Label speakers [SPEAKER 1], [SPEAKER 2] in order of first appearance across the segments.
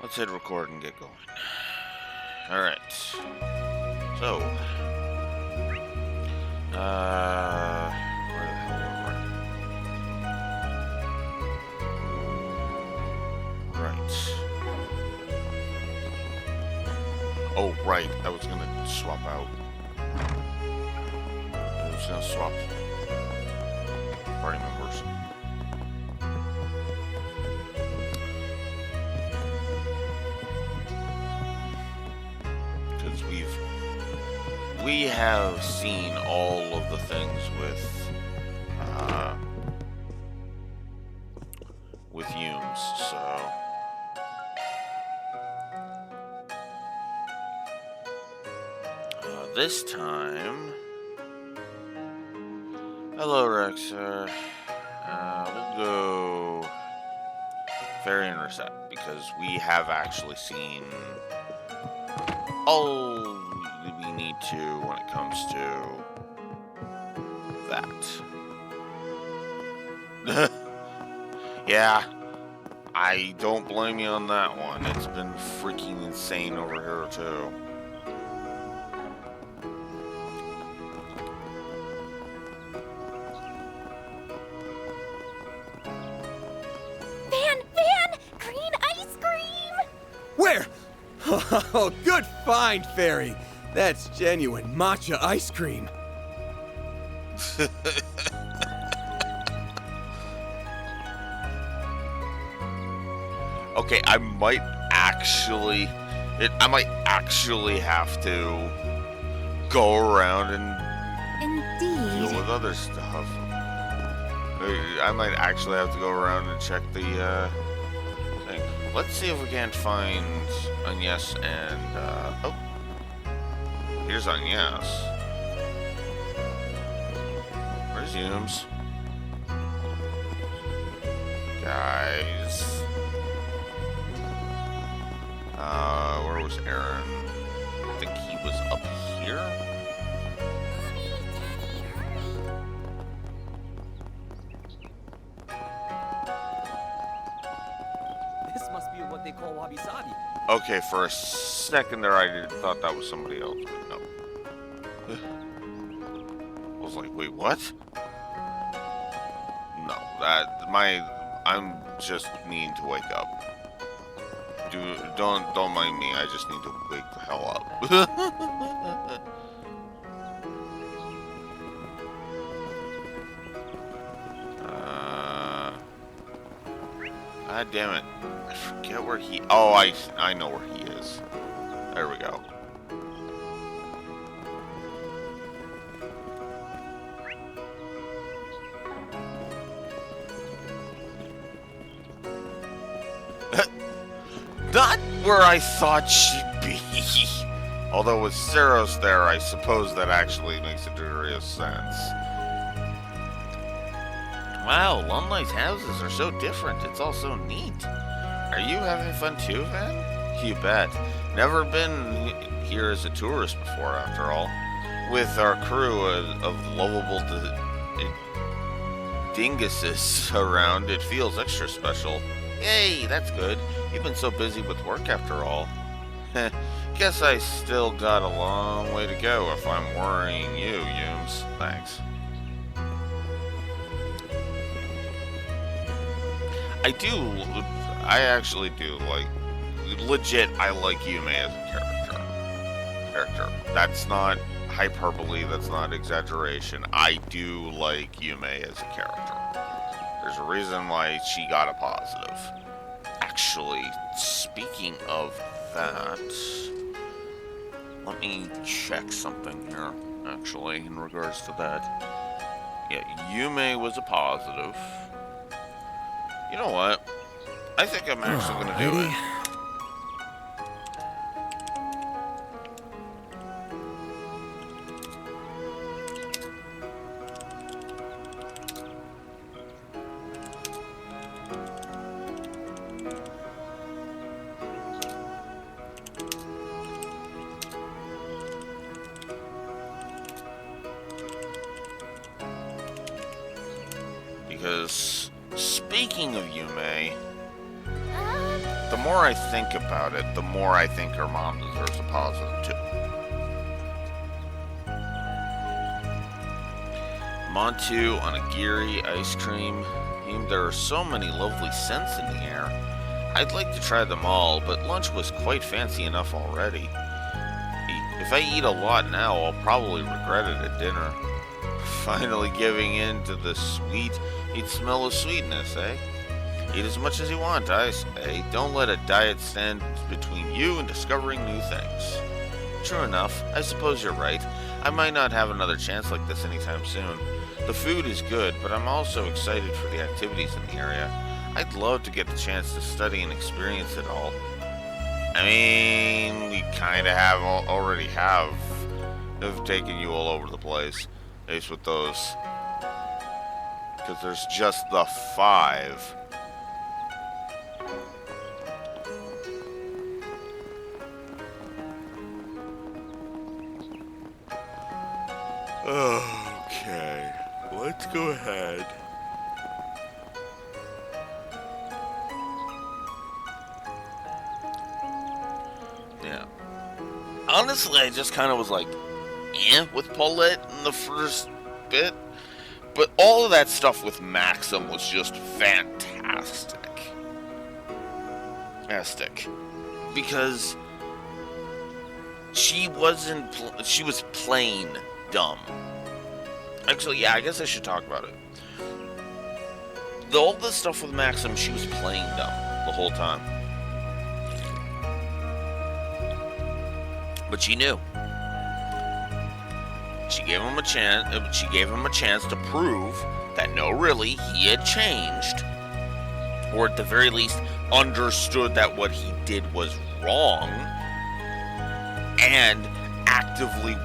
[SPEAKER 1] Let's hit record and get going. Alright. So. Where the hell were we? Right. Oh, right. I was gonna swap out. I was gonna swap party members. We have seen all of the things with Humes, so this time, hello Rexer, we'll go Fairy Intercept because we have actually seen all we need to when it comes to that. Yeah, I don't blame you on that one. It's been freaking insane over here too.
[SPEAKER 2] Van! Green ice cream!
[SPEAKER 3] Where? Oh, good find, Fairy. That's genuine matcha ice cream.
[SPEAKER 1] Okay, I might actually have to go around and
[SPEAKER 2] Indeed.
[SPEAKER 1] deal with other stuff. I might actually have to go around and check the thing. Let's see if we can't find Agnes and oh, here's Agnes. Where's Humes? Guys. Where was Aaron? I think he was up here?
[SPEAKER 2] Mommy, Daddy, hurry!
[SPEAKER 3] This must be what they call wabi-sabi.
[SPEAKER 1] Okay, for a second there I thought that was somebody else, but no. I was like, wait, what? No, I'm just needing to wake up. Don't mind me, I just need to wake the hell up. God damn it. I forget where he... Oh, I know where he is. There we go. Not where I thought she'd be. Although with Saros there, I suppose that actually makes a degree of sense. Wow, Lumlight's houses are so different. It's all so neat. Are you having fun too, Van? You bet. Never been here as a tourist before, after all. With our crew of lovable dinguses around, it feels extra special. Yay, that's good. You've been so busy with work after all. Guess I still got a long way to go if I'm worrying you, Humes. Thanks. I actually do like, legit, I like Yume as a character. That's not hyperbole, that's not exaggeration. I do like Yume as a character. There's a reason why she got a positive. Actually, speaking of that, let me check something here, actually, in regards to that. Yeah, Yume was a positive. You know what? I think I'm actually going to do it. Because speaking of Yume, the more I think about it, the more I think her mom deserves a positive too. Montu, onigiri, ice cream. There are so many lovely scents in the air. I'd like to try them all, but lunch was quite fancy enough already. If I eat a lot now, I'll probably regret it at dinner. Finally giving in to the sweet, you'd smell of sweetness, eh? Eat as much as you want, I say. Don't let a diet stand between you and discovering new things. True enough, I suppose you're right. I might not have another chance like this anytime soon. The food is good, but I'm also excited for the activities in the area. I'd love to get the chance to study and experience it all. I mean, we kind of already have. They've taken you all over the place. At least with those. Because there's just the 5. Okay, let's go ahead. Yeah. Honestly, I just kind of was like, with Paulette in the first bit. But all of that stuff with Maxim was just fantastic. Fantastic. Because she was plain dumb. Actually, yeah, I guess I should talk about it. All the stuff with Maxim, she was plain dumb the whole time. But she knew. She gave him a chance. She gave him a chance to prove that no, really, he had changed, or at the very least, understood that what he did was wrong, and actively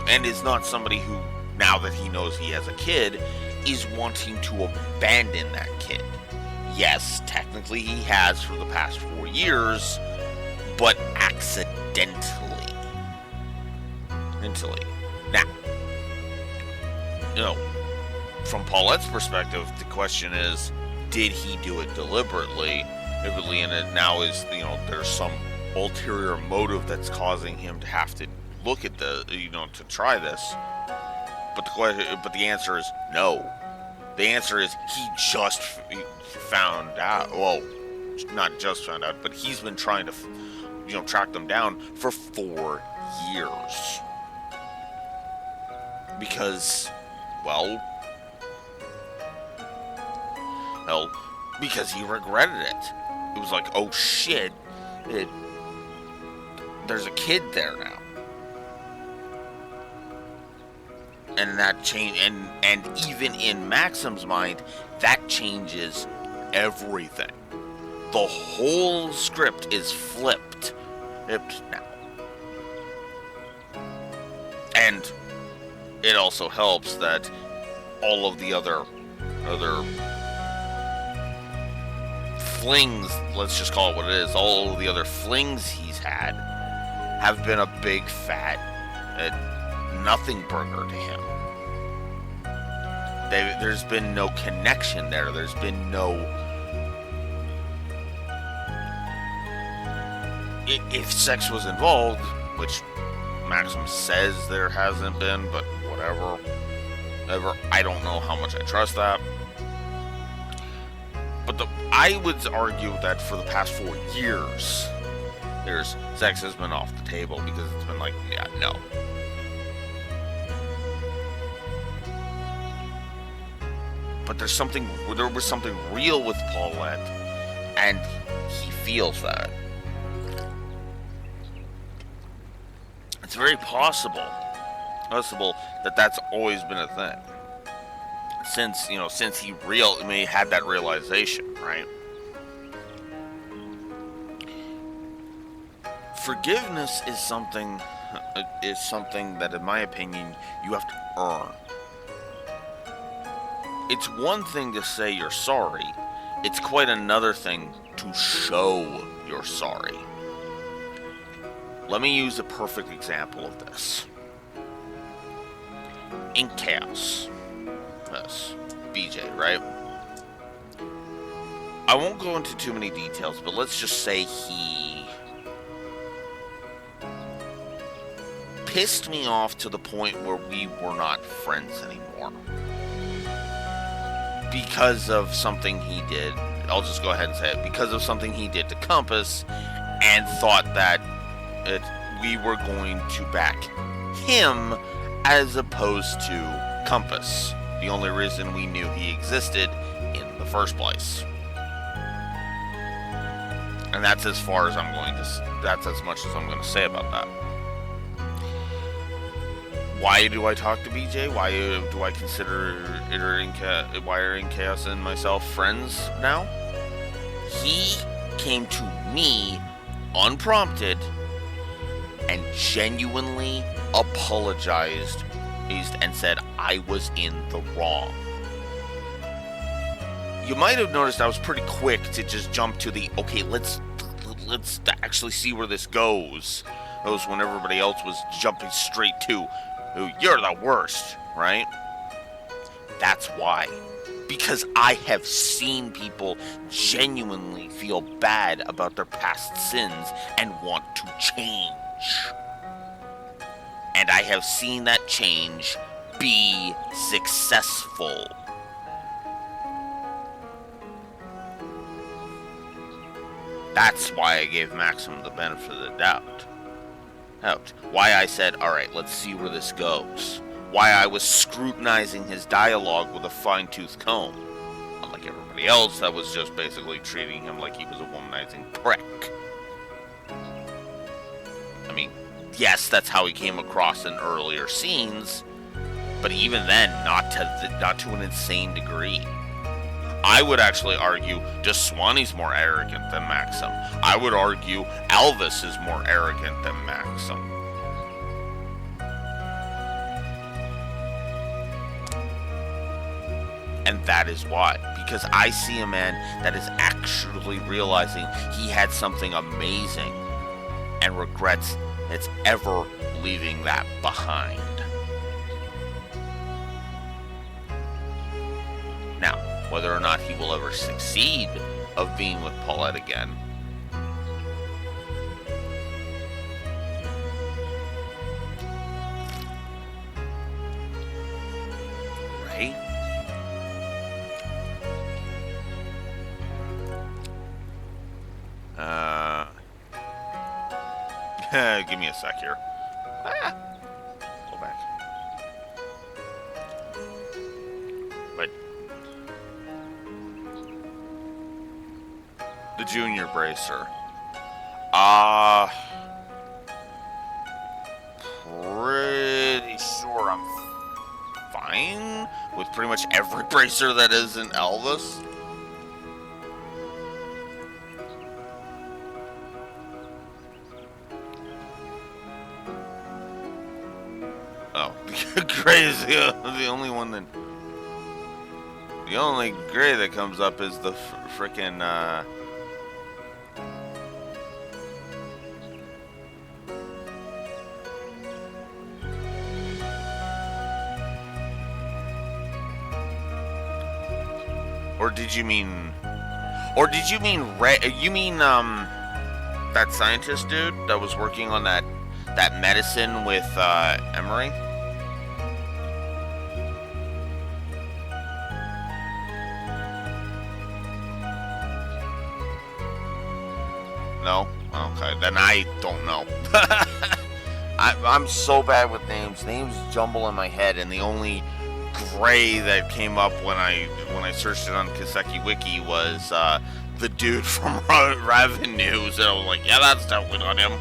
[SPEAKER 1] and is not somebody who, now that he knows he has a kid, is wanting to abandon that kid. Yes, technically he has for the past 4 years, but accidentally. Now, from Paulette's perspective, the question is, did he do it deliberately? And it now is, there's some ulterior motive that's causing him to have to look at to try this. But the answer is no. The answer is he just found out. Well, not just found out, but he's been trying to, track them down for 4 years. Because, because he regretted it. It was like, oh shit, there's a kid there now. And that change, and even in Maxim's mind, that changes everything. The whole script is flipped now. And it also helps that all of the other flings, let's just call it what it is, all of the other flings he's had have been a big fat nothing burger to him. There's been no connection there. There's been no... If sex was involved, which Maxim says there hasn't been, but whatever. I don't know how much I trust that. But I would argue that for the past 4 years, sex has been off the table because it's been like, yeah, no. But there was something real with Paulette, and he feels that. It's very possible that that's always been a thing. Since he had that realization, right? Forgiveness is something that, in my opinion, you have to earn. It's one thing to say you're sorry. It's quite another thing to show you're sorry. Let me use a perfect example of this. In Chaos. Yes, BJ, right? I won't go into too many details, but let's just say he pissed me off to the point where we were not friends anymore. Because of something he did. I'll just go ahead and say it. Because of something he did to Compass, and thought that we were going to back him as opposed to Compass. The only reason we knew he existed in the first place. And that's as far as that's as much as I'm going to say about that. Why do I talk to BJ? Why do I consider Wiring Chaos and myself friends now? He came to me unprompted and genuinely apologized and said I was in the wrong. You might have noticed I was pretty quick to just jump to the, okay, let's actually see where this goes. That was when everybody else was jumping straight to, you're the worst, right? That's why. Because I have seen people genuinely feel bad about their past sins and want to change. And I have seen that change be successful. That's why I gave Maxim the benefit of the doubt. Why I said, alright, let's see where this goes. Why I was scrutinizing his dialogue with a fine-tooth comb. Unlike everybody else that was just basically treating him like he was a womanizing prick. I mean, yes, that's how he came across in earlier scenes, but even then, not to an insane degree. I would actually argue Deswani's more arrogant than Maxim. I would argue Alvis is more arrogant than Maxim. And that is why. Because I see a man that is actually realizing he had something amazing and regrets it's ever leaving that behind. Now, whether or not he will ever succeed of being with Paulette again, right? Give me a sec here. Go back. But the junior bracer. Pretty sure I'm fine with pretty much every bracer that isn't Elvis. Oh, Gray is the only one that... The only Gray that comes up is the frickin', Or did you mean that scientist dude that was working on that medicine with Emery? No? Okay, then I don't know. I'm so bad with names. Names jumble in my head, and the only Gray that came up when I searched it on Kiseki Wiki was the dude from Raven News, and I was like, yeah, that's definitely not him.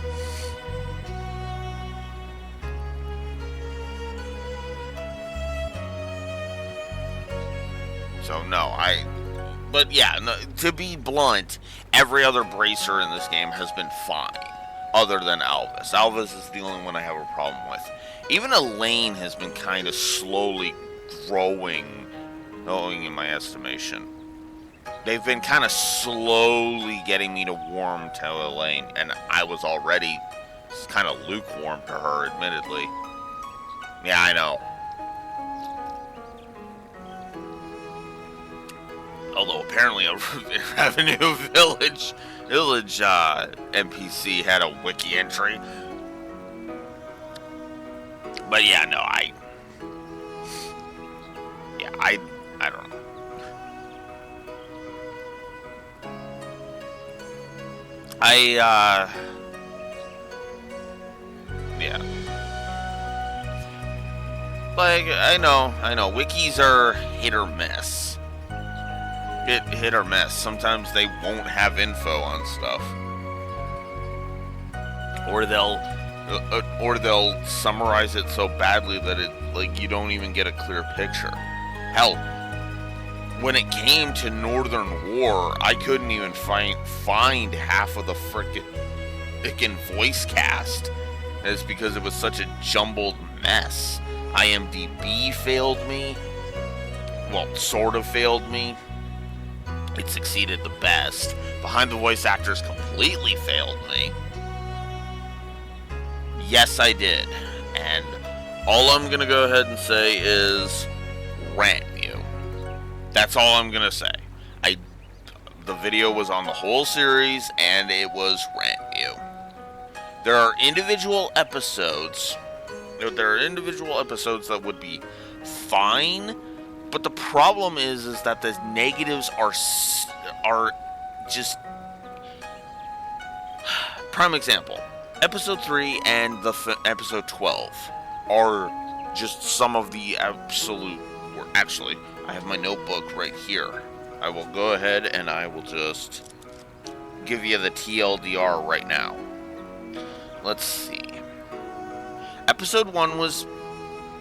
[SPEAKER 1] So no, but yeah, no, to be blunt, every other bracer in this game has been fine, other than Alvis. Alvis is the only one I have a problem with. Even Elaine has been kind of slowly growing in my estimation. They've been kind of slowly getting me to warm to Elaine, and I was already kind of lukewarm to her, admittedly. Yeah, I know. Although apparently a Revenue Village NPC had a wiki entry. But yeah, no, I don't know. Yeah. Like, I know, wikis are hit or miss. Hit or miss. Sometimes they won't have info on stuff. Or they'll summarize it so badly that it, like, you don't even get a clear picture. Hell, when it came to Northern War, I couldn't even find half of the frickin' voice cast. It's because it was such a jumbled mess. IMDb failed me. Well, sort of failed me. It succeeded the best. Behind the voice actors completely failed me. Yes, I did. And all I'm gonna go ahead and say is rant you. That's all I'm gonna say. The video was on the whole series, and it was rant you. There are individual episodes. There are individual episodes that would be fine, but the problem is that the negatives are just. Prime example: episode 3 and episode 12 are just some of the absolute. Actually, I have my notebook right here. I will go ahead and I will just give you the TLDR right now. Let's see. Episode 1 was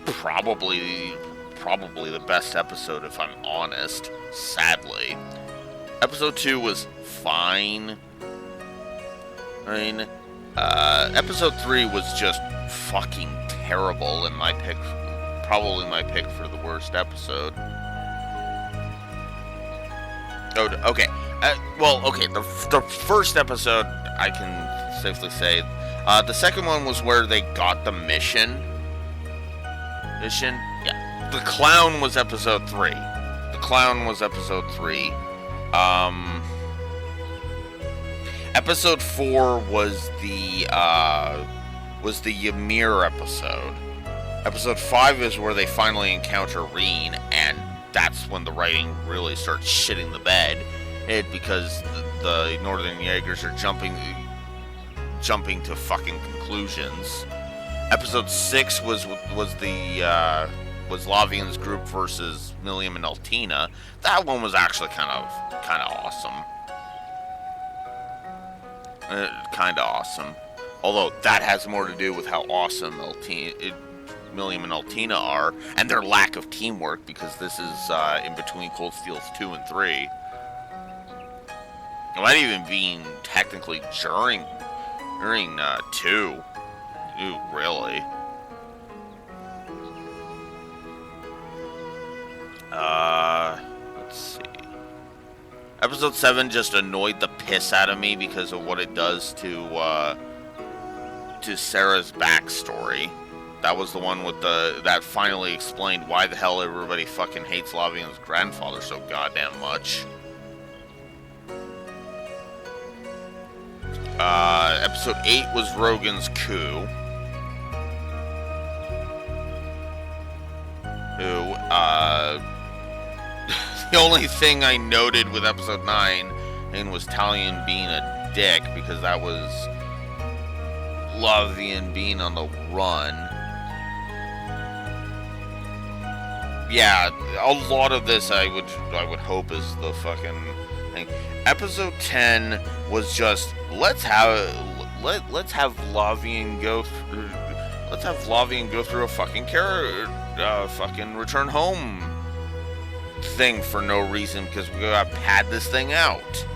[SPEAKER 1] probably the best episode, if I'm honest, sadly. Episode 2 was fine. I mean, episode 3 was just fucking terrible, and probably my pick for the worst episode. Oh, okay. Okay, the first episode, I can safely say. The second one was where they got the mission. Yeah. The clown was episode 3. Episode 4 was the Ymir episode. Episode 5 is where they finally encounter Reen, and that's when the writing really starts shitting the bed. Because the Northern Jaegers are jumping to fucking conclusions. Episode 6 was Lavian's group versus Milliam and Altina. That one was actually kind of awesome. Although that has more to do with how awesome Milliam and Altina are, and their lack of teamwork, because this is in between Cold Steel's 2 and 3. It might even be technically during 2. Ooh, really? Let's see. Episode 7 just annoyed the piss out of me because of what it does to Sarah's backstory. That was the one with that finally explained why the hell everybody fucking hates Lavian's grandfather so goddamn much. Episode 8 was Rogan's coup. The only thing I noted with episode 9 was Talion being a dick, because that was Lavian being on the run. Yeah, a lot of this I would hope is the fucking thing. Episode 10 was just let's have Lavian go through a fucking fucking return home thing for no reason, because we gotta pad this thing out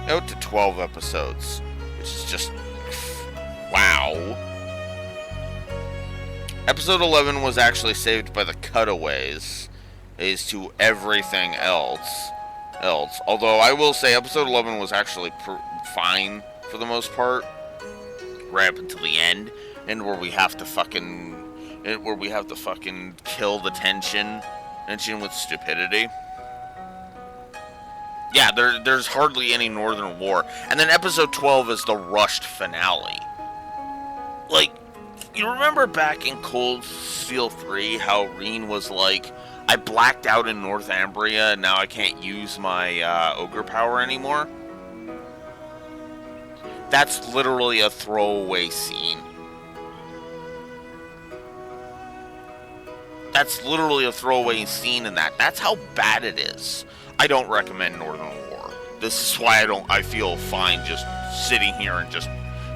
[SPEAKER 1] to 12 episodes, which is just wow. Episode 11 was actually saved by the cutaways as to everything else. Although I will say episode 11 was actually fine for the most part, right up until the end, and where we have to fucking kill the tension with stupidity. Yeah, there's hardly any Northern War. And then episode 12 is the rushed finale. Like, you remember back in Cold Steel 3 how Reen was like, I blacked out in Northumbria and now I can't use my ogre power anymore? That's literally a throwaway scene. That's literally a throwaway scene in that. That's how bad it is. I don't recommend Northern War. This is why I feel fine just sitting here and just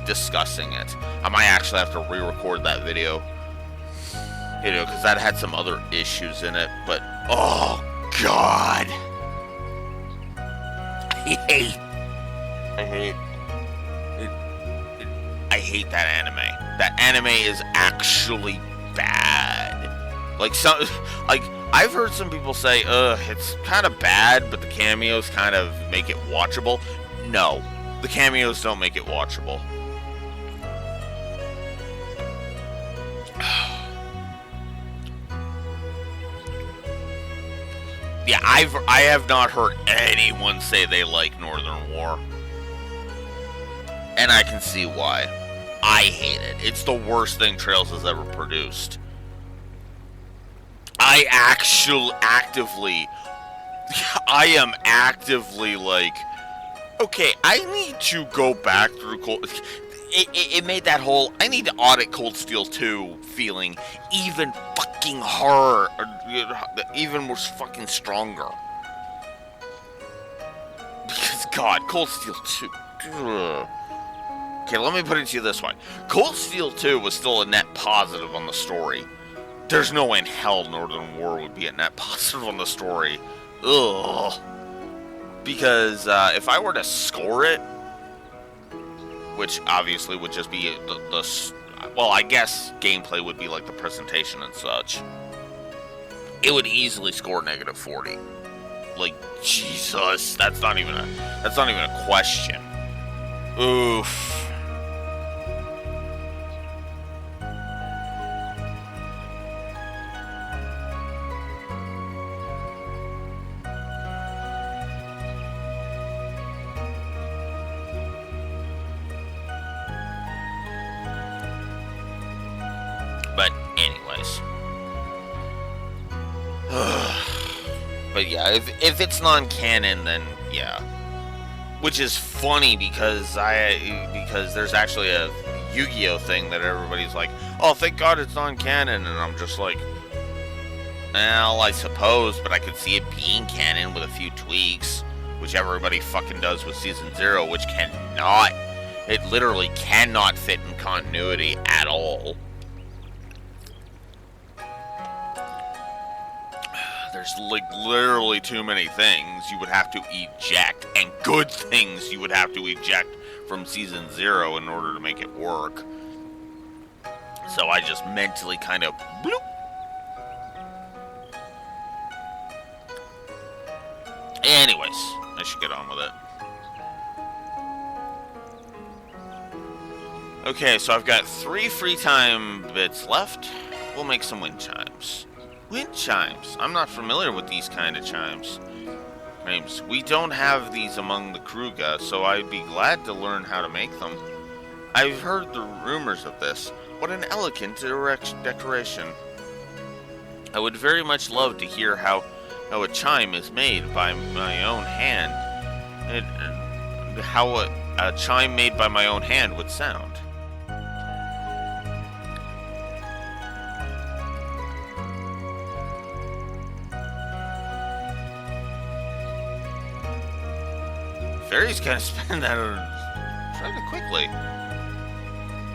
[SPEAKER 1] discussing it. I might actually have to re-record that video. You know, because that had some other issues in it. But, oh, God. I hate that anime. That anime is actually bad. Like, I've heard some people say, it's kind of bad, but the cameos kind of make it watchable. No, the cameos don't make it watchable. Yeah, I have not heard anyone say they like Northern War. And I can see why. I hate it. It's the worst thing Trails has ever produced. I am actively like, okay, I need to go back through Cold... It made that whole, I need to audit Cold Steel 2 feeling even fucking hard, even more fucking stronger. Because, God, Cold Steel 2... Ugh. Okay, let me put it to you this way. Cold Steel 2 was still a net positive on the story. There's no way in hell Northern War would be a net positive on the story. Ugh. Because if I were to score it, which obviously would just be well, I guess gameplay would be like the presentation and such. It would easily score negative 40. Like, Jesus, that's not even a question. Oof. But anyways. But yeah, if it's non-canon, then yeah. Which is funny because there's actually a Yu-Gi-Oh thing that everybody's like, oh, thank God it's non-canon, and I'm just like, well, I suppose, but I could see it being canon with a few tweaks, which everybody fucking does with Season 0, which cannot, it literally cannot fit in continuity at all. There's like literally too many things you would have to eject, and good things you would have to eject from Season 0 in order to make it work. So I just mentally kind of bloop. Anyways, I should get on with it. Okay, so I've got 3 free time bits left. We'll make some wind chimes. Wind chimes. I'm not familiar with these kind of chimes. We don't have these among the Kruga, so I'd be glad to learn how to make them. I've heard the rumors of this. What an elegant decoration. I would very much love to hear how a chime is made by my own hand. How a chime made by my own hand would sound. Fairy's gonna spend that rather quickly.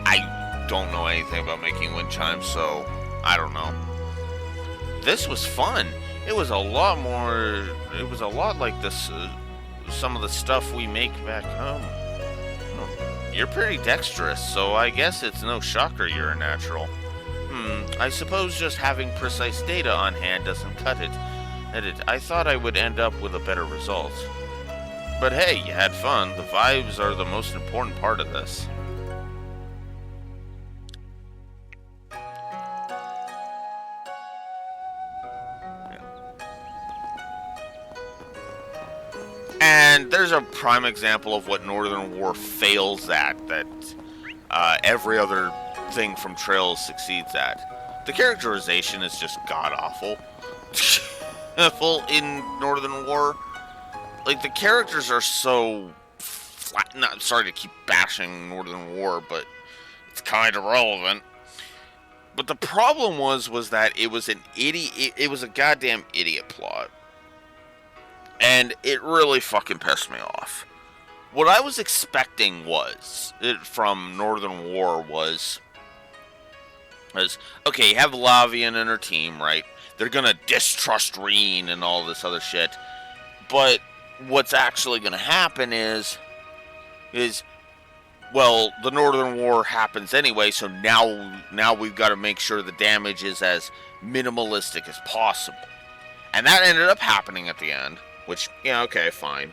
[SPEAKER 1] I don't know anything about making wind chimes, so I don't know. This was fun. It was a lot like this, some of the stuff we make back home. Oh, you're pretty dexterous, so I guess it's no shocker you're a natural. I suppose just having precise data on hand doesn't cut it. I thought I would end up with a better result. But hey, you had fun. The vibes are the most important part of this. here's a prime example of what Northern War fails at, that every other thing from Trails succeeds at. The characterization is just god-awful. In Northern War. Like, the characters are so flat. Not sorry to keep bashing Northern War, but it's kind of relevant. But the problem was that it was an idiot. It was a goddamn idiot plot, and it really fucking pissed me off. What I was expecting from Northern War was okay. You have Lavian and her team, right? They're gonna distrust Reen and all this other shit, but what's actually gonna happen is well, the Northern War happens anyway, so now we've got to make sure the damage is as minimalistic as possible. And that ended up happening at the end, which, yeah, okay, fine.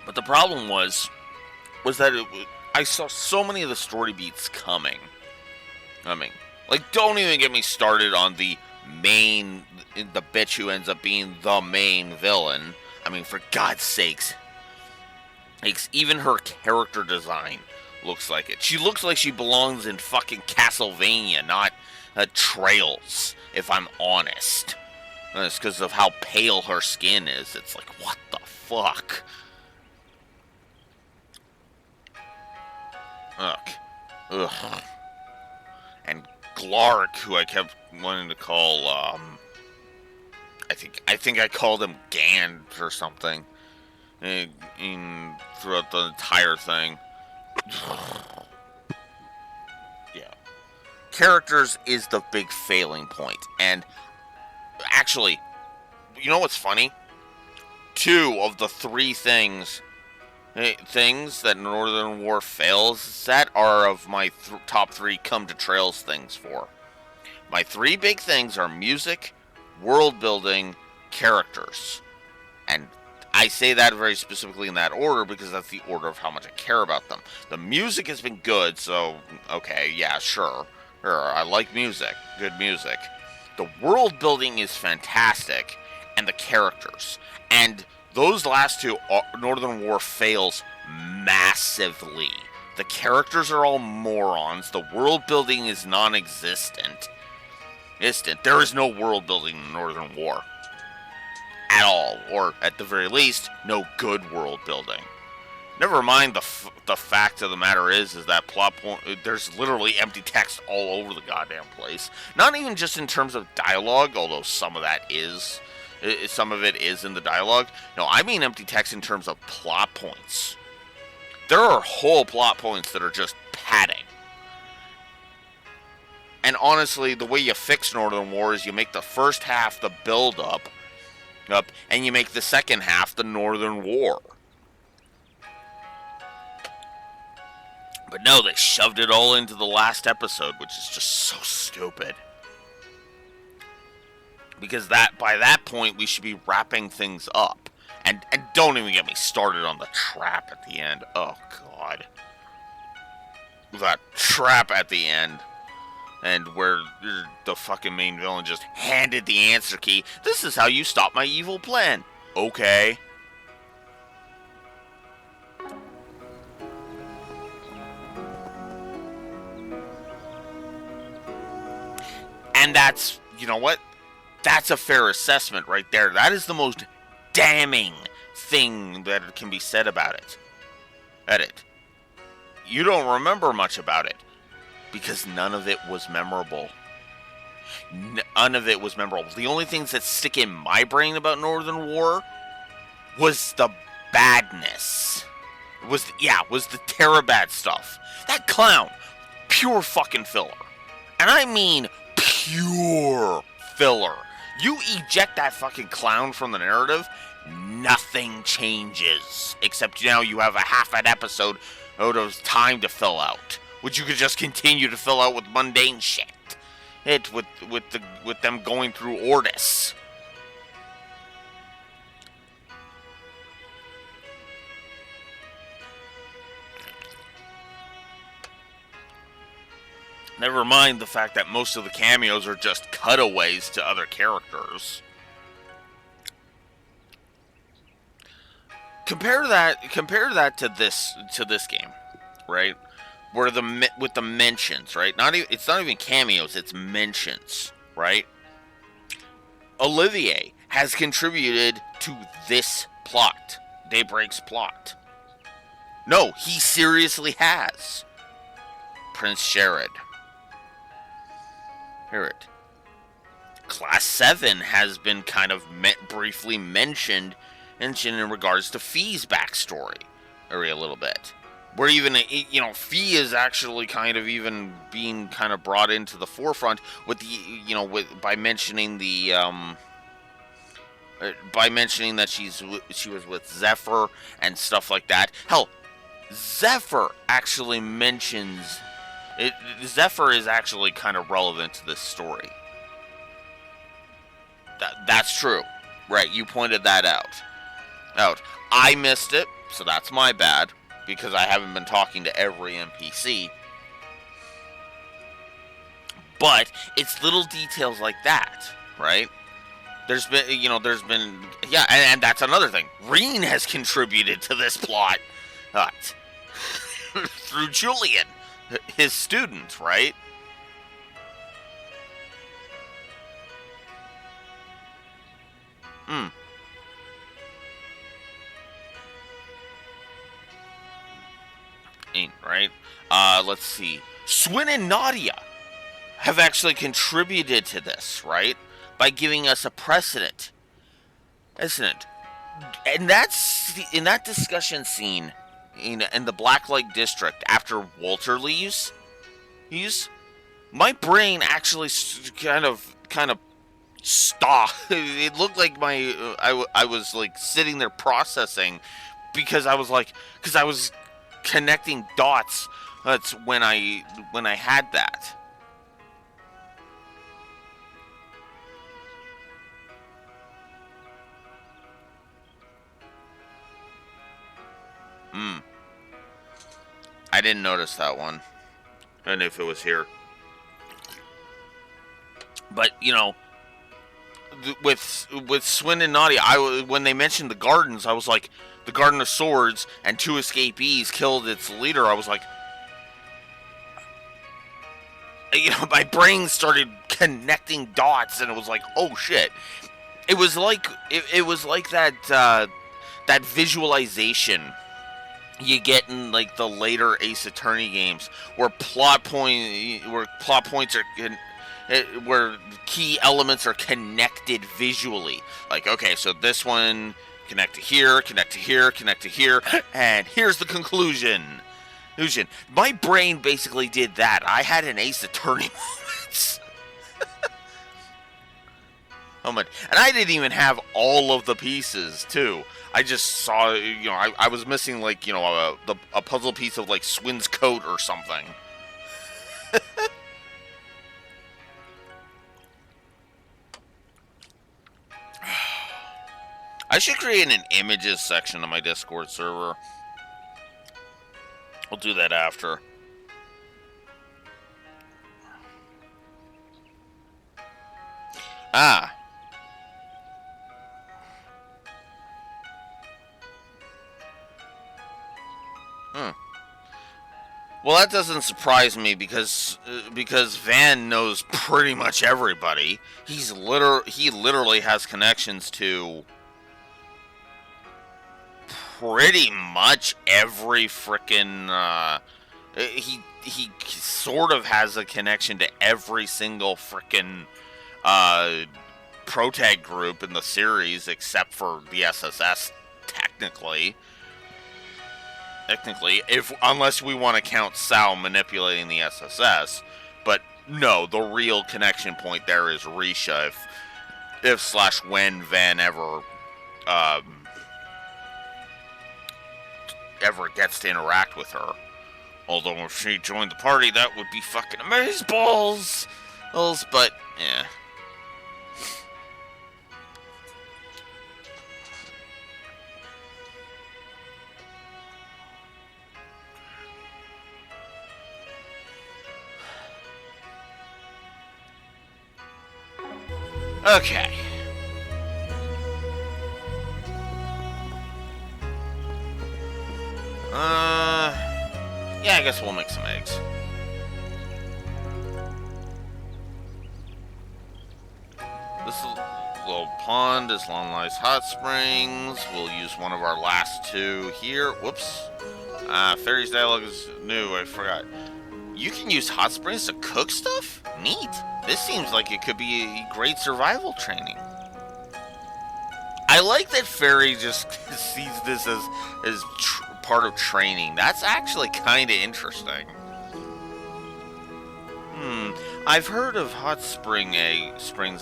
[SPEAKER 1] But the problem was that I saw so many of the story beats coming. I mean, like, don't even get me started on the bitch who ends up being the main villain. I mean, for God's sakes. Even her character design looks like it. She looks like she belongs in fucking Castlevania, not Trails, if I'm honest. It's because of how pale her skin is. It's like, what the fuck? Ugh. And Glark, who I kept wanting to call, I think I called him Gand or something. Throughout the entire thing. Yeah. Characters is the big failing point. And actually, you know what's funny? 2 of the 3 things that Northern War fails at are of my top 3 come to Trails things for. My 3 big things are music, world building, characters. And I say that very specifically in that order because that's the order of how much I care about them. The music has been good, so, okay, yeah, sure. I like music. Good music. The world building is fantastic, and the characters. And those last 2, Northern War fails massively. The characters are all morons. The world building is non-existent. There is no world building in Northern War. At all, or at the very least, no good world building. Never mind the fact of the matter is that plot point. There's literally empty text all over the goddamn place. Not even just in terms of dialogue, although some of it is in the dialogue. No, I mean empty text in terms of plot points. There are whole plot points that are just padding. And honestly, the way you fix Northern War is you make the first half the build-up, and you make the second half the Northern War. But no, they shoved it all into the last episode, which is just so stupid. Because by that point, we should be wrapping things up. And don't even get me started on the trap at the end. Oh, God. That trap at the end. And where the fucking main villain just handed the answer key. This is how you stop my evil plan. Okay. And that's, you know what? That's a fair assessment right there. That is the most damning thing that can be said about it. You don't remember much about it. Because none of it was memorable. None of it was memorable. The only things that stick in my brain about Northern War was the badness. Was the Terabad stuff. That clown, pure fucking filler. And I mean pure filler. You eject that fucking clown from the narrative, nothing changes. Except now you have a half an episode out of time to fill out. Which you could just continue to fill out with mundane shit. With them going through Ordis. Never mind the fact that most of the cameos are just cutaways to other characters. compare that to this game, right? Where with the mentions, right? It's not even cameos, it's mentions, right? Olivier has contributed to this plot, Daybreak's plot. No, he seriously has. Prince Sherrod. Hear it. Class 7 has been kind of briefly mentioned in regards to Fee's backstory, or a little bit. Where even, Fee is actually kind of even being kind of brought into the forefront with by mentioning that she was with Zephyr and stuff like that. Hell, Zephyr actually mentions it. Zephyr is actually kind of relevant to this story. That's true, right? You pointed that out. I missed it, so that's my bad because I haven't been talking to every NPC. But it's little details like that, right? There's been, yeah, and that's another thing. Reen has contributed to this plot through Julian, his student, right? Right? Let's see. Swin and Nadia have actually contributed to this, right? By giving us a precedent. And that's in that discussion scene in the Blacklight District after Walter leaves. My brain actually kind of stopped. It looked like I was like sitting there processing because I was connecting dots. That's when I had that. I didn't notice that one. I don't know if it was here. But, with Swin and Nadia, when they mentioned the gardens, I was like, the Garden of Swords and 2 escapees killed its leader. I was like, my brain started connecting dots, and it was like, oh shit. It was like that visualization you get in like the later Ace Attorney games, where where key elements are connected visually. Like, okay, so this one connect to here, connect to here, connect to here, and here's the conclusion. My brain basically did that. I had an Ace Attorney moment. And I didn't even have all of the pieces, too. I just saw, I was missing, like, a puzzle piece of, like, Swin's coat or something. I should create an images section on my Discord server. We'll do that after. Well, that doesn't surprise me because Van knows pretty much everybody. He literally has connections to pretty much every frickin' he sort of has a connection to every single frickin' protag group in the series except for the SSS, technically, unless we want to count Sal manipulating the SSS. But no, the real connection point there is Risha, if / when Van ever gets to interact with her. Although if she joined the party, that would be fucking amazeballs. But yeah. Okay. Yeah, I guess we'll make some eggs. This little pond is Long-Lies Hot Springs. We'll use one of our last two here. Whoops. Fairy's dialogue is new, I forgot. You can use hot springs to cook stuff? Neat. This seems like it could be a great survival training. I like that Fairy just sees this as part of training. That's actually kind of interesting. I've heard of hot springs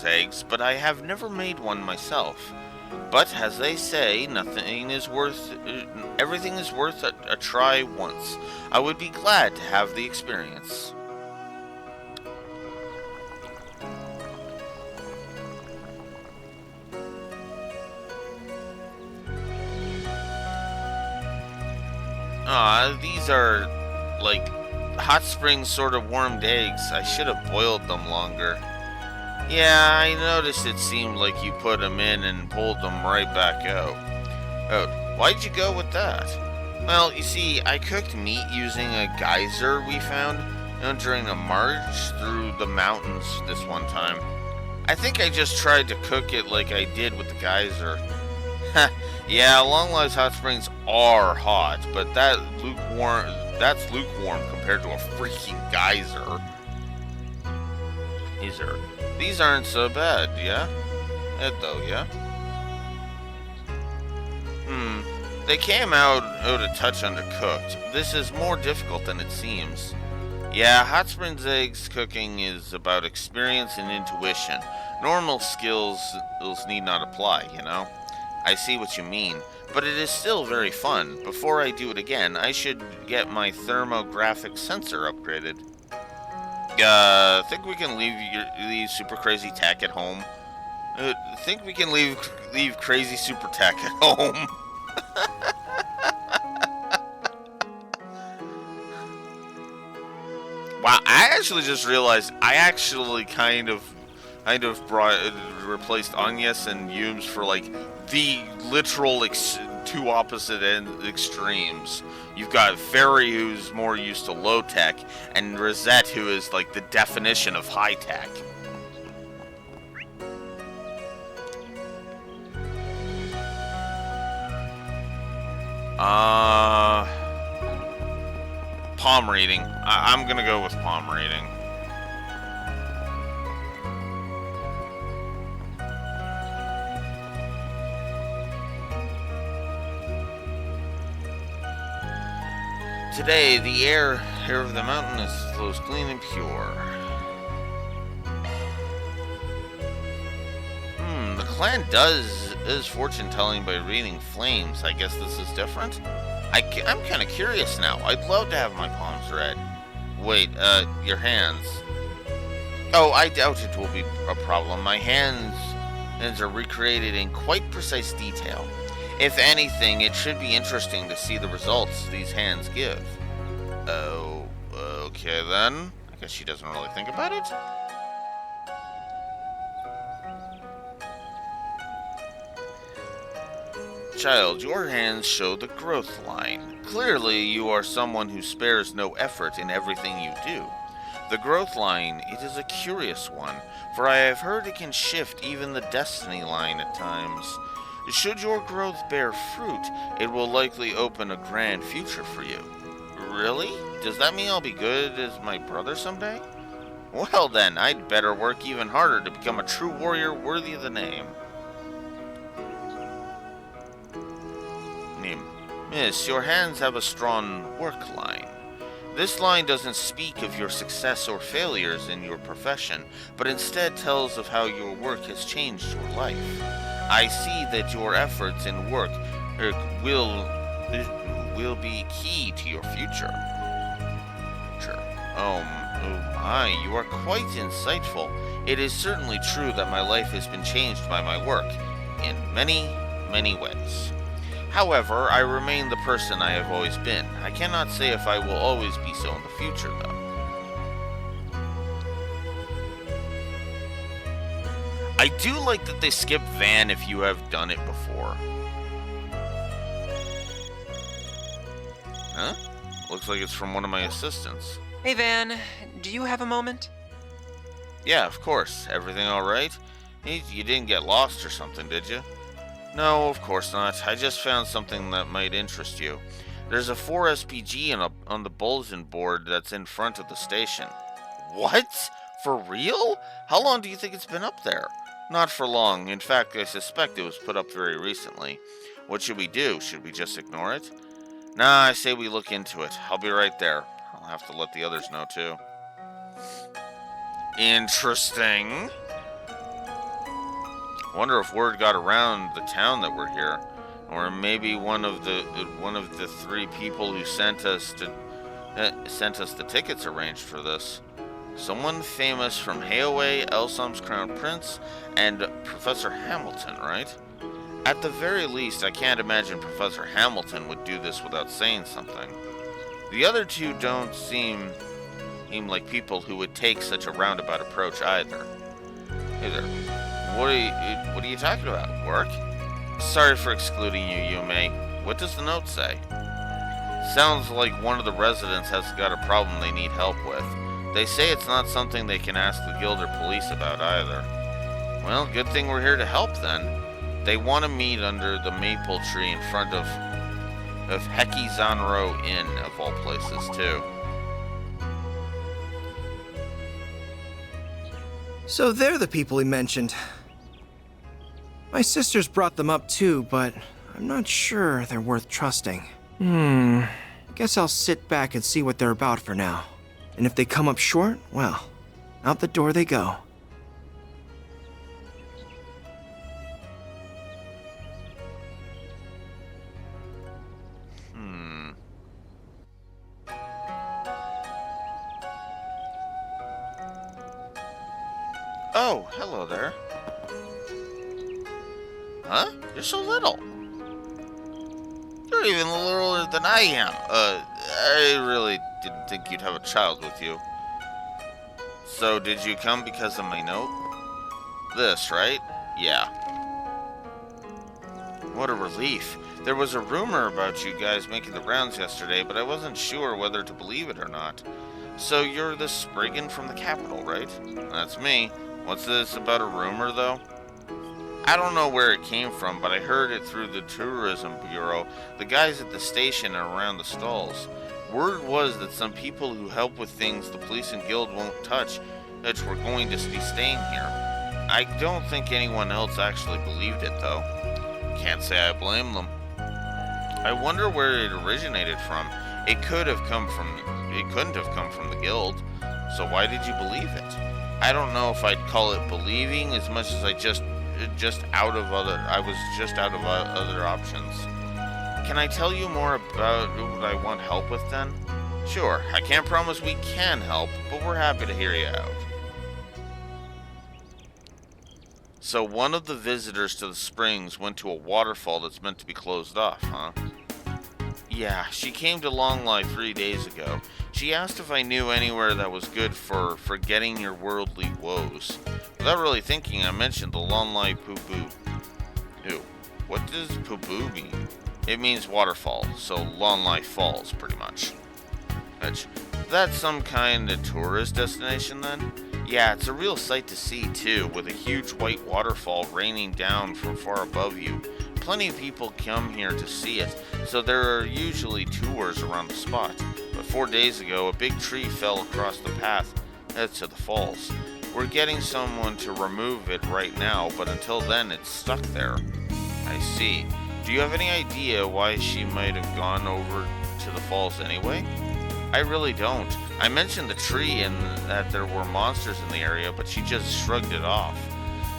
[SPEAKER 1] eggs, but I have never made one myself. But as they say, everything is worth a try once. I would be glad to have the experience. These are like hot springs sort of warmed eggs. I should have boiled them longer. Yeah, I noticed it seemed like you put them in and pulled them right back out. Oh, why'd you go with that? Well, you see, I cooked meat using a geyser we found during a march through the mountains this one time. I think I just tried to cook it like I did with the geyser. Yeah, Long-Lies Hot Springs are hot, but that's lukewarm compared to a freaking geyser. These aren't so bad, yeah? Yeah? They came out a touch undercooked. This is more difficult than it seems. Yeah, Hot Springs eggs cooking is about experience and intuition. Normal skills need not apply, you know? I see what you mean, but it is still very fun. Before I do it again, I should get my thermographic sensor upgraded. Think we can leave super crazy tech at home? Think we can leave crazy super tech at home? Wow, I actually just realized I actually kind of replaced Agnes and Yumes for like the literal two opposite extremes. You've got Fairy, who's more used to low tech, and Rosette, who is like the definition of high tech. Palm reading. I'm gonna go with palm reading. Today, the air of the mountain flows clean and pure. The clan is fortune telling by reading flames. I guess this is different. I'm kind of curious now. I'd love to have my palms read. Wait, your hands. Oh, I doubt it will be a problem. My hands are recreated in quite precise detail. If anything, it should be interesting to see the results these hands give. Oh, okay then. I guess she doesn't really think about it. Child, your hands show the growth line. Clearly, you are someone who spares no effort in everything you do. The growth line, it is a curious one, for I have heard it can shift even the destiny line at times. Should your growth bear fruit, it will likely open a grand future for you. Really? Does that mean I'll be good as my brother someday? Well then, I'd better work even harder to become a true warrior worthy of the name. Miss, your hands have a strong work line. This line doesn't speak of your success or failures in your profession, but instead tells of how your work has changed your life. I see that your efforts in work will be key to your future. Oh my, you are quite insightful. It is certainly true that my life has been changed by my work, in many, many ways. However, I remain the person I have always been. I cannot say if I will always be so in the future, though. I do like that they skip Van if you have done it before. Huh? Looks like it's from one of my assistants.
[SPEAKER 4] Hey, Van, do you have a moment?
[SPEAKER 1] Yeah, of course. Everything alright? You didn't get lost or something, did you? No, of course not. I just found something that might interest you. There's a 4 SPG on the bulletin board that's in front of the station. What? For real? How long do you think it's been up there? Not for long. In fact, I suspect it was put up very recently. What should we do? Should we just ignore it? Nah, I say we look into it. I'll be right there. I'll have to let the others know, too. Interesting. Wonder if word got around the town that we're here, or maybe one of the 3 people who sent us the tickets arranged for this. Someone famous from Hayaway, Elsom's Crown Prince, and Professor Hamilton, right? At the very least, I can't imagine Professor Hamilton would do this without saying something. The other 2 don't seem like people who would take such a roundabout approach either. Hey there. What are you talking about? Work? Sorry for excluding you, Yume. What does the note say? Sounds like one of the residents has got a problem they need help with. They say it's not something they can ask the guild or police about either. Well, good thing we're here to help then. They want to meet under the maple tree in front of Heki-Zanro Inn, of all places, too.
[SPEAKER 5] So they're the people he mentioned. My sisters brought them up too, but I'm not sure they're worth trusting. Guess I'll sit back and see what they're about for now. And if they come up short, well, out the door they go.
[SPEAKER 1] Oh, hello there. Huh? You're so little. You're even littler than I am. I really didn't think you'd have a child with you. So, did you come because of my note? This, right? Yeah. What a relief. There was a rumor about you guys making the rounds yesterday, but I wasn't sure whether to believe it or not. So, you're the Spriggan from the capital, right? That's me. What's this about a rumor, though? I don't know where it came from, but I heard it through the tourism bureau, the guys at the station and around the stalls. Word was that some people who help with things the police and guild won't touch, that were going to be staying here. I don't think anyone else actually believed it, though. Can't say I blame them. I wonder where it originated from. It couldn't have come from the guild. So why did you believe it? I don't know if I'd call it believing as much as I was just out of other options. Can I tell you more about what I want help with then? Sure, I can't promise we can help, but we're happy to hear you out. So one of the visitors to the springs went to a waterfall that's meant to be closed off, huh? Yeah, she came to Longlai 3 days ago. She asked if I knew anywhere that was good for forgetting your worldly woes. Without really thinking, I mentioned the Longlai Pubu. Ew, what does Pubu mean? It means waterfall, so Longlai Falls, pretty much. That's some kind of tourist destination then? Yeah, it's a real sight to see too, with a huge white waterfall raining down from far above you. Plenty of people come here to see it, so there are usually tours around the spot. But 4 days ago, a big tree fell across the path to the falls. We're getting someone to remove it right now, but until then, it's stuck there. I see. Do you have any idea why she might have gone over to the falls anyway? I really don't. I mentioned the tree and that there were monsters in the area, but she just shrugged it off.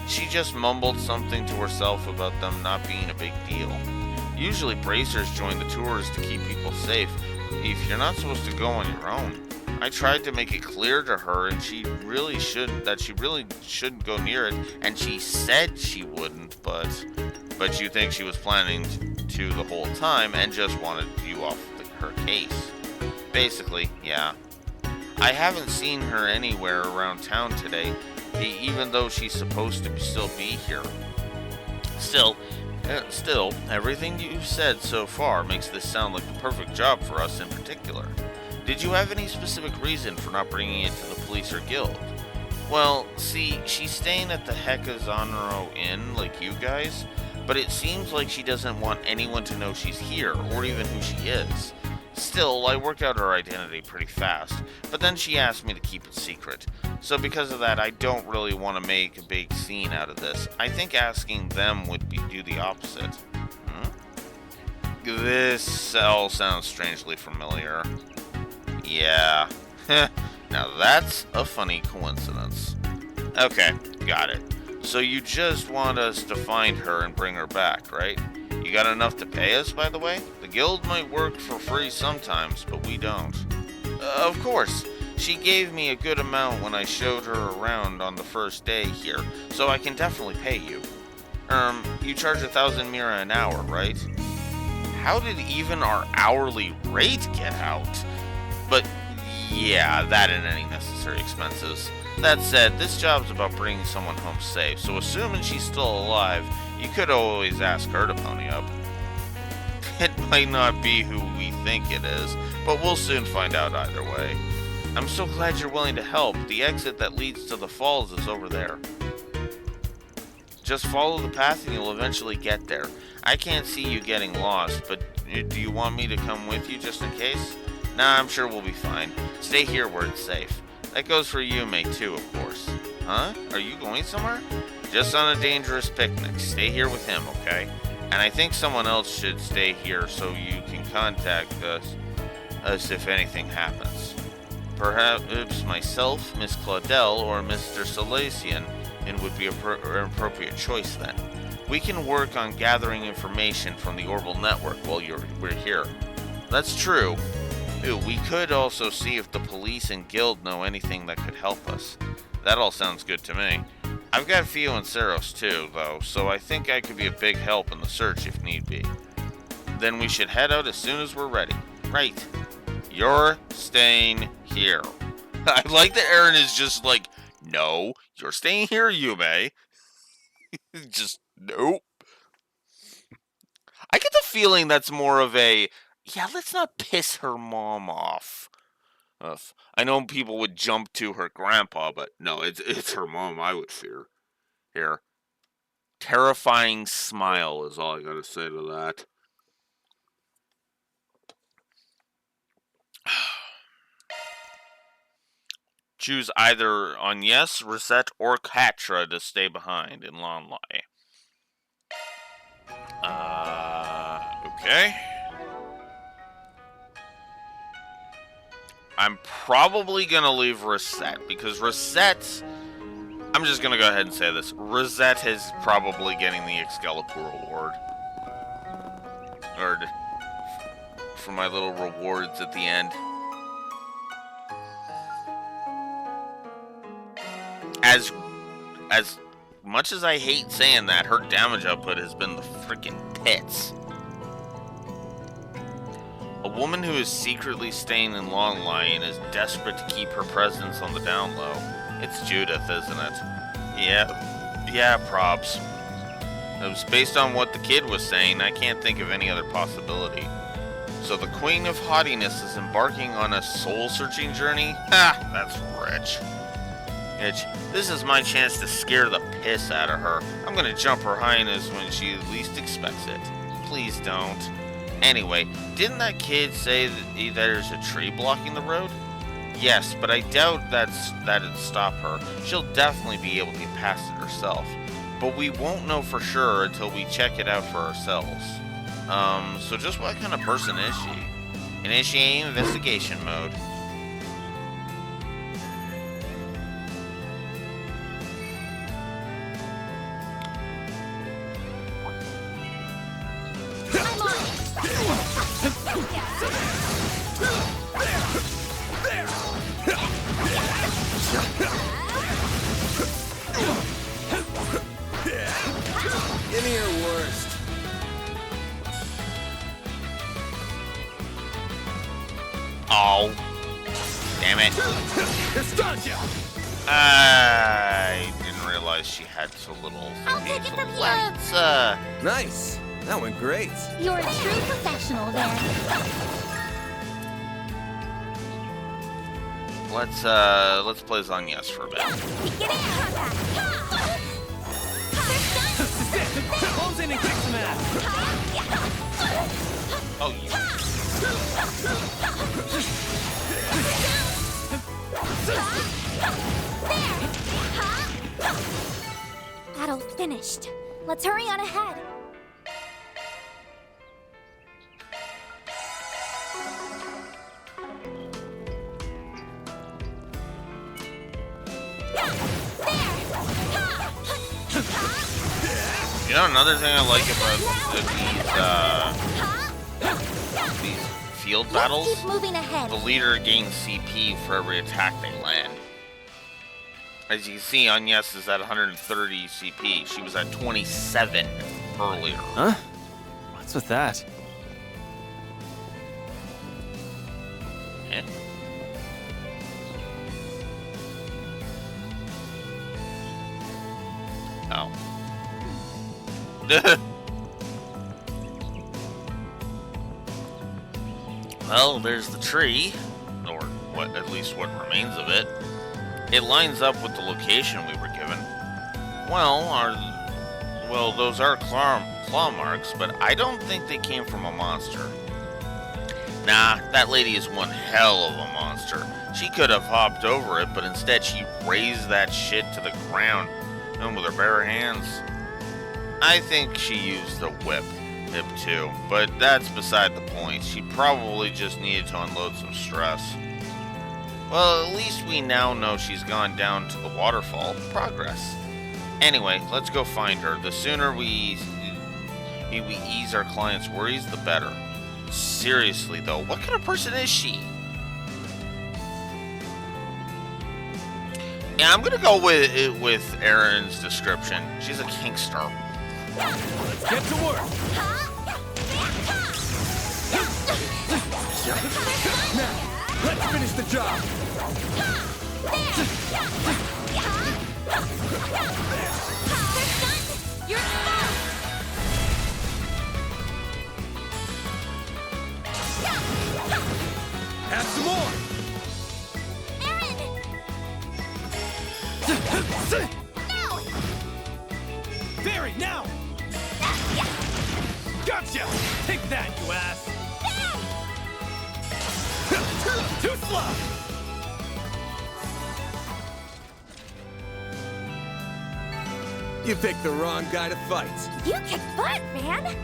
[SPEAKER 1] She just mumbled something to herself about them not being a big deal. Usually bracers join the tours to keep people safe if you're not supposed to go on your own. I tried to make it clear to her and she really shouldn't go near it, and she said she wouldn't, but you think she was planning to the whole time and just wanted you off her case. Basically, yeah. I haven't seen her anywhere around town today, even though she's supposed to still be here. Still, Still, everything you've said so far makes this sound like the perfect job for us in particular. Did you have any specific reason for not bringing it to the police or guild? Well, see, she's staying at the Hekazanro Inn like you guys, but it seems like she doesn't want anyone to know she's here, or even who she is. Still, I worked out her identity pretty fast, but then she asked me to keep it secret. So because of that, I don't really want to make a big scene out of this. I think asking them would do the opposite. This all sounds strangely familiar. Yeah. Now that's a funny coincidence. Okay, got it. So you just want us to find her and bring her back, right? You got enough to pay us, by the way? The guild might work for free sometimes, but we don't. Of course. She gave me a good amount when I showed her around on the first day here, so I can definitely pay you. You charge 1,000 mira an hour, right? How did even our hourly rate get out? But yeah, that and any necessary expenses. That said, this job's about bringing someone home safe, so assuming she's still alive, you could always ask her to pony up. It might not be who we think it is, but we'll soon find out either way. I'm so glad you're willing to help. The exit that leads to the falls is over there. Just follow the path and you'll eventually get there. I can't see you getting lost, but do you want me to come with you just in case? Nah, I'm sure we'll be fine. Stay here where it's safe. That goes for you, mate, too, of course. Huh? Are you going somewhere? Just on a dangerous picnic. Stay here with him, okay? And I think someone else should stay here so you can contact us if anything happens. Perhaps myself, Miss Claudel, or Mr. Salesian, and would be an appropriate choice then. We can work on gathering information from the Orbital Network while we're here. That's true. Ooh, we could also see if the police and guild know anything that could help us. That all sounds good to me. I've got Fio and Saros too, though, so I think I could be a big help in the search if need be. Then we should head out as soon as we're ready. Right. You're staying here. I like that Aaron is just like, no, you're staying here, Yume. Just, nope. I get the feeling that's more of a, yeah, let's not piss her mom off. I know people would jump to her grandpa, but no, it's her mom I would fear. Here. Terrifying smile is all I gotta say to that. Choose either Agnes, Rosette, or Katra to stay behind in Lonlai. Okay. I'm probably gonna leave Rosette, because Rosette, I'm just gonna go ahead and say this, Rosette is probably getting the Excalibur Award. Or for my little rewards at the end. As much as I hate saying that, her damage output has been the freaking pits. A woman who is secretly staying in Longlai and is desperate to keep her presence on the down low. It's Judith, isn't it? Yeah, props. It was based on what the kid was saying. I can't think of any other possibility. So the Queen of Haughtiness is embarking on a soul-searching journey? Ha! That's rich. This is my chance to scare the piss out of her. I'm gonna jump her highness when she least expects it. Please don't. Anyway, didn't that kid say that there's a tree blocking the road? Yes, but I doubt that'd stop her. She'll definitely be able to get past it herself. But we won't know for sure until we check it out for ourselves. So just what kind of person is she? Initiating investigation mode.
[SPEAKER 3] Give me your worst.
[SPEAKER 1] Oh. Damn it.
[SPEAKER 3] Estancia!
[SPEAKER 1] I didn't realize realized she had so little
[SPEAKER 2] I'll take it
[SPEAKER 1] hazel.
[SPEAKER 2] from here.
[SPEAKER 3] Nice. That went great.
[SPEAKER 2] You're a true professional, then.
[SPEAKER 1] Let's play Zanyes for a bit.
[SPEAKER 2] Get in contact.
[SPEAKER 6] Close in and kick some ass.
[SPEAKER 1] Oh, you.
[SPEAKER 2] Battle finished. Let's hurry on ahead.
[SPEAKER 1] You know, another thing I like about these field battles,
[SPEAKER 2] Let's keep moving ahead.
[SPEAKER 1] the leader gains CP for every attack they land. As you can see, Agnes is at 130 CP. She was at 27 earlier.
[SPEAKER 6] Huh? What's with that?
[SPEAKER 1] Eh? Oh. Well, there's the tree, or what, at least what remains of it. It lines up with the location we were given. Well, those are claw marks, but I don't think they came from a monster. Nah, that lady is one hell of a monster. She could have hopped over it, but instead she raised that shit to the ground, and with her bare hands. I think she used the whip too, but that's beside the point. She probably just needed to unload some stress. Well, at least we now know she's gone down to the waterfall. Progress. Anyway, let's go find her. The sooner we ease our client's worries, the better. Seriously, though, what kind of person is she? Yeah, I'm gonna go with Aaron's description. She's a kinkster.
[SPEAKER 6] Let's get to work.
[SPEAKER 3] Now, let's finish the job.
[SPEAKER 2] You're exposed.
[SPEAKER 3] Have some more.
[SPEAKER 2] Aaron! No!
[SPEAKER 6] Barry, now! Gotcha! Take that, you ass! Too slow!
[SPEAKER 3] You picked the wrong guy to fight.
[SPEAKER 2] You kick butt, man!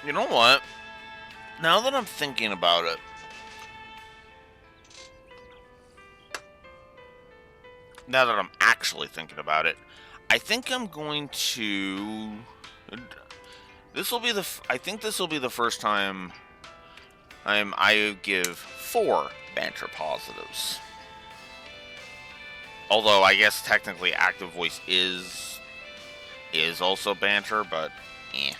[SPEAKER 1] You know what? Now that I'm thinking about it, now that I'm actually thinking about it, I think I'm going to. I think this will be the first time I give 4 banter positives. Although I guess technically active voice is also banter, but eh.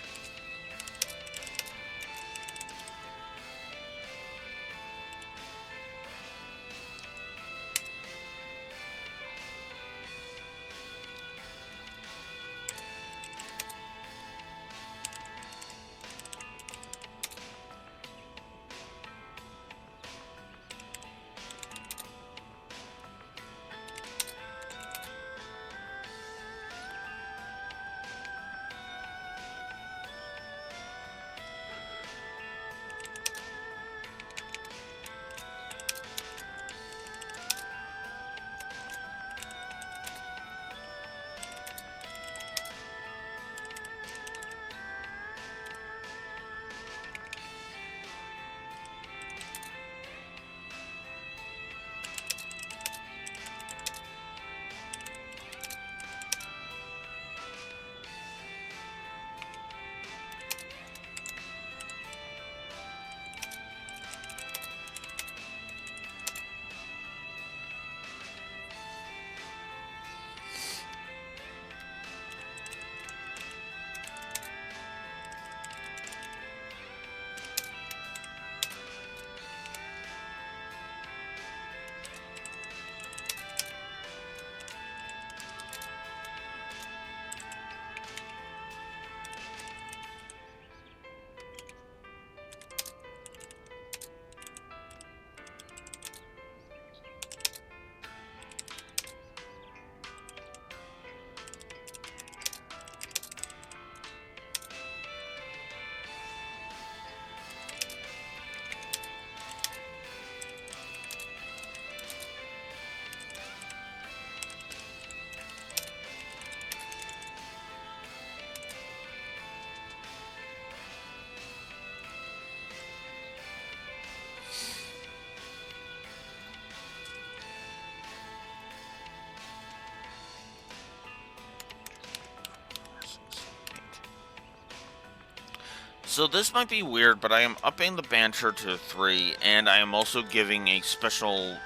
[SPEAKER 1] So this might be weird, but I am upping the banter to 3, and I am also giving a special,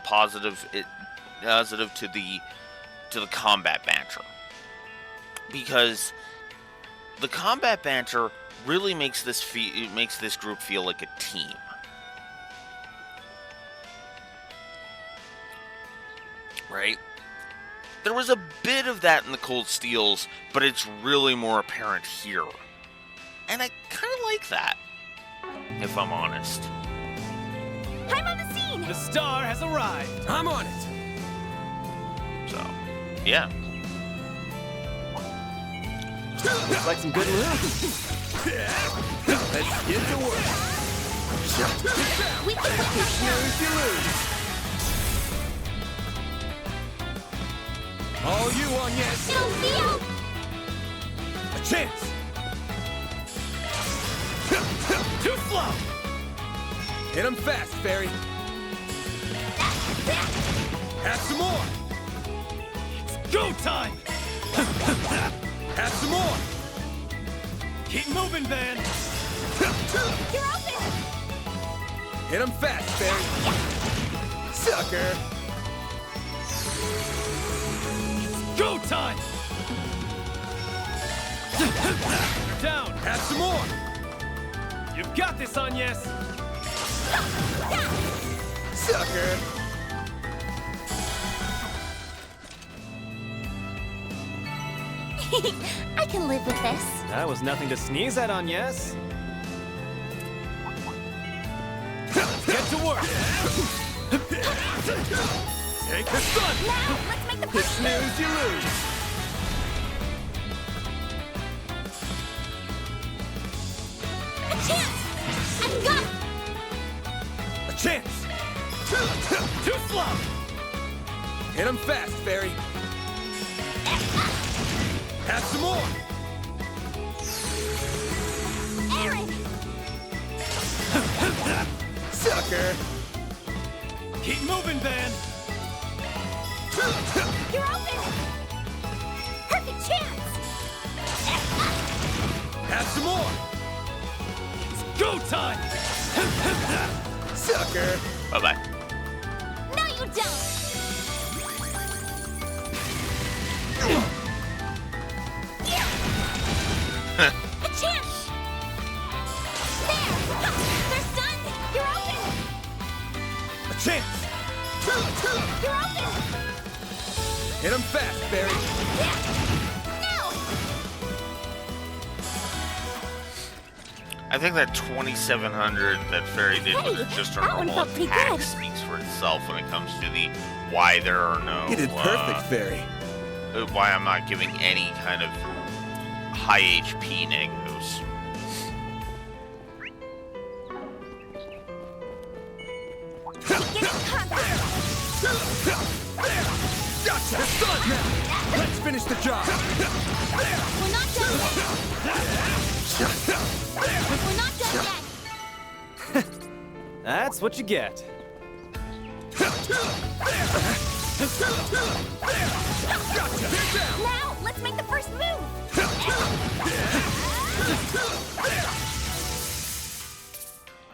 [SPEAKER 1] positive to the combat banter, because the combat banter really makes this group feel like a team. Right? There was a bit of that in the Cold Steels, but it's really more apparent here. And I kind of like that, if I'm honest.
[SPEAKER 2] I'm on the scene!
[SPEAKER 6] The star has arrived.
[SPEAKER 3] I'm on it.
[SPEAKER 1] So, yeah.
[SPEAKER 6] Looks like some good moves.
[SPEAKER 3] Let's get to work.
[SPEAKER 2] We can win right now!
[SPEAKER 3] Snooze, you lose. All you on, yes.
[SPEAKER 2] It'll be out!
[SPEAKER 3] A chance.
[SPEAKER 6] Too slow.
[SPEAKER 3] Hit him fast, Fairy. Have some more.
[SPEAKER 6] Go time.
[SPEAKER 3] Have some more.
[SPEAKER 6] Keep moving, Van.
[SPEAKER 2] You're open!
[SPEAKER 3] Hit him fast, Fairy. Sucker.
[SPEAKER 6] Go time. You're down.
[SPEAKER 3] Have some more.
[SPEAKER 6] You've got this, Agnes.
[SPEAKER 3] Sucker.
[SPEAKER 2] I can live with this.
[SPEAKER 6] That was nothing to sneeze at, Agnes. Get to work.
[SPEAKER 3] Take the sun.
[SPEAKER 2] Now, let's make the first
[SPEAKER 3] Snooze, you lose.
[SPEAKER 2] a chance! I've got it!
[SPEAKER 3] A chance.
[SPEAKER 6] Too slow.
[SPEAKER 3] Hit him fast, Fairy. Have some more.
[SPEAKER 2] Aaron!
[SPEAKER 3] Sucker.
[SPEAKER 6] Keep moving, Van.
[SPEAKER 2] You're open! Perfect chance!
[SPEAKER 3] Have some more.
[SPEAKER 6] Go time.
[SPEAKER 3] Sucker.
[SPEAKER 1] Bye-bye.
[SPEAKER 2] No, you don't! A chance! There! They're stunned! You're open!
[SPEAKER 3] A chance.
[SPEAKER 2] You're open!
[SPEAKER 3] Hit him fast, Fairy.
[SPEAKER 2] Now!
[SPEAKER 1] I think that 2,700 that Fairy did with
[SPEAKER 2] Hey,
[SPEAKER 1] just a
[SPEAKER 2] that one
[SPEAKER 1] normal
[SPEAKER 2] felt pretty
[SPEAKER 1] attack
[SPEAKER 2] good.
[SPEAKER 1] speaks for itself when it comes to the why there are no...
[SPEAKER 3] You did perfect, Fairy.
[SPEAKER 1] Why I'm not giving any kind of high HP negatives.
[SPEAKER 2] Get in combat!
[SPEAKER 3] Gotcha. The sun now. Let's finish the job.
[SPEAKER 2] We're not done yet! We're not done yet!
[SPEAKER 6] That's what you get.
[SPEAKER 2] Now, let's make the first move!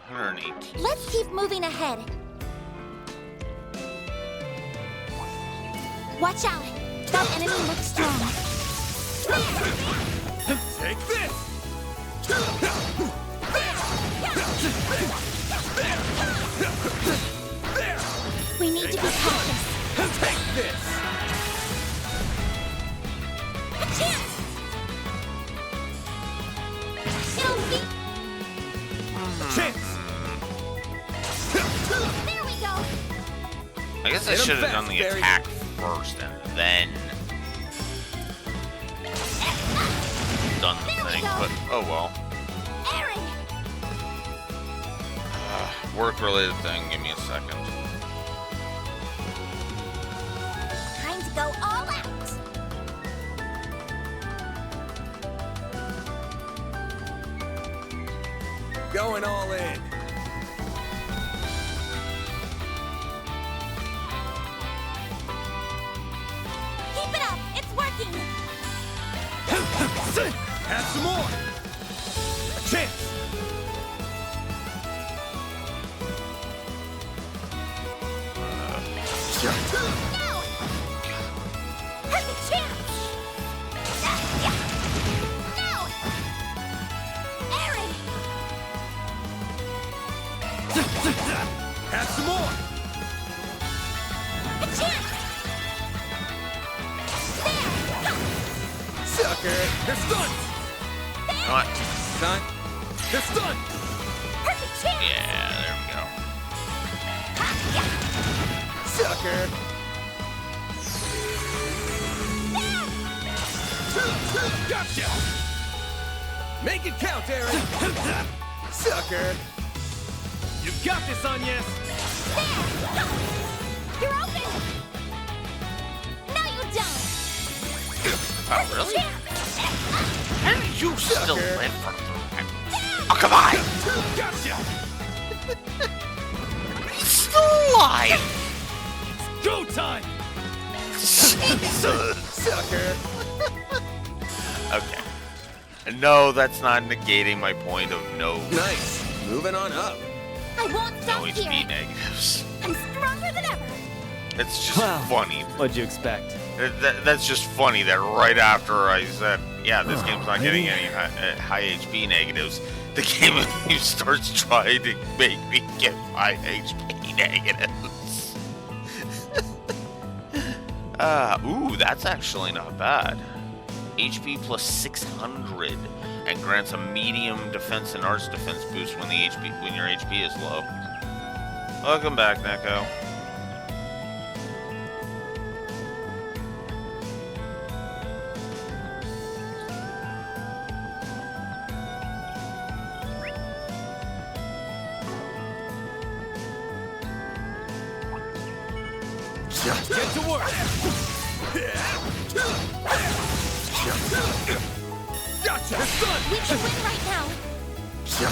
[SPEAKER 1] 118.
[SPEAKER 2] Let's keep moving ahead. Watch out! That enemy looks strong.
[SPEAKER 3] Take this.
[SPEAKER 2] We need to be cautious.
[SPEAKER 3] Take this.
[SPEAKER 2] A chance! It'll be...
[SPEAKER 3] Chance.
[SPEAKER 2] There we go!
[SPEAKER 1] I guess I
[SPEAKER 3] Hit 'em
[SPEAKER 1] should have done
[SPEAKER 3] fast,
[SPEAKER 1] the
[SPEAKER 3] Barry.
[SPEAKER 1] attack first and then done the
[SPEAKER 2] There we
[SPEAKER 1] thing,
[SPEAKER 2] go.
[SPEAKER 1] but oh well.
[SPEAKER 2] Aaron!
[SPEAKER 1] Work-related thing, give me a second.
[SPEAKER 2] Time to go all out!
[SPEAKER 3] Going all in.
[SPEAKER 2] Keep it up! It's working!
[SPEAKER 3] Have some more. A
[SPEAKER 6] Chance!
[SPEAKER 2] No! Perfect chance! No! Aaron!
[SPEAKER 3] Have some more!
[SPEAKER 2] A chance!
[SPEAKER 3] Sucker!
[SPEAKER 6] They're stunned!
[SPEAKER 1] Not.
[SPEAKER 3] Son,
[SPEAKER 6] They're stunned!
[SPEAKER 2] Perfect chance!
[SPEAKER 1] Yeah, there we go.
[SPEAKER 3] sucker!
[SPEAKER 6] Gotcha!
[SPEAKER 3] Make it count, Aaron! Sucker!
[SPEAKER 6] You got this, Agnes!
[SPEAKER 2] You're open! No, you don't!
[SPEAKER 1] Oh, really? How do you still
[SPEAKER 3] Sucker.
[SPEAKER 1] live for Oh, come on!
[SPEAKER 6] Gotcha!
[SPEAKER 1] He's still alive!
[SPEAKER 6] Go time!
[SPEAKER 1] Jesus!
[SPEAKER 3] Sucker!
[SPEAKER 1] Okay. No, that's not negating my point of no,
[SPEAKER 3] Nice! Moving on up.
[SPEAKER 2] I won't
[SPEAKER 1] no
[SPEAKER 2] stop
[SPEAKER 1] HP
[SPEAKER 2] here!
[SPEAKER 1] negatives.
[SPEAKER 2] I'm stronger than ever!
[SPEAKER 1] It's just
[SPEAKER 6] Wow.
[SPEAKER 1] funny.
[SPEAKER 6] What'd you expect?
[SPEAKER 1] That's just funny that right after I said, yeah, this game's not getting any high HP negatives, the game starts trying to make me get high HP negatives. Ooh, that's actually not bad. HP plus 600 and grants a medium defense and arts defense boost when your HP is low. Welcome back, Neko.
[SPEAKER 6] Get to work!
[SPEAKER 3] Gotcha!
[SPEAKER 6] They're stunned!
[SPEAKER 2] We can win right now!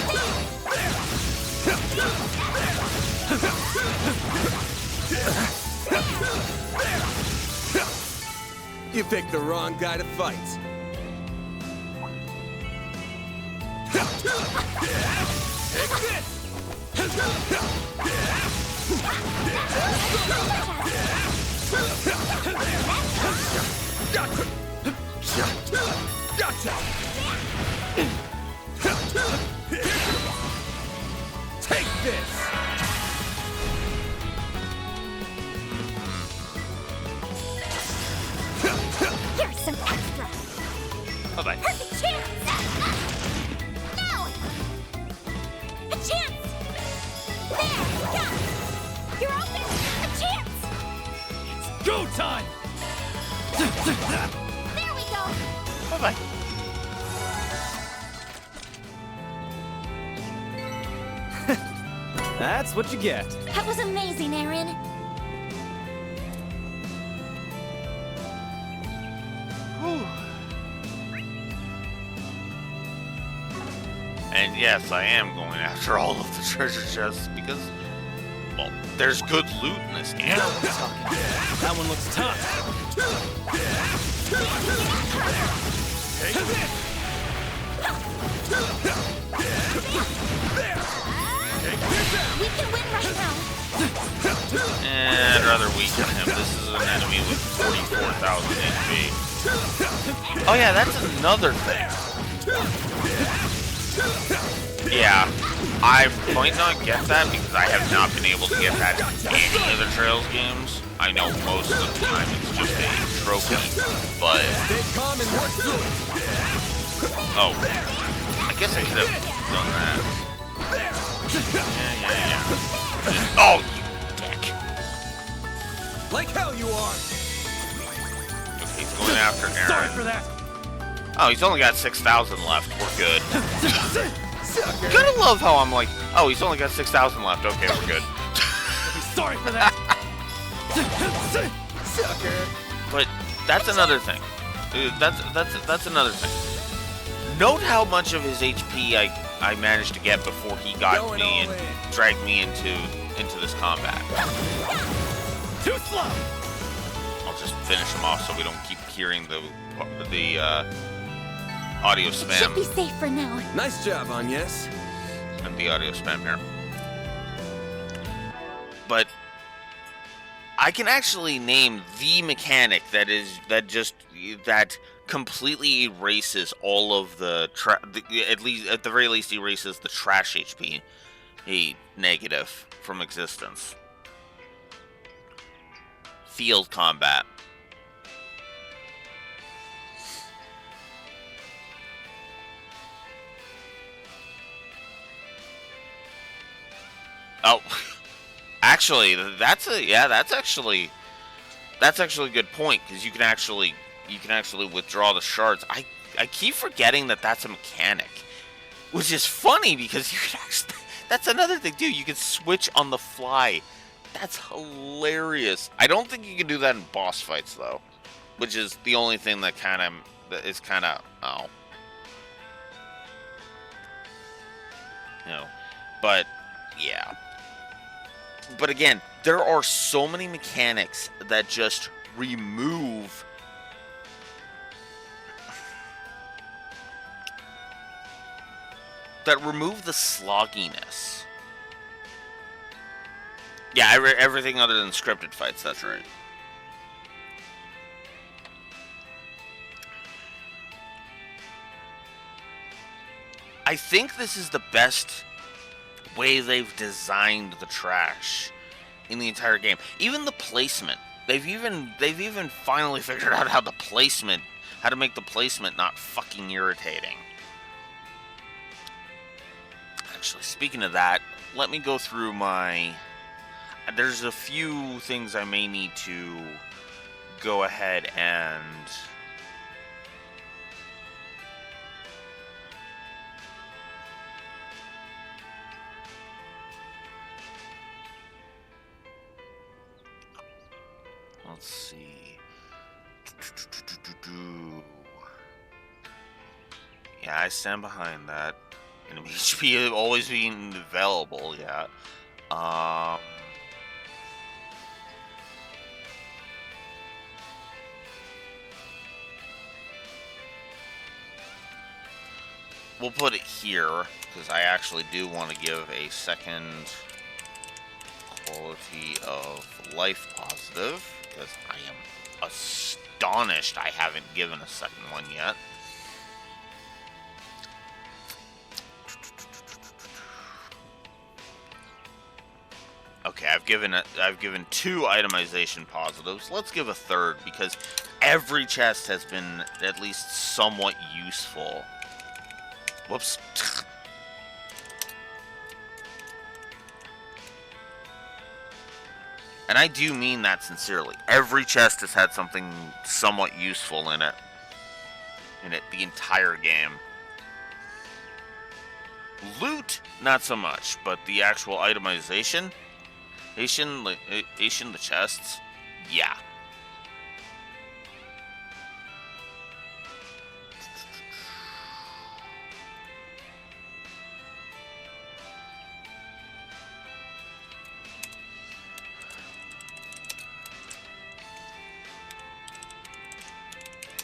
[SPEAKER 3] You picked the wrong guy to fight. Take this! Gotcha! Gotcha! Take this!
[SPEAKER 2] Here's some extra!
[SPEAKER 1] Bye-bye.
[SPEAKER 2] Perfect chance! No! A chance! There! Got it! You're open! A chance!
[SPEAKER 6] Go time!
[SPEAKER 2] There we go!
[SPEAKER 1] Bye-bye.
[SPEAKER 6] That's what you get.
[SPEAKER 2] That was amazing, Aaron!
[SPEAKER 1] And yes, I am going after all of the treasure chests because, well, there's good loot in this game.
[SPEAKER 6] Now we're talking. That one looks tough.
[SPEAKER 3] Take this!
[SPEAKER 2] We can win right now!
[SPEAKER 1] I'd rather weaken him. This is an enemy with 44,000 HP. Oh yeah, that's another thing. Yeah, I might not get that because I have not been able to get that in any of the Trails games. I know most of the time it's just a trophy, but
[SPEAKER 3] Stay calm and work through it.
[SPEAKER 1] oh, I guess I could have done that. Yeah. Oh, you dick.
[SPEAKER 3] Like hell you are!
[SPEAKER 1] Okay, he's going after
[SPEAKER 6] Sorry for
[SPEAKER 1] Aaron.
[SPEAKER 6] that.
[SPEAKER 1] Oh, he's only got 6,000 left. We're good.
[SPEAKER 3] Sucker!
[SPEAKER 1] Gotta love how I'm like, oh, he's only got 6,000 left. Okay, we're good.
[SPEAKER 6] Sorry for that.
[SPEAKER 3] Sucker!
[SPEAKER 1] But that's another thing. That's another thing. Note how much of his HP I managed to get before he got
[SPEAKER 3] Going
[SPEAKER 1] me
[SPEAKER 3] all
[SPEAKER 1] and
[SPEAKER 3] in.
[SPEAKER 1] dragged me into this combat.
[SPEAKER 6] Too slow.
[SPEAKER 1] I'll just finish him off so we don't keep hearing the audio
[SPEAKER 2] It should be
[SPEAKER 1] spam
[SPEAKER 2] safe for now.
[SPEAKER 3] Nice job, Agnes.
[SPEAKER 1] and the audio spam here. But I can actually name the mechanic that completely erases all of at least at the very least erases the trash HP negative from existence. Field combat. Oh, actually, that's actually a good point, because you can actually withdraw the shards. I keep forgetting that that's a mechanic, which is funny because you can actually, that's another thing too. You can switch on the fly. That's hilarious. I don't think you can do that in boss fights though, which is the only thing that is kind of but yeah. But again, there are so many mechanics that just remove the slogginess. Yeah, everything other than scripted fights, that's right. I think this is the best way they've designed the trash in the entire game. Even the placement. They've even finally figured out how to make the placement not fucking irritating. Actually, speaking of that, let me go through there's a few things I may need to go ahead and let's see. Yeah, I stand behind that. And HP always being available, yeah. We'll put it here, because I actually do want to give a second quality of life positive, because I am astonished I haven't given a second one yet. Okay, I've given 2 itemization positives. Let's give a third, because every chest has been at least somewhat useful. Whoops. And I do mean that sincerely. Every chest has had something somewhat useful in it. The entire game. Loot, not so much, but the actual itemization, the chests, yeah.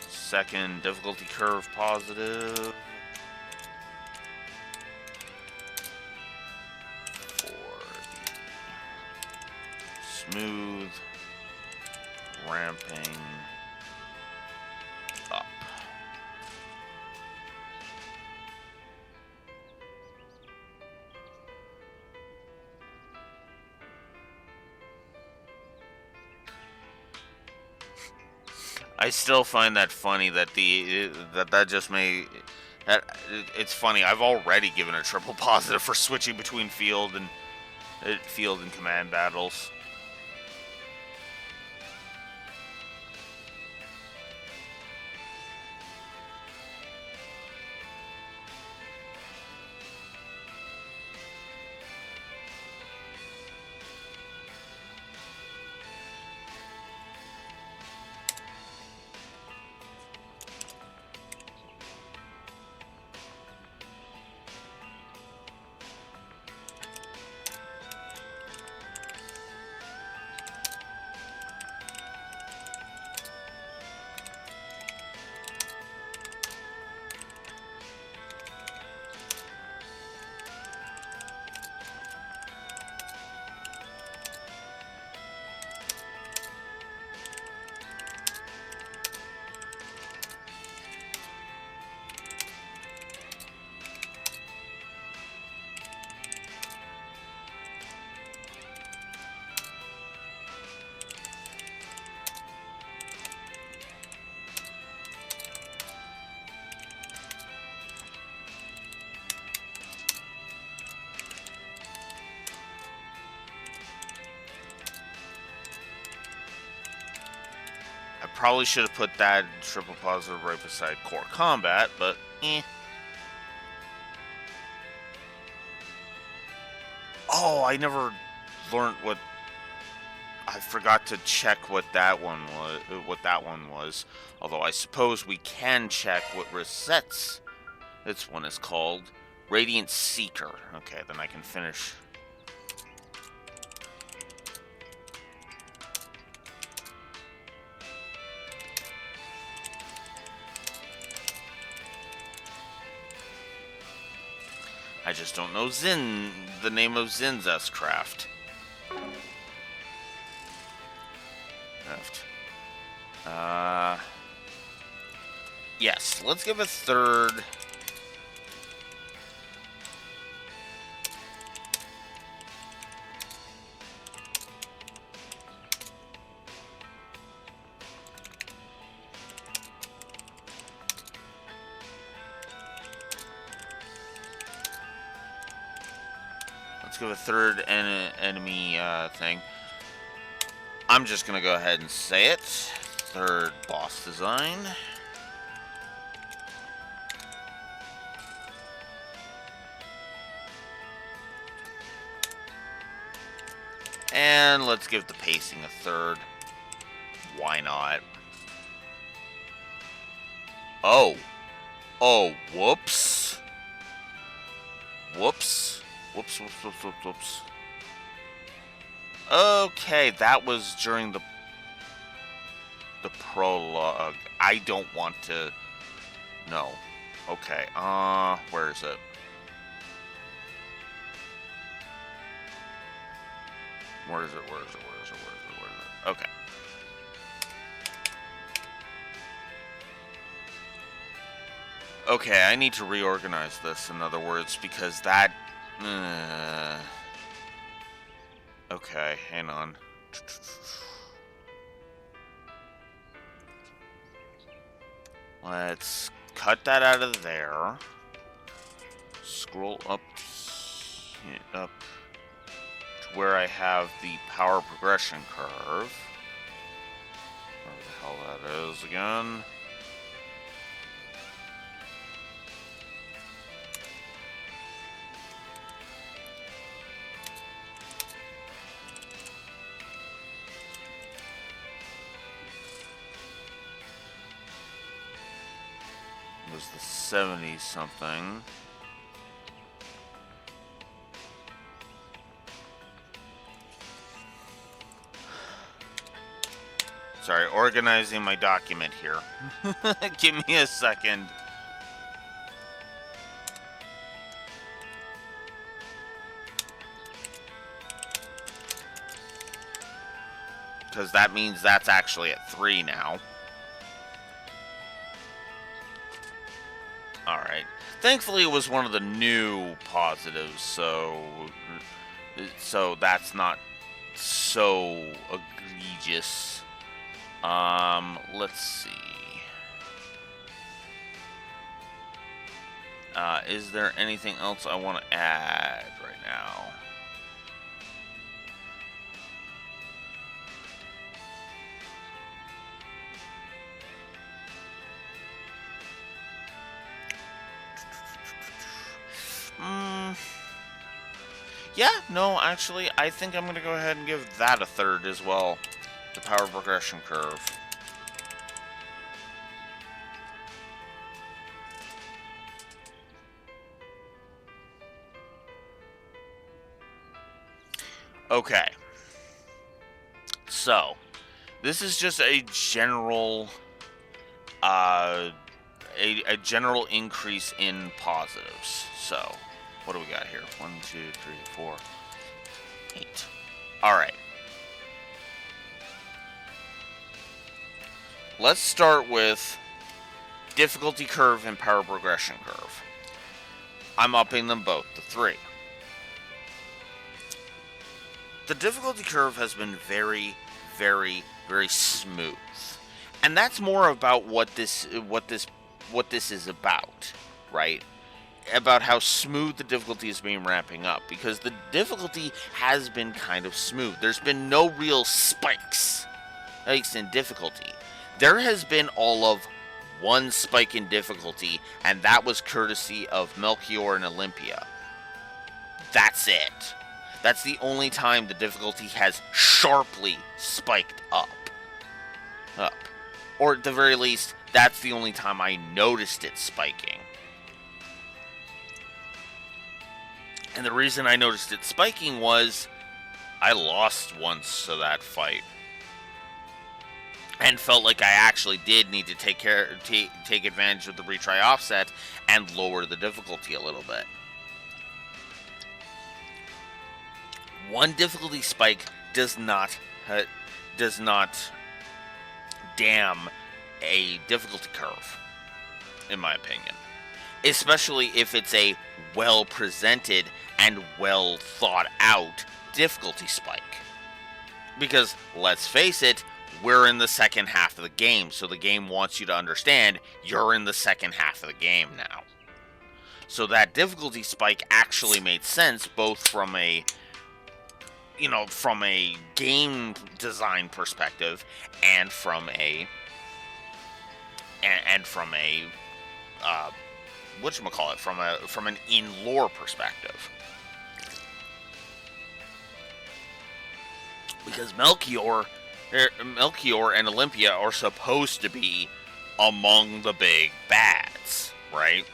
[SPEAKER 1] Second difficulty curve positive. Smooth ramping up. I still find that funny that it's funny. I've already given a triple positive for switching between field and command battles. probably should have put that triple positive right beside core combat, but eh. Oh, I never learned what. I forgot to check what that one was. Although I suppose we can check what resets this one is called. Radiant Seeker. Okay, then I can finish. I just don't know the name of Zin's S-Craft. Yes, let's give a third. Let's give a third enemy thing. I'm just gonna go ahead and say it. Third boss design. And let's give the pacing a third. Why not? Oh. Oh, whoops. Whoops. Whoops, whoops, whoops, whoops, whoops. Okay, that was during the prologue. I don't want to... No. Okay, where is it? Where is it? Okay. Okay, I need to reorganize this, in other words, because that... Okay, hang on. Let's cut that out of there. Scroll up to where I have the power progression curve. Where the hell that is again. It was the 70 something. Sorry, organizing my document here. Give me a second. Because that means that's actually at 3 now. Alright. Thankfully, it was one of the new positives, so that's not so egregious. Let's see. Is there anything else I want to add right now? Yeah, no, actually, I think I'm going to go ahead and give that a third as well. The power progression curve. Okay. So, this is just a general, a general increase in positives. So, what do we got here? 1, 2, 3, 4, 8. All right. Let's start with difficulty curve and power progression curve. I'm upping them both to 3. The difficulty curve has been very, very, very smooth. And that's more about what this is about, right? About how smooth the difficulty is being ramping up, because the difficulty has been kind of smooth. There's been no real spikes in difficulty. There has been all of one spike in difficulty, and that was courtesy of Melchior and Olympia. That's it. That's the only time the difficulty has sharply spiked up. Or at the very least, that's the only time I noticed it spiking. And the reason I noticed it spiking was I lost once to that fight. And felt like I actually did need to take advantage of the retry offset and lower the difficulty a little bit. One difficulty spike does not damn a difficulty curve, in my opinion. Especially if it's a well-presented and well-thought-out difficulty spike. Because, let's face it, we're in the second half of the game, so the game wants you to understand you're in the second half of the game now. So that difficulty spike actually made sense, both from a game design perspective and from an in-lore perspective. Because Melchior and Olympia are supposed to be among the big bads, right?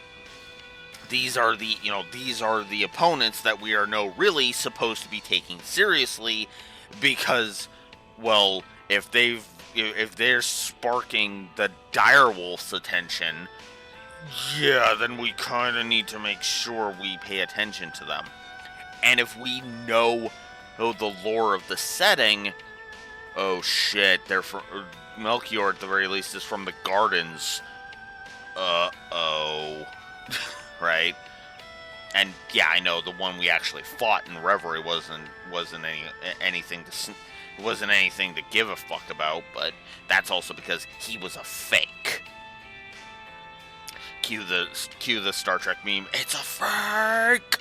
[SPEAKER 1] These are the opponents that we are really supposed to be taking seriously, because, well, if they're sparking the direwolf's attention, yeah, then we kind of need to make sure we pay attention to them. And if we know the lore of the setting, oh shit, they're from Melchior at the very least is from the gardens. Right? And yeah, I know the one we actually fought in Reverie wasn't anything to give a fuck about, but that's also because he was a fake. Cue the Star Trek meme. It's a fake.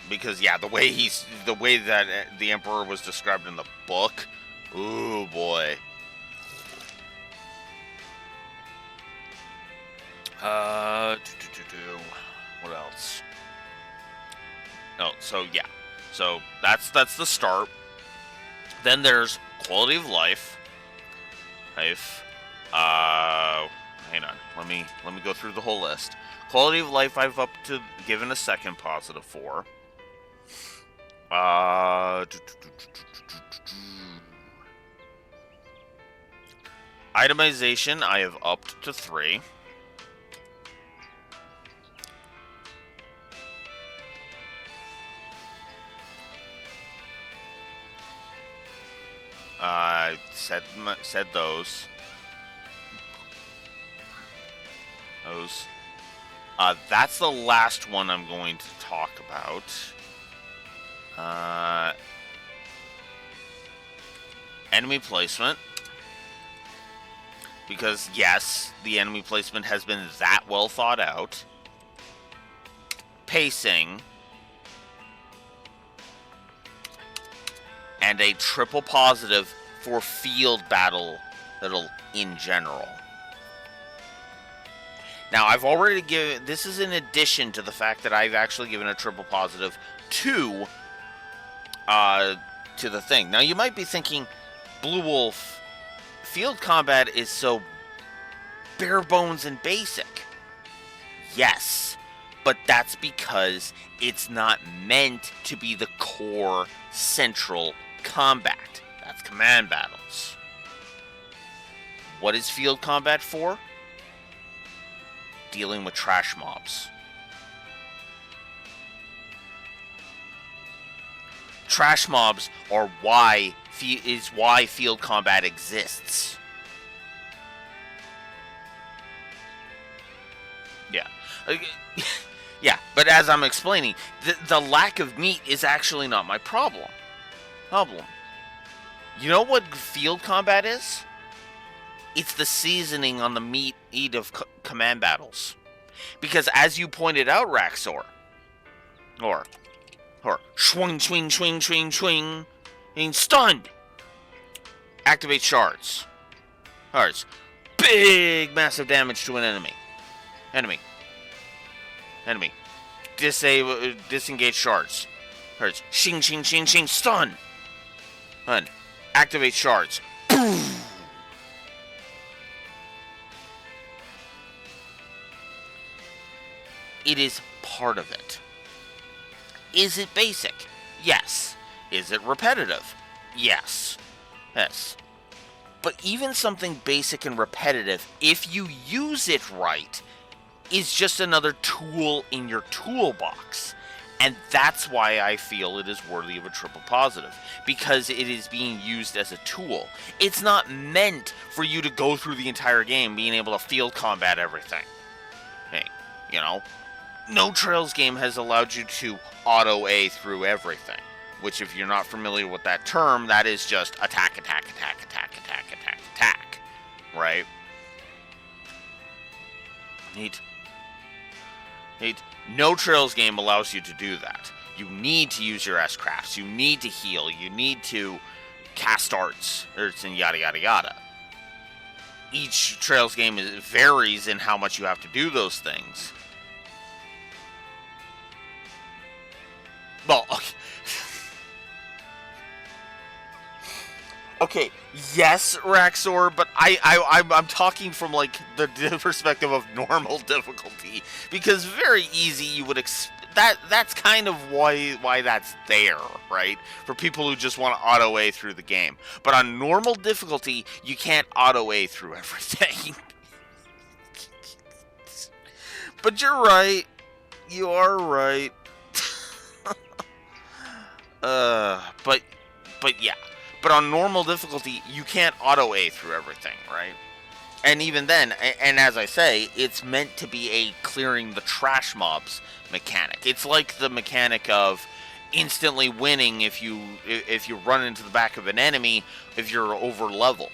[SPEAKER 1] Because yeah, the way that the Emperor was described in the book, ooh boy. What else? Oh, so yeah. So that's the start. Then there's quality of life. Hang on. Let me go through the whole list. Quality of life I've given a second positive for. Itemization I have upped to 3. I said those. That's the last one I'm going to talk about. Enemy placement. Because, yes, the enemy placement has been that well thought out. Pacing. And a triple positive for field battle in general. Now, I've already given... This is in addition to the fact that I've actually given a triple positive to the thing. Now, you might be thinking, Blue Wolf, field combat is so bare bones and basic. Yes, but that's because it's not meant to be the core central combat. That's command battles. What is field combat for? Dealing with trash mobs. Trash mobs are why field combat exists. Yeah. Yeah, but as I'm explaining, the lack of meat is actually not my problem. You know what field combat is? It's the seasoning on the meat of command battles. Because as you pointed out, Raxor, or swing, swing, swing, swing, swing, and stunned. Activate shards. Shards. Big, massive damage to an enemy. Enemy. Disengage shards. Shards. Shing, shing, shing, shing. Stun. Stun. Activate shards. It is part of it. Is it basic? Yes. Is it repetitive? Yes. Yes. But even something basic and repetitive, if you use it right, is just another tool in your toolbox. And that's why I feel it is worthy of a triple positive. Because it is being used as a tool. It's not meant for you to go through the entire game being able to field combat everything. Hey, you know, no Trails game has allowed you to auto-A through everything. Which, if you're not familiar with that term, that is just attack, attack, attack, attack, attack, attack, attack. Right? Neat. No Trails game allows you to do that. You need to use your S-crafts. You need to heal. You need to cast arts, and yada, yada, yada. Each Trails game varies in how much you have to do those things. Well, okay. Okay, yes, Raxor, but I'm talking from, like, the perspective of normal difficulty, because very easy you would that's kind of why that's there, right? For people who just want to auto-A through the game. But on normal difficulty, you can't auto-A through everything. But you're right. You are right. But yeah. But on normal difficulty, you can't auto-A through everything, right? And even then, and as I say, it's meant to be a clearing the trash mobs mechanic. It's like the mechanic of instantly winning if you run into the back of an enemy if you're over-leveled.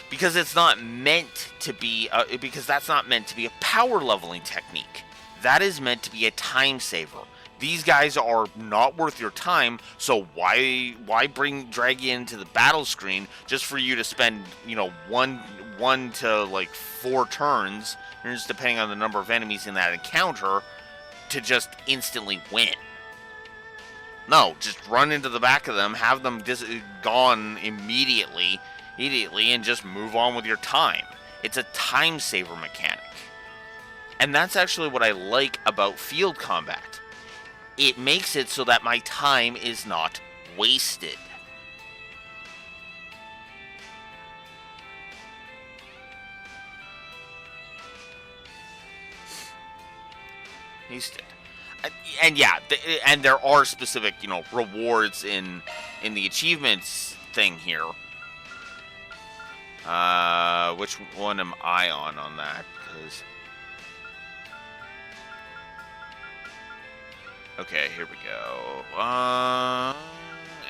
[SPEAKER 1] Because it's not meant to be, because that's not meant to be a power leveling technique. That is meant to be a time saver. These guys are not worth your time, so why drag you into the battle screen just for you to spend, you know, one to like 4 turns, just depending on the number of enemies in that encounter, to just instantly win? No, just run into the back of them, have them gone immediately, and just move on with your time. It's a time saver mechanic. And that's actually what I like about field combat. It makes it so that my time is not wasted. And yeah, and there are specific, you know, rewards in the achievements thing here. Which one am I on that? Because okay, here we go.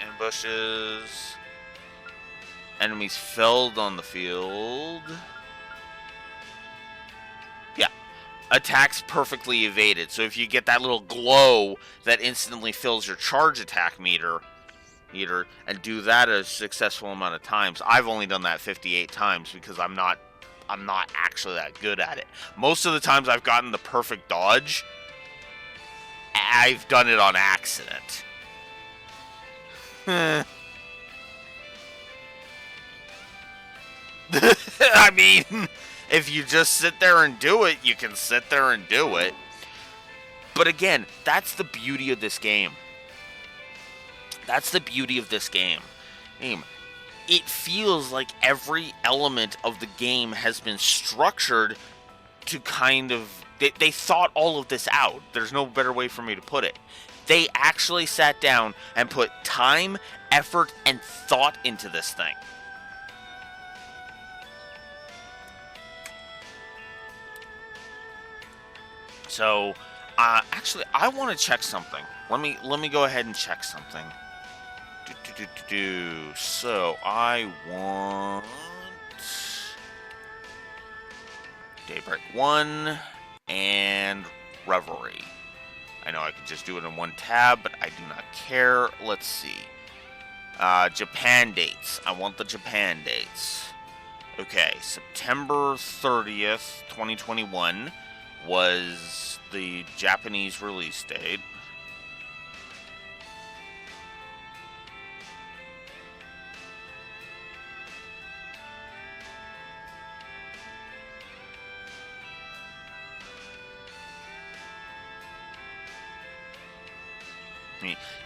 [SPEAKER 1] Ambushes. Enemies felled on the field. Yeah. Attacks perfectly evaded. So if you get that little glow that instantly fills your charge attack meter, and do that a successful amount of times. I've only done that 58 times because I'm not actually that good at it. Most of the times I've gotten the perfect dodge, I've done it on accident. I mean, if you just sit there and do it, you can sit there and do it. But again, that's the beauty of this game. That's the beauty of this game. It feels like every element of the game has been structured to kind of... They thought all of this out. There's no better way for me to put it. They actually sat down and put time, effort, and thought into this thing. So, actually, I want to check something. Let me go ahead and check something. So, I want Daybreak 1 and Revelry. I know I could just do it in one tab, but I do not care. Let's see. Japan dates. I want the Japan dates. Okay, September 30th, 2021 was the Japanese release date.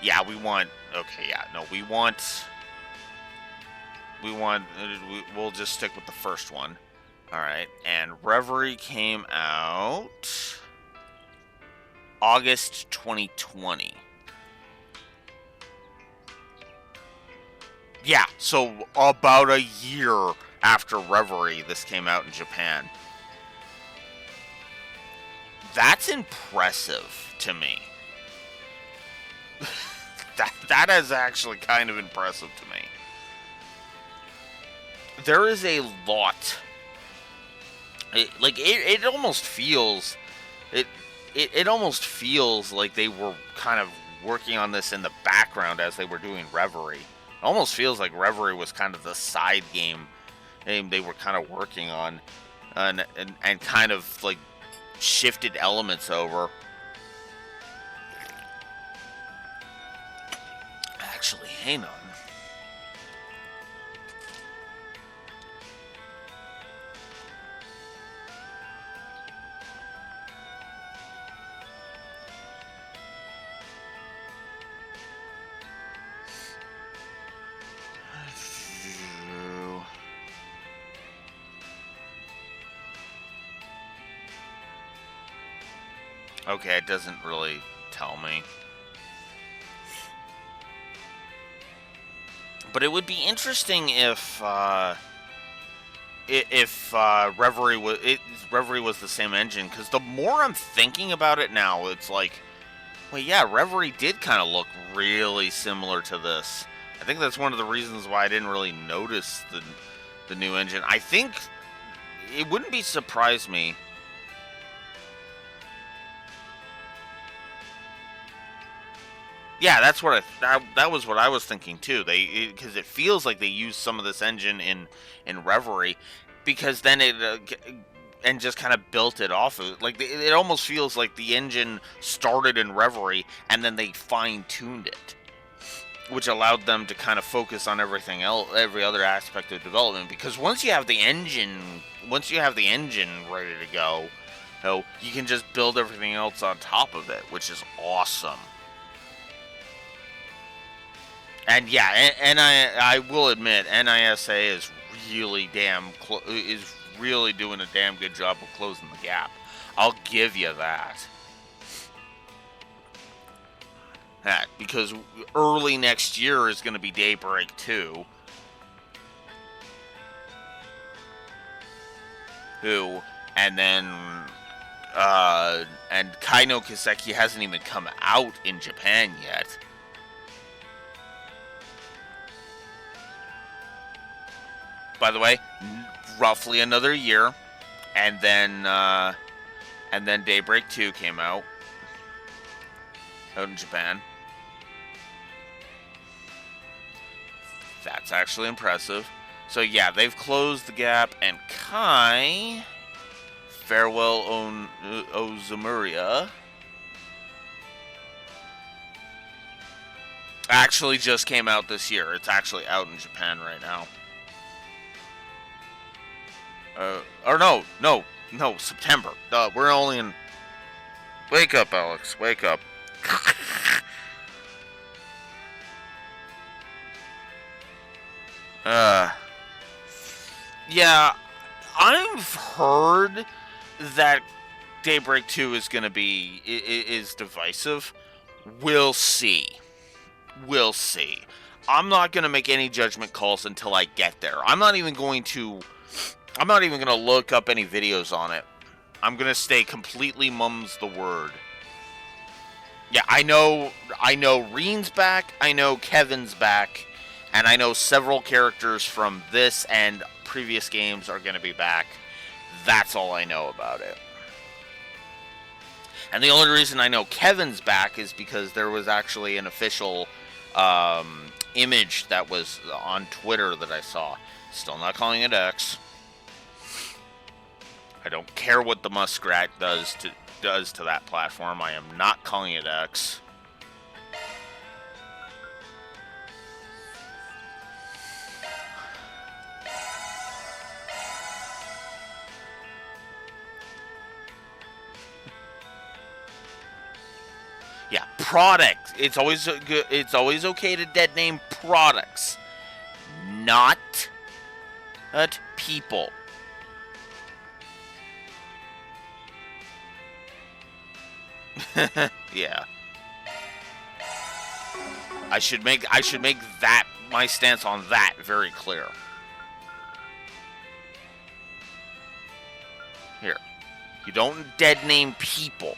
[SPEAKER 1] Yeah, we want... Okay, yeah, no, we'll just stick with the first one. Alright, and Reverie came out August 2020. Yeah, so about a year after Reverie, this came out in Japan. That's impressive to me. That is actually kind of impressive to me. There is a lot. It almost feels it almost feels like they were kind of working on this in the background as they were doing Reverie. It almost feels like Reverie was kind of the side game they were kind of working on, and kind of like shifted elements over. Actually, hang on. Okay, it doesn't really tell me. But it would be interesting if Reverie was the same engine, because the more I'm thinking about it now, it's like, well, yeah, Reverie did kind of look really similar to this. I think that's one of the reasons why I didn't really notice the new engine. I think it wouldn't surprise me. Yeah, that's what that was what I was thinking too. Because it feels like they used some of this engine in Reverie, because then it and just kind of built it off of like it almost feels like the engine started in Reverie and then they fine-tuned it, which allowed them to kind of focus on everything else, every other aspect of development. Because once you have the engine ready to go, you can just build everything else on top of it, which is awesome. And yeah, and I will admit, NISA is really really doing a damn good job of closing the gap. I'll give you that. Because early next year is going to be Daybreak 2. And then and Kai no Kiseki hasn't even come out in Japan yet. By the way, roughly another year, and then Daybreak 2 came out in Japan. That's actually impressive. So yeah, they've closed the gap, and Kai, Farewell Ozumiya, actually just came out this year. It's actually out in Japan right now. No, September. We're only in... Wake up, Alex. Wake up. Yeah, I've heard that Daybreak 2 is going to be... is divisive. We'll see. We'll see. I'm not going to make any judgment calls until I get there. I'm not even going to look up any videos on it. I'm going to stay completely mum's the word. Yeah, I know Reen's back, I know Kevin's back, and I know several characters from this and previous games are going to be back. That's all I know about it. And the only reason I know Kevin's back is because there was actually an official image that was on Twitter that I saw. Still not calling it X. I don't care what the muskrat does to that platform. I am not calling it X. Yeah, product. It's always good. It's always okay to dead name products, not at people. Yeah. I should make that my stance on that very clear. Here. You don't dead name people.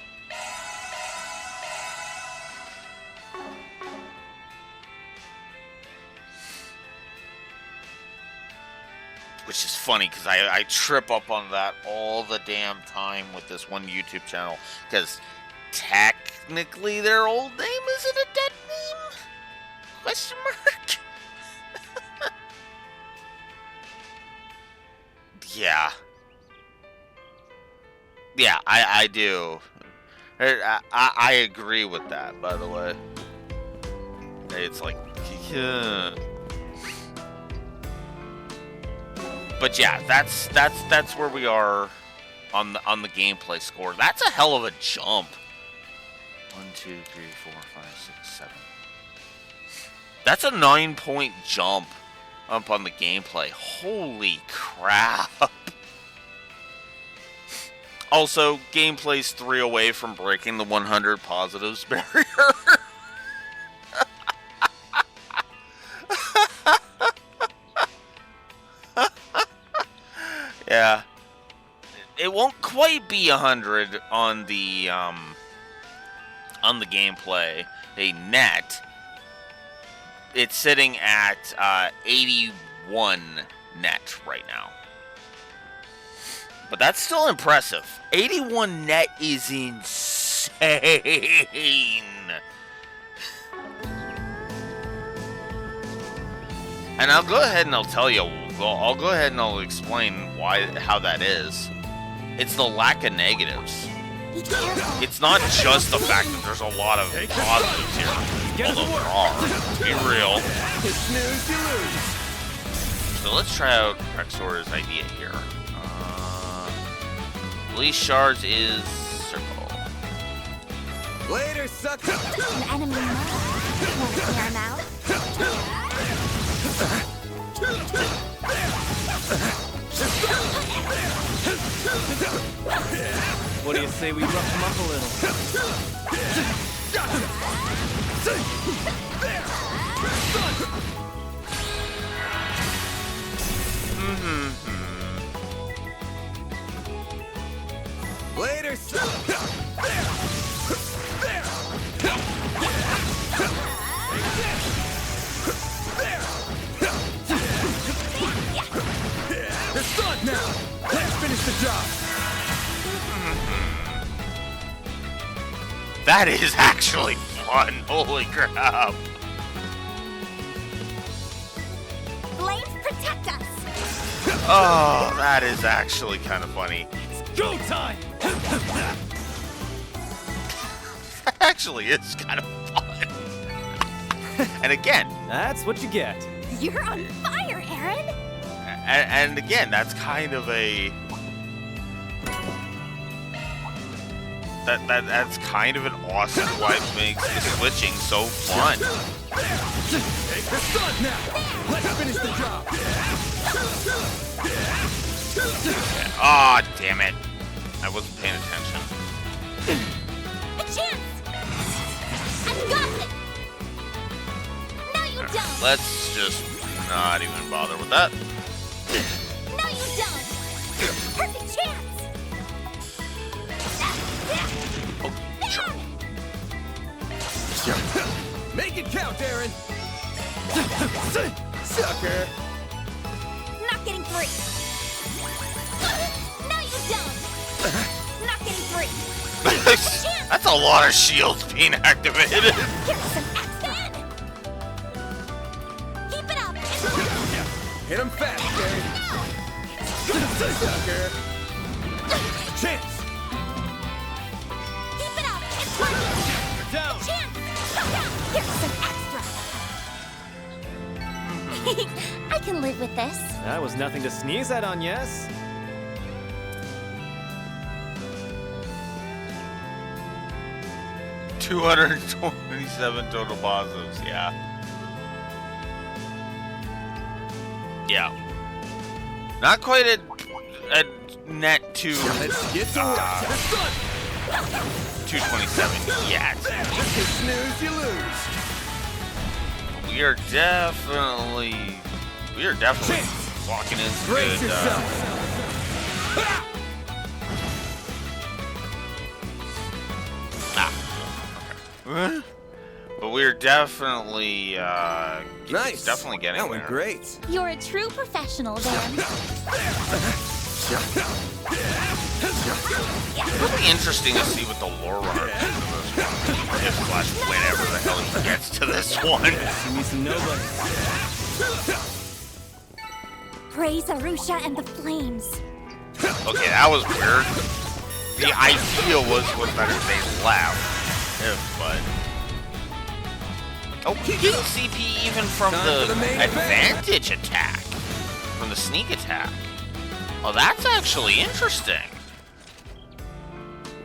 [SPEAKER 1] Which is funny, because I trip up on that all the damn time with this one YouTube channel. Because technically their old name isn't a dead name? Question mark? Yeah. Yeah, I do. I agree with that, by the way. It's like, yeah. But yeah, that's where we are on the gameplay score. That's a hell of a jump. 1, 2, 3, 4, 5, 6, 7. That's a 9-point jump up on the gameplay. Holy crap. Also, gameplay's 3 away from breaking the 100 positives barrier. Yeah. It won't quite be 100 on the gameplay. A net. It's sitting at 81 net right now. But that's still impressive. 81 net is insane. And I'll go ahead and I'll tell you. I'll go ahead and I'll explain how that is. It's the lack of negatives.
[SPEAKER 2] Be careful.
[SPEAKER 1] It's not just the fact that there's a lot of positives here. Although there are. Be real.
[SPEAKER 3] Snooze, you lose.
[SPEAKER 1] So let's try out Rexor's idea here. Release shards is circle.
[SPEAKER 3] Later, sucker.
[SPEAKER 2] An enemy mode. Want to clear him out?
[SPEAKER 6] What do you say we rough him up a little?
[SPEAKER 3] Later, sucker. It's done now. Let's finish the job.
[SPEAKER 1] That is actually fun. Holy crap.
[SPEAKER 2] Flames protect us.
[SPEAKER 1] Oh, that is actually kind of funny.
[SPEAKER 6] Go time!
[SPEAKER 1] That actually is kind of fun. And again,
[SPEAKER 6] That's what you get.
[SPEAKER 2] You're on fire, Aaron.
[SPEAKER 1] and again, that's kind of a that's kind of an awesome what makes the switching so fun.
[SPEAKER 3] It's done now. Let's finish the job.
[SPEAKER 1] Ah, damn it. I wasn't paying attention.
[SPEAKER 2] A chance. I've got it. No, you don't.
[SPEAKER 1] Let's just not even bother with that.
[SPEAKER 2] No, you don't. Perfect chance.
[SPEAKER 1] Oh, sure.
[SPEAKER 3] Make it count, Aaron. Sucker.
[SPEAKER 2] Not getting free. No, you don't. Not getting free.
[SPEAKER 1] That's a lot of shields being activated.
[SPEAKER 2] Here's some X-Men.
[SPEAKER 3] Hit him fast, Fairy. Sucker. Chance.
[SPEAKER 2] Keep it up! It's working!
[SPEAKER 6] Down.
[SPEAKER 2] Chance! Here's some extra! I can live with this.
[SPEAKER 6] That was nothing to sneeze at on, yes?
[SPEAKER 1] 227 total positives, yeah. Yeah. Not quite a net to
[SPEAKER 3] Let's get to work.
[SPEAKER 1] 227 yet.
[SPEAKER 3] You snooze, you lose.
[SPEAKER 1] We are definitely walking into
[SPEAKER 3] Brace
[SPEAKER 1] good.
[SPEAKER 3] yourself.
[SPEAKER 1] Okay. But we're definitely
[SPEAKER 3] Nice.
[SPEAKER 1] definitely getting
[SPEAKER 3] That went
[SPEAKER 1] there.
[SPEAKER 3] great.
[SPEAKER 2] You're a true professional, Dan.
[SPEAKER 1] It'll be interesting to see what the lore runner does to this one. If slash whenever the hell he gets to this one.
[SPEAKER 6] Give me some nobody.
[SPEAKER 2] Praise Arusha and the flames.
[SPEAKER 1] Okay, that was weird. The idea was that if they left, but oh, we didn't CP even from
[SPEAKER 3] Time
[SPEAKER 1] the
[SPEAKER 3] for the main event.
[SPEAKER 1] advantage attack, from the sneak attack. Oh, that's actually interesting.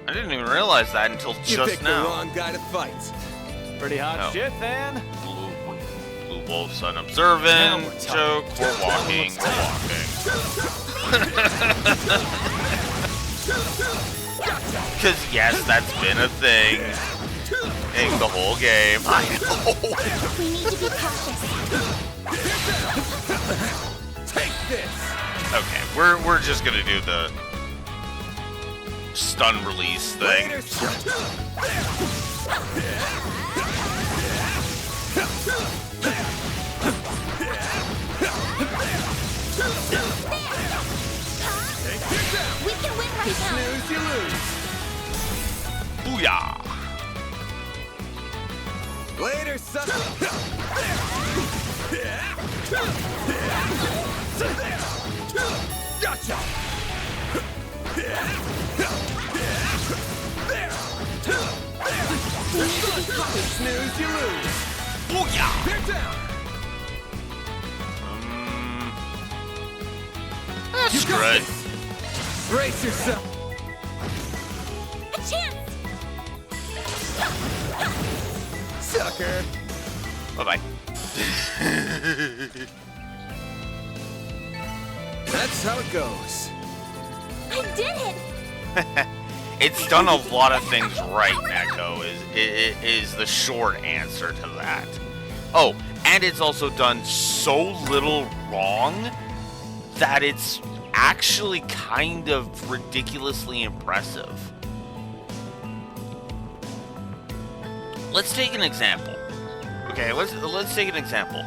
[SPEAKER 1] I didn't even realize that until
[SPEAKER 3] You
[SPEAKER 1] just
[SPEAKER 3] picked
[SPEAKER 1] now.
[SPEAKER 3] the wrong guy to fight.
[SPEAKER 6] Pretty hot
[SPEAKER 1] Oh.
[SPEAKER 6] shit, then.
[SPEAKER 1] Blue Wolf's unobservant.
[SPEAKER 6] Now we're talking.
[SPEAKER 1] Joke. We're walking. We're walking. Because yes, that's been a thing in the whole game. I know.
[SPEAKER 2] We need to be cautious.
[SPEAKER 3] Take this.
[SPEAKER 1] Okay, we're just gonna do the stun release thing.
[SPEAKER 3] Later,
[SPEAKER 2] We can win right now.
[SPEAKER 3] snooze, you lose.
[SPEAKER 1] Booyah!
[SPEAKER 3] Later, sucker. Gotcha. Snooze, you lose.
[SPEAKER 1] Booyah!
[SPEAKER 3] They're down.
[SPEAKER 1] That's
[SPEAKER 3] You got
[SPEAKER 1] good.
[SPEAKER 3] this. Brace yourself.
[SPEAKER 2] A chance!
[SPEAKER 3] Sucker.
[SPEAKER 1] Bye bye.
[SPEAKER 3] That's how it goes.
[SPEAKER 2] I did it!
[SPEAKER 1] It's done a lot of things right, Neko, is the short answer to that. Oh, and it's also done so little wrong that it's actually kind of ridiculously impressive. Let's take an example. Okay, let's take an example.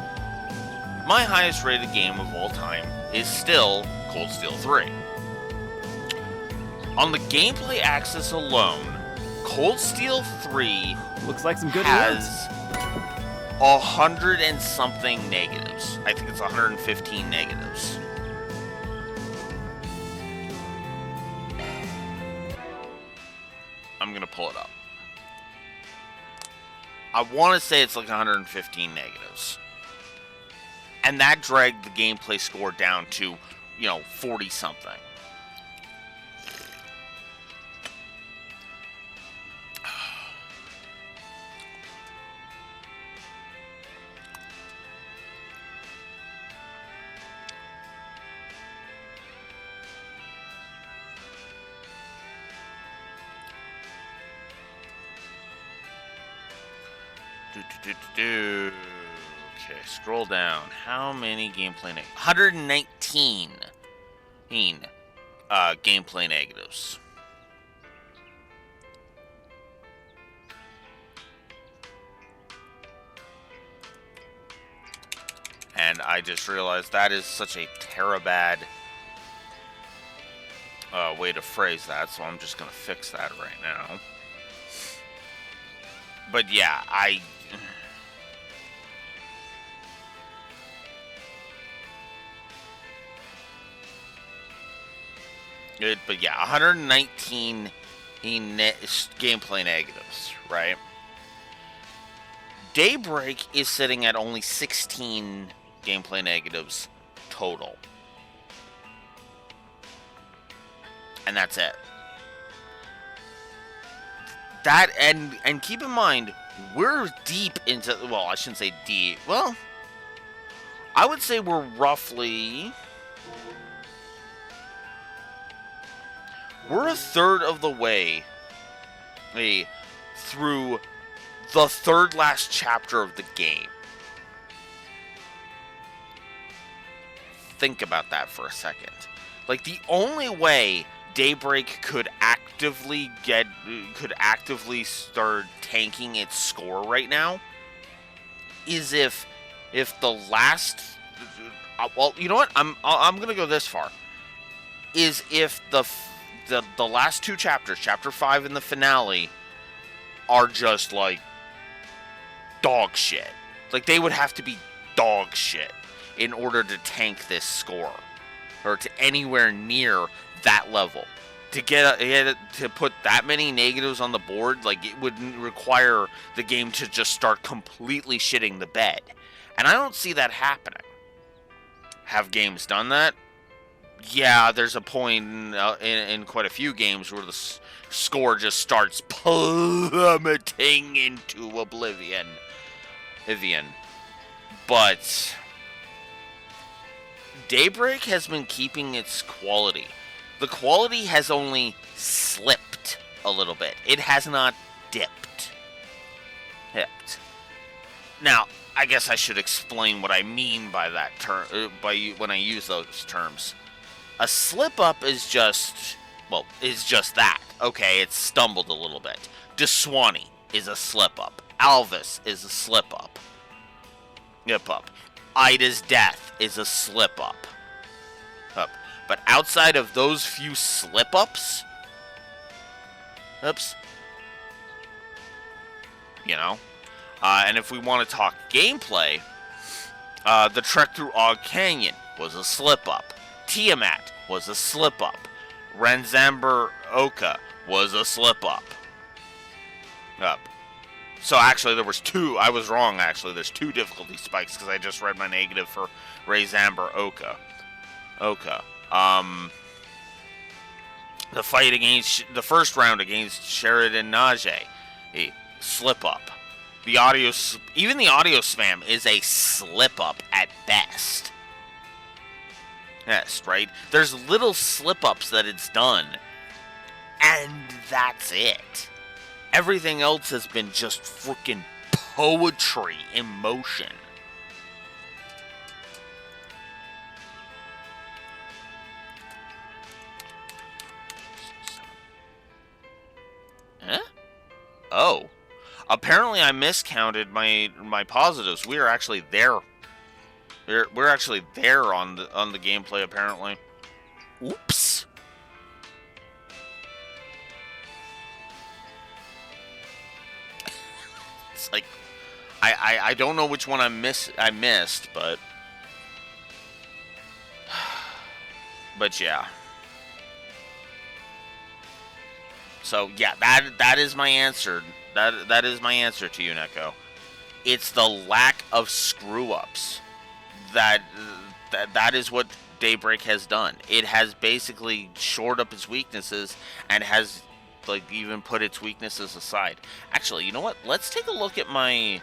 [SPEAKER 1] My highest rated game of all time is still Cold Steel 3. On the gameplay axis alone, Cold Steel 3
[SPEAKER 6] Looks like some good
[SPEAKER 1] has
[SPEAKER 6] words.
[SPEAKER 1] 100 and something negatives. I think it's 115 negatives. I'm gonna pull it up. I want to say it's like 115 negatives. And that dragged the gameplay score down to, 40 something. Okay, scroll down. How many gameplay negatives? 119 gameplay negatives. And I just realized that is such a terabad way to phrase that, so I'm just going to fix that right now. But yeah, But yeah, 119 gameplay negatives, right? Daybreak is sitting at only 16 gameplay negatives total. And that's it. That, and keep in mind, we're deep into, well, I shouldn't say deep. Well, I would say we're roughly, we're a third of the way through the third last chapter of the game. Think about that for a second. Like, the only way Daybreak could actively start tanking its score right now is if the last, well, you know what, I'm gonna go this far, is if the last two chapters, chapter 5 and the finale, are just like dog shit. Like, they would have to be dog shit in order to tank this score, or to anywhere near that level. To to put that many negatives on the board, like, it would require the game to just start completely shitting the bed. And I don't see that happening. Have games done that? Yeah, there's a point in quite a few games where the score just starts plummeting into oblivion. But Daybreak has been keeping its quality. The quality has only slipped a little bit. It has not dipped. Now, I guess I should explain what I mean by that term, when I use those terms. A slip up is just that. Okay, it stumbled a little bit. Deswani is a slip up. Alvis is a slip up. Ida's death is a slip up. But outside of those few slip ups, you know, and if we want to talk gameplay, the trek through Og Canyon was a slip up. Tiamat was a slip up. Renzamber Oka was a slip up. So actually there was two. I was wrong, actually. There's two difficulty spikes because I just read my negative for Renzamber Oka. The fight against the first round against Sheridan Najee, a slip up. Even the audio spam is a slip up at best. Yes, right? There's little slip ups that it's done, and that's it. Everything else has been just freaking poetry in motion. Huh? Oh. Apparently I miscounted my positives. We are actually there. We're actually there on the gameplay, apparently. Oops. It's like I don't know which one I missed, but yeah. So yeah, that is my answer. That is my answer to you, Neko. It's the lack of screw-ups that is what Daybreak has done. It has basically shored up its weaknesses and has like even put its weaknesses aside. Actually, you know what? Let's take a look at my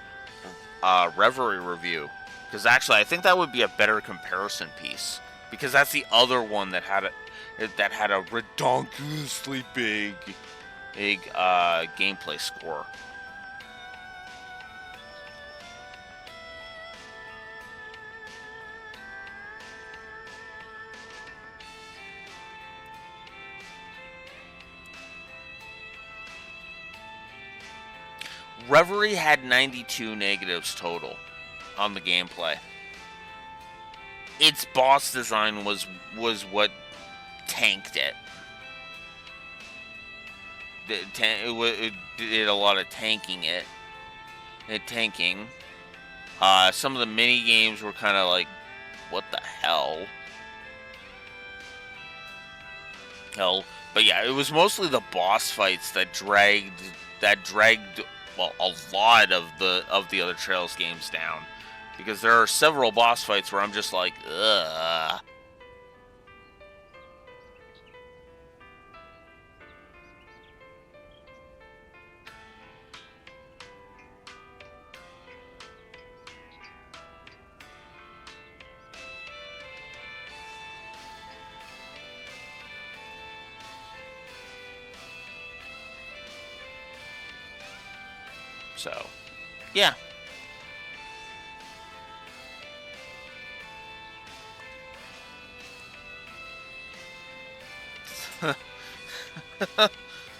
[SPEAKER 1] Reverie review, because actually I think that would be a better comparison piece, because that's the other one that had a redonkulously big gameplay score. Reverie had 92 negatives total on the gameplay. Its boss design was what tanked it. It did a lot of tanking tanking. Some of the mini games were kind of like, what the hell? Hell, but yeah, it was mostly the boss fights that dragged well, a lot of the other Trails games down, because there are several boss fights where I'm just like, ugh. So, yeah.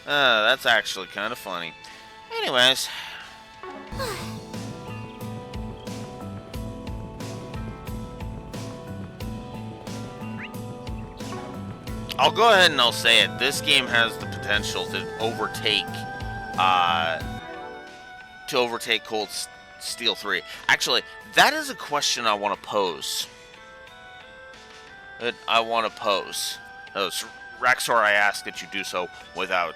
[SPEAKER 1] That's actually kind of funny. Anyways. I'll go ahead and I'll say it. This game has the potential to overtake Cold Steel 3. Actually, that is a question I want to pose. Oh, so Raxor, I ask that you do so without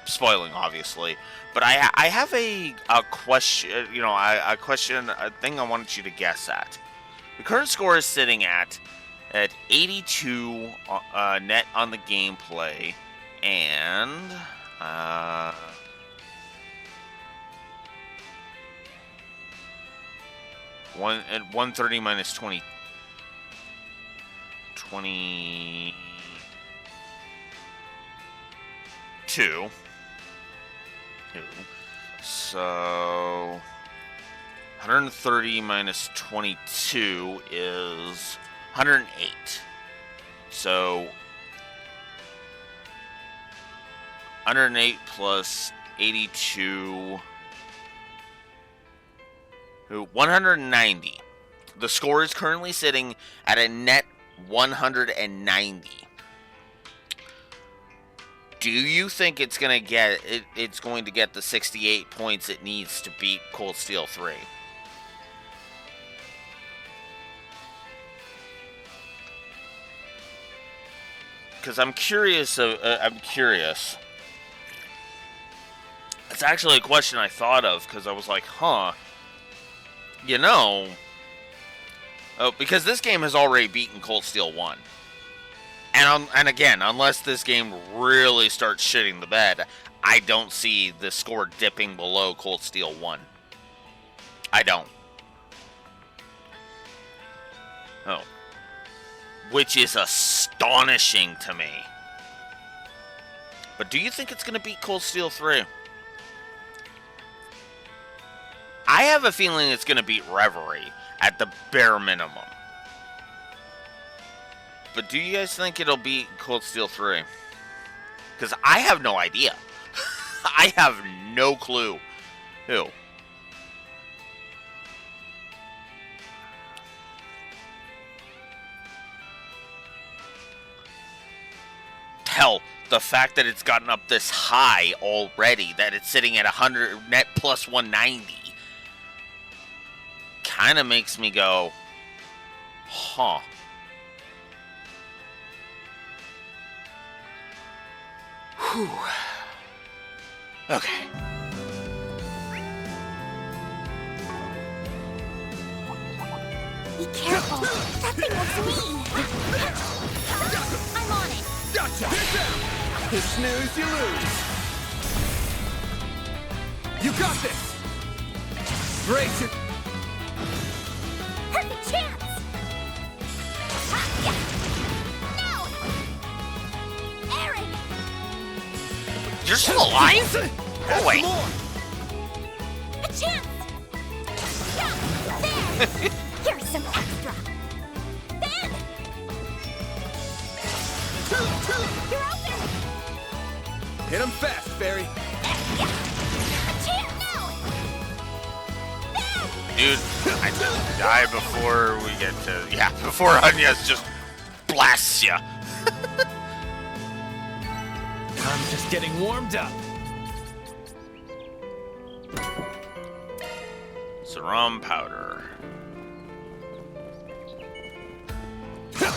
[SPEAKER 1] spoiling, obviously. But I have a question, a thing I wanted you to guess at. The current score is sitting at 82 net on the gameplay, and at 130 minus 22. So 130 minus 22 is 108. So 108 plus 82, 190. The score is currently sitting at a net 190. Do you think it's going to get it's going to get the 68 points it needs to beat Cold Steel 3? Because I'm curious. It's actually a question I thought of, because I was like, huh. Because this game has already beaten Cold Steel 1. And again, unless this game really starts shitting the bed, I don't see the score dipping below Cold Steel 1. I don't. Oh. Which is astonishing to me. But do you think it's going to beat Cold Steel 3? I have a feeling it's going to beat Reverie at the bare minimum. But do you guys think it'll beat Cold Steel 3? Because I have no idea. I have no clue. Who? Hell, the fact that it's gotten up this high already, that it's sitting at 100 net plus 190, kind of makes me go, huh. Whew. Okay.
[SPEAKER 2] Be careful. That thing looks mean. I'm on it.
[SPEAKER 3] Gotcha! You snooze, you lose. You got this. Brace your...
[SPEAKER 2] Perfect chance. No! Aaron!
[SPEAKER 1] You're still alive? Oh, wait.
[SPEAKER 2] A chance! Yeah, there! Here's some extra. Ben! You're open!
[SPEAKER 3] Hit him fast, Fairy.
[SPEAKER 2] A chance now! Ben!
[SPEAKER 1] Dude, I just die before we get to... Yeah, before Anya's just blasts ya.
[SPEAKER 6] I'm just getting warmed up.
[SPEAKER 1] Saram powder.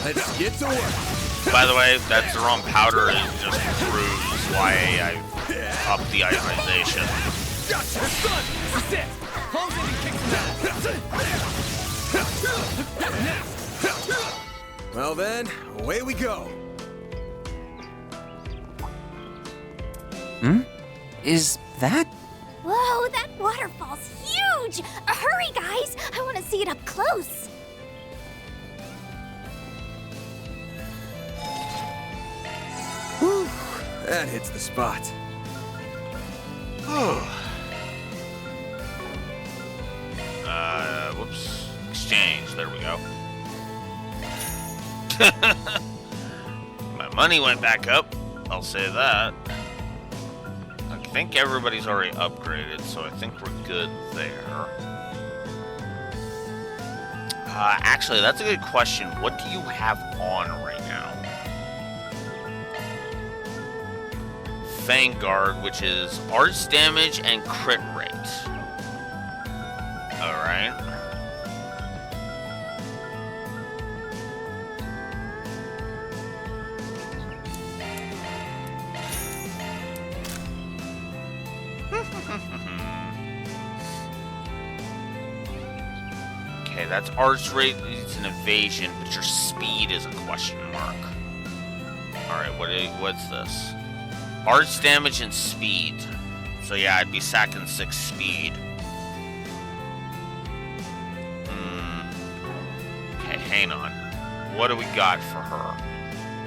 [SPEAKER 3] Let's get to work.
[SPEAKER 1] By the way, that's the wrong powder. It just proves why I've upped the ionization.
[SPEAKER 3] Gotcha, son!
[SPEAKER 6] This is it. Holmes in and kicks him out.
[SPEAKER 3] Well then, away we go.
[SPEAKER 4] Is that?
[SPEAKER 2] Whoa, that waterfall's huge! Hurry, guys! I want to see it up close.
[SPEAKER 3] Whew, that hits the spot.
[SPEAKER 1] Whoops. Exchange. There we go. My money went back up. I'll say that. I think everybody's already upgraded, so I think we're good there. Actually, that's a good question. What do you have on right now? Vanguard, which is arts damage and crit rate. Alright. Okay, that's arts rate, it's an evasion, but your speed is a question mark. Alright, what's this? Arts damage and speed. So yeah, I'd be sacking 6 speed. Okay, hang on. What do we got for her?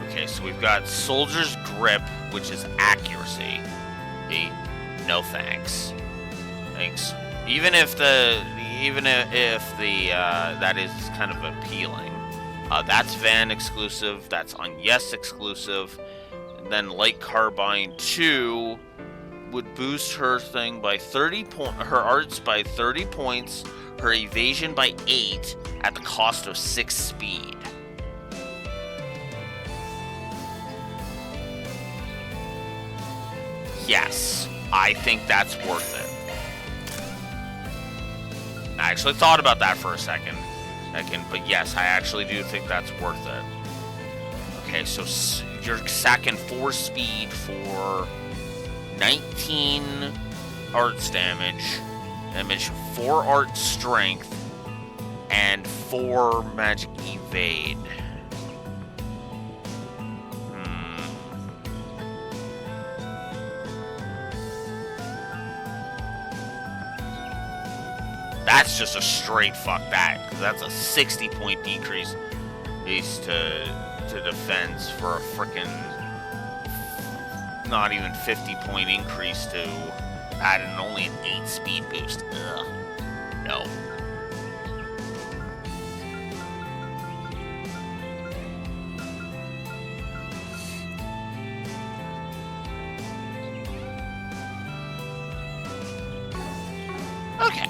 [SPEAKER 1] Okay, so we've got Soldier's Grip, which is accuracy. No thanks. Thanks. Even if that is kind of appealing. That's Van exclusive. That's on Yes exclusive. And then Light Carbine 2 would boost her thing by 30 her arts by 30 points, her evasion by 8 at the cost of 6 speed. Yes, I think that's worth it. I actually thought about that for a second, but yes, I actually do think that's worth it. Okay, so you're sacking 4 speed for 19 arts damage, 4 art strength, and 4 magic evade. That's just a straight fuck that, because that's a 60-point decrease to defense for a frickin' not even 50-point increase to add in only an 8 speed boost. Ugh. No. Okay.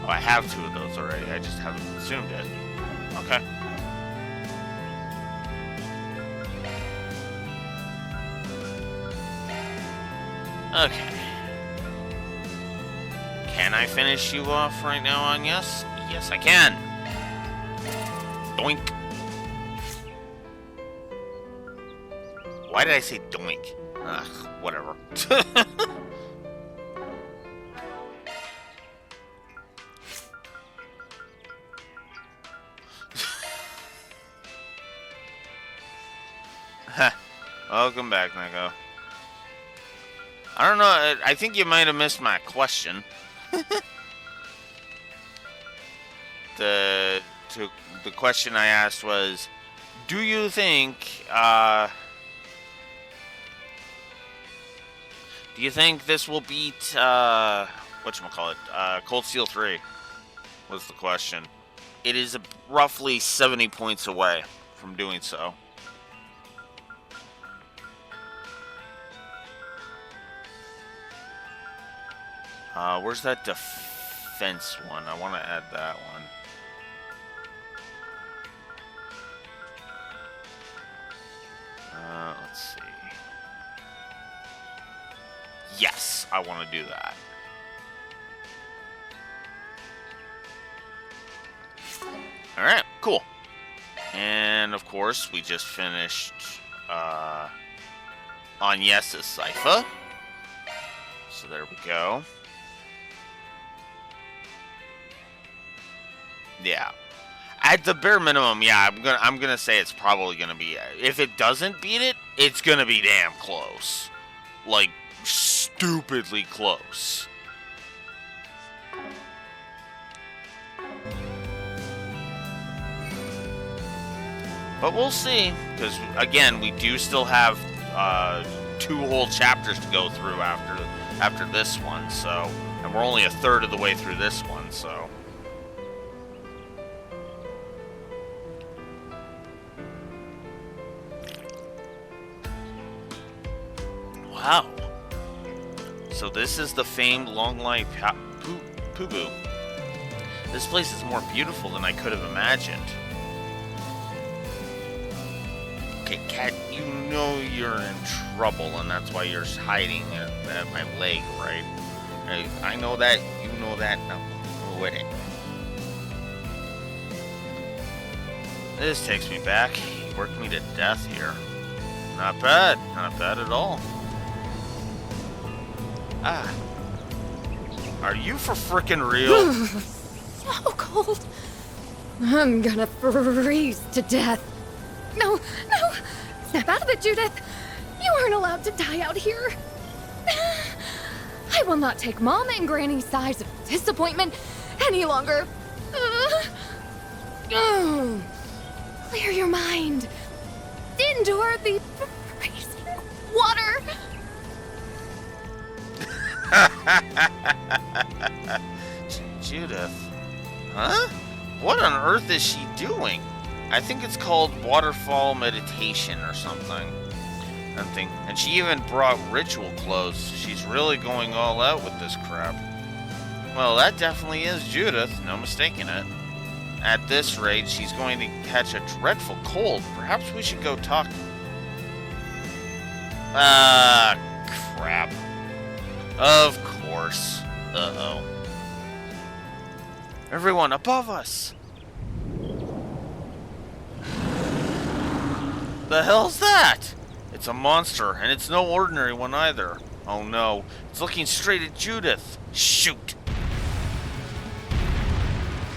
[SPEAKER 1] Oh, I have 2 of those already. I just haven't consumed it. Okay. Okay. Can I finish you off right now on yes? Yes, I can. Doink. Why did I say doink? Ugh, whatever. Welcome back, Neko. I don't know, I think you might have missed my question. The question I asked was, do you think this will beat whatchamacallit, Cold Steel 3 was the question. It is roughly 70 points away from doing so. Where's that defense one? I want to add that one. Let's see. Yes, I want to do that. Alright, cool. And of course, we just finished Agnes's Sypha. So there we go. Yeah. At the bare minimum, yeah, I'm gonna say it's probably gonna be, if it doesn't beat it, it's gonna be damn close. Like, stupidly close. But we'll see, because again, we do still have 2 whole chapters to go through after this one, so, and we're only a third of the way through this one, so. Wow. So this is the famed Long Life Pubu. This place is more beautiful than I could have imagined. Okay, Cat, you know you're in trouble, and that's why you're hiding at my leg, right? I know that, you know that, now go with it. This takes me back. He worked me to death here. Not bad at all. Ah. Are you for frickin' real?
[SPEAKER 7] So cold. I'm gonna freeze to death. No, no! Snap out of it, Judith! You aren't allowed to die out here. I will not take Mom and Granny's sighs of disappointment any longer. Clear your mind. Endure the freezing water.
[SPEAKER 1] Judith? Huh? What on earth is she doing? I think it's called waterfall meditation or something. And she even brought ritual clothes. She's really going all out with this crap. Well, that definitely is Judith, no mistaking it. At this rate, she's going to catch a dreadful cold. Perhaps we should go talk. Ah, crap. Of course. Uh-oh. Everyone above us! The hell's that? It's a monster, and it's no ordinary one either. Oh no, it's looking straight at Judith. Shoot!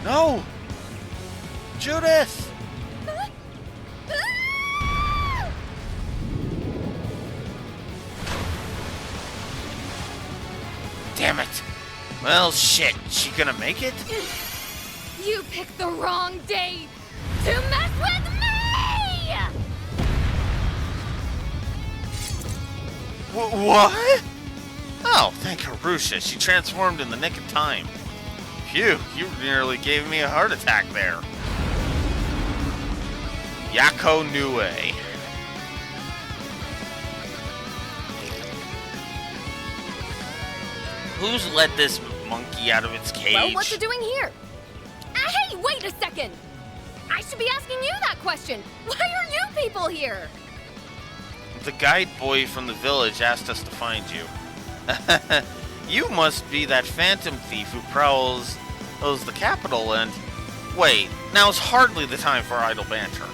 [SPEAKER 1] No! Judith! Damn it! Well, shit. She gonna make it?
[SPEAKER 7] You picked the wrong day to mess with me!
[SPEAKER 1] What? Oh, thank Arusha. She transformed in the nick of time. Phew, you nearly gave me a heart attack there. Yako Nue. Who's let this monkey out of its cage?
[SPEAKER 7] Well, what you doing here? Hey, wait a second! I should be asking you that question. Why are you people here?
[SPEAKER 1] The guide boy from the village asked us to find you. You must be that phantom thief who prowls the capital and... Wait, now's hardly the time for idle banter.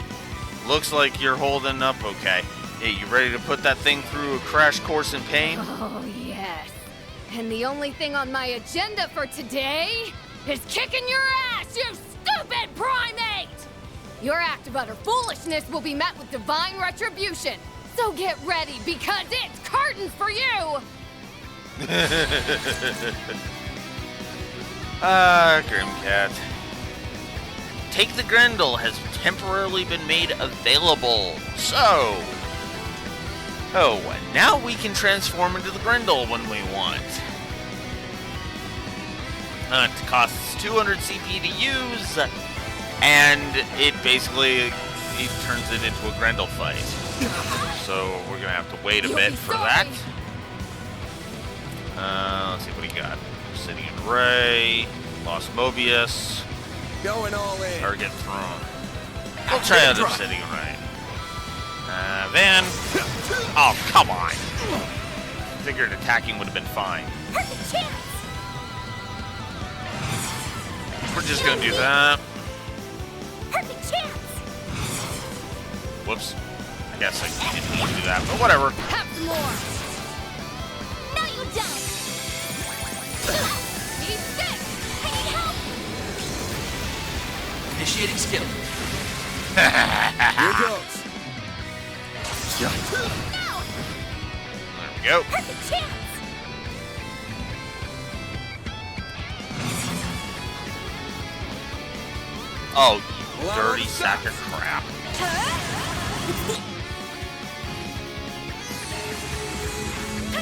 [SPEAKER 1] Looks like you're holding up okay. Hey, you ready to put that thing through a crash course in pain?
[SPEAKER 7] Oh, yes. And the only thing on my agenda for today is kicking your ass, you stupid primate! Your act of utter foolishness will be met with divine retribution. So get ready, because it's curtains for you!
[SPEAKER 1] Grimcat. Take the Grendel has temporarily been made available. So... Oh, and now we can transform into the Grendel when we want. It costs 200 CP to use, and it basically turns it into a Grendel fight. So we're gonna have to wait a bit for that. Let's see what he got. Obsidian Ray, Lost Mobius.
[SPEAKER 3] Going all in.
[SPEAKER 1] Target thrown. We'll try out Obsidian Ray. Then... Oh, come on. figured attacking would have been fine.
[SPEAKER 2] Perfect chance!
[SPEAKER 1] We're just gonna do that.
[SPEAKER 2] Perfect chance!
[SPEAKER 1] Whoops. I guess I didn't need to do that, but whatever.
[SPEAKER 7] Have some more.
[SPEAKER 2] No, you don't!
[SPEAKER 7] He's sick.
[SPEAKER 2] I need help!
[SPEAKER 4] Initiating skill.
[SPEAKER 3] Here goes.
[SPEAKER 2] No!
[SPEAKER 1] There we go.
[SPEAKER 2] Perfect chance!
[SPEAKER 1] Oh, you dirty sack of crap.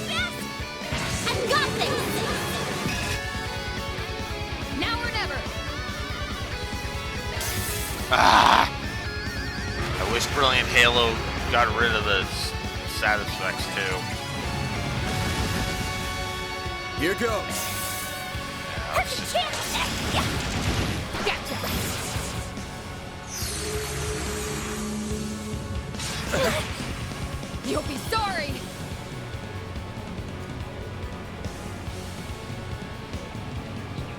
[SPEAKER 2] I've got this!
[SPEAKER 7] Now or never.
[SPEAKER 1] Ah! I wish Brilliant Halo got rid of the status effects too.
[SPEAKER 3] Here goes.
[SPEAKER 2] Perfect chance!
[SPEAKER 7] Gotcha. You'll be sorry.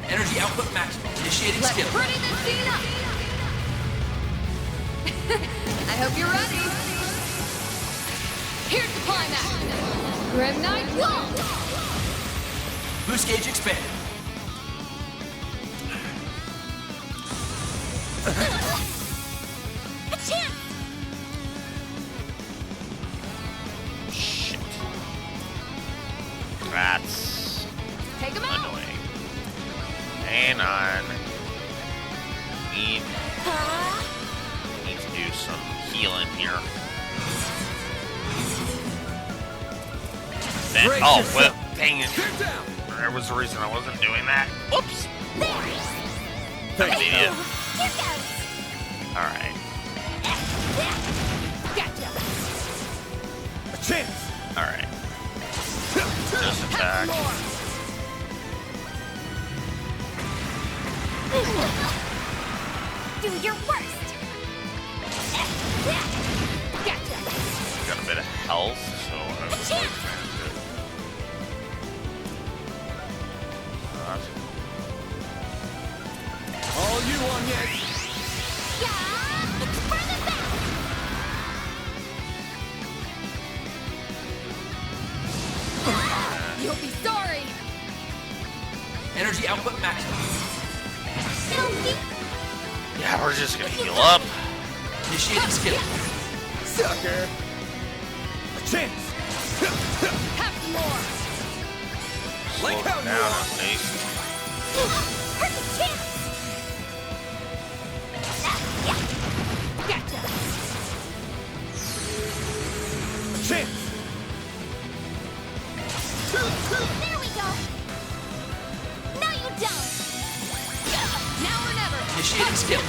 [SPEAKER 4] Energy output maximum. Initiating
[SPEAKER 7] Let's
[SPEAKER 4] skill.
[SPEAKER 7] pretty this scene up. I hope you're ready. Here's the climax. Grim Knight Wall.
[SPEAKER 4] Boost gauge expanded.
[SPEAKER 2] A chance!
[SPEAKER 1] Shit. That's
[SPEAKER 7] Take him out.
[SPEAKER 1] annoying. Hang on. Need to do some healing here. Then,
[SPEAKER 3] Brace
[SPEAKER 1] oh,
[SPEAKER 3] yourself.
[SPEAKER 1] well, dang it.
[SPEAKER 3] Get down.
[SPEAKER 1] There was a reason I wasn't doing that. Whoops. I'm an
[SPEAKER 3] Thank you.
[SPEAKER 1] idiot.
[SPEAKER 2] Here goes!
[SPEAKER 1] Alright.
[SPEAKER 7] Gotcha.
[SPEAKER 3] A chance.
[SPEAKER 1] Alright. Just attack.
[SPEAKER 7] More.
[SPEAKER 2] Do your worst!
[SPEAKER 7] Gotcha.
[SPEAKER 1] Got a bit of health, so I was like,
[SPEAKER 3] All you on yet?
[SPEAKER 2] Yeah! It's for the best!
[SPEAKER 7] You'll be sorry.
[SPEAKER 4] Energy output maximum.
[SPEAKER 2] Filthy!
[SPEAKER 1] yeah, we're just gonna heal up.
[SPEAKER 4] Initiating skill.
[SPEAKER 3] Sucker. A chance.
[SPEAKER 7] Have some more.
[SPEAKER 3] Like
[SPEAKER 1] Slow
[SPEAKER 3] how
[SPEAKER 1] it
[SPEAKER 3] you
[SPEAKER 1] down
[SPEAKER 3] are.
[SPEAKER 1] at least.
[SPEAKER 2] Perfect chance!
[SPEAKER 7] Gotcha.
[SPEAKER 3] A chance.
[SPEAKER 2] There we go! No, you don't!
[SPEAKER 7] Now or never.
[SPEAKER 4] Initiating skill.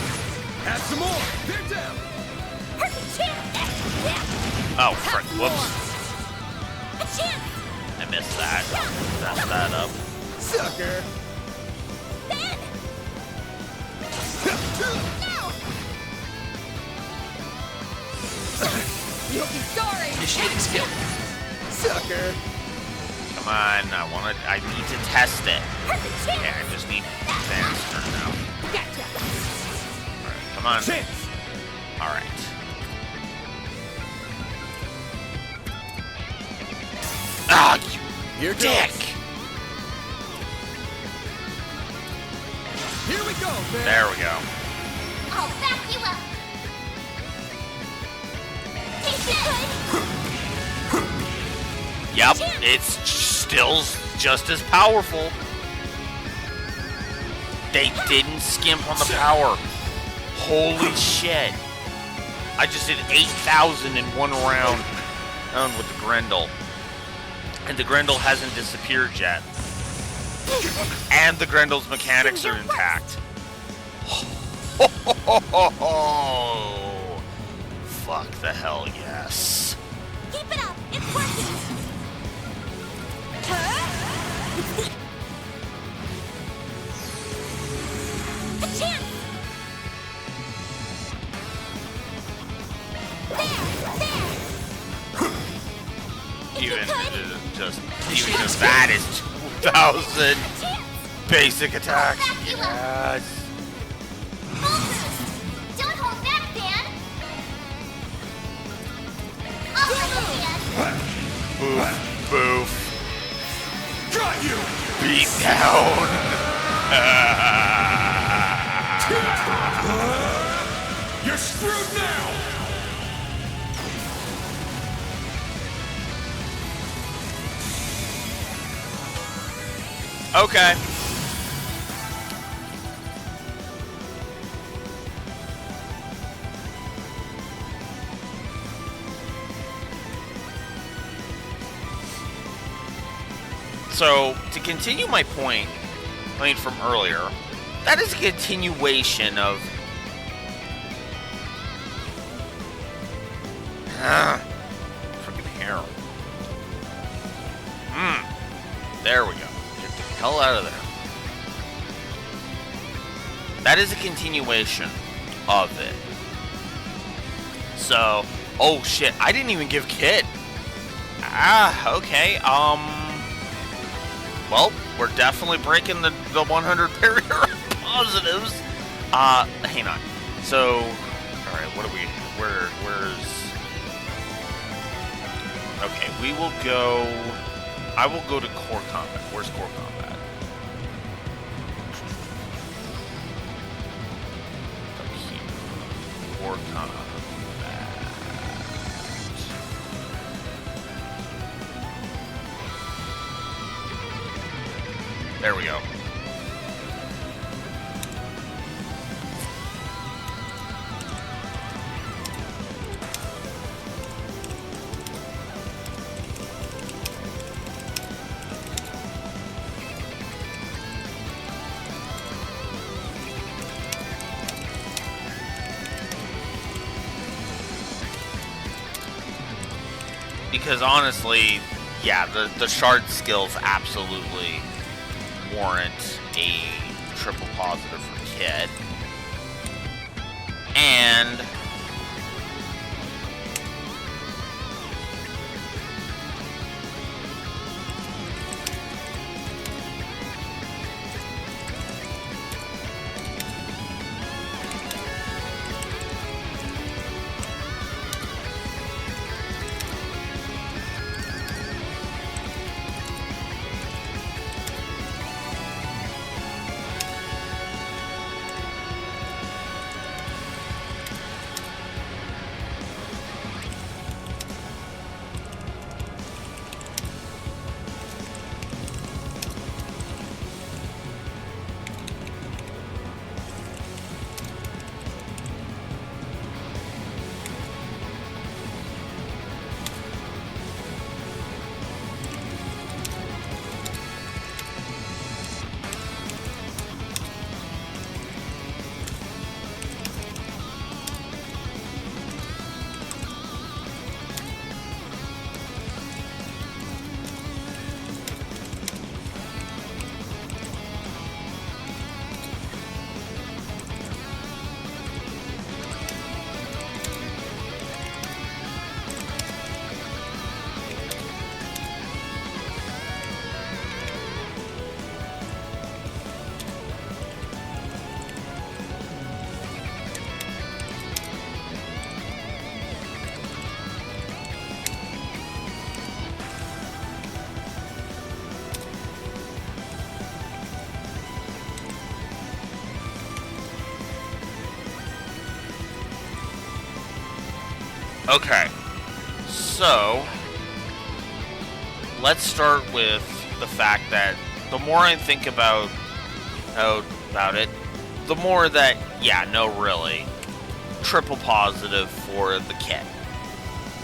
[SPEAKER 3] Have some more. They're down.
[SPEAKER 2] Perfect chance!
[SPEAKER 1] Oh, frick. Whoops.
[SPEAKER 2] A chance!
[SPEAKER 1] I missed that. Messed that up.
[SPEAKER 3] Sucker.
[SPEAKER 2] Ben! No!
[SPEAKER 7] You'll be sorry.
[SPEAKER 4] Initiating skill.
[SPEAKER 3] Sucker.
[SPEAKER 1] Come on, I need to test it.
[SPEAKER 2] Perfect
[SPEAKER 1] Okay,
[SPEAKER 2] chance!
[SPEAKER 1] I just need Dan's turn now.
[SPEAKER 7] Gotcha.
[SPEAKER 1] Alright, come on.
[SPEAKER 3] Chance.
[SPEAKER 1] Alright. Ah, you
[SPEAKER 3] Here goes.
[SPEAKER 1] dick!
[SPEAKER 3] Here we go, man.
[SPEAKER 1] There we go.
[SPEAKER 2] I'll back you up! Take this!
[SPEAKER 1] Yep, it's still just as powerful. They didn't skimp on the power. Holy shit. I just did 8,000 in one round with the Grendel. And the Grendel hasn't disappeared yet. And the Grendel's mechanics are intact. Fuck the hell yes.
[SPEAKER 2] Keep it up! It's working! A chance! There! There!
[SPEAKER 1] You even
[SPEAKER 2] could.
[SPEAKER 1] just
[SPEAKER 4] Initiate
[SPEAKER 1] even
[SPEAKER 4] skill.
[SPEAKER 1] that is 2,000 basic attacks.
[SPEAKER 2] Back you up.
[SPEAKER 1] Yes.
[SPEAKER 2] Full boost. Don't hold back, Dan. I'll
[SPEAKER 1] Boof. Boof.
[SPEAKER 6] Got you!
[SPEAKER 1] Beat down.
[SPEAKER 6] You're screwed now!
[SPEAKER 1] Okay. So, to continue my point, from earlier, that is a continuation of... Freaking hair. There we go. Get the hell out of there. That is a continuation of it. So, oh shit, I didn't even give Kit. Okay, well, we're definitely breaking the 100 barrier positives. Hang on. So, alright, what are we, where's... Okay, we will go... I will go to core combat. Where's core combat? Up here. Core combat. There we go. Because honestly, yeah, the shard skills absolutely warrant a triple positive for Kit. And okay, so let's start with the fact that the more I think about it, the more that, yeah, no, really, triple positive for the Kit.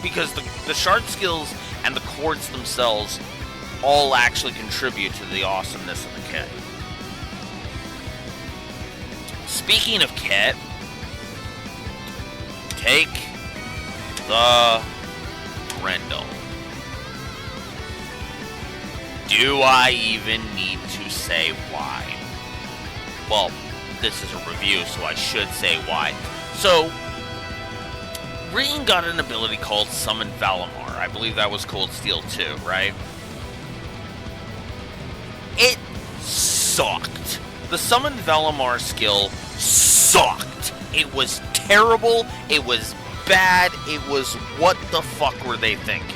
[SPEAKER 1] Because the shard skills and the quartz themselves all actually contribute to the awesomeness of the Kit. Speaking of Kit, take the Grendel. Do I even need to say why? Well, this is a review, so I should say why. So, Rain got an ability called Summon Valimar. I believe that was Cold Steel too, right? It sucked. The Summon Valimar skill sucked. It was terrible. It was bad. It was what the fuck were they thinking?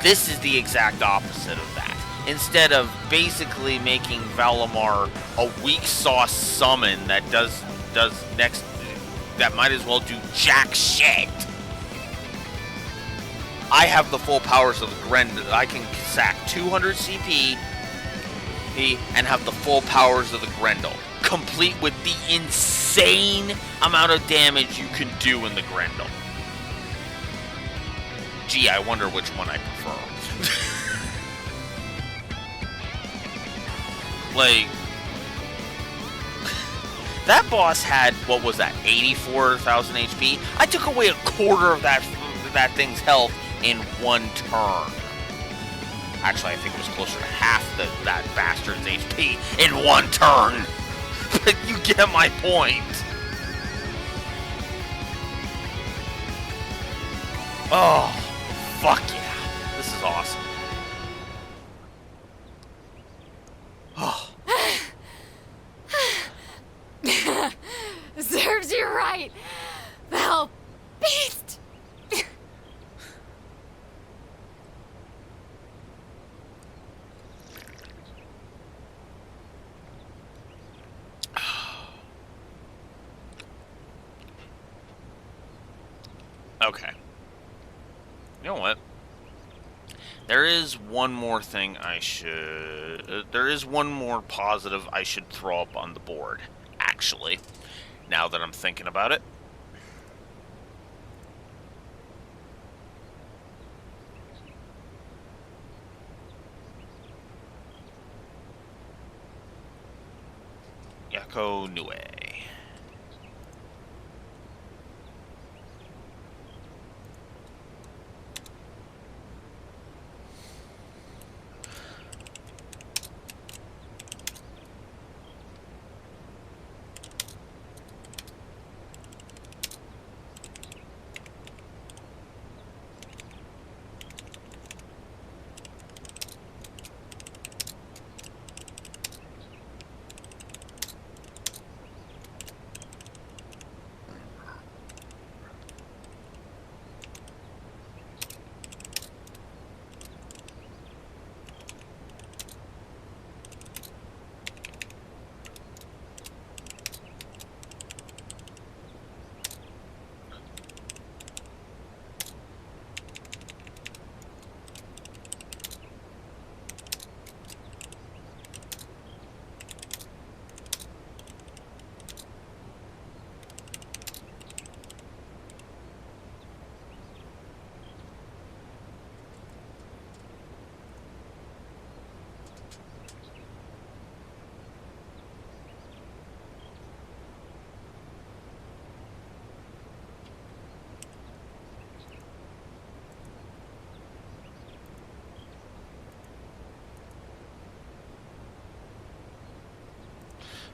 [SPEAKER 1] This is the exact opposite of that. Instead of basically making Valimar a weak sauce summon that does next, that might as well do jack shit. I have the full powers of the Grendel. I can sack 200 CP and have the full powers of the Grendel, complete with the insane amount of damage you can do in the Grendel. Gee, I wonder which one I prefer. Like, that boss had, what was that, 84,000 HP? I took away a quarter of that thing's health in one turn. Actually, I think it was closer to half that bastard's HP in one turn. But you get my point. Oh, fuck yeah. This is awesome. Oh.
[SPEAKER 7] Serves you right, Val Beast!
[SPEAKER 1] Okay. You know what? There is one more thing I should... there is one more positive I should throw up on the board, actually, now that I'm thinking about it. Yako Nue.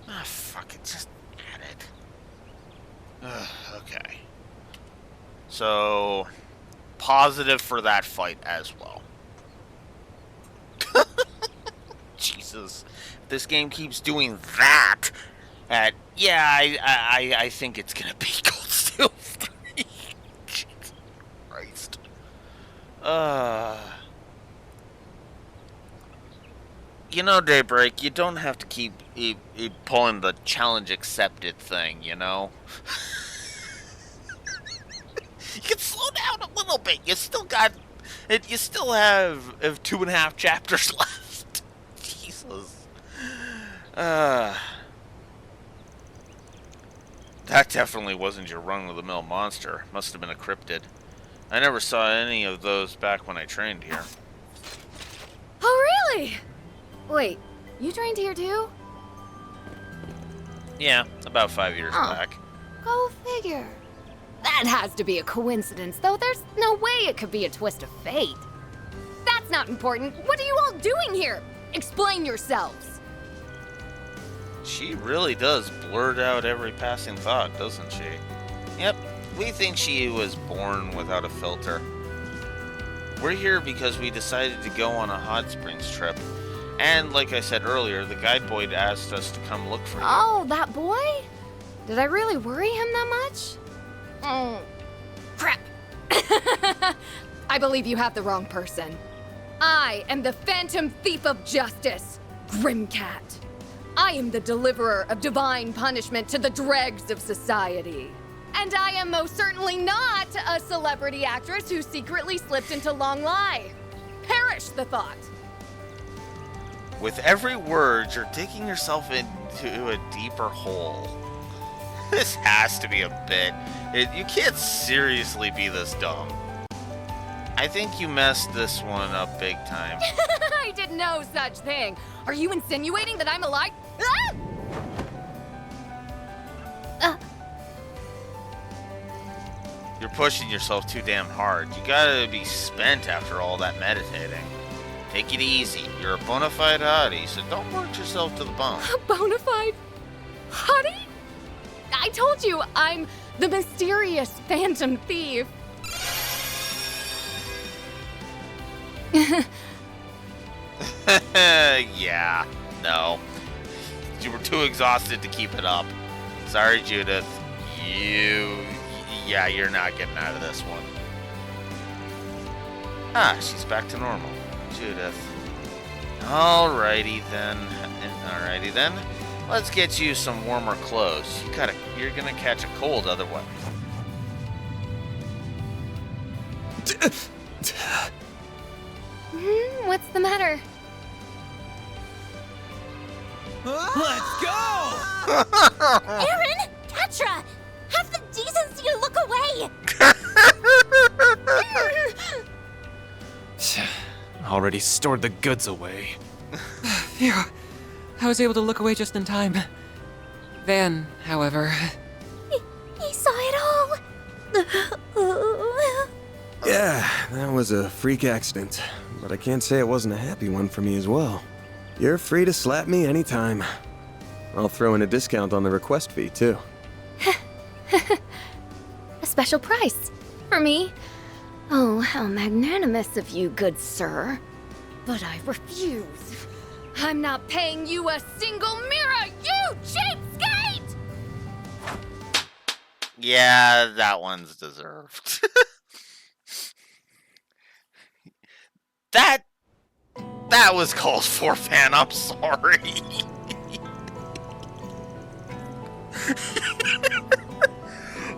[SPEAKER 1] Ah, fuck it, just add it. Okay. So, positive for that fight as well. Jesus. If this game keeps doing that, yeah, I think it's gonna be Cold Steel 3. Jesus Christ. You know, Daybreak, you don't have to keep pulling the challenge accepted thing, you know? You can slow down a little bit. You still got... You still have 2.5 chapters left. Jesus. That definitely wasn't your run-of-the-mill monster. Must have been a cryptid. I never saw any of those back when I trained here.
[SPEAKER 7] Oh, really? Wait, you trained here too?
[SPEAKER 1] Yeah, about 5 years back.
[SPEAKER 7] Go figure. That has to be a coincidence, though. There's no way it could be a twist of fate. That's not important. What are you all doing here? Explain yourselves.
[SPEAKER 1] She really does blurt out every passing thought, doesn't she? Yep, we think she was born without a filter. We're here because we decided to go on a hot springs trip. And like I said earlier, the guide boy asked us to come look for you.
[SPEAKER 7] Oh, that boy? Did I really worry him that much? Oh, crap. I believe you have the wrong person. I am the Phantom Thief of Justice, Grimcat. I am the deliverer of divine punishment to the dregs of society. And I am most certainly not a celebrity actress who secretly slipped into long lie. Perish the thought.
[SPEAKER 1] With every word, you're digging yourself into a deeper hole. This has to be a bit. You can't seriously be this dumb. I think you messed this one up big time.
[SPEAKER 7] I did no such thing. Are you insinuating that I'm a lie? Ah!
[SPEAKER 1] You're pushing yourself too damn hard. You gotta be spent after all that meditating. Take it easy. You're a bona fide hottie, so don't work yourself to the bone.
[SPEAKER 7] A bona fide hottie? I told you, I'm the mysterious Phantom Thief.
[SPEAKER 1] Yeah, no. You were too exhausted to keep it up. Sorry, Judith. Yeah, you're not getting out of this one. Ah, she's back to normal. Judith. Alrighty then. Let's get you some warmer clothes. You're gonna catch a cold otherwise.
[SPEAKER 7] What's the matter?
[SPEAKER 3] Let's go!
[SPEAKER 2] Aaron! Petra! Have the decency to look away!
[SPEAKER 8] Already stored the goods away. Phew. I was able to look away just in time. Van, however...
[SPEAKER 2] He saw it all!
[SPEAKER 3] Yeah, that was a freak accident. But I can't say it wasn't a happy one for me as well. You're free to slap me anytime. I'll throw in a discount on the request fee, too.
[SPEAKER 7] A special price for me? Oh, how magnanimous of you, good sir. But I refuse. I'm not paying you a single mirror, you cheapskate!
[SPEAKER 1] Yeah, that one's deserved. That was called for, Van. I'm sorry.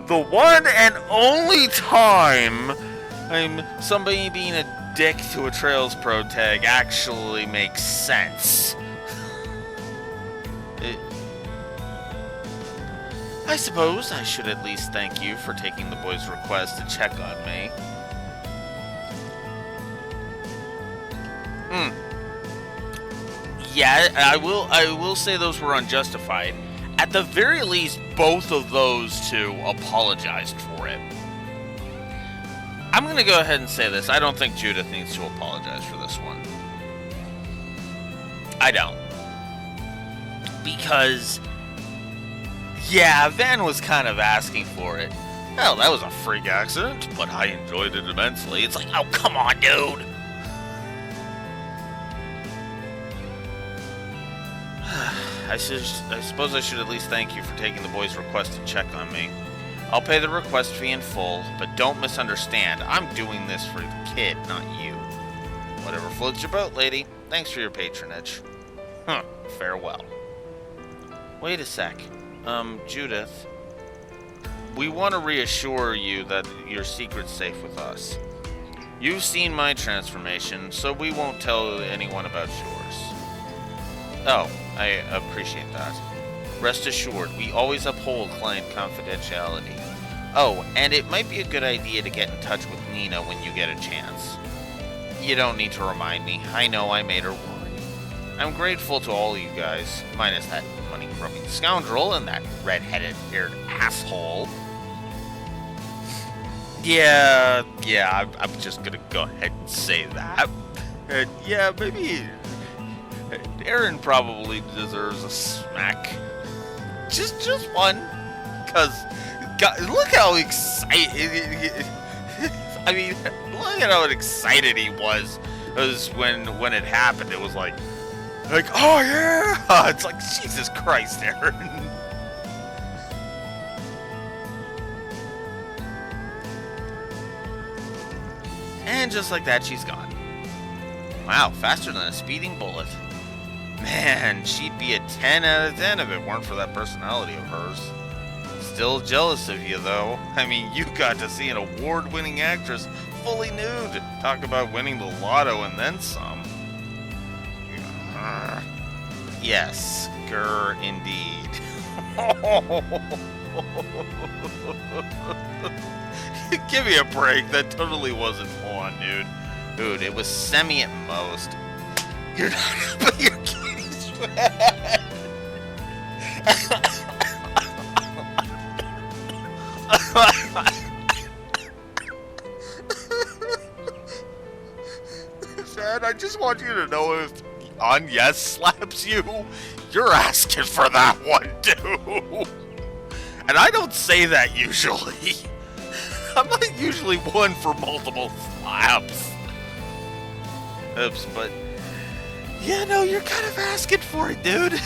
[SPEAKER 1] The one and only time somebody being a dick to a Trails Pro tag actually makes sense. I suppose I should at least thank you for taking the boy's request to check on me. Yeah, I will say those were unjustified. At the very least, both of those two apologized for it. I'm going to go ahead and say this. I don't think Judith needs to apologize for this one. I don't. Because, yeah, Van was kind of asking for it. Hell, that was a freak accident, but I enjoyed it immensely. It's like, oh, come on, dude. I suppose I should at least thank you for taking the boy's request to check on me. I'll pay the request fee in full, but don't misunderstand. I'm doing this for the kid, not you. Whatever floats your boat, lady. Thanks for your patronage. Farewell. Wait a sec. Judith. We want to reassure you that your secret's safe with us. You've seen my transformation, so we won't tell anyone about yours. Oh, I appreciate that. Rest assured, we always uphold client confidentiality. Oh, and it might be a good idea to get in touch with Nina when you get a chance. You don't need to remind me. I know I made her worry. I'm grateful to all you guys, minus that money-grubbing scoundrel and that red-headed haired asshole. Yeah, I'm just gonna go ahead and say that. Yeah, maybe Aaron probably deserves a smack. Just one. Because God, look how excited. I mean, look at how excited he was. When it happened. It was like, oh yeah! It's like, Jesus Christ, Aaron. And just like that, she's gone. Wow, faster than a speeding bullet. Man, she'd be a 10 out of 10 if it weren't for that personality of hers. Still jealous of you, though. I mean, you got to see an award-winning actress fully nude. Talk about winning the lotto and then some. Yes, grr, indeed. Give me a break. That totally wasn't on, dude. Dude, it was semi at most. You're not, but you're kidding. Dad, I just want you to know if on yes slaps you, you're asking for that one too. And I don't say that usually. I'm not usually one for multiple slaps. Oops, but yeah, no, you're kind of asking for it, dude.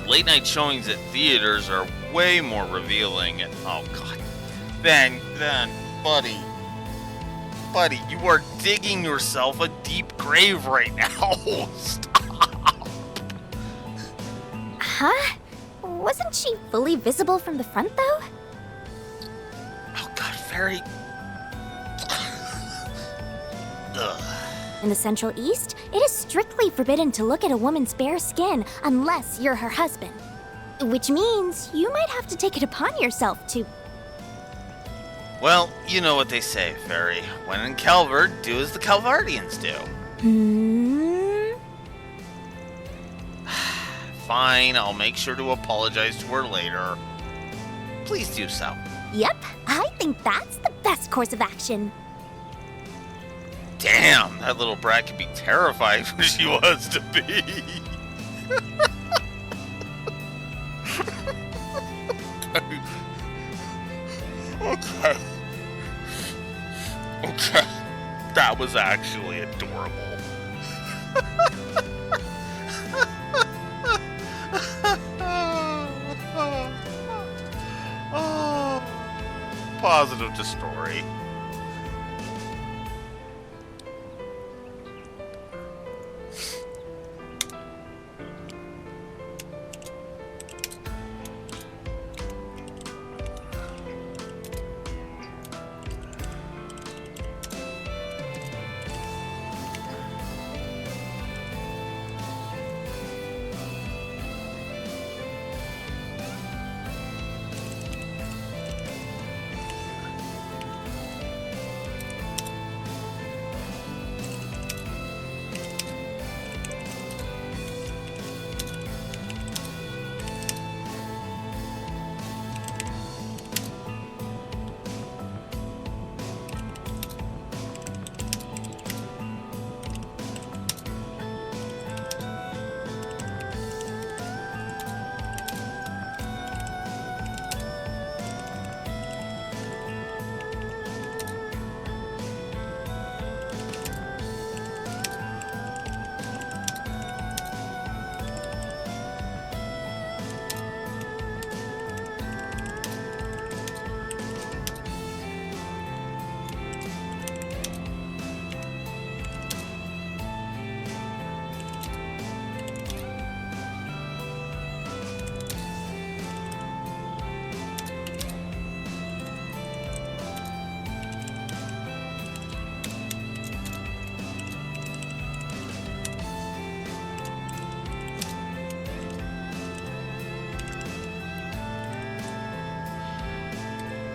[SPEAKER 1] Late night showings at theaters are way more revealing. And, oh god, Ben, buddy, you are digging yourself a deep grave right now. Stop.
[SPEAKER 2] Huh? Wasn't she fully visible from the front, though?
[SPEAKER 1] Oh god, very. Ugh.
[SPEAKER 2] In the Central East, it is strictly forbidden to look at a woman's bare skin unless you're her husband. Which means you might have to take it upon yourself to...
[SPEAKER 1] Well, you know what they say, Fairy. When in Calvard, do as the Calvardians do. Fine, I'll make sure to apologize to her later. Please do so.
[SPEAKER 2] Yep, I think that's the best course of action.
[SPEAKER 1] Damn, that little brat could be terrified when she wants to be. Okay. Okay. That was actually adorable. Oh, positive to story.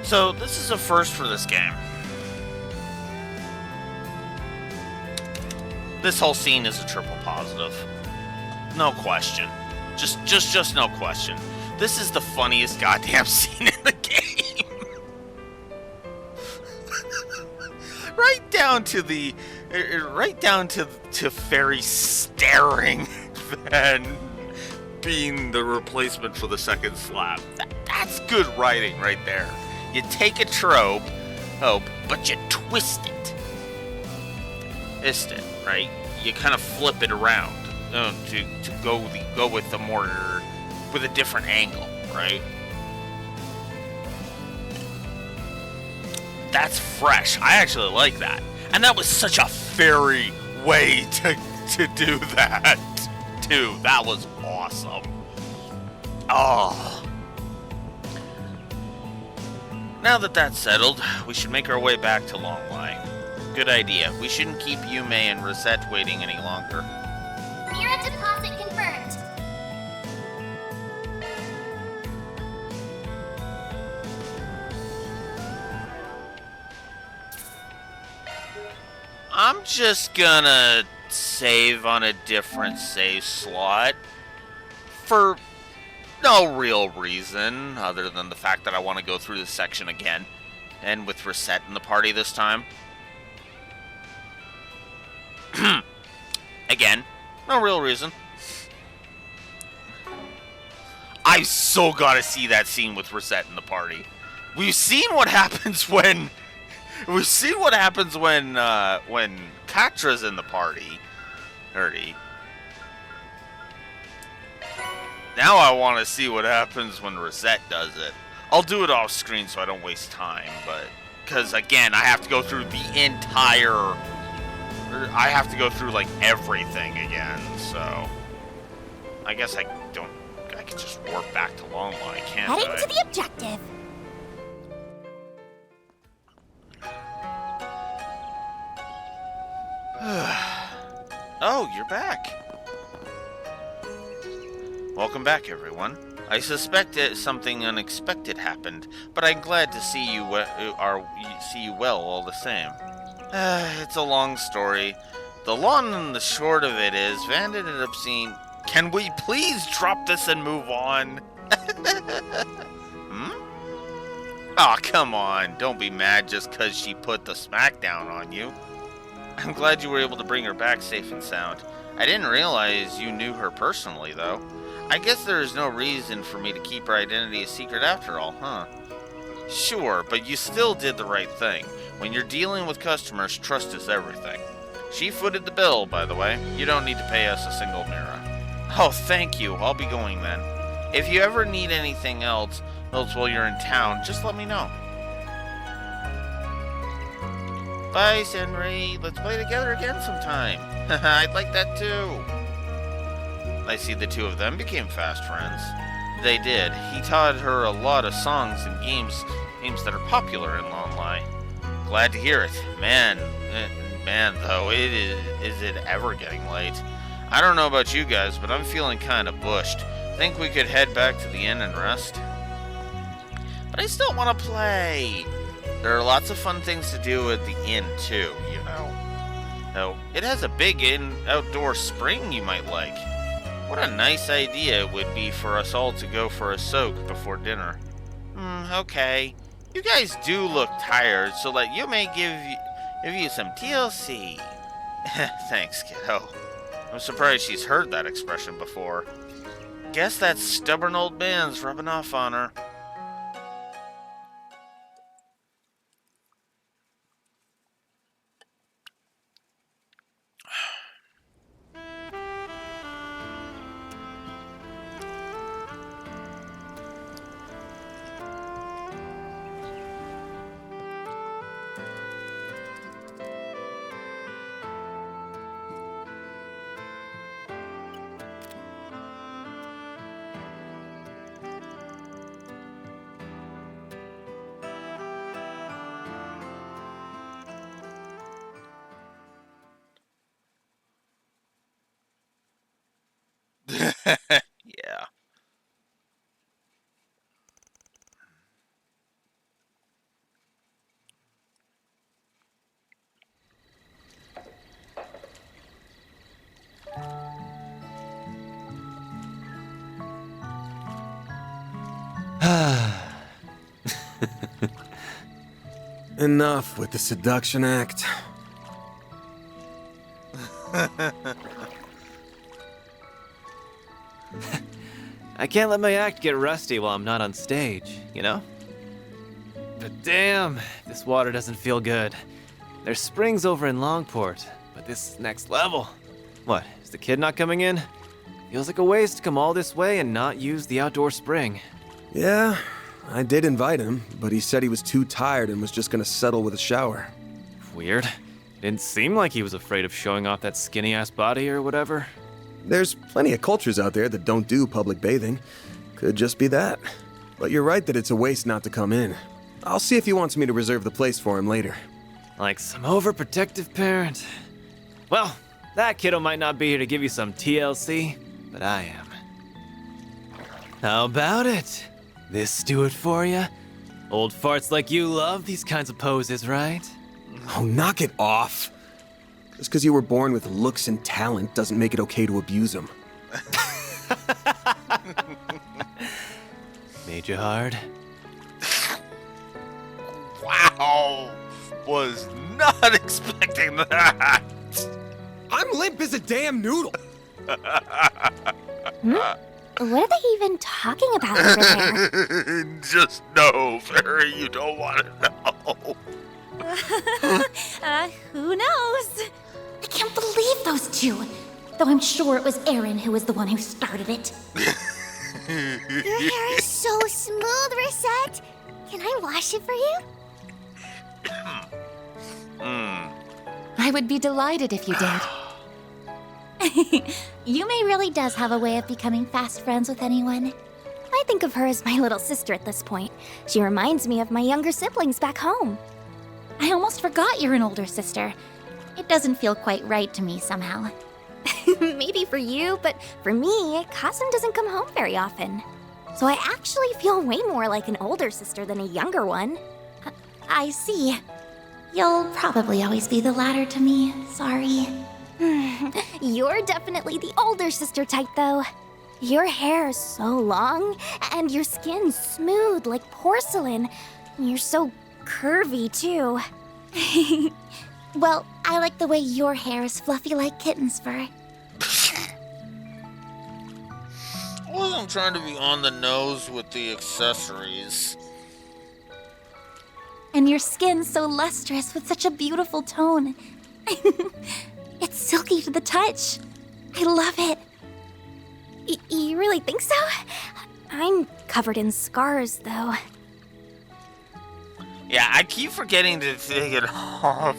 [SPEAKER 1] So, this is a first for this game. This whole scene is a triple positive. No question. Just no question. This is the funniest goddamn scene in the game. Right down to the right down to Fairy staring and being the replacement for the second slap. That's good writing right there. You take a trope, but you twist it. Right? You kind of flip it around to go with a different angle, right? That's fresh. I actually like that. And that was such a Fairy way to do that, too. That was awesome. Oh. Now that that's settled, we should make our way back to Longline. Good idea. We shouldn't keep Yume and Rosette waiting any longer.
[SPEAKER 2] Mira deposit confirmed.
[SPEAKER 1] I'm just gonna save on a different save slot for no real reason other than the fact that I want to go through this section again, and with Rosette in the party this time. Again, no real reason. I so gotta see that scene with Rosette in the party. We've seen what happens when Katra's in the party. Now I want to see what happens when Rosette does it. I'll do it off screen so I don't waste time, but because again, I have to go through I have to go through like everything again. So I guess I can just warp back to Longline, can't I?
[SPEAKER 2] Heading to the objective.
[SPEAKER 1] Oh, you're back. Welcome back, everyone. I suspect that something unexpected happened, but I'm glad to see you well all the same. It's a long story. The long and the short of it is, Van ended up seeing... Can we please drop this and move on? Aw, come on. Don't be mad just because she put the smackdown on you. I'm glad you were able to bring her back safe and sound. I didn't realize you knew her personally, though. I guess there is no reason for me to keep her identity a secret after all, huh? Sure, but you still did the right thing. When you're dealing with customers, trust is everything. She footed the bill, by the way. You don't need to pay us a single mirror. Oh, thank you. I'll be going then. If you ever need anything else while you're in town, just let me know. Bye, Senri. Let's play together again sometime. I'd like that too. I see the two of them became fast friends. They did. He taught her a lot of songs and games that are popular in Longline. Glad to hear it. Man, though, is it ever getting late? I don't know about you guys, but I'm feeling kind of bushed. Think we could head back to the inn and rest? But I still want to play. There are lots of fun things to do at the inn, too, you know. Oh, it has a big outdoor spring you might like. What a nice idea it would be for us all to go for a soak before dinner. Okay. You guys do look tired, so let you may give you some TLC. Thanks, kiddo. I'm surprised she's heard that expression before. Guess that stubborn old man's rubbing off on her. Yeah.
[SPEAKER 3] Enough with the seduction act.
[SPEAKER 9] I can't let my act get rusty while I'm not on stage, you know? But damn, this water doesn't feel good. There's springs over in Longport, but this is next level. What, is the kid not coming in? Feels like a waste to come all this way and not use the outdoor spring.
[SPEAKER 3] Yeah, I did invite him, but he said he was too tired and was just gonna settle with a shower.
[SPEAKER 9] Weird. It didn't seem like he was afraid of showing off that skinny-ass body or whatever.
[SPEAKER 3] There's plenty of cultures out there that don't do public bathing. Could just be that. But you're right that it's a waste not to come in. I'll see if he wants me to reserve the place for him later.
[SPEAKER 9] Like some overprotective parent. Well, that kiddo might not be here to give you some TLC, but I am. How about it? This do it for you? Old farts like you love these kinds of poses, right?
[SPEAKER 3] Oh, knock it off. Just because you were born with looks and talent doesn't make it okay to abuse them.
[SPEAKER 9] Made you hard?
[SPEAKER 1] Wow! Was not expecting that!
[SPEAKER 3] I'm limp as a damn noodle!
[SPEAKER 2] What are they even talking about over there?
[SPEAKER 1] Just no, Fairy, you don't want to know.
[SPEAKER 2] Who knows? I can't believe those two. Though I'm sure it was Aaron who was the one who started it.
[SPEAKER 10] Your hair is so smooth, Reset. Can I wash it for you?
[SPEAKER 11] I would be delighted if you did.
[SPEAKER 2] Yume really does have a way of becoming fast friends with anyone. I think of her as my little sister at this point. She reminds me of my younger siblings back home.
[SPEAKER 11] I almost forgot you're an older sister. It doesn't feel quite right to me somehow.
[SPEAKER 2] Maybe for you, but for me, Kasum doesn't come home very often. So I actually feel way more like an older sister than a younger one.
[SPEAKER 11] I see. You'll probably always be the latter to me. Sorry.
[SPEAKER 2] You're definitely the older sister type, though. Your hair is so long, and your skin's smooth like porcelain. You're so curvy, too.
[SPEAKER 11] Well, I like the way your hair is fluffy like kitten's fur.
[SPEAKER 1] I wasn't trying to be on the nose with the accessories.
[SPEAKER 11] And your skin's so lustrous with such a beautiful tone. It's silky to the touch. I love it.
[SPEAKER 2] You really think so? I'm covered in scars, though.
[SPEAKER 1] Yeah, I keep forgetting to take it off.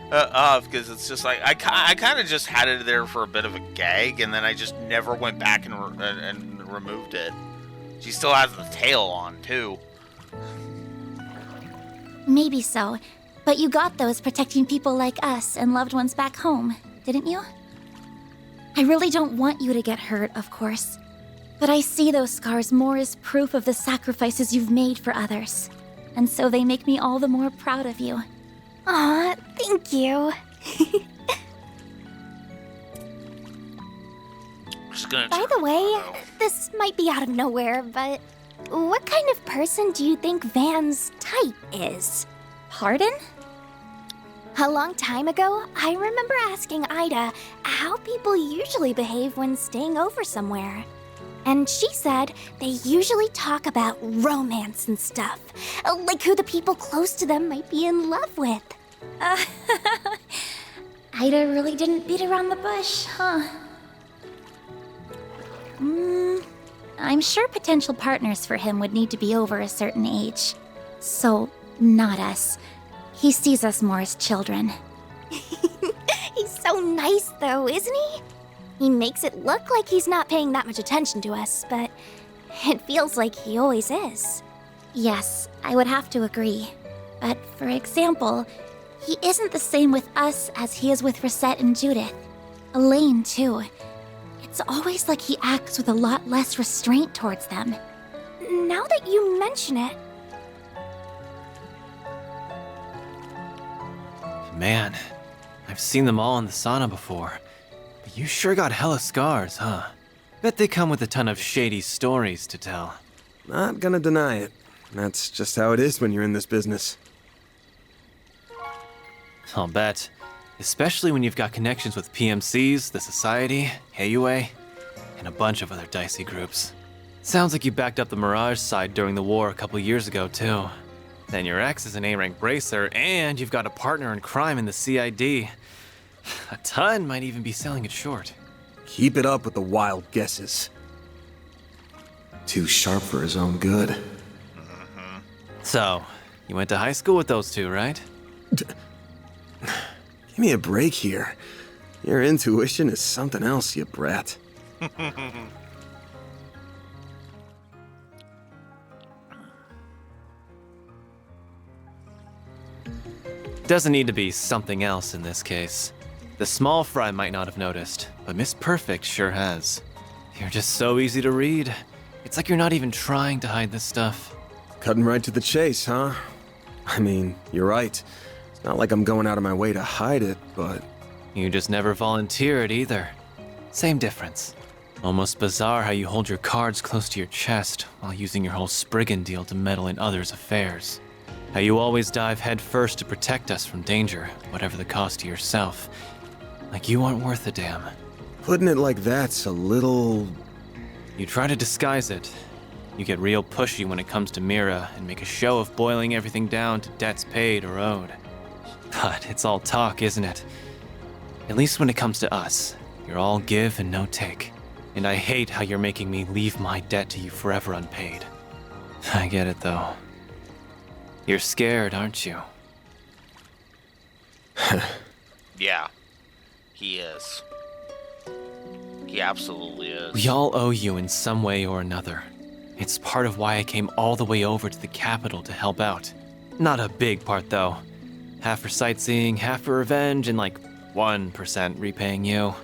[SPEAKER 1] Because it's just like, I kind of just had it there for a bit of a gag, and then I just never went back and removed it. She still has the tail on, too.
[SPEAKER 11] Maybe so, but you got those protecting people like us and loved ones back home, didn't you? I really don't want you to get hurt, of course, but I see those scars more as proof of the sacrifices you've made for others, and so they make me all the more proud of you.
[SPEAKER 2] Aw, thank you. By the way, this might be out of nowhere, but what kind of person do you think Van's type is?
[SPEAKER 11] Pardon?
[SPEAKER 2] A long time ago, I remember asking Ida how people usually behave when staying over somewhere. And she said they usually talk about romance and stuff, like who the people close to them might be in love with.
[SPEAKER 11] Ida really didn't beat around the bush, huh? I'm sure potential partners for him would need to be over a certain age. So, not us. He sees us more as children.
[SPEAKER 2] He's so nice, though, isn't he? He makes it look like he's not paying that much attention to us, but it feels like he always is.
[SPEAKER 11] Yes, I would have to agree. But for example, he isn't the same with us as he is with Reset and Judith. Elaine, too. It's always like he acts with a lot less restraint towards them.
[SPEAKER 2] Now that you mention it...
[SPEAKER 9] Man, I've seen them all in the sauna before. But you sure got hella scars, huh? Bet they come with a ton of shady stories to tell.
[SPEAKER 3] Not gonna deny it. That's just how it is when you're in this business.
[SPEAKER 9] I'll bet. Especially when you've got connections with PMCs, the Society, AUA. and a bunch of other dicey groups. Sounds like you backed up the Mirage side during the war a couple years ago, too. Then your ex is an A-rank bracer, and you've got a partner in crime in the CID. A ton might even be selling it short.
[SPEAKER 3] Keep it up with the wild guesses. Too sharp for his own good.
[SPEAKER 9] So, you went to high school with those two, right?
[SPEAKER 3] Give me a break here. Your intuition is something else, you brat.
[SPEAKER 9] Doesn't need to be something else in this case. The small fry might not have noticed, but Miss Perfect sure has. You're just so easy to read. It's like you're not even trying to hide this stuff.
[SPEAKER 3] Cutting right to the chase, huh? I mean, you're right. It's not like I'm going out of my way to hide it, but...
[SPEAKER 9] You just never volunteered either. Same difference. Almost bizarre how you hold your cards close to your chest while using your whole Spriggan deal to meddle in others' affairs. How you always dive headfirst to protect us from danger, whatever the cost to yourself. Like you aren't worth a damn.
[SPEAKER 3] Putting it like that's a little...
[SPEAKER 9] You try to disguise it. You get real pushy when it comes to Mira and make a show of boiling everything down to debts paid or owed. But it's all talk, isn't it? At least when it comes to us, you're all give and no take. And I hate how you're making me leave my debt to you forever unpaid. I get it though. You're scared, aren't you?
[SPEAKER 1] Yeah, he is. He absolutely is.
[SPEAKER 9] We all owe you in some way or another. It's part of why I came all the way over to the capital to help out. Not a big part though. Half for sightseeing, half for revenge, and like 1% repaying you.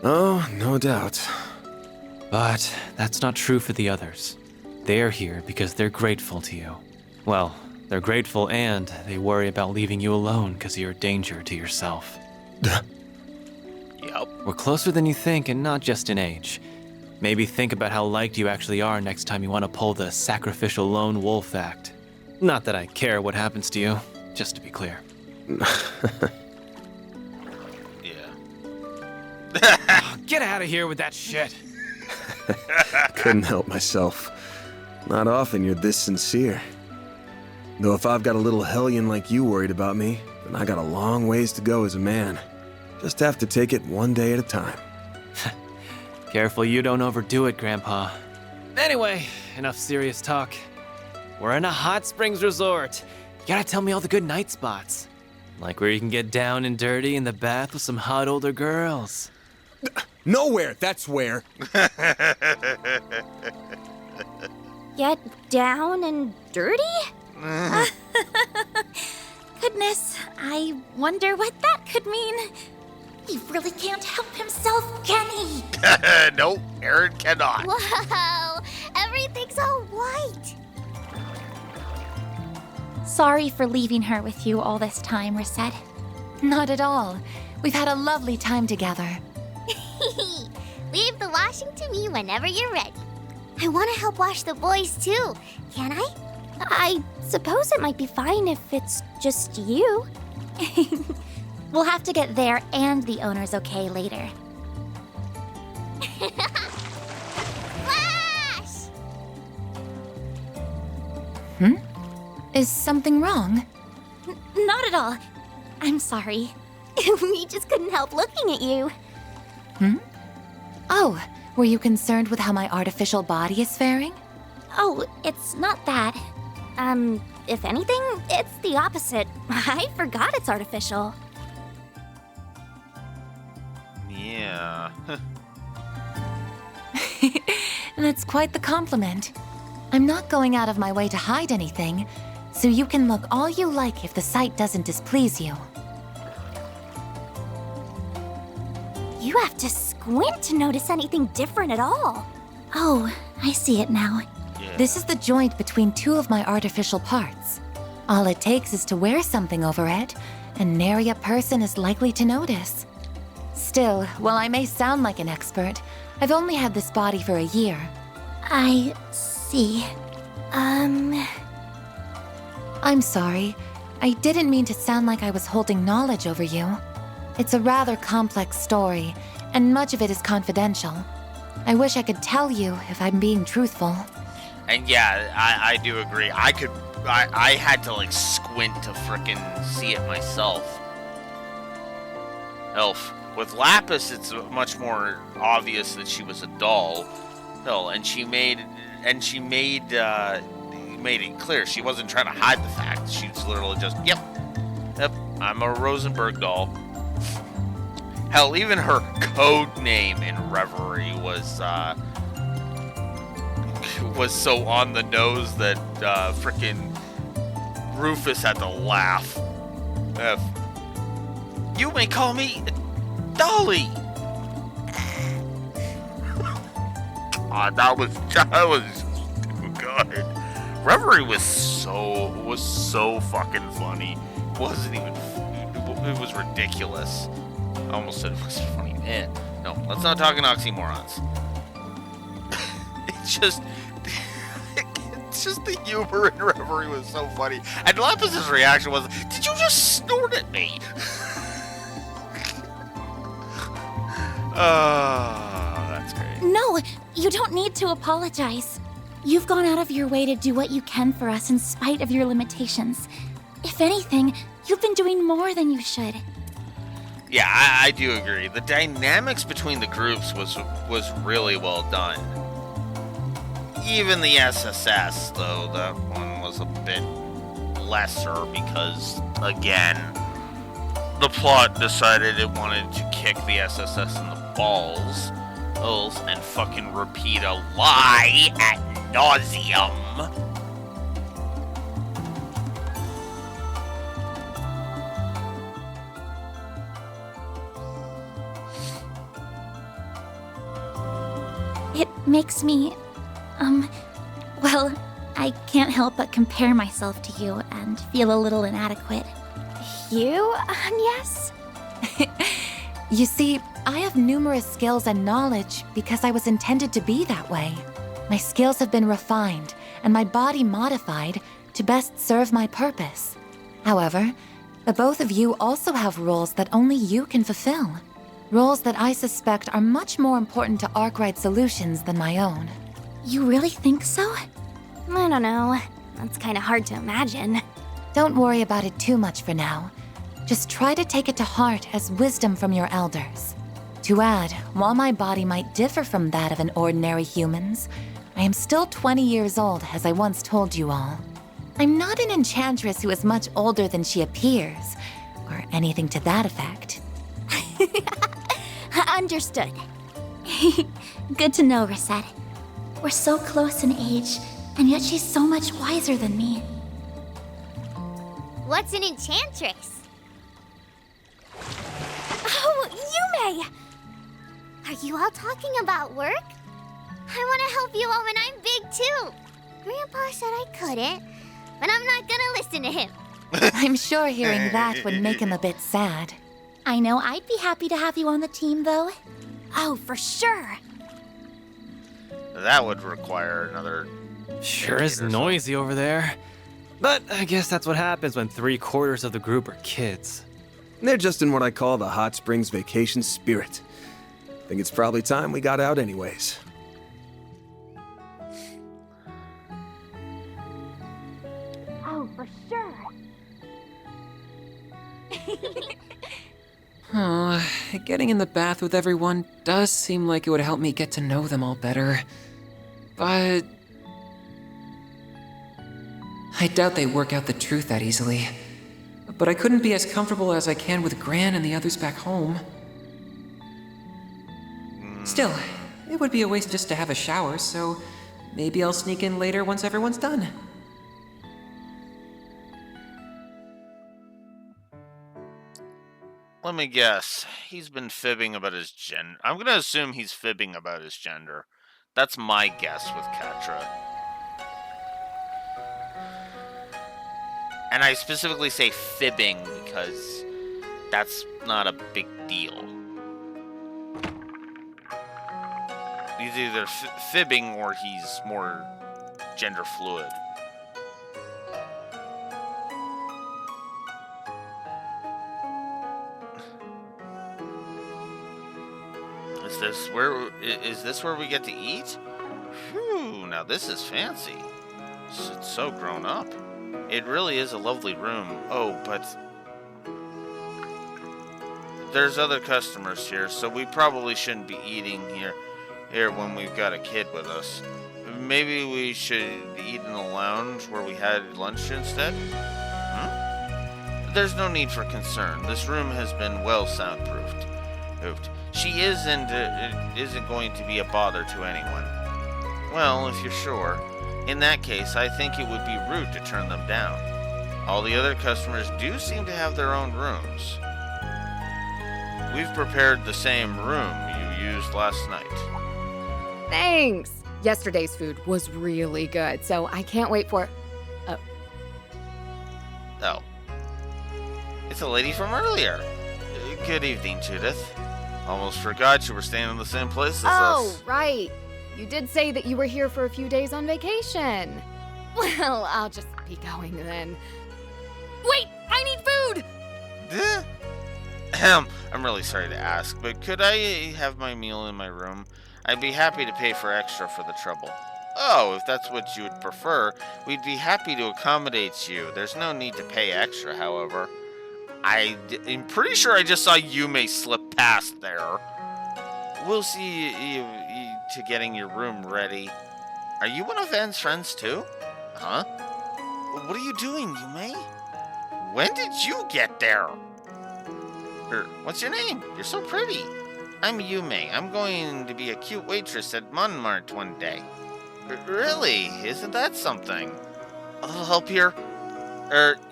[SPEAKER 3] Oh, no doubt.
[SPEAKER 9] But that's not true for the others. They're here because they're grateful to you. Well, they're grateful and they worry about leaving you alone because you're a danger to yourself.
[SPEAKER 1] Yep.
[SPEAKER 9] We're closer than you think, and not just in age. Maybe think about how liked you actually are next time you want to pull the sacrificial lone wolf act. Not that I care what happens to you, just to be clear.
[SPEAKER 1] Yeah.
[SPEAKER 9] Get out of here with that shit!
[SPEAKER 3] Couldn't help myself. Not often you're this sincere. Though if I've got a little hellion like you worried about me, then I got a long ways to go as a man. Just have to take it one day at a time.
[SPEAKER 9] Careful you don't overdo it, Grandpa. Anyway, enough serious talk. We're in a hot springs resort. You gotta tell me all the good night spots. Like where you can get down and dirty in the bath with some hot older girls.
[SPEAKER 3] Nowhere, that's where.
[SPEAKER 2] Get down and dirty?
[SPEAKER 11] Goodness, I wonder what that could mean. He really can't help himself, can he?
[SPEAKER 1] Nope, Aaron cannot.
[SPEAKER 10] Wow, everything's all white.
[SPEAKER 11] Sorry for leaving her with you all this time, Reset. Not at all. We've had a lovely time together.
[SPEAKER 10] Leave the washing to me whenever you're ready. I want to help wash the boys too. Can I?
[SPEAKER 2] I suppose it might be fine if it's just you.
[SPEAKER 11] We'll have to get there and the owner's okay later.
[SPEAKER 10] Flash!
[SPEAKER 11] Is something wrong? Not at all. I'm sorry.
[SPEAKER 2] We just couldn't help looking at you.
[SPEAKER 11] Oh, were you concerned with how my artificial body is faring?
[SPEAKER 2] Oh, it's not that. If anything, it's the opposite. I forgot it's artificial.
[SPEAKER 1] Yeah.
[SPEAKER 11] That's quite the compliment. I'm not going out of my way to hide anything, so you can look all you like if the sight doesn't displease you.
[SPEAKER 2] You have to squint to notice anything different at all.
[SPEAKER 11] Oh, I see it now.
[SPEAKER 1] Yeah.
[SPEAKER 11] This is the joint between two of my artificial parts. All it takes is to wear something over it, and nary a person is likely to notice. Still, while I may sound like an expert, I've only had this body for a year.
[SPEAKER 2] I see.
[SPEAKER 11] I'm sorry. I didn't mean to sound like I was holding knowledge over you. It's a rather complex story, and much of it is confidential.
[SPEAKER 12] I wish I could tell you if I'm being truthful.
[SPEAKER 1] And yeah, I do agree. I had to like squint to frickin' see it myself. Elf. With Lapis, it's much more obvious that she was a doll. Hell, and she made it clear she wasn't trying to hide the fact. She was literally just, yep, I'm a Rosenberg doll. Hell, even her code name in Reverie was so on the nose that frickin' Rufus had to laugh. You may call me Dolly. God, that was good. Reverie was so fucking funny. It was ridiculous. I almost said it was funny. No, let's not talk in oxymorons. It's just the humor in Reverie was so funny. And Lapis' reaction was, "Did you just snort at me?" That's great.
[SPEAKER 11] No, you don't need to apologize. You've gone out of your way to do what you can for us in spite of your limitations. If anything, you've been doing more than you should.
[SPEAKER 1] Yeah, I do agree. The dynamics between the groups was really well done. Even the SSS, though, that one was a bit lesser because, again, the plot decided it wanted to kick the SSS in the balls and fucking repeat a lie ad nauseum.
[SPEAKER 11] It makes me, well, I can't help but compare myself to you and feel a little inadequate.
[SPEAKER 2] You, yes?
[SPEAKER 12] You see, I have numerous skills and knowledge because I was intended to be that way. My skills have been refined and my body modified to best serve my purpose. However, the both of you also have roles that only you can fulfill. Roles that I suspect are much more important to Arkwright Solutions than my own.
[SPEAKER 11] You really think so?
[SPEAKER 2] I don't know. That's kind of hard to imagine.
[SPEAKER 12] Don't worry about it too much for now. Just try to take it to heart as wisdom from your elders. To add, while my body might differ from that of an ordinary human's, I am still 20 years old, as I once told you all. I'm not an enchantress who is much older than she appears, or anything to that effect.
[SPEAKER 2] Understood.
[SPEAKER 11] Good to know, Rosette. We're so close in age, and yet she's so much wiser than me.
[SPEAKER 10] What's an enchantress?
[SPEAKER 2] Oh, Yume!
[SPEAKER 10] Are you all talking about work? I want to help you all when I'm big too. Grandpa said I couldn't, but I'm not gonna listen to him.
[SPEAKER 12] I'm sure hearing that would make him a bit sad.
[SPEAKER 11] I know I'd be happy to have you on the team, though.
[SPEAKER 2] Oh, for sure.
[SPEAKER 1] That would require another...
[SPEAKER 9] Sure is noisy over there. But I guess that's what happens when 3/4 of the group are kids.
[SPEAKER 3] They're just in what I call the Hot Springs vacation spirit. Think it's probably time we got out anyways.
[SPEAKER 2] Oh, for sure.
[SPEAKER 8] Oh, getting in the bath with everyone does seem like it would help me get to know them all better. But I doubt they work out the truth that easily. But I couldn't be as comfortable as I can with Gran and the others back home. Still, it would be a waste just to have a shower, so maybe I'll sneak in later once everyone's done.
[SPEAKER 1] Let me guess. He's been fibbing about his gender. I'm gonna assume he's fibbing about his gender. That's my guess with Katra. And I specifically say fibbing because that's not a big deal. He's either fibbing or he's more gender fluid. His Is this where we get to eat? Phew, now this is fancy. It's so grown up. It really is a lovely room. Oh, but there's other customers here, so we probably shouldn't be eating here when we've got a kid with us. Maybe we should eat in the lounge where we had lunch instead? There's no need for concern. This room has been well soundproofed. She isn't going to be a bother to anyone. Well, if you're sure. In that case, I think it would be rude to turn them down. All the other customers do seem to have their own rooms. We've prepared the same room you used last night.
[SPEAKER 7] Thanks! Yesterday's food was really good, so I can't wait for...
[SPEAKER 1] Oh. It's a lady from earlier. Good evening, Judith. Almost forgot you were staying in the same place as us.
[SPEAKER 7] Oh, right. You did say that you were here for a few days on vacation. Well, I'll just be going then. Wait! I need food!
[SPEAKER 1] I'm really sorry to ask, but could I have my meal in my room? I'd be happy to pay for extra for the trouble. Oh, if that's what you would prefer, we'd be happy to accommodate you. There's no need to pay extra, however. I'm pretty sure I just saw Yume slip past there. We'll see you to getting your room ready. Are you one of Van's friends too? Huh? What are you doing, Yume? When did you get there? What's your name? You're so pretty. I'm Yume. I'm going to be a cute waitress at Montmartre one day. Really? Isn't that something? I'll help here.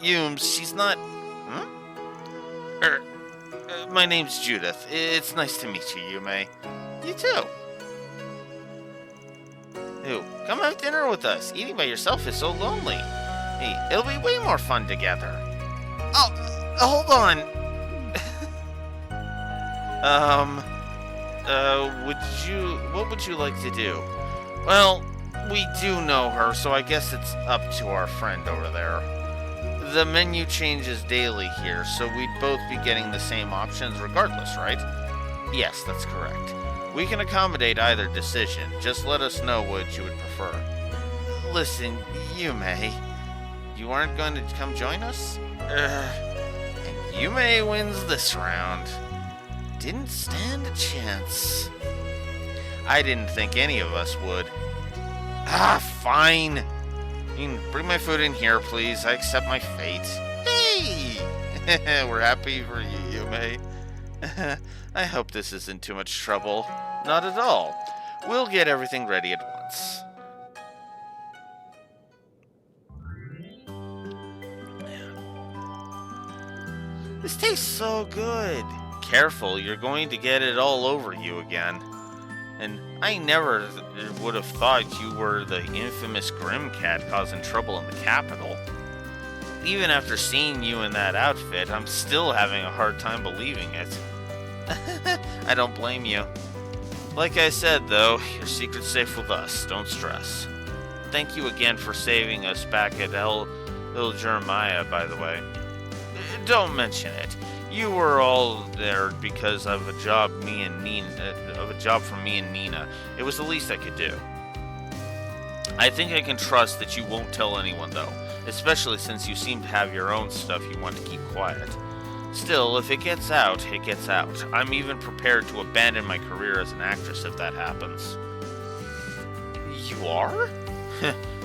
[SPEAKER 1] Yumes, she's not... my name's Judith. It's nice to meet you, Yume. You too. Ew, come have dinner with us. Eating by yourself is so lonely. Hey, it'll be way more fun together. Oh, hold on. What would you like to do? Well, we do know her, so I guess it's up to our friend over there. The menu changes daily here, so we'd both be getting the same options regardless, right? Yes, that's correct. We can accommodate either decision. Just let us know what you would prefer. Listen, Yume, you aren't going to come join us? And Yume wins this round. Didn't stand a chance. I didn't think any of us would. Fine. You can bring my food in here, please. I accept my fate. Hey! We're happy for you, Yume. I hope this isn't too much trouble. Not at all. We'll get everything ready at once. This tastes so good. Careful, you're going to get it all over you again. And I never would have thought you were the infamous Grim Cat causing trouble in the capital. Even after seeing you in that outfit, I'm still having a hard time believing it. I don't blame you. Like I said, though, your secret's safe with us. Don't stress. Thank you again for saving us back at El Jeremiah, by the way. Don't mention it. You were all there because of a job from me and Nina. It was the least I could do. I think I can trust that you won't tell anyone, though, especially since you seem to have your own stuff you want to keep quiet. Still, if it gets out, it gets out. I'm even prepared to abandon my career as an actress if that happens. You are?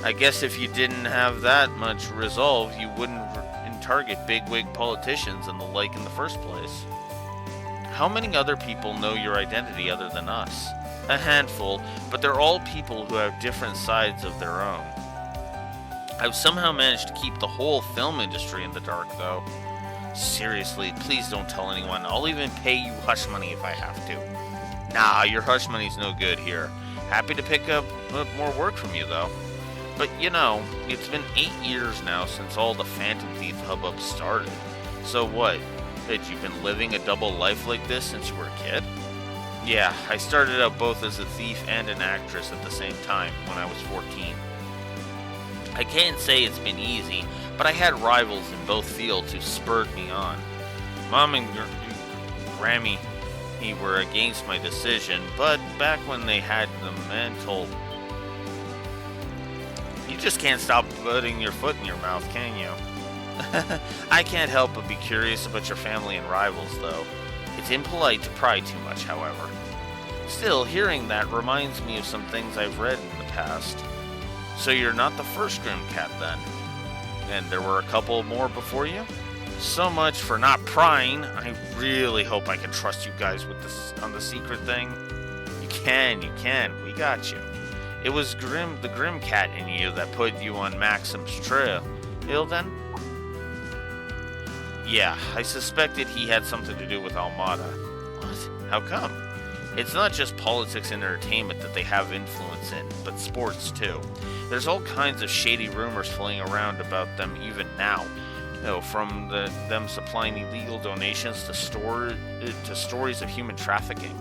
[SPEAKER 1] I guess if you didn't have that much resolve, you wouldn't target bigwig politicians and the like in the first place. How many other people know your identity other than us? A handful, but they're all people who have different sides of their own. I've somehow managed to keep the whole film industry in the dark, though. Seriously, please don't tell anyone. I'll even pay you hush money if I have to. Nah, your hush money's no good here. Happy to pick up more work from you, though. But, you know, it's been 8 years now since all the Phantom Thief hubbub started. So what? Had you been living a double life like this since you were a kid? Yeah, I started out both as a thief and an actress at the same time when I was 14. I can't say it's been easy, but I had rivals in both fields who spurred me on. Mom and Grammy he were against my decision, but back when they had the mental... You just can't stop putting your foot in your mouth, can you? I can't help but be curious about your family and rivals, though. It's impolite to pry too much, however. Still, hearing that reminds me of some things I've read in the past. So you're not the first Grim Cat, then? And there were a couple more before you? So much for not prying. I really hope I can trust you guys with this on the secret thing. You can. We got you. It was the Grim Cat in you that put you on Maxim's trail. Ill then? Yeah, I suspected he had something to do with Almada. What? How come? It's not just politics and entertainment that they have influence in, but sports too. There's all kinds of shady rumors floating around about them even now. You know, from them supplying illegal donations to stories of human trafficking.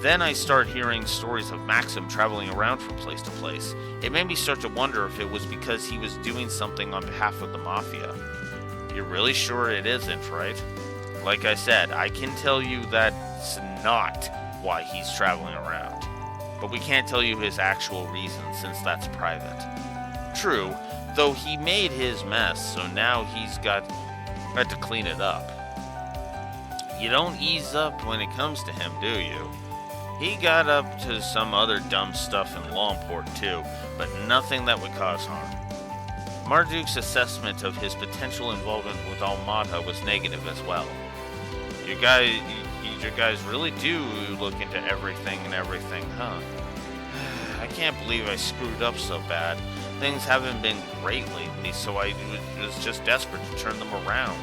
[SPEAKER 1] Then I start hearing stories of Maxim traveling around from place to place. It made me start to wonder if it was because he was doing something on behalf of the Mafia. You're really sure it isn't, right? Like I said, I can tell you that's not why he's traveling around. But we can't tell you his actual reason since that's private. True, though he made his mess, so now he's got to clean it up. You don't ease up when it comes to him, do you? He got up to some other dumb stuff in Longport too, but nothing that would cause harm. Marduk's assessment of his potential involvement with Almada was negative as well. You guys really do look into everything, huh? I can't believe I screwed up so bad. Things haven't been great lately, so I was just desperate to turn them around.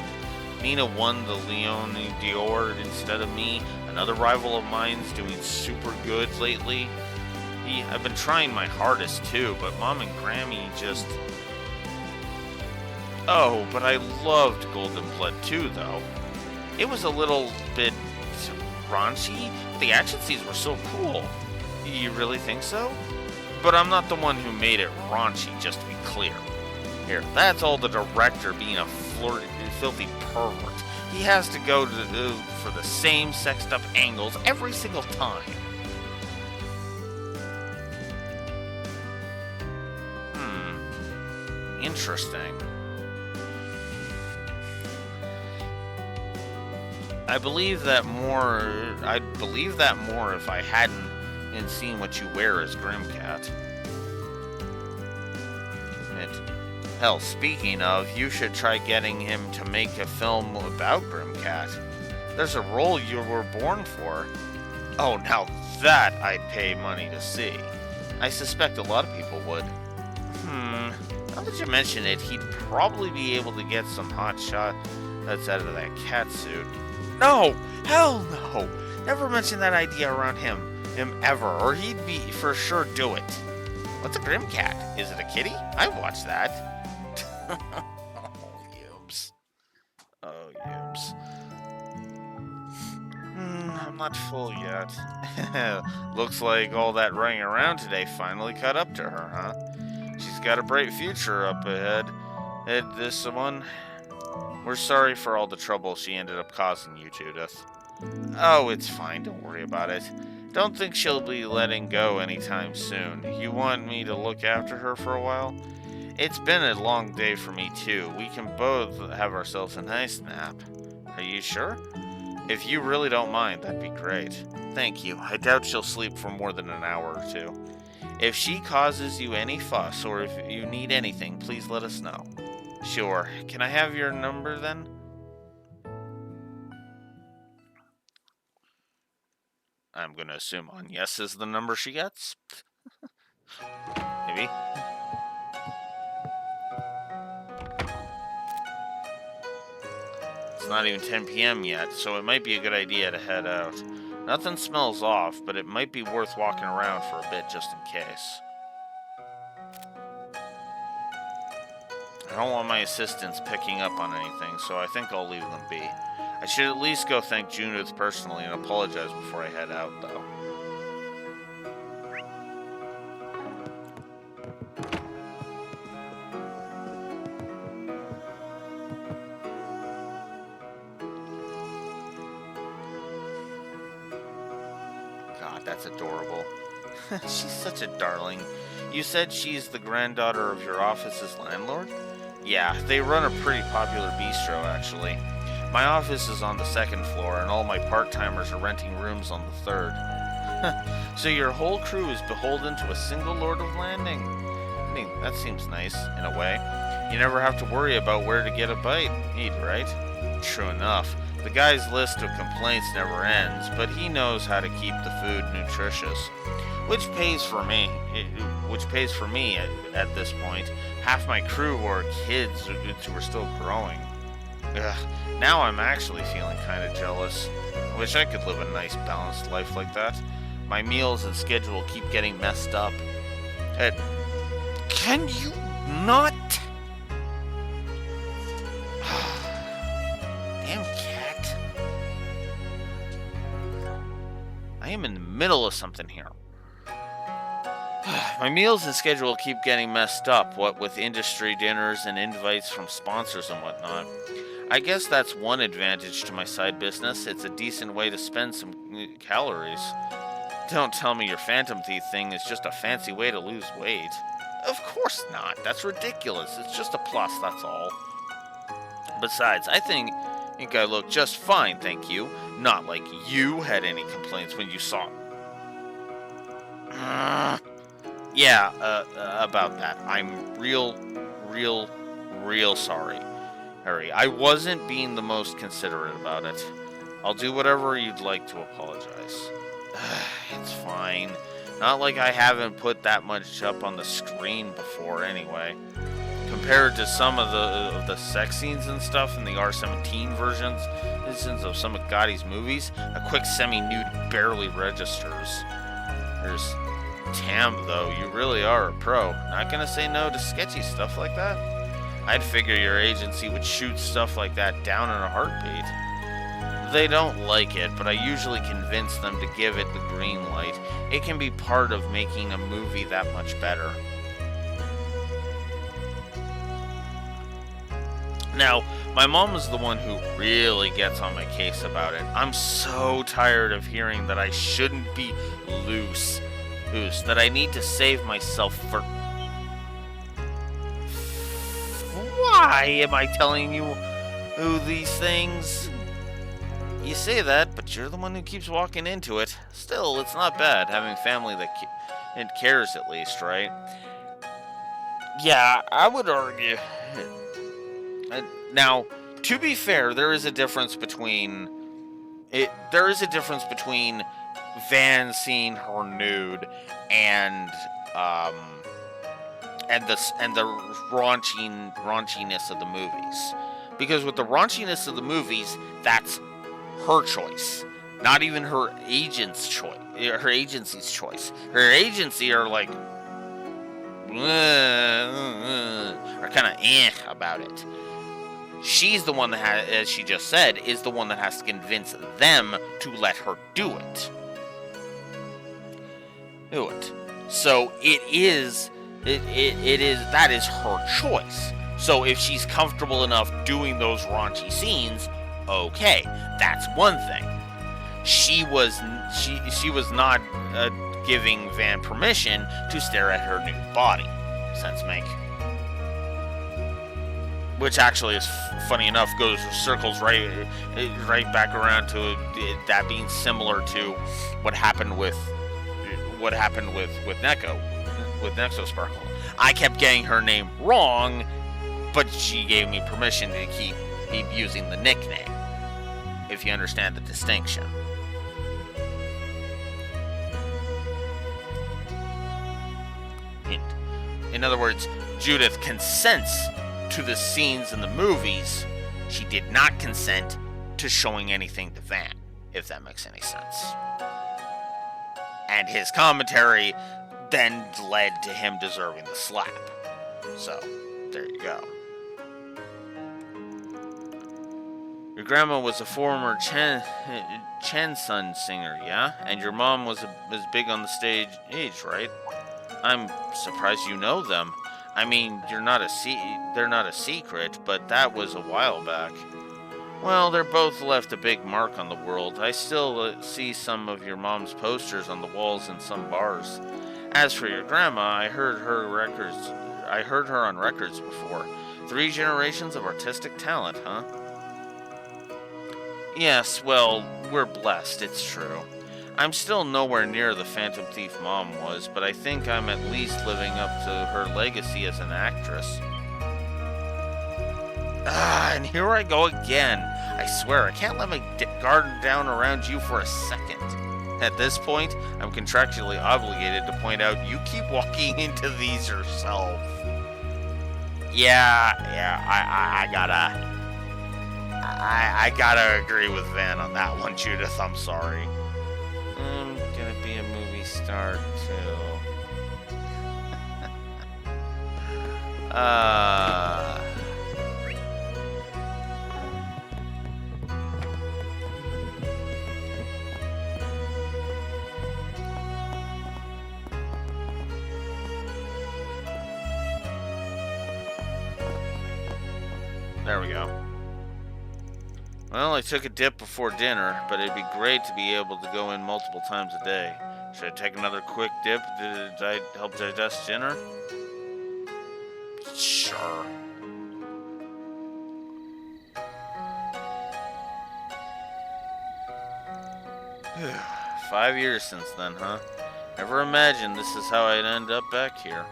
[SPEAKER 1] Nina won the Leone d'Or instead of me. Another rival of mine's doing super good lately. I've been trying my hardest too, but Mom and Grammy just... Oh, but I loved Golden Blood too, though. It was a little bit raunchy. The action scenes were so cool. You really think so? But I'm not the one who made it raunchy, just to be clear. Here, that's all the director being a filthy pervert. He has to go for the same sexed up angles every single time. Interesting. I'd believe that more if I hadn't seen what you wear as Grimcat. Hell, speaking of, you should try getting him to make a film about Grimcat. There's a role you were born for. Oh, now that I'd pay money to see. I suspect a lot of people would. Now that you mention it, he'd probably be able to get some hot shot that's out of that cat suit. No! Hell no! Never mention that idea around him ever, or he'd be for sure do it. What's a Grimcat? Is it a kitty? I'd watch that. Oh, yibs. I'm not full yet. Looks like all that running around today finally caught up to her, huh? She's got a bright future up ahead. This one? We're sorry for all the trouble she ended up causing you, Judith. Oh, it's fine. Don't worry about it. Don't think she'll be letting go anytime soon. You want me to look after her for a while? It's been a long day for me, too. We can both have ourselves a nice nap. Are you sure? If you really don't mind, that'd be great. Thank you. I doubt she'll sleep for more than an hour or two. If she causes you any fuss, or if you need anything, please let us know. Sure. Can I have your number, then? I'm gonna assume on yes is the number she gets. Maybe. It's not even 10 p.m. yet, so it might be a good idea to head out. Nothing smells off, but it might be worth walking around for a bit just in case. I don't want my assistants picking up on anything, so I think I'll leave them be. I should at least go thank Judith personally and apologize before I head out, though. That's adorable. She's such a darling. You said she's the granddaughter of your office's landlord? Yeah, they run a pretty popular bistro, actually. My office is on the second floor, and all my part-timers are renting rooms on the third. So your whole crew is beholden to a single Lord of Landing? I mean, that seems nice, in a way. You never have to worry about where to get a bite, right? True enough. The guy's list of complaints never ends, but he knows how to keep the food nutritious. Which pays for me at this point. Half my crew are kids who are still growing. Ugh, now I'm actually feeling kind of jealous. I wish I could live a nice, balanced life like that. My meals and schedule keep getting messed up. Can you not? Damn cat. I am in the middle of something here. My meals and schedule keep getting messed up, what with industry dinners and invites from sponsors and whatnot. I guess that's one advantage to my side business. It's a decent way to spend some calories. Don't tell me your phantom teeth thing is just a fancy way to lose weight. Of course not. That's ridiculous. It's just a plus, that's all. Besides, I think I look just fine, thank you. Not like you had any complaints when you saw it. Yeah, about that. I'm real sorry, Harry. I wasn't being the most considerate about it. I'll do whatever you'd like to apologize. It's fine. Not like I haven't put that much up on the screen before anyway. Compared to some of the sex scenes and stuff in the R17 versions of some of Gotti's movies, a quick semi-nude barely registers. There's Tam, though, you really are a pro. Not gonna say no to sketchy stuff like that? I'd figure your agency would shoot stuff like that down in a heartbeat. They don't like it, but I usually convince them to give it the green light. It can be part of making a movie that much better. Now, my mom is the one who really gets on my case about it. I'm so tired of hearing that I shouldn't be loose, that I need to save myself for... Why am I telling you these things? You say that, but you're the one who keeps walking into it. Still, it's not bad having family that cares at least, right? Yeah, I would argue. Now, to be fair, there is a difference between Van seeing her nude and the raunchiness of the movies. Because with the raunchiness of the movies, that's her choice, not even her agent's choice. Her agency's choice. Her agency are like, are kind of about it. She's the one that, as she just said, is the one that has to convince them to let her do it. So that is her choice. So if she's comfortable enough doing those raunchy scenes, okay, that's one thing. She was not giving Van permission to stare at her nude body. Sense make? Which actually is funny enough circles right back around to that being similar to what happened with Nexo Sparkle. I kept getting her name wrong, but she gave me permission to keep using the nickname. If you understand the distinction. Hint. In other words, Judith consents to the scenes in the movies. She did not consent to showing anything to Van, if that makes any sense. And his commentary then led to him deserving the slap. So, there you go. Your grandma was a former Chen-sun singer, yeah? And your mom was big on the stage, right? I'm surprised you know them. I mean, they're not a secret, but that was a while back. Well, they're both left a big mark on the world. I still see some of your mom's posters on the walls in some bars. As for your grandma, I heard her on records before. 3 generations of artistic talent, huh? Yes, well, we're blessed, it's true. I'm still nowhere near the Phantom Thief Mom was, but I think I'm at least living up to her legacy as an actress. And here I go again. I swear, I can't let my guard down around you for a second. At this point, I'm contractually obligated to point out you keep walking into these yourself. Yeah, I gotta agree with Van on that one, Judith. I'm sorry. I'm gonna be a movie star too. There we go. Well, I took a dip before dinner, but it'd be great to be able to go in multiple times a day. Should I take another quick dip to help digest dinner? Sure. $5 years since then, huh? Never imagined this is how I'd end up back here.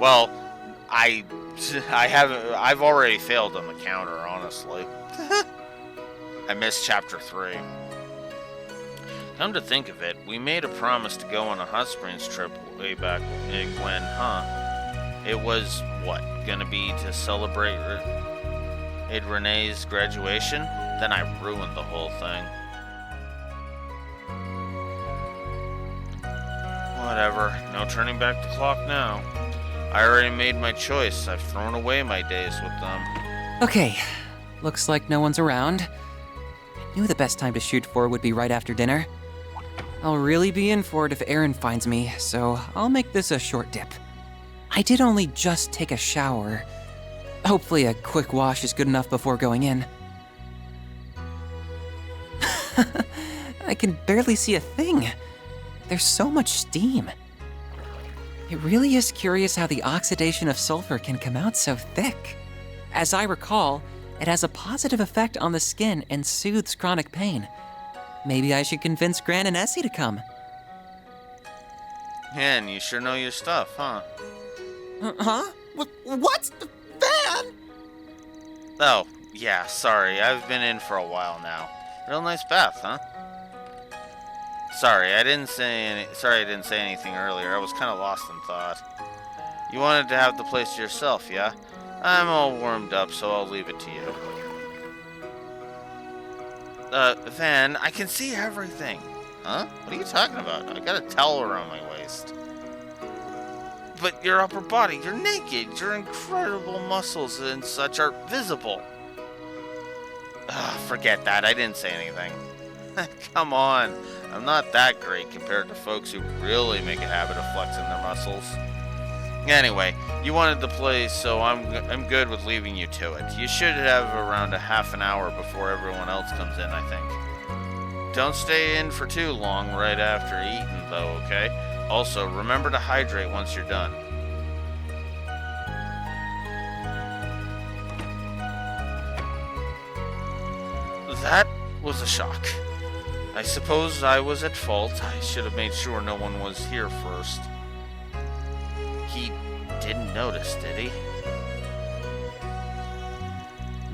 [SPEAKER 1] Well, I've already failed on the counter, honestly. I missed chapter 3. Come to think of it, we made a promise to go on a Hot Springs trip way back when, huh? It was, what, gonna be to celebrate Renee's graduation? Then I ruined the whole thing. Whatever, no turning back the clock now. I already made my choice. I've thrown away my days with them.
[SPEAKER 8] Okay, looks like no one's around. I knew the best time to shoot for would be right after dinner. I'll really be in for it if Aaron finds me, so I'll make this a short dip. I did only just take a shower. Hopefully a quick wash is good enough before going in. I can barely see a thing. There's so much steam. It really is curious how the oxidation of sulfur can come out so thick. As I recall, it has a positive effect on the skin and soothes chronic pain. Maybe I should convince Gran and Essie to come.
[SPEAKER 1] Man, you sure know your stuff, huh?
[SPEAKER 8] Huh? What's the Van?
[SPEAKER 1] Oh, yeah, sorry. I've been in for a while now. Real nice bath, huh? Sorry, I didn't say anything earlier. I was kind of lost in thought. You wanted to have the place to yourself, yeah? I'm all warmed up, so I'll leave it to you. Van, I can see everything. Huh? What are you talking about? I got a towel around my waist. But your upper body, you're naked. Your incredible muscles and such are visible. Forget that. I didn't say anything. Come on. I'm not that great compared to folks who really make a habit of flexing their muscles. Anyway, you wanted the place, so I'm good with leaving you to it. You should have around a half an hour before everyone else comes in, I think. Don't stay in for too long right after eating, though, okay? Also, remember to hydrate once you're done. That was a shock. I suppose I was at fault. I should have made sure no one was here first. He didn't notice, did he?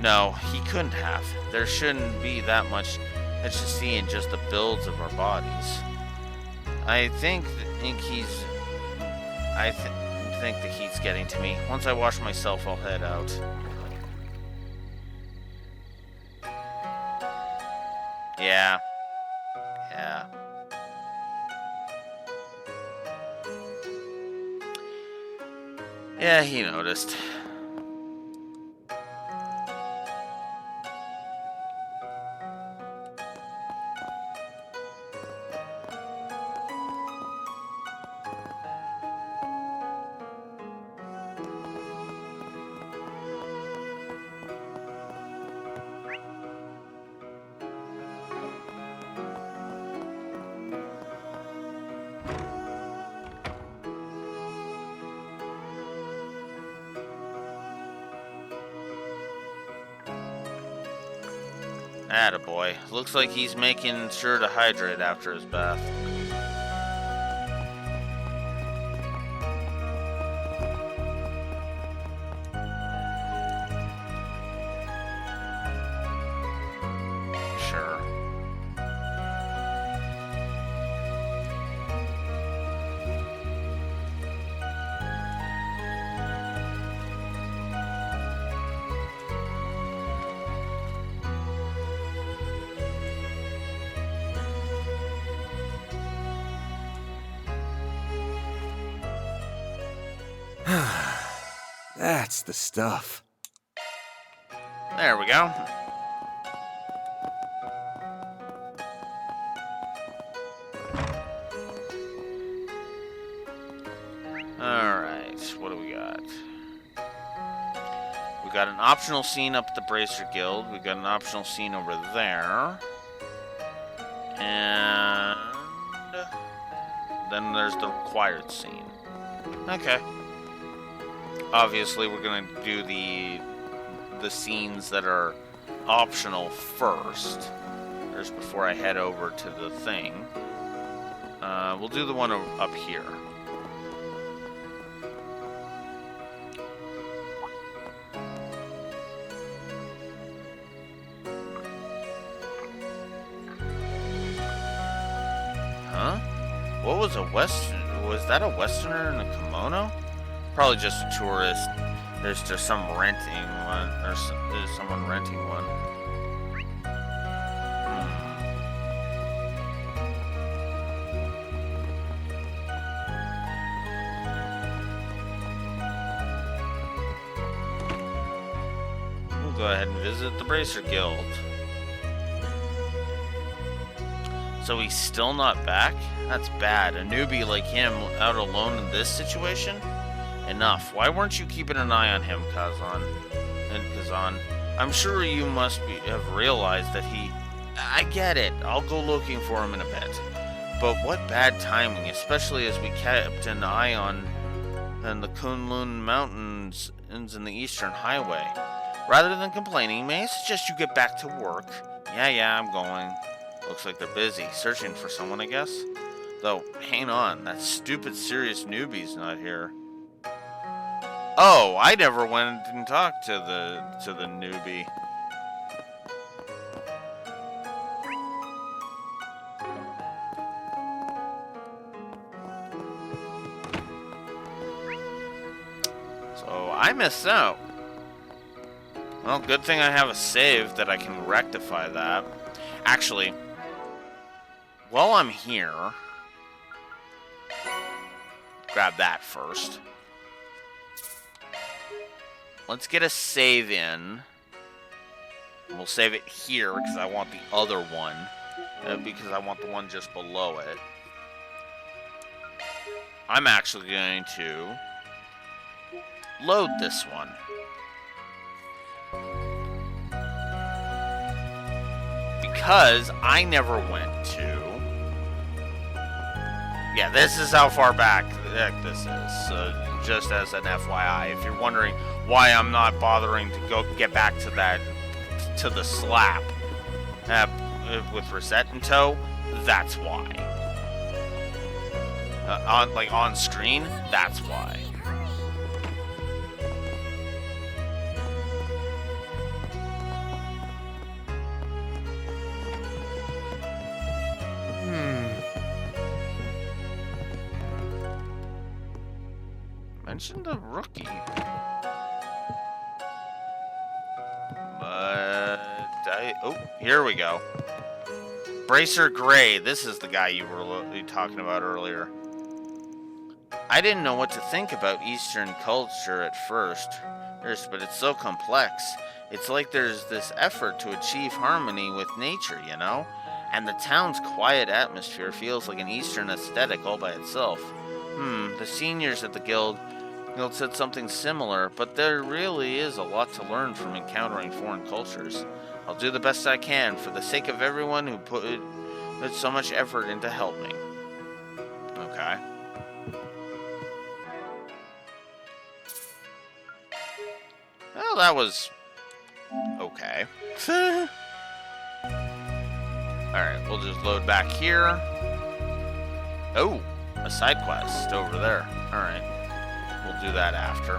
[SPEAKER 1] No, he couldn't have. There shouldn't be that much to see in just the builds of our bodies. I think the heat's getting to me. Once I wash myself, I'll head out. Yeah. Yeah, he noticed. Attaboy. Looks like he's making sure to hydrate after his bath. Sure.
[SPEAKER 3] That's the stuff.
[SPEAKER 1] There we go. Alright, what do we got? We got an optional scene up at the Bracer Guild. We got an optional scene over there. And then there's the required scene. Okay. Obviously, we're gonna do the scenes that are optional first. There's before I head over to the thing. We'll do the one up here. Huh? What was a was that a Westerner in a kimono? Probably just a tourist. There's just some renting one. There's someone renting one. We'll go ahead and visit the Bracer Guild. So he's still not back? That's bad. A newbie like him out alone in this situation? Enough. Why weren't you keeping an eye on him, Kazan? And Kazan, I'm sure you must have realized that he... I get it. I'll go looking for him in a bit. But what bad timing, especially as we kept an eye on the Kunlun Mountains in the Eastern Highway. Rather than complaining, may I suggest you get back to work? Yeah, I'm going. Looks like they're busy, searching for someone, I guess. Though, hang on, that stupid serious newbie's not here. Oh, I never went and talked to the newbie. So I missed out. Well, good thing I have a save that I can rectify that. Actually, while I'm here, grab that first. Let's get a save in. We'll save it here because I want the other one. Because I want the one just below it. I'm actually going to load this one. Because I never went to... Yeah, this is how far back this is. Just as an FYI, if you're wondering why I'm not bothering to go get back to that, to the slap with Reset in tow, that's why. On screen, that's why. Mention the rookie. Oh, here we go. Bracer Gray. This is the guy you were talking about earlier. I didn't know what to think about Eastern culture at first, but it's so complex. It's like there's this effort to achieve harmony with nature, you know? And the town's quiet atmosphere feels like an Eastern aesthetic all by itself. The seniors at the guild said something similar, but there really is a lot to learn from encountering foreign cultures. I'll do the best I can for the sake of everyone who put so much effort in to help me. Okay. Well, that was okay. Alright, we'll just load back here. Oh, a side quest over there. Alright. We'll do that after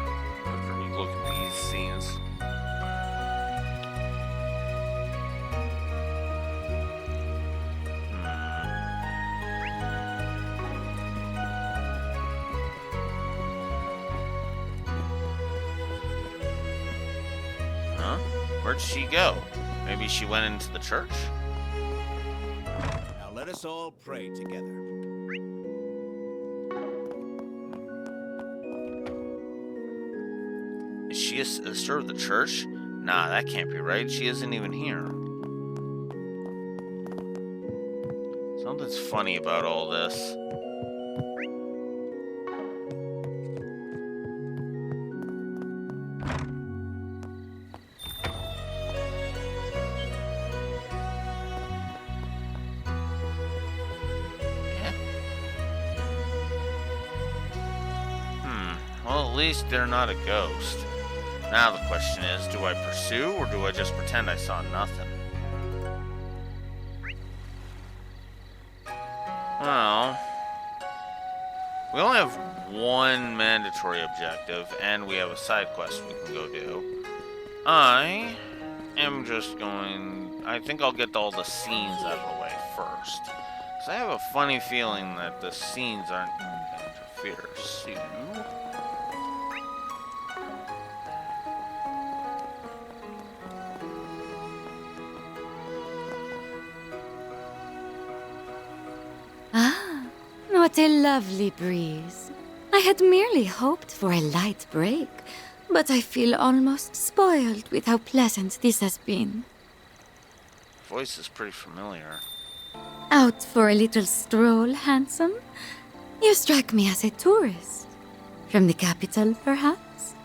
[SPEAKER 1] we look at these scenes. Huh? Where'd she go? Maybe she went into the church?
[SPEAKER 6] Now let us all pray together.
[SPEAKER 1] Is she a sister of the church? Nah, that can't be right. She isn't even here. Something's funny about all this. Well, at least they're not a ghost. Now the question is, do I pursue or do I just pretend I saw nothing? Well, we only have one mandatory objective and we have a side quest we can go do. I think I'll get all the scenes out of the way first. Because I have a funny feeling that the scenes aren't going to interfere soon.
[SPEAKER 13] What a lovely breeze. I had merely hoped for a light break, but I feel almost spoiled with how pleasant this has been.
[SPEAKER 1] Voice is pretty familiar.
[SPEAKER 13] Out for a little stroll, handsome? You strike me as a tourist. From the capital, perhaps?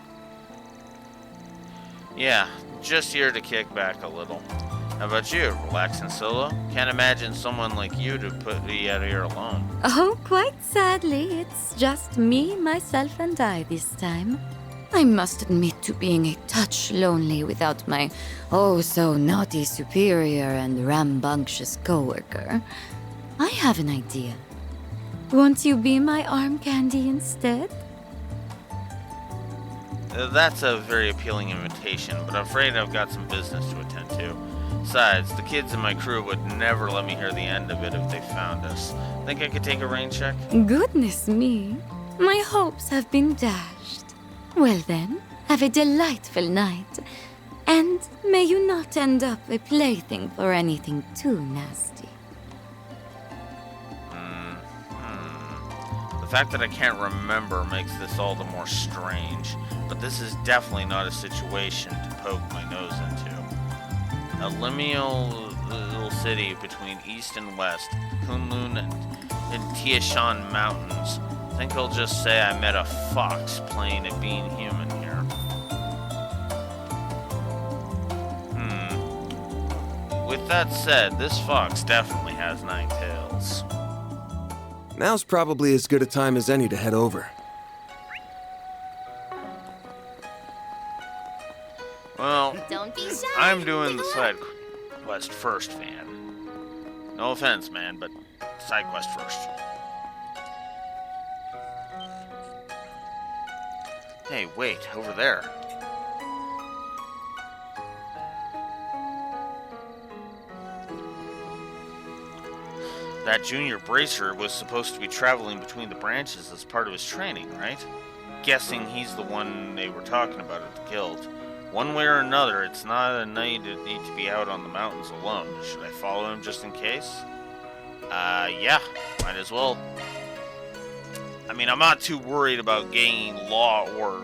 [SPEAKER 1] Yeah, just here to kick back a little. How about you? Relaxing solo? Can't imagine someone like you to put me out here alone.
[SPEAKER 13] Oh, quite sadly, it's just me, myself, and I this time. I must admit to being a touch lonely without my oh-so-naughty superior and rambunctious coworker. I have an idea. Won't you be my arm candy instead?
[SPEAKER 1] That's a very appealing invitation, but I'm afraid I've got some business to attend to. Besides, the kids in my crew would never let me hear the end of it if they found us. Think I could take a rain check?
[SPEAKER 13] Goodness me. My hopes have been dashed. Well then, have a delightful night. And may you not end up a plaything for anything too nasty.
[SPEAKER 1] The fact that I can't remember makes this all the more strange, but this is definitely not a situation to poke my nose into. A liminal little city between east and west, Kunlun and Tiashan Mountains. I think I'll just say I met a fox playing at being human here. With that said, this fox definitely has 9 tails.
[SPEAKER 3] Now's probably as good a time as any to head over.
[SPEAKER 1] Well,
[SPEAKER 10] Don't be shy.
[SPEAKER 1] I'm doing the
[SPEAKER 10] Take a
[SPEAKER 1] side
[SPEAKER 10] look.
[SPEAKER 1] quest first, fan. No offense, man, but side quest first. Hey, wait, over there. That junior bracer was supposed to be traveling between the branches as part of his training, right? Guessing he's the one they were talking about at the guild. One way or another, it's not a night that need to be out on the mountains alone. Should I follow him just in case? Yeah, might as well. I mean, I'm not too worried about gaining Law or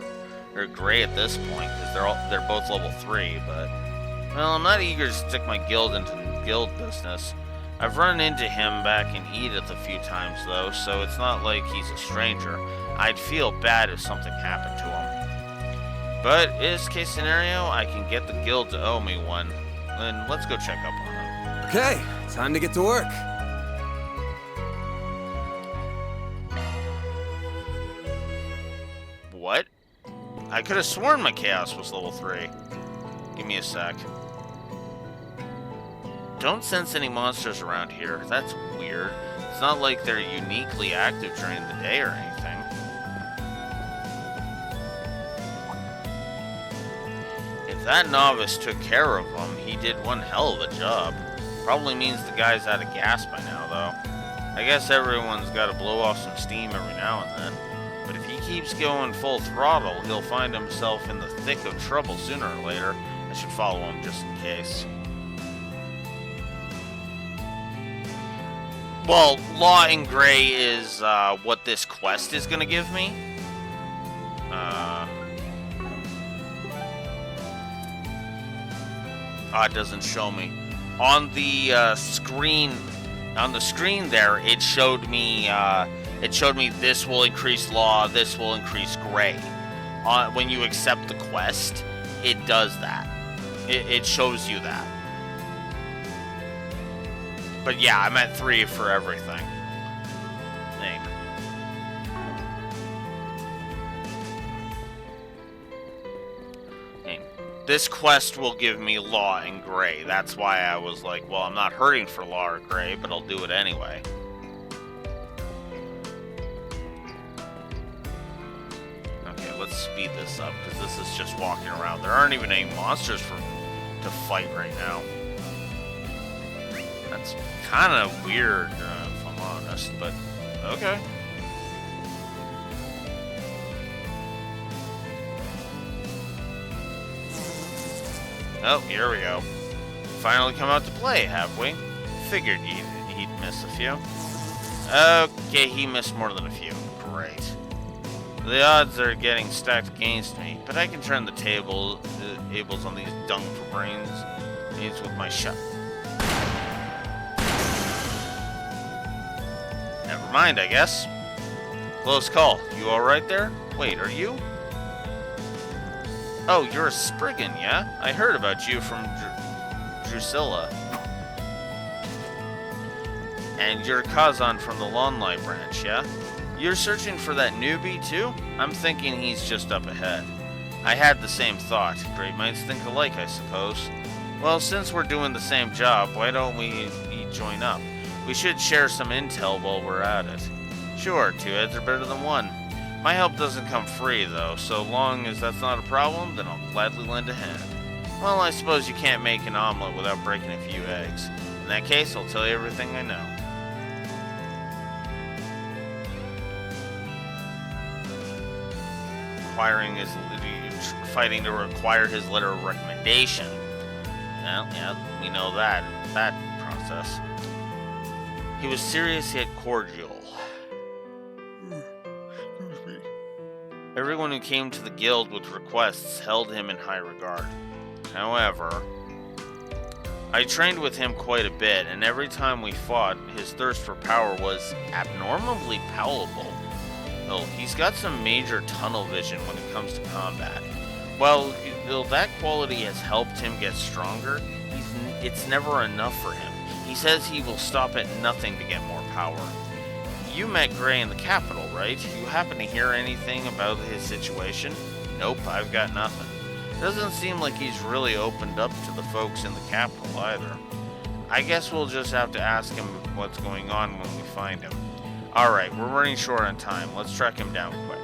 [SPEAKER 1] Gray at this point, because they're both level 3, but... Well, I'm not eager to stick my guild into the guild business. I've run into him back in Edith a few times, though, so it's not like he's a stranger. I'd feel bad if something happened to him. But, worst case scenario, I can get the guild to owe me one. Then let's go check up on him.
[SPEAKER 3] Okay, time to get to work.
[SPEAKER 1] What? I could have sworn my chaos was level 3. Give me a sec. don't sense any monsters around here. That's weird. It's not like they're uniquely active during the day or anything. If that novice took care of them, he did one hell of a job. Probably means the guy's out of gas by now, though. I guess everyone's got to blow off some steam every now and then. But if he keeps going full throttle, he'll find himself in the thick of trouble sooner or later. I should follow him just in case. Well, Law in Gray is what this quest is going to give me. It doesn't show me. On the screen there, it showed me this will increase Law, this will increase Gray. When you accept the quest, it does that. It shows you that. But yeah, I'm at 3 for everything. Dang. This quest will give me Law and Gray. That's why I was like, well, I'm not hurting for Law or Gray, but I'll do it anyway. Okay, let's speed this up, because this is just walking around. There aren't even any monsters to fight right now. That's kind of weird, if I'm honest, but okay. Oh, here we go. Finally come out to play, have we? Figured he'd miss a few. Okay, he missed more than a few. Great. The odds are getting stacked against me, but I can turn the tables on these dung for brains needs with my shot. Never mind, I guess. Close call. You alright there? Wait, are you? Oh, you're a Spriggan, yeah? I heard about you from Drusilla. And you're Kazan from the Lawnlight branch, yeah? You're searching for that newbie, too? I'm thinking he's just up ahead. I had the same thought. Great minds think alike, I suppose. Well, since we're doing the same job, why don't we join up? We should share some intel while we're at it. Sure, 2 heads are better than 1. My help doesn't come free, though, so long as that's not a problem, then I'll gladly lend a hand. Well, I suppose you can't make an omelet without breaking a few eggs. In that case, I'll tell you everything I know. Fighting to require his letter of recommendation. Well, yeah, we know that process. He was serious yet cordial. Everyone who came to the guild with requests held him in high regard. However, I trained with him quite a bit, and every time we fought, his thirst for power was abnormally palpable. Well, he's got some major tunnel vision when it comes to combat. While that quality has helped him get stronger, it's never enough for him. He says he will stop at nothing to get more power. You met Gray in the capital, right? You happen to hear anything about his situation? Nope, I've got nothing. Doesn't seem like he's really opened up to the folks in the capital either. I guess we'll just have to ask him what's going on when we find him. Alright, we're running short on time. Let's track him down quick.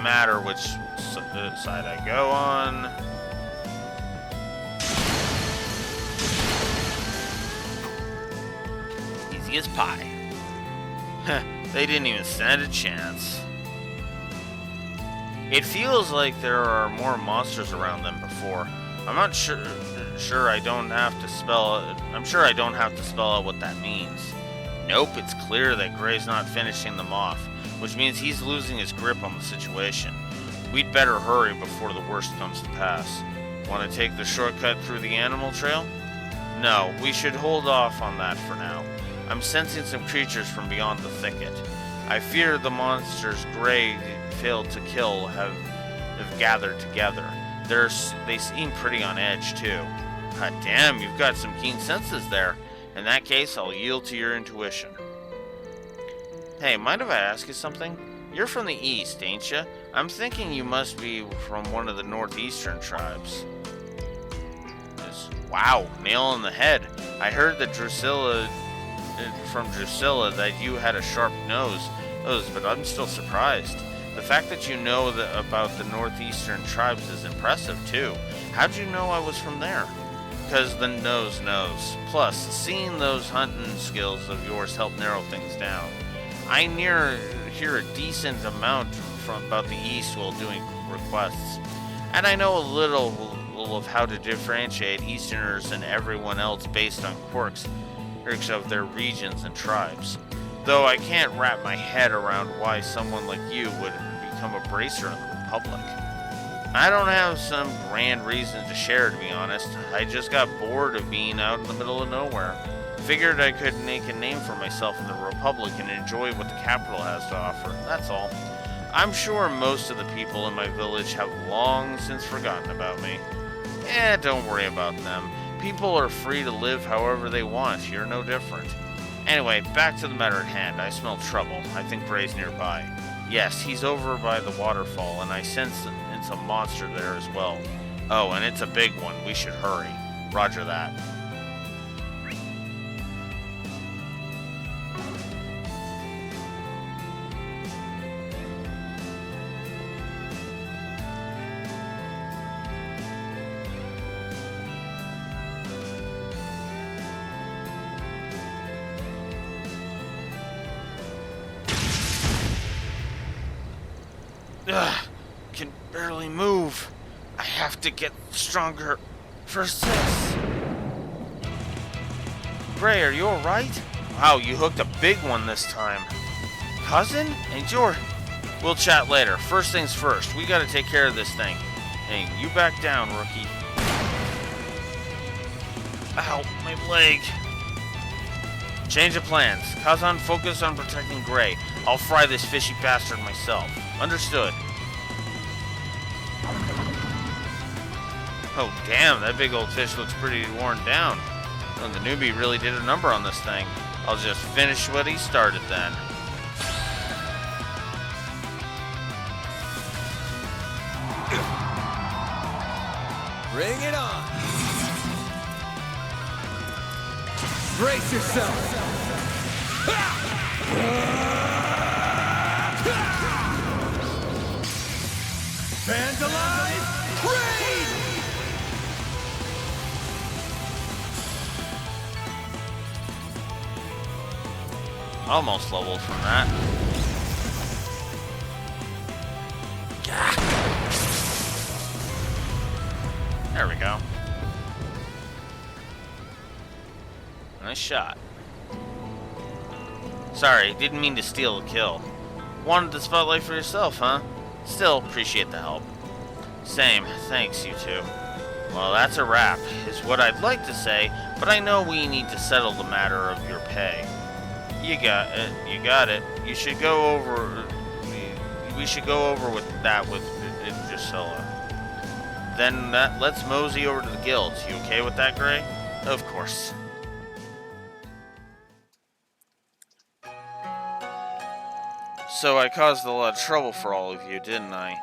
[SPEAKER 1] Matter which side I go on. Easy as pie. They didn't even stand a chance. It feels like there are more monsters around than before. I'm not sure I don't have to spell out what that means. Nope, it's clear that Gray's not finishing them off, which means he's losing his grip on the situation. We'd better hurry before the worst comes to pass. Want to take the shortcut through the animal trail? No, we should hold off on that for now. I'm sensing some creatures from beyond the thicket. I fear the monsters Gray failed to kill have gathered together. They seem pretty on edge, too. God damn, you've got some keen senses there. In that case, I'll yield to your intuition. Hey, mind if I ask you something? You're from the east, ain't ya? I'm thinking you must be from one of the northeastern tribes. Wow, nail on the head. I heard that from Drusilla that you had a sharp nose, but I'm still surprised. The fact that you know about the northeastern tribes is impressive, too. How'd you know I was from there? Because the nose knows. Plus, seeing those hunting skills of yours help narrow things down. I hear a decent amount about the East while doing requests. And I know a little of how to differentiate Easterners and everyone else based on quirks of their regions and tribes. Though I can't wrap my head around why someone like you would become a bracer in the Republic. I don't have some grand reason to share, to be honest. I just got bored of being out in the middle of nowhere. Figured I could make a name for myself in the Republic and enjoy what the capital has to offer, that's all. I'm sure most of the people in my village have long since forgotten about me. Don't worry about them. People are free to live however they want. You're no different. Anyway, back to the matter at hand. I smell trouble. I think Bray's nearby. Yes, he's over by the waterfall, and I sense it's a monster there as well. Oh, and it's a big one. We should hurry. Roger that. Ugh, can barely move. I have to get stronger. First this. Gray, are you alright? Wow, you hooked a big one this time. Cousin? And we'll chat later. First things first, we gotta take care of this thing. Hey, you back down, rookie. Ow, my leg. Change of plans. Kazan, focus on protecting Gray. I'll fry this fishy bastard myself. Understood. Oh, damn, that big old fish looks pretty worn down. Oh, the newbie really did a number on this thing. I'll just finish what he started then.
[SPEAKER 6] Bring it on! Brace yourself! Fans alive! Raid!
[SPEAKER 1] Almost leveled from that. There we go. Nice shot. Sorry, didn't mean to steal a kill. Wanted the spotlight for yourself, huh? Still, appreciate the help. Same, thanks, you two. Well, that's a wrap, is what I'd like to say, but I know we need to settle the matter of your pay. You got it. You should go over... We should go over with that with Drusilla. Then let's mosey over to the guilds. You okay with that, Gray? Of course. So I caused a lot of trouble for all of you, didn't I?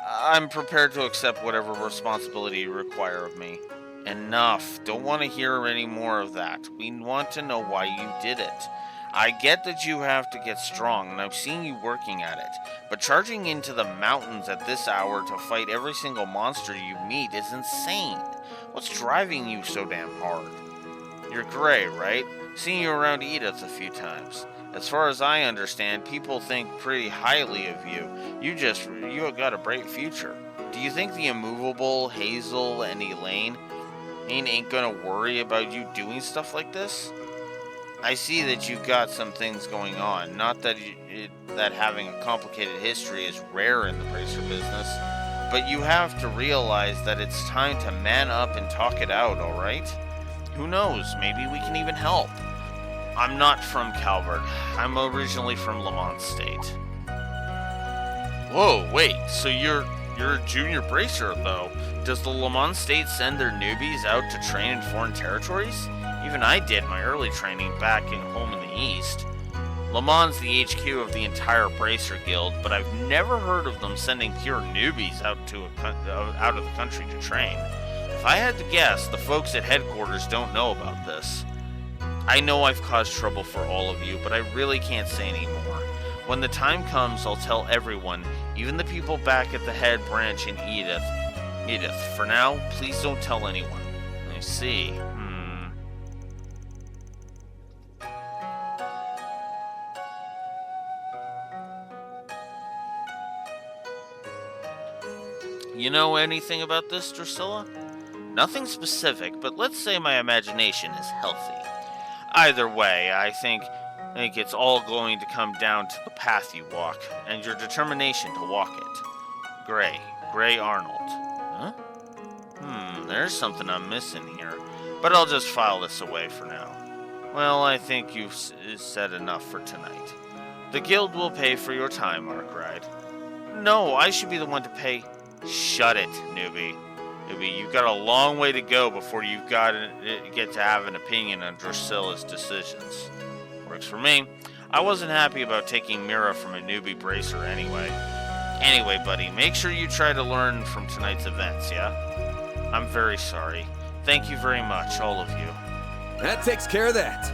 [SPEAKER 1] I'm prepared to accept whatever responsibility you require of me. Enough. Don't want to hear any more of that. We want to know why you did it. I get that you have to get strong, and I've seen you working at it, but charging into the mountains at this hour to fight every single monster you meet is insane. What's driving you so damn hard? You're Gray, right? Seen you around Edith a few times. As far as I understand, people think pretty highly of you. You have got a bright future. Do you think the immovable Hazel and Elaine ain't gonna worry about you doing stuff like this? I see that you've got some things going on. Not that that having a complicated history is rare in the bracer business, but you have to realize that it's time to man up and talk it out, alright? Who knows, maybe we can even help. I'm not from Calvert. I'm originally from Lamont State. Whoa, wait, so you're a junior bracer, though. Does the Lamont State send their newbies out to train in foreign territories? Even I did my early training back in home in the East. Le Mans the HQ of the entire Bracer Guild, but I've never heard of them sending pure newbies out of the country to train. If I had to guess, the folks at headquarters don't know about this. I know I've caused trouble for all of you, but I really can't say any more. When the time comes, I'll tell everyone, even the people back at the head branch in Edith. For now, please don't tell anyone. I see. You know anything about this, Drusilla? Nothing specific, but let's say my imagination is healthy. Either way, I think it's all going to come down to the path you walk, and your determination to walk it. Gray Arnold. Huh? There's something I'm missing here, but I'll just file this away for now. Well, I think you've said enough for tonight. The guild will pay for your time, Arkwright. No, I should be the one to pay. Shut it, newbie. You've got a long way to go before you get to have an opinion on Drusilla's decisions. Works for me. I wasn't happy about taking Mira from a newbie bracer anyway. Anyway, buddy, make sure you try to learn from tonight's events, yeah? I'm very sorry. Thank you very much, all of you.
[SPEAKER 6] That takes care of that.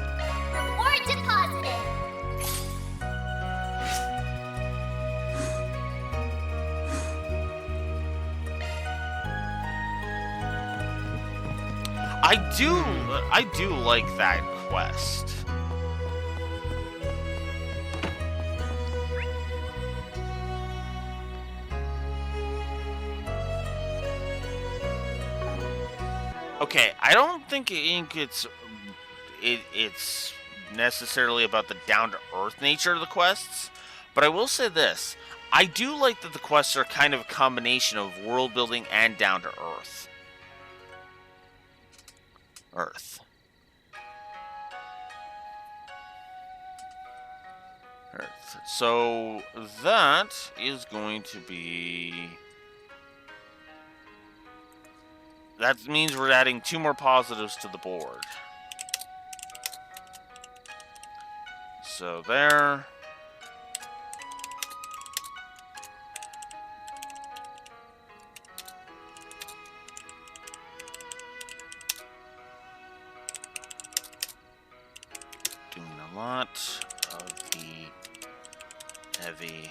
[SPEAKER 10] Reward deposited.
[SPEAKER 1] I do like that quest. Okay, I don't think it's necessarily about the down-to-earth nature of the quests, but I will say this. I do like that the quests are kind of a combination of world building and down-to-earth. So that is going to be... That means we're adding 2 more positives to the board. So there. Doing a lot of the heavy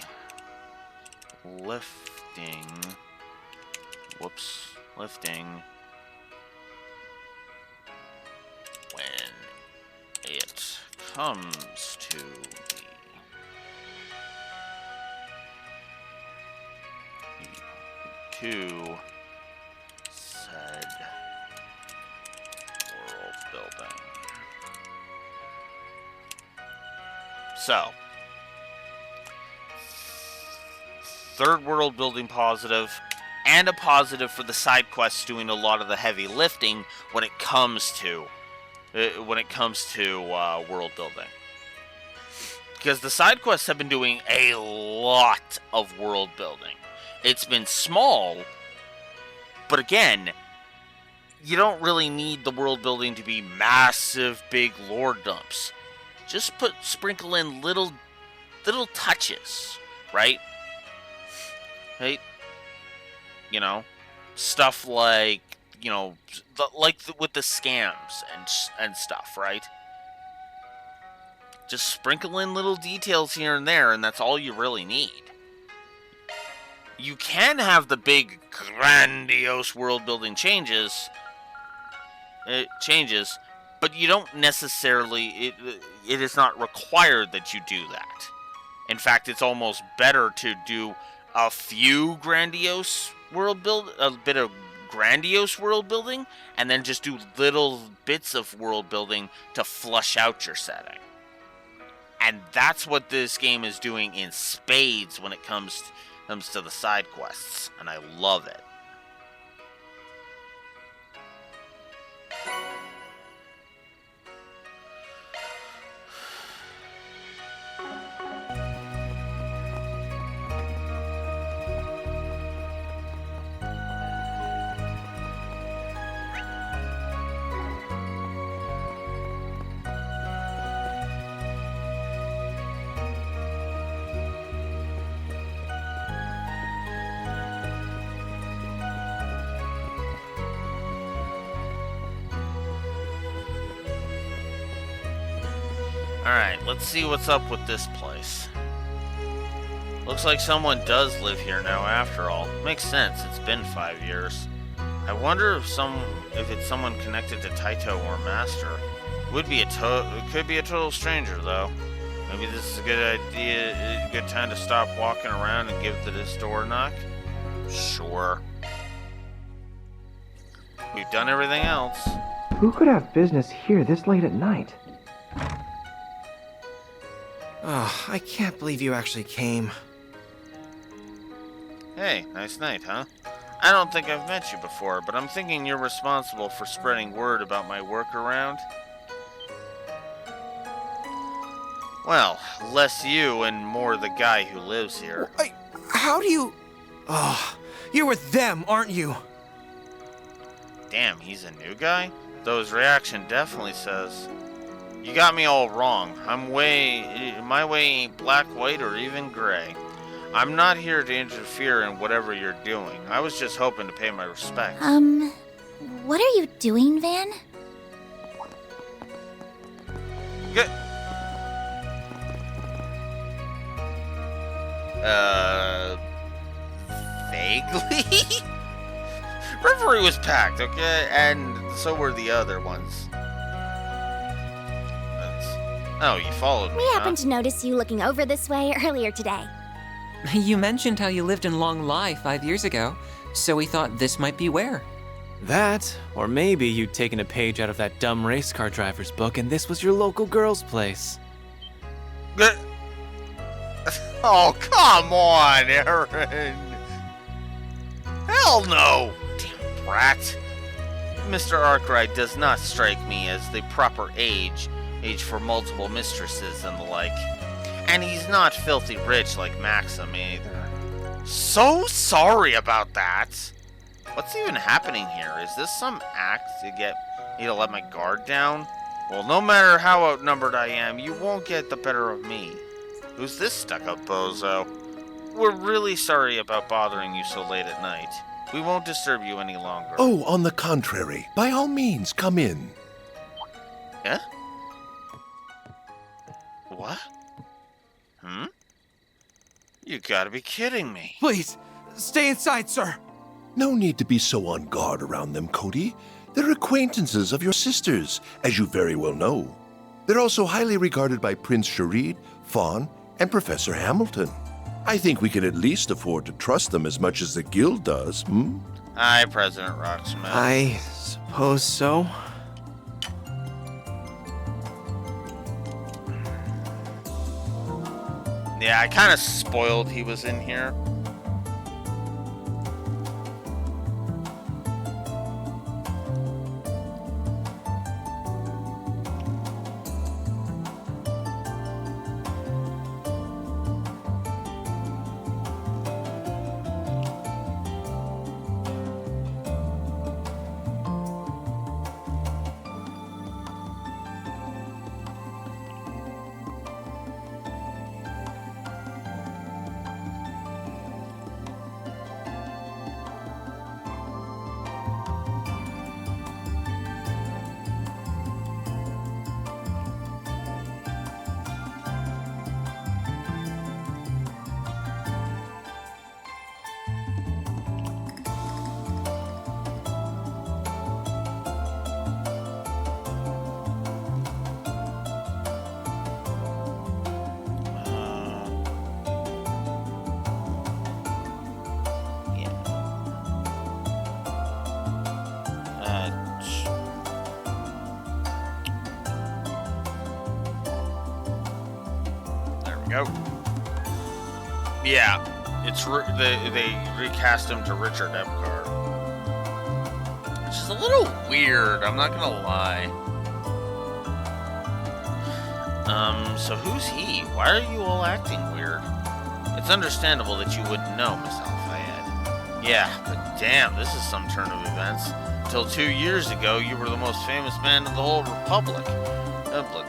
[SPEAKER 1] lifting. Lifting. When it comes to said world building. So, third world building positive, and a positive for the side quests doing a lot of the heavy lifting when it comes to world building. Because the side quests have been doing a lot of world building. It's been small, but again, you don't really need the world building to be massive, big lore dumps. Just sprinkle in little touches, right? Right? You know, stuff like, you know, with the scams and stuff, right? Just sprinkle in little details here and there, and that's all you really need. You can have the big, grandiose world-building changes, but you don't necessarily, it is not required that you do that. In fact, it's almost better to do a few a bit of grandiose world building, and then just do little bits of world building to flush out your setting. And that's what this game is doing in spades when it comes to the side quests, and I love it. Alright, let's see what's up with this place. Looks like someone does live here now after all. Makes sense, it's been 5 years. I wonder if it's someone connected to Taito or Master. It could be a total stranger though. Maybe this is a good idea, a good time to stop walking around and give this door a knock? Sure. We've done everything else.
[SPEAKER 5] Who could have business here this late at night? Oh, I can't believe you actually came.
[SPEAKER 1] Hey, nice night, huh? I don't think I've met you before, but I'm thinking you're responsible for spreading word about my work around. Well, less you and more the guy who lives here.
[SPEAKER 5] How do you... Oh, you're with them, aren't you?
[SPEAKER 1] Damn, he's a new guy? Though his reaction definitely says... You got me all wrong. My way ain't black, white, or even gray. I'm not here to interfere in whatever you're doing. I was just hoping to pay my respects.
[SPEAKER 11] What are you doing, Van?
[SPEAKER 1] Good. Vaguely? Reverie was packed, okay? And so were the other ones. Oh, you followed me,
[SPEAKER 2] We
[SPEAKER 1] huh?
[SPEAKER 2] happened to notice you looking over this way earlier today.
[SPEAKER 8] You mentioned how you lived in Long Lai 5 years ago, so we thought this might be where.
[SPEAKER 9] That, or maybe you'd taken a page out of that dumb race car driver's book and this was your local girl's place.
[SPEAKER 1] Oh, come on, Aaron. Hell no! Damn brat. Mr. Arkwright does not strike me as the proper age for multiple mistresses and the like. And he's not filthy rich like Maxim either. So sorry about that. What's even happening here? Is this some act to get me to let my guard down? Well, no matter how outnumbered I am, you won't get the better of me. Who's this stuck-up bozo? We're really sorry about bothering you so late at night. We won't disturb you any longer.
[SPEAKER 14] Oh, on the contrary. By all means, come in.
[SPEAKER 1] Yeah? What? You gotta be kidding me.
[SPEAKER 5] Please, stay inside, sir.
[SPEAKER 14] No need to be so on guard around them, Cody. They're acquaintances of your sisters, as you very well know. They're also highly regarded by Prince Sharid, Fawn, and Professor Hamilton. I think we can at least afford to trust them as much as the guild does,
[SPEAKER 1] Hi, President Rocksmith.
[SPEAKER 5] I suppose so.
[SPEAKER 1] Yeah, I kind of spoiled he was in here. Go. Yeah, it's they recast him to Richard Epcar, which is a little weird. I'm not gonna lie. So who's he? Why are you all acting weird? It's understandable that you wouldn't know, Miss Al-Fayed. Yeah, but damn, this is some turn of events. Until 2 years ago, you were the most famous man in the whole Republic.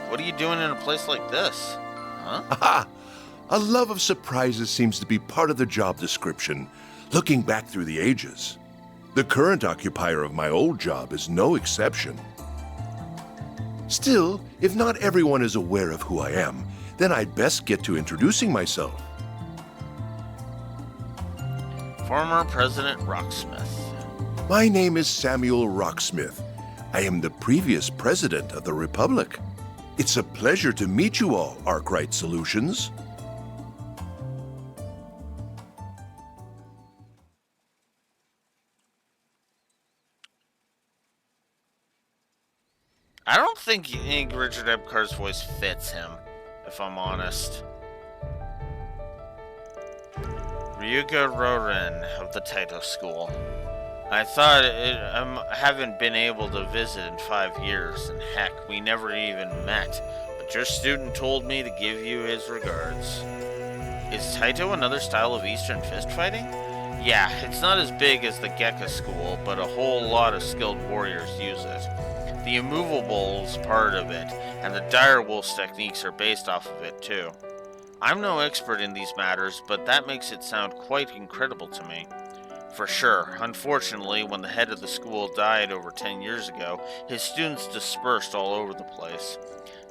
[SPEAKER 1] What are you doing in a place like this? Huh?
[SPEAKER 14] Aha! A love of surprises seems to be part of the job description, looking back through the ages. The current occupier of my old job is no exception. Still, if not everyone is aware of who I am, then I'd best get to introducing myself.
[SPEAKER 1] Former President Rocksmith.
[SPEAKER 14] My name is Samuel Rocksmith. I am the previous president of the Republic. It's a pleasure to meet you all, Arkwright Solutions.
[SPEAKER 1] I don't think Richard Epcar's voice fits him, if I'm honest. Ryuga Rorin of the Taito School. I thought I haven't been able to visit in 5 years, and heck, we never even met. But your student told me to give you his regards. Is Taito another style of Eastern fist fighting? Yeah, it's not as big as the Gekka school, but a whole lot of skilled warriors use it. The immovable's part of it, and the direwolf's techniques are based off of it too. I'm no expert in these matters, but that makes it sound quite incredible to me. For sure, unfortunately, when the head of the school died over 10 years ago, his students dispersed all over the place.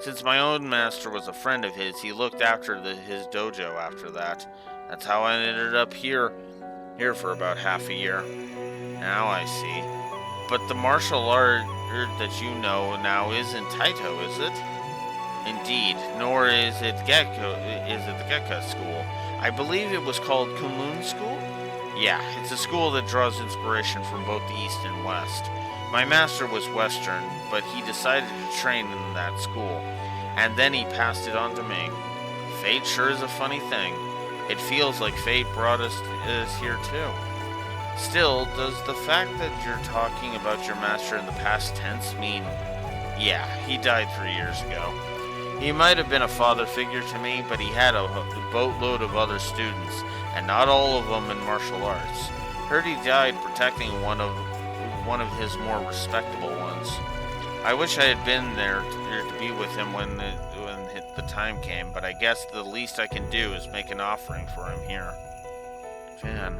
[SPEAKER 1] Since my own master was a friend of his, he looked after his dojo after that. That's how I ended up here for about half a year. Now I see. But the martial art that you know now isn't Taito, is it? Indeed, nor is it the Gekka school. I believe it was called Kunlun School? Yeah, it's a school that draws inspiration from both the East and West. My master was Western, but he decided to train in that school, and then he passed it on to me. Fate sure is a funny thing. It feels like fate brought us here too. Still, does the fact that you're talking about your master in the past tense mean... Yeah, he died 3 years ago. He might have been a father figure to me, but he had a boatload of other students, and not all of them in martial arts. Heard he died protecting one of his more respectable ones. I wish I had been there to be with him when the time came, but I guess the least I can do is make an offering for him here. Fan.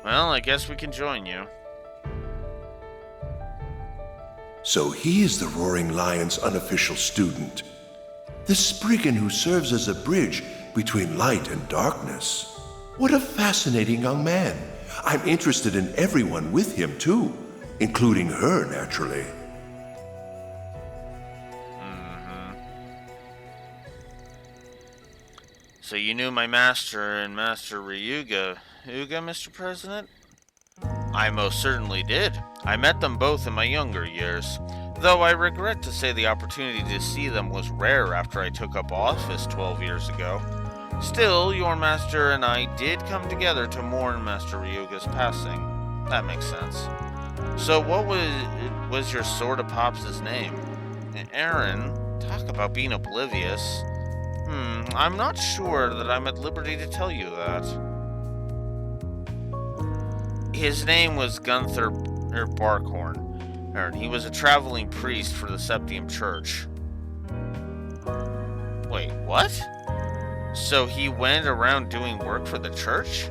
[SPEAKER 1] Well, I guess we can join you.
[SPEAKER 14] So he is the Roaring Lion's unofficial student. The Spriggan who serves as a bridge between light and darkness. What a fascinating young man. I'm interested in everyone with him, too, including her, naturally.
[SPEAKER 1] So you knew my master and Master Ryuga, Mr. President? I most certainly did. I met them both in my younger years, though I regret to say the opportunity to see them was rare after I took up office 12 years ago. Still, your master and I did come together to mourn Master Ryuga's passing. That makes sense. So what was your sorta pops' name? Aaron, talk about being oblivious. I'm not sure that I'm at liberty to tell you that. His name was Gunther Barkhorn, and he was a traveling priest for the Septium Church. Wait, what? So he went around doing work for the church?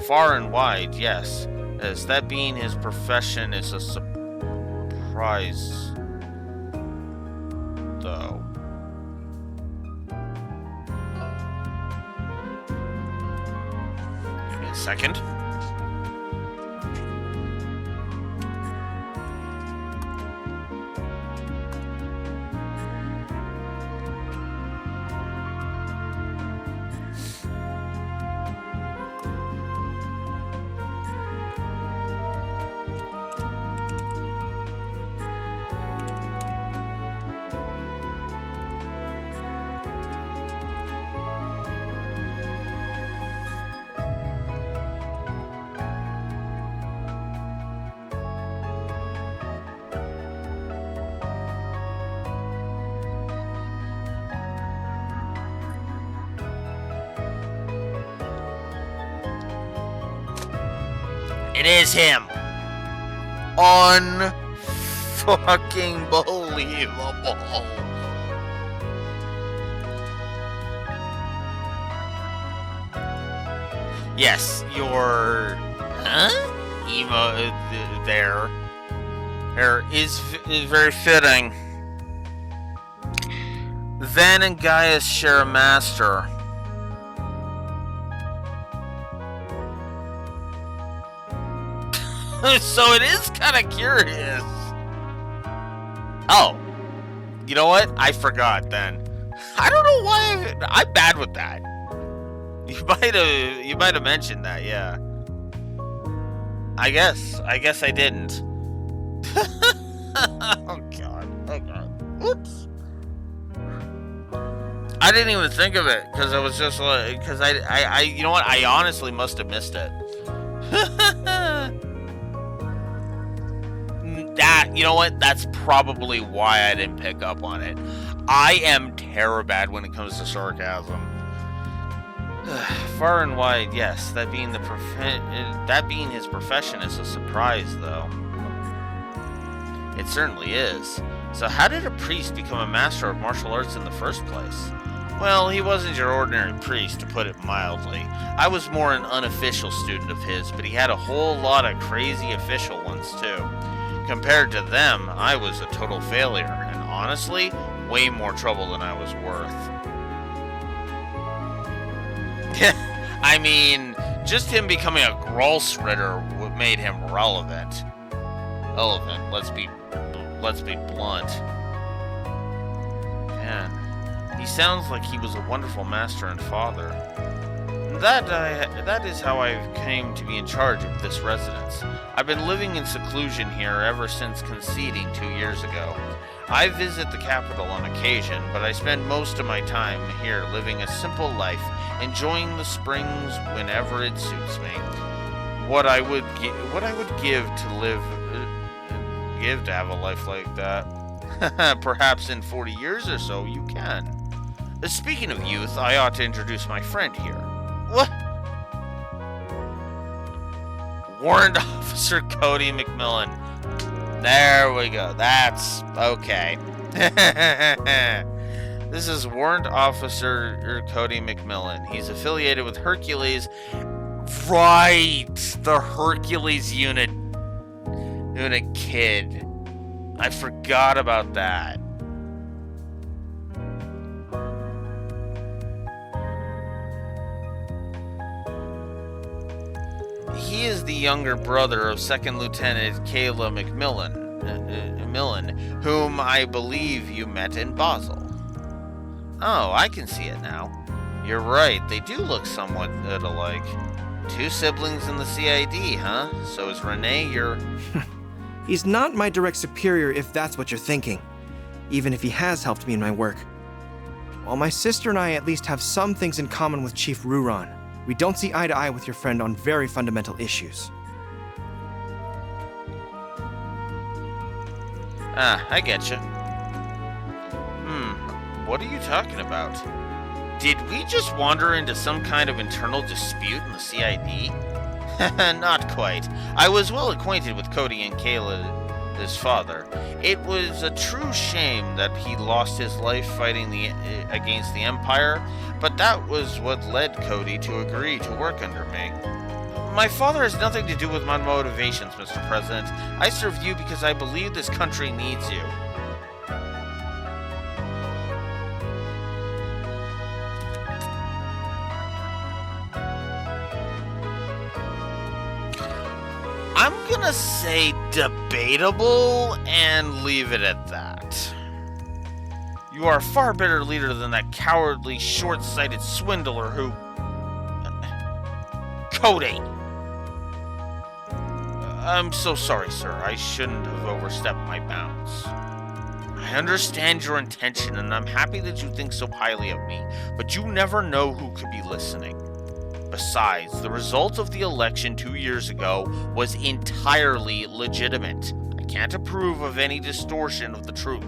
[SPEAKER 1] Far and wide, yes. As that being his profession is a surprise, though. Give me a second. It is him. Unfucking believable. Yes, your emo there is very fitting. Van and Gaius share a master. So it is kind of curious. Oh, you know what? I forgot then. I don't know why I'm bad with that. You might have mentioned that, yeah. I guess I didn't. Oh god. Oops. I didn't even think of it because I was just like, because I you know what? I honestly must have missed it. That, you know what? That's probably why I didn't pick up on it. I am terror bad when it comes to sarcasm. Far and wide, yes. That being his profession is a surprise, though. It certainly is. So how did a priest become a master of martial arts in the first place? Well, he wasn't your ordinary priest, to put it mildly. I was more an unofficial student of his, but he had a whole lot of crazy official ones, too. Compared to them, I was a total failure, and honestly, way more trouble than I was worth. I mean, just him becoming a Grolsritter made him relevant. Let's be blunt. Man, he sounds like he was a wonderful master and father. That is how I came to be in charge of this residence. I've been living in seclusion here ever since conceding 2 years ago. I visit the capital on occasion, but I spend most of my time here living a simple life, enjoying the springs whenever it suits me. What I would give to have a life like that. Perhaps in 40 years or so you can. Speaking of youth, I ought to introduce my friend here. What? Warrant Officer Cody McMillan. There we go. That's okay. This is Warrant Officer Cody McMillan. He's affiliated with Hercules. Right, the Hercules unit kid. I forgot about that. He is the younger brother of Second Lieutenant Kayla McMillan, whom I believe you met in Basel. Oh, I can see it now. You're right, they do look somewhat alike. 2 siblings in the CID, huh? So is Renee your...
[SPEAKER 5] He's not my direct superior if that's what you're thinking, even if he has helped me in my work. While my sister and I at least have some things in common with Chief Ruron, we don't see eye to eye with your friend on very fundamental issues.
[SPEAKER 1] Ah, I getcha. What are you talking about? Did we just wander into some kind of internal dispute in the CID? Not quite. I was well acquainted with Cody and Kayla's father. It was a true shame that he lost his life fighting against the Empire, but that was what led Cody to agree to work under me. My father has nothing to do with my motivations, Mr. President. I serve you because I believe this country needs you. I'm gonna say debatable and leave it at that. You are a far better leader than that cowardly, short-sighted swindler who... Cody! I'm so sorry, sir. I shouldn't have overstepped my bounds. I understand your intention, and I'm happy that you think so highly of me, but you never know who could be listening. Besides, the result of the election 2 years ago was entirely legitimate. I can't approve of any distortion of the truth.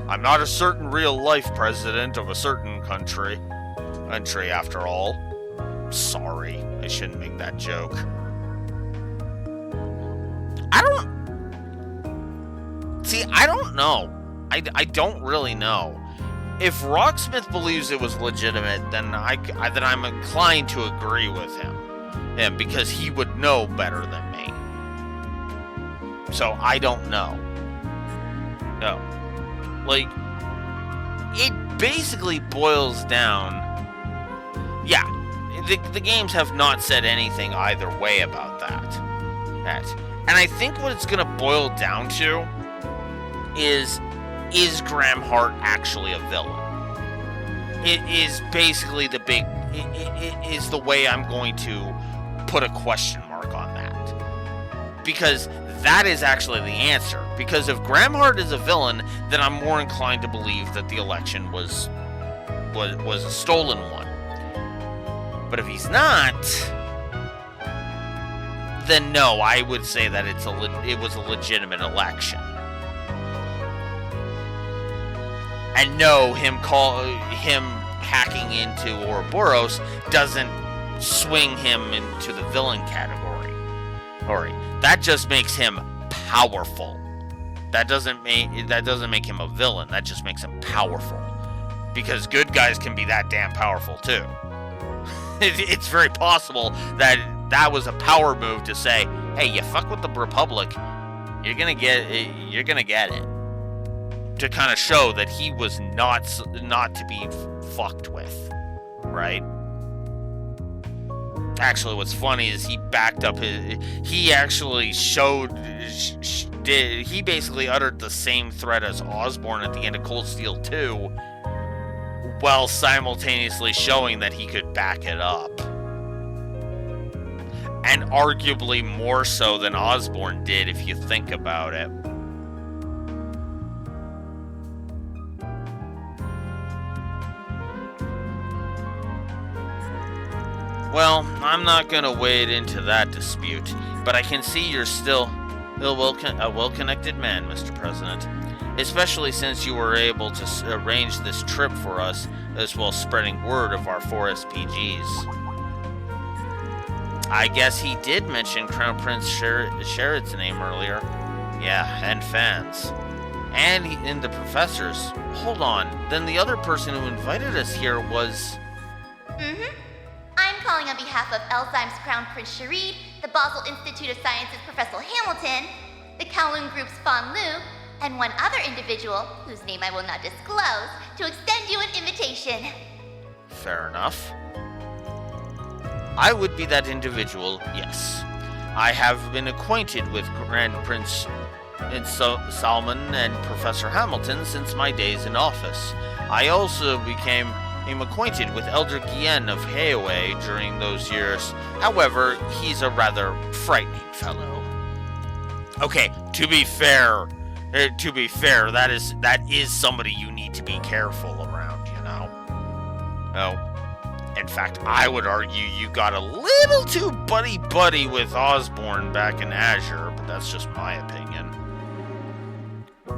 [SPEAKER 1] I'm not a certain real-life president of a certain country. After all. Sorry, I shouldn't make that joke. I don't know. I don't really know. If Rocksmith believes it was legitimate, then I'm inclined to agree with him, because he would know better than me. So I don't know. No. Like, it basically boils down... Yeah, the games have not said anything either way about that. And I think what it's going to boil down to is Graham Hart actually a villain? It is basically the big... It is the way I'm going to put a question mark on that. Because that is actually the answer. Because if Graham Hart is a villain, then I'm more inclined to believe that the election was a stolen one. But if he's not, then no, I would say that it was a legitimate election. And no, him hacking into Ouroboros doesn't swing him into the villain category. That just makes him powerful. That doesn't make him a villain. That just makes him powerful. Because good guys can be that damn powerful too. It's very possible that was a power move to say, "Hey, you fuck with the Republic, you're gonna get it." To kind of show that he was not to be fucked with, right? Actually, what's funny is he backed up he actually showed... He basically uttered the same threat as Osborn at the end of Cold Steel 2, while simultaneously showing that he could back it up. And arguably more so than Osborn did, if you think about it. Well, I'm not going to wade into that dispute, but I can see you're still a well-connected man, Mr. President. Especially since you were able to arrange this trip for us, as well as spreading word of our 4 SPGs. I guess he did mention Crown Prince Sherrod's name earlier. Yeah, and fans. And the professors. Hold on, then the other person who invited us here was...
[SPEAKER 15] Mm-hmm. I'm calling on behalf of Elzheim's Crown Prince Sherid, the Basel Institute of Sciences Professor Hamilton, the Kowloon Group's Fan Lu, and one other individual, whose name I will not disclose, to extend you an invitation.
[SPEAKER 1] Fair enough. I would be that individual, yes. I have been acquainted with Grand Prince Salman and Professor Hamilton since my days in office. I also became acquainted with Elder Guillen of Heawei during those years. However, he's a rather frightening fellow. Okay, to be fair, that is somebody you need to be careful around, you know? Oh, in fact, I would argue you got a little too buddy-buddy with Osborn back in Azure, but that's just my opinion.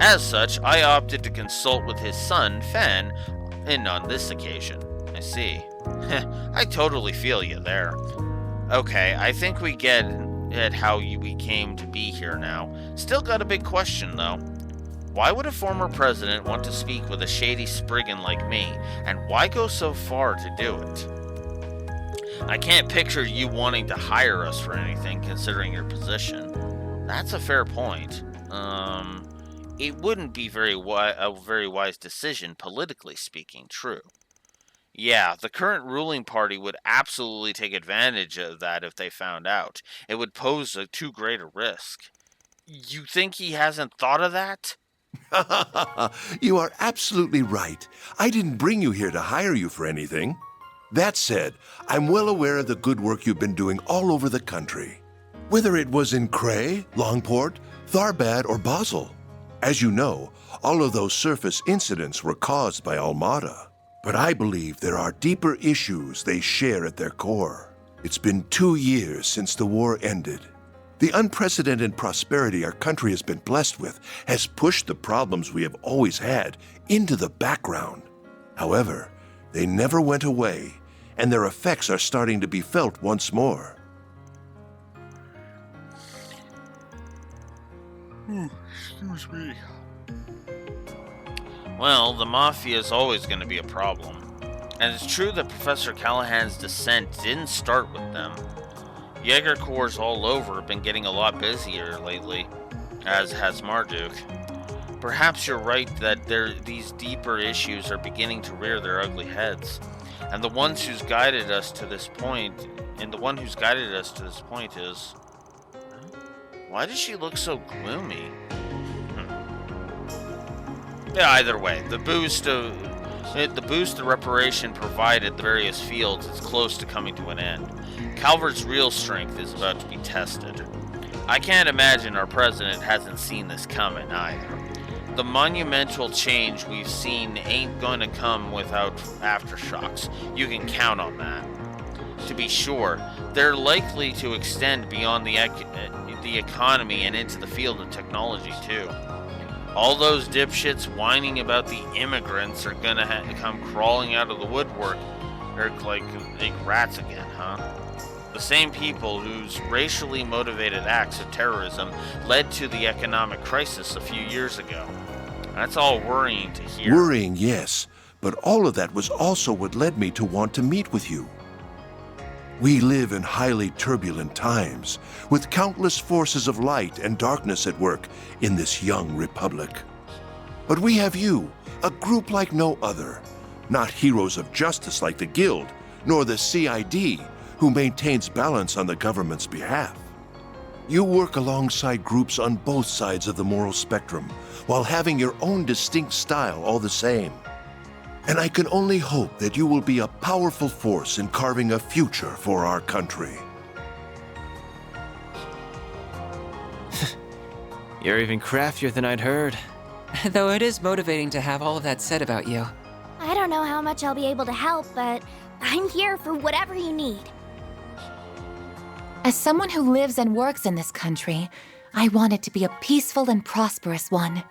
[SPEAKER 1] As such, I opted to consult with his son, Fan, and on this occasion. I see. I totally feel you there. Okay, I think we get at how we came to be here now. Still got a big question, though. Why would a former president want to speak with a shady spriggan like me, and why go so far to do it? I can't picture you wanting to hire us for anything, considering your position. That's a fair point. It wouldn't be a very wise decision, politically speaking, true. Yeah, the current ruling party would absolutely take advantage of that if they found out. It would pose too great a risk. You think he hasn't thought of that?
[SPEAKER 14] You are absolutely right. I didn't bring you here to hire you for anything. That said, I'm well aware of the good work you've been doing all over the country. Whether it was in Cray, Longport, Tharbad, or Basel. As you know, all of those surface incidents were caused by Almada. But I believe there are deeper issues they share at their core. It's been 2 years since the war ended. The unprecedented prosperity our country has been blessed with has pushed the problems we have always had into the background. However, they never went away, and their effects are starting to be felt once more.
[SPEAKER 1] Excuse me. Well, the Mafia is always going to be a problem. And it's true that Professor Callahan's descent didn't start with them. Jaeger Corps all over have been getting a lot busier lately, as has Marduk. Perhaps you're right that these deeper issues are beginning to rear their ugly heads. And the one who's guided us to this point is... Why does she look so gloomy? Yeah, either way, the boost the reparation provided the various fields is close to coming to an end. Calvert's real strength is about to be tested. I can't imagine our president hasn't seen this coming either. The monumental change we've seen ain't going to come without aftershocks. You can count on that. To be sure, they're likely to extend beyond the economy and into the field of technology too. All those dipshits whining about the immigrants are gonna come crawling out of the woodwork like rats again, huh? The same people whose racially motivated acts of terrorism led to the economic crisis a few years ago. That's all worrying to hear.
[SPEAKER 14] Worrying, yes, but all of that was also what led me to want to meet with you. We live in highly turbulent times, with countless forces of light and darkness at work in this young republic. But we have you, a group like no other, not heroes of justice like the Guild, nor the CID, who maintains balance on the government's behalf. You work alongside groups on both sides of the moral spectrum, while having your own distinct style all the same. And I can only hope that you will be a powerful force in carving a future for our country.
[SPEAKER 9] You're even craftier than I'd heard.
[SPEAKER 8] Though it is motivating to have all of that said about you.
[SPEAKER 2] I don't know how much I'll be able to help, but I'm here for whatever you need.
[SPEAKER 12] As someone who lives and works in this country, I want it to be a peaceful and prosperous one.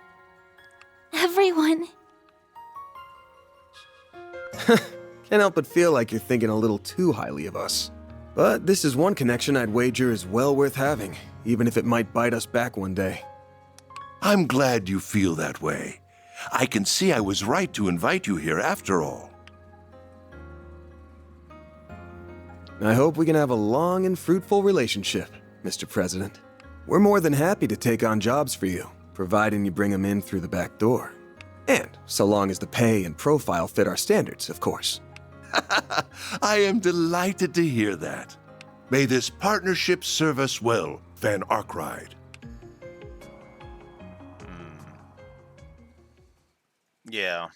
[SPEAKER 2] Everyone.
[SPEAKER 3] Can't help but feel like you're thinking a little too highly of us. But this is one connection I'd wager is well worth having, even if it might bite us back one day.
[SPEAKER 14] I'm glad you feel that way. I can see I was right to invite you here after all.
[SPEAKER 3] I hope we can have a long and fruitful relationship, Mr. President. We're more than happy to take on jobs for you, providing you bring them in through the back door. And so long as the pay and profile fit our standards, of course.
[SPEAKER 14] I am delighted to hear that. May this partnership serve us well, Van Arkride.
[SPEAKER 1] Yeah.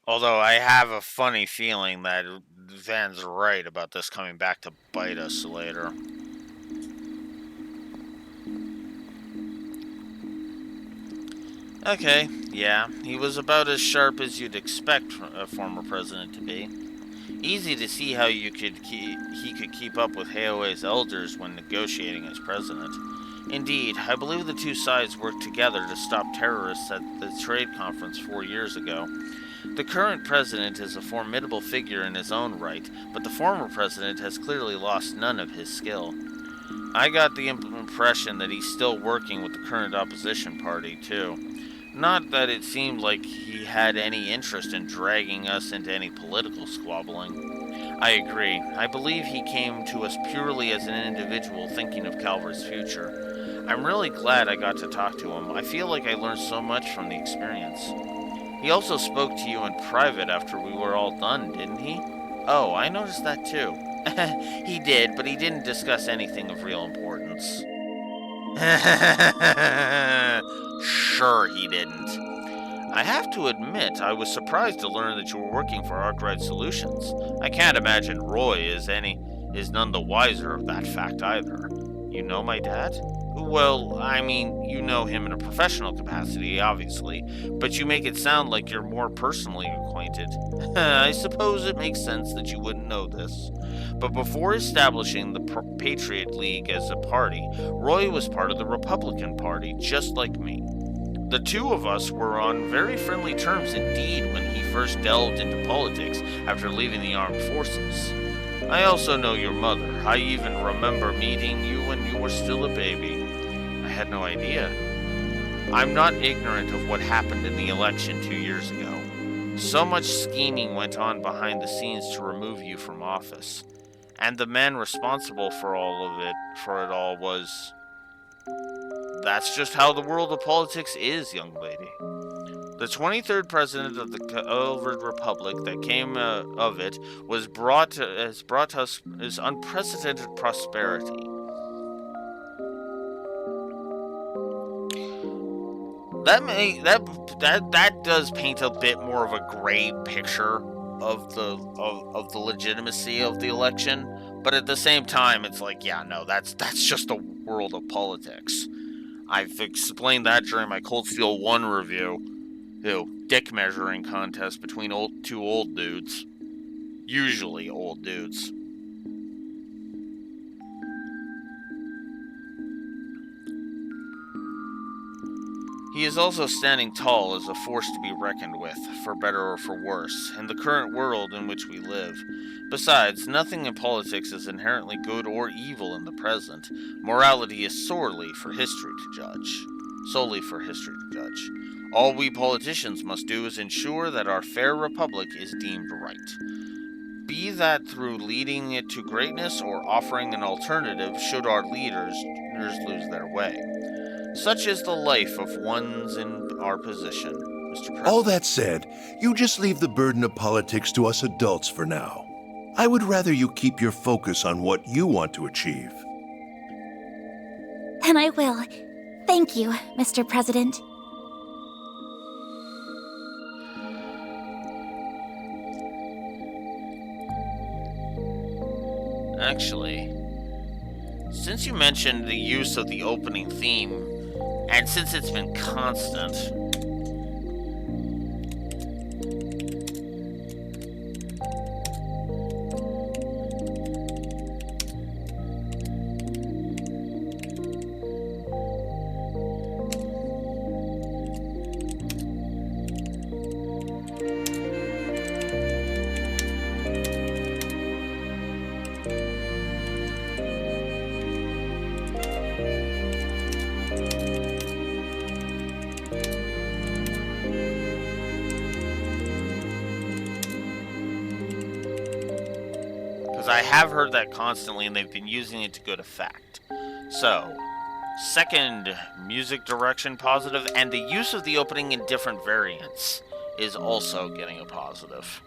[SPEAKER 1] Although I have a funny feeling that Van's right about this coming back to bite us later. Okay, yeah, he was about as sharp as you'd expect a former president to be. Easy to see how he could keep up with Heoe's elders when negotiating as president. Indeed, I believe the two sides worked together to stop terrorists at the trade conference 4 years ago. The current president is a formidable figure in his own right, but the former president has clearly lost none of his skill. I got the impression that he's still working with the current opposition party, too. Not that it seemed like he had any interest in dragging us into any political squabbling. I agree. I believe he came to us purely as an individual thinking of Calvert's future. I'm really glad I got to talk to him. I feel like I learned so much from the experience. He also spoke to you in private after we were all done, didn't he? Oh, I noticed that too. He did, but he didn't discuss anything of real importance. Sure he didn't. I have to admit, I was surprised to learn that you were working for Arkwright Solutions. I can't imagine Roy is none the wiser of that fact either. You know my dad? Well, I mean, you know him in a professional capacity, obviously, but you make it sound like you're more personally acquainted. I suppose it makes sense that you wouldn't know this. But before establishing the Patriot League as a party, Roy was part of the Republican Party, just like me. The two of us were on very friendly terms indeed when he first delved into politics after leaving the armed forces. I also know your mother. I even remember meeting you when you were still a baby. I had no idea. I'm not ignorant of what happened in the election 2 years ago. So much scheming went on behind the scenes to remove you from office. And the man responsible for it all was... That's just how the world of politics is, young lady. The 23rd president of the Elvered Republic that came of it has brought us is unprecedented prosperity. That does paint a bit more of a gray picture of the legitimacy of the election, but at the same time, it's like, yeah, no, that's just a world of politics. I've explained that during my Cold Steel 1 review. Dick measuring contest between two old dudes. Usually old dudes. He is also standing tall as a force to be reckoned with, for better or for worse, in the current world in which we live. Besides, nothing in politics is inherently good or evil in the present. Morality is solely for history to judge. All we politicians must do is ensure that our fair republic is deemed right. Be that through leading it to greatness or offering an alternative should our leaders lose their way. Such is the life of ones in our position, Mr. President.
[SPEAKER 14] All that said, you just leave the burden of politics to us adults for now. I would rather you keep your focus on what you want to achieve.
[SPEAKER 11] And I will. Thank you, Mr. President.
[SPEAKER 1] Actually, since you mentioned the use of the opening theme, and since it's been constant, I have heard that constantly, and they've been using it to good effect. So, second, music direction positive, and the use of the opening in different variants is also getting a positive.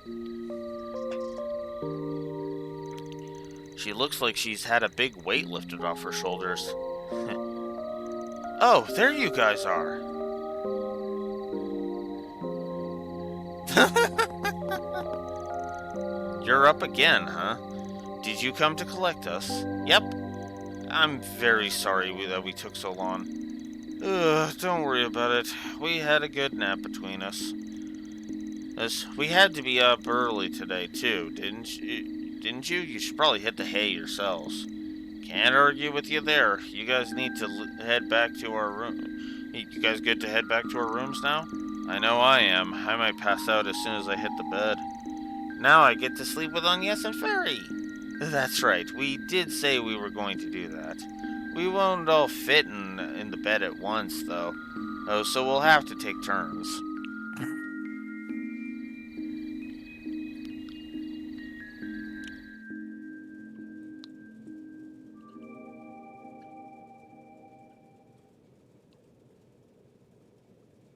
[SPEAKER 1] She looks like she's had a big weight lifted off her shoulders. Oh, there you guys are. You're up again, huh? Did you come to collect us? Yep. I'm very sorry that we took so long. Don't worry about it. We had a good nap between us. We had to be up early today, too, didn't you? You should probably hit the hay yourselves. Can't argue with you there. You guys need to head back to our room. You guys good to head back to our rooms now? I know I am. I might pass out as soon as I hit the bed. Now I get to sleep with Agnes and Fairy. That's right, we did say we were going to do that. We won't all fit in the bed at once, though. Oh, so we'll have to take turns.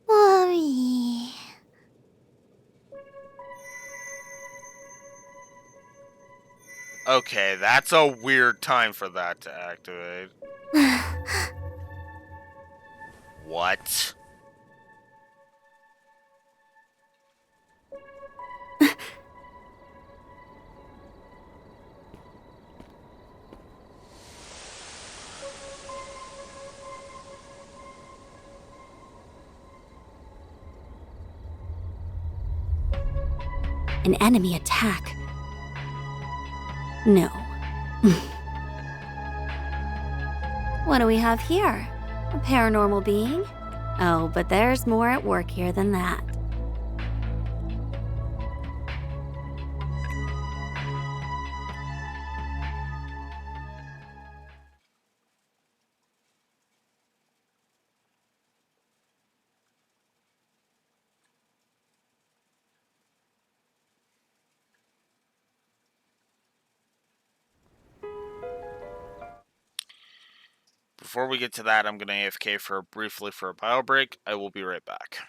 [SPEAKER 10] Mommy.
[SPEAKER 1] Okay, that's a weird time for that to activate. What?
[SPEAKER 2] An enemy attack. No. What do we have here? A paranormal being? Oh, but there's more at work here than that.
[SPEAKER 1] Before we get to that, I'm going to AFK briefly for a bio break. I will be right back.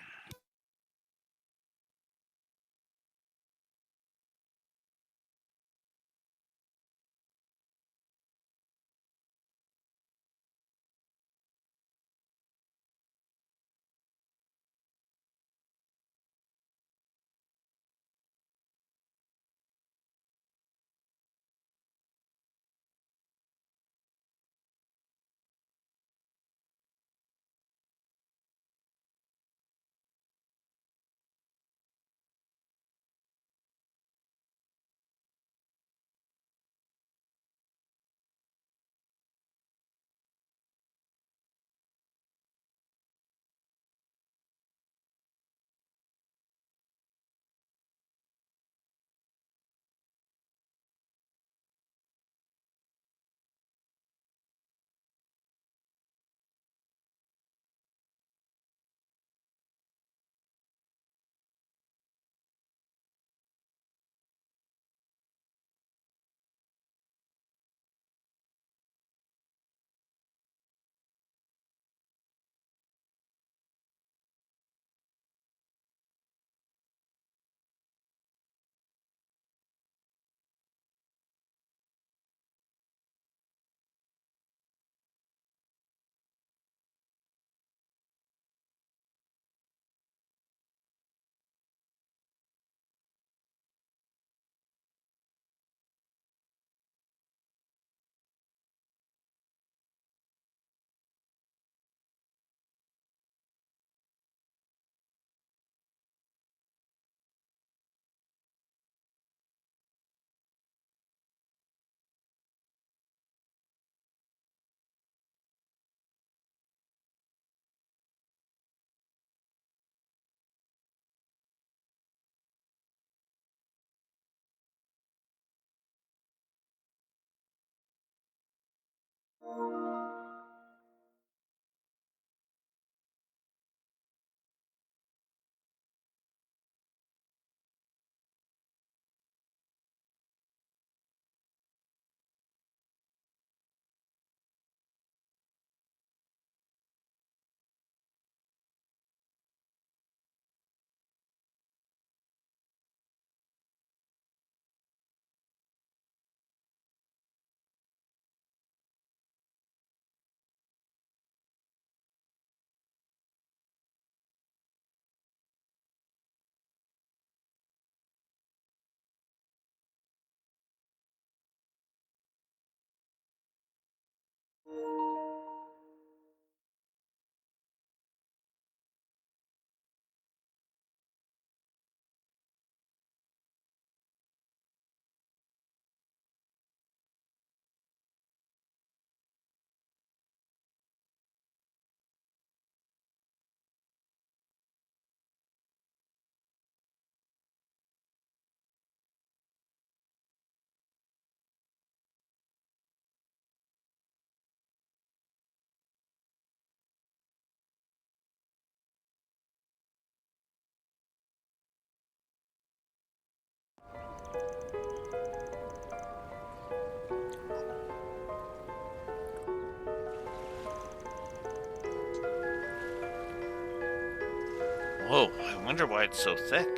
[SPEAKER 1] Whoa, I wonder why it's so thick.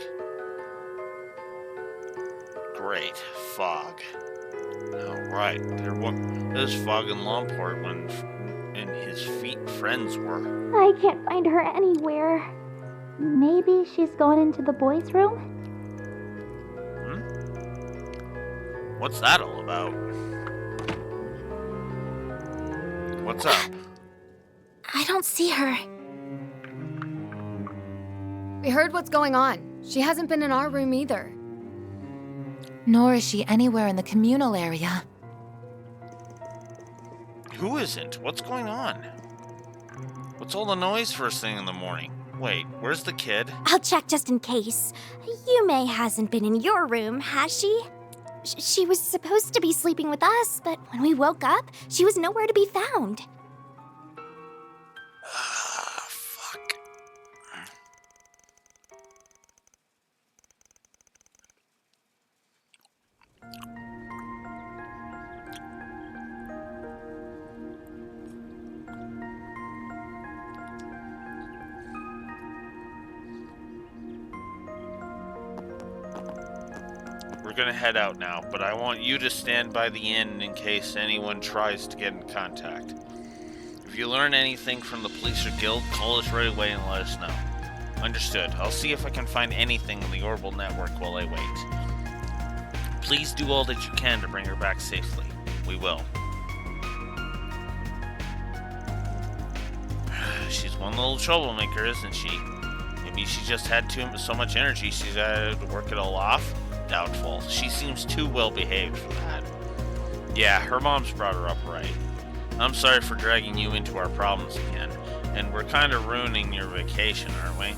[SPEAKER 1] Great. Fog. Alright, there's fog in Longport when his friends were.
[SPEAKER 11] I can't find her anywhere. Maybe she's gone into the boys' room?
[SPEAKER 1] What's that all about? What's up?
[SPEAKER 11] I don't see her.
[SPEAKER 7] We heard what's going on. She hasn't been in our room either.
[SPEAKER 12] Nor is she anywhere in the communal area.
[SPEAKER 1] Who isn't? What's going on? What's all the noise first thing in the morning? Wait, where's the kid?
[SPEAKER 2] I'll check just in case. Yume hasn't been in your room, has she? She was supposed to be sleeping with us, but when we woke up, she was nowhere to be found.
[SPEAKER 1] Fuck. We're gonna head out now, but I want you to stand by the inn in case anyone tries to get in contact. If you learn anything from the police or guild, call us right away and let us know. Understood. I'll see if I can find anything in the Orbital network while I wait. Please do all that you can to bring her back safely. We will. She's one little troublemaker, isn't she? Maybe she just had so much energy she's had to work it all off? Doubtful. She seems too well behaved for that. Yeah, her mom's brought her up right. I'm sorry for dragging you into our problems again, and we're kind of ruining your vacation, aren't we?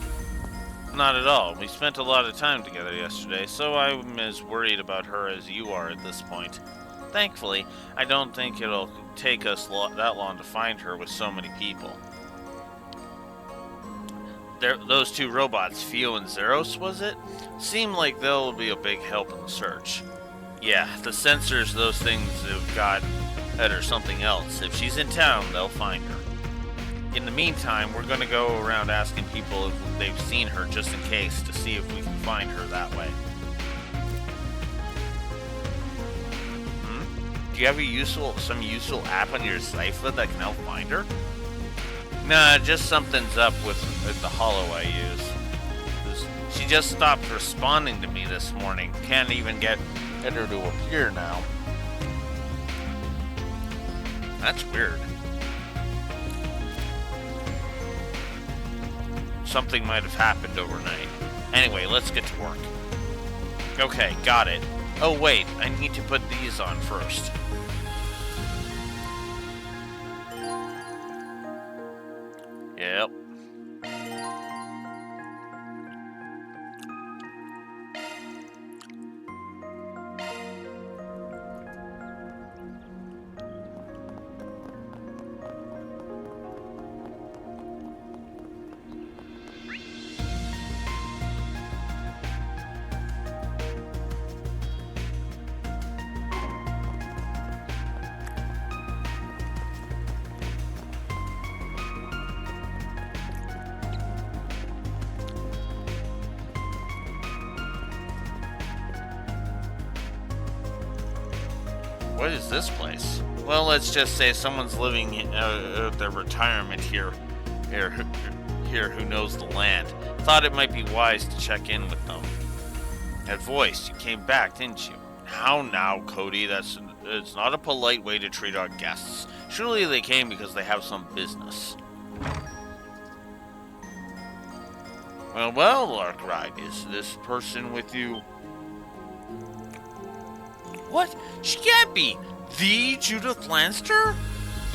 [SPEAKER 1] Not at all. We spent a lot of time together yesterday, so I'm as worried about her as you are at this point. Thankfully, I don't think it'll take us that long to find her with so many people. Those two robots, Fio and Zeros, was it? Seem like they'll be a big help in the search. Yeah, the sensors those things have got or something else. If she's in town, they'll find her. In the meantime, we're going to go around asking people if they've seen her just in case to see if we can find her that way. Do you have some useful app on your Zypha that can help find her? Nah, just something's up with the holo I use. She just stopped responding to me this morning. Can't even get her to appear now. That's weird. Something might have happened overnight. Anyway, let's get to work. Okay, got it. Oh wait, I need to put these on first. Yep. What is this place? Well, let's just say someone's living out their retirement here who knows the land. Thought it might be wise to check in with them. That voice, you came back, didn't you? How now, Cody? It's not a polite way to treat our guests. Surely they came because they have some business. Well, Larkride, is this person with you? What? She can't be the Judith Lanster?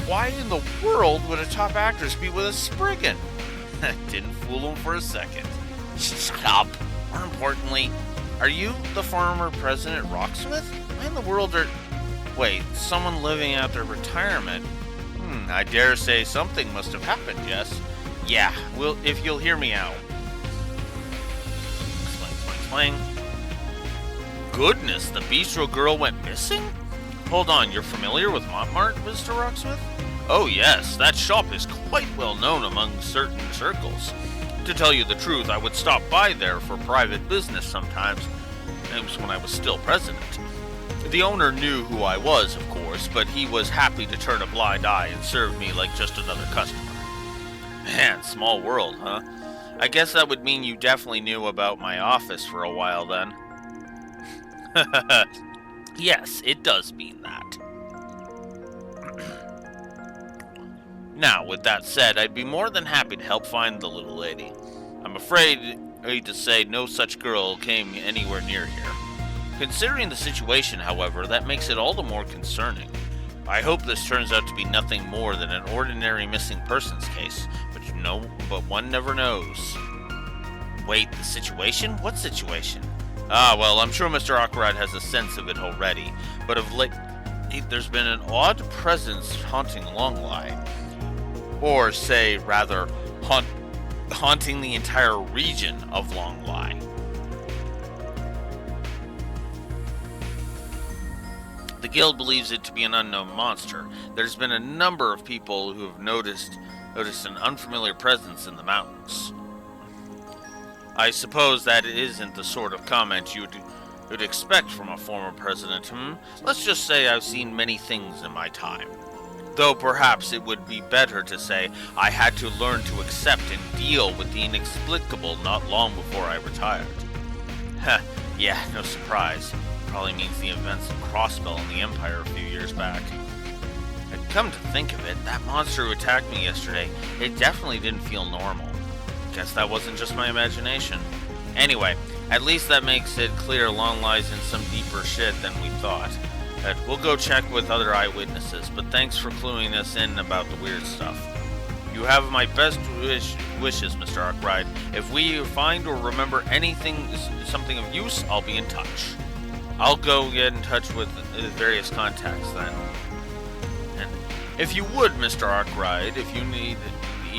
[SPEAKER 1] Why in the world would a top actress be with a Spriggan? Didn't fool him for a second. Shut up. More importantly, are you the former President Rocksmith? Why in the world are... Wait, someone living out their retirement? I dare say something must have happened, yes? Yeah, well, if you'll hear me out. Explain. Goodness, the bistro girl went missing? Hold on, you're familiar with Montmartre, Mr. Rocksmith? Oh yes, that shop is quite well known among certain circles. To tell you the truth, I would stop by there for private business sometimes. It was when I was still president. The owner knew who I was, of course, but he was happy to turn a blind eye and serve me like just another customer. Man, small world, huh? I guess that would mean you definitely knew about my office for a while then. Yes, it does mean that. Now, with that said, I'd be more than happy to help find the little lady. I'm afraid to say no such girl came anywhere near here. Considering the situation, however, that makes it all the more concerning. I hope this turns out to be nothing more than an ordinary missing persons case, but one never knows. Wait, the situation? What situation? Ah, well, I'm sure Mr. Awkward has a sense of it already, but of late, there's been an odd presence haunting Longlie. Or say, rather, haunting the entire region of Longlie. The guild believes it to be an unknown monster. There's been a number of people who have noticed an unfamiliar presence in the mountains. I suppose that isn't the sort of comment you'd expect from a former president, Let's just say I've seen many things in my time. Though perhaps it would be better to say I had to learn to accept and deal with the inexplicable not long before I retired. Heh, yeah, no surprise. Probably means the events of Crossbell in the Empire a few years back. And come to think of it, that monster who attacked me yesterday, it definitely didn't feel normal. Guess that wasn't just my imagination. Anyway, at least that makes it clear Longlie's in some deeper shit than we thought. We'll go check with other eyewitnesses, but thanks for cluing us in about the weird stuff. You have my best wishes, Mr. Arkwright. If we find or remember something of use, I'll be in touch. I'll go get in touch with various contacts then. And if you would, Mr. Arkwright, if you need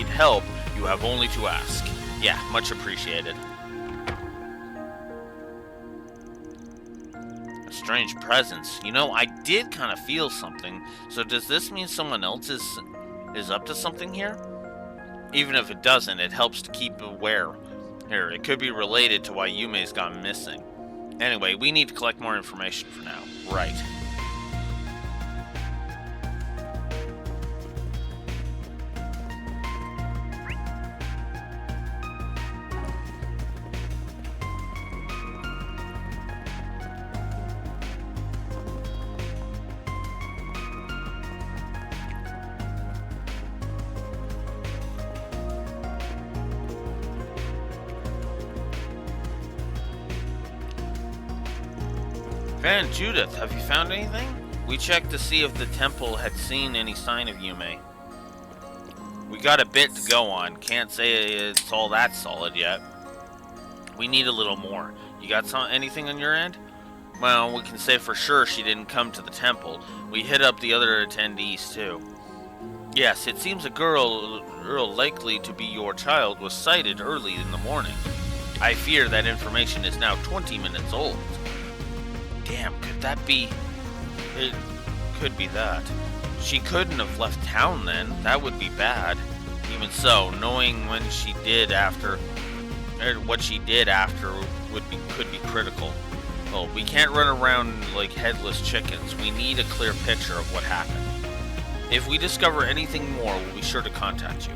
[SPEAKER 1] help, you have only to ask. Yeah, much appreciated. A strange presence. You know, I did kind of feel something. So does this mean someone else is up to something here? Even if it doesn't, it helps to keep aware. Here, it could be related to why Yume's gone missing. Anyway, we need to collect more information for now. Right. Van Judith, have you found anything? We checked to see if the temple had seen any sign of Yume. We got a bit to go on. Can't say it's all that solid yet. We need a little more. You got anything on your end? Well, we can say for sure she didn't come to the temple. We hit up the other attendees too. Yes, it seems a girl likely to be your child was sighted early in the morning. I fear that information is now 20 minutes old. Damn, could that be... It could be that. She couldn't have left town then. That would be bad. Even so, knowing when she did after... what she did after could be critical. Well, we can't run around like headless chickens. We need a clear picture of what happened. If we discover anything more, we'll be sure to contact you.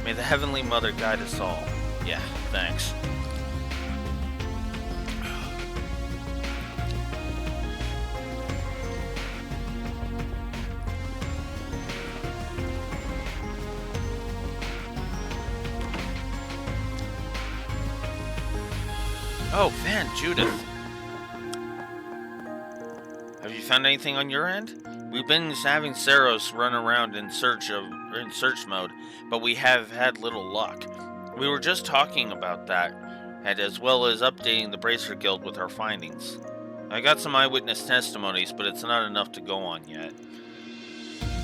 [SPEAKER 1] May the Heavenly Mother guide us all. Yeah, thanks. Oh, Van Judith. Have you found anything on your end? We've been having Saros run around in search mode, but we have had little luck. We were just talking about that, and as well as updating the Bracer Guild with our findings. I got some eyewitness testimonies, but it's not enough to go on yet.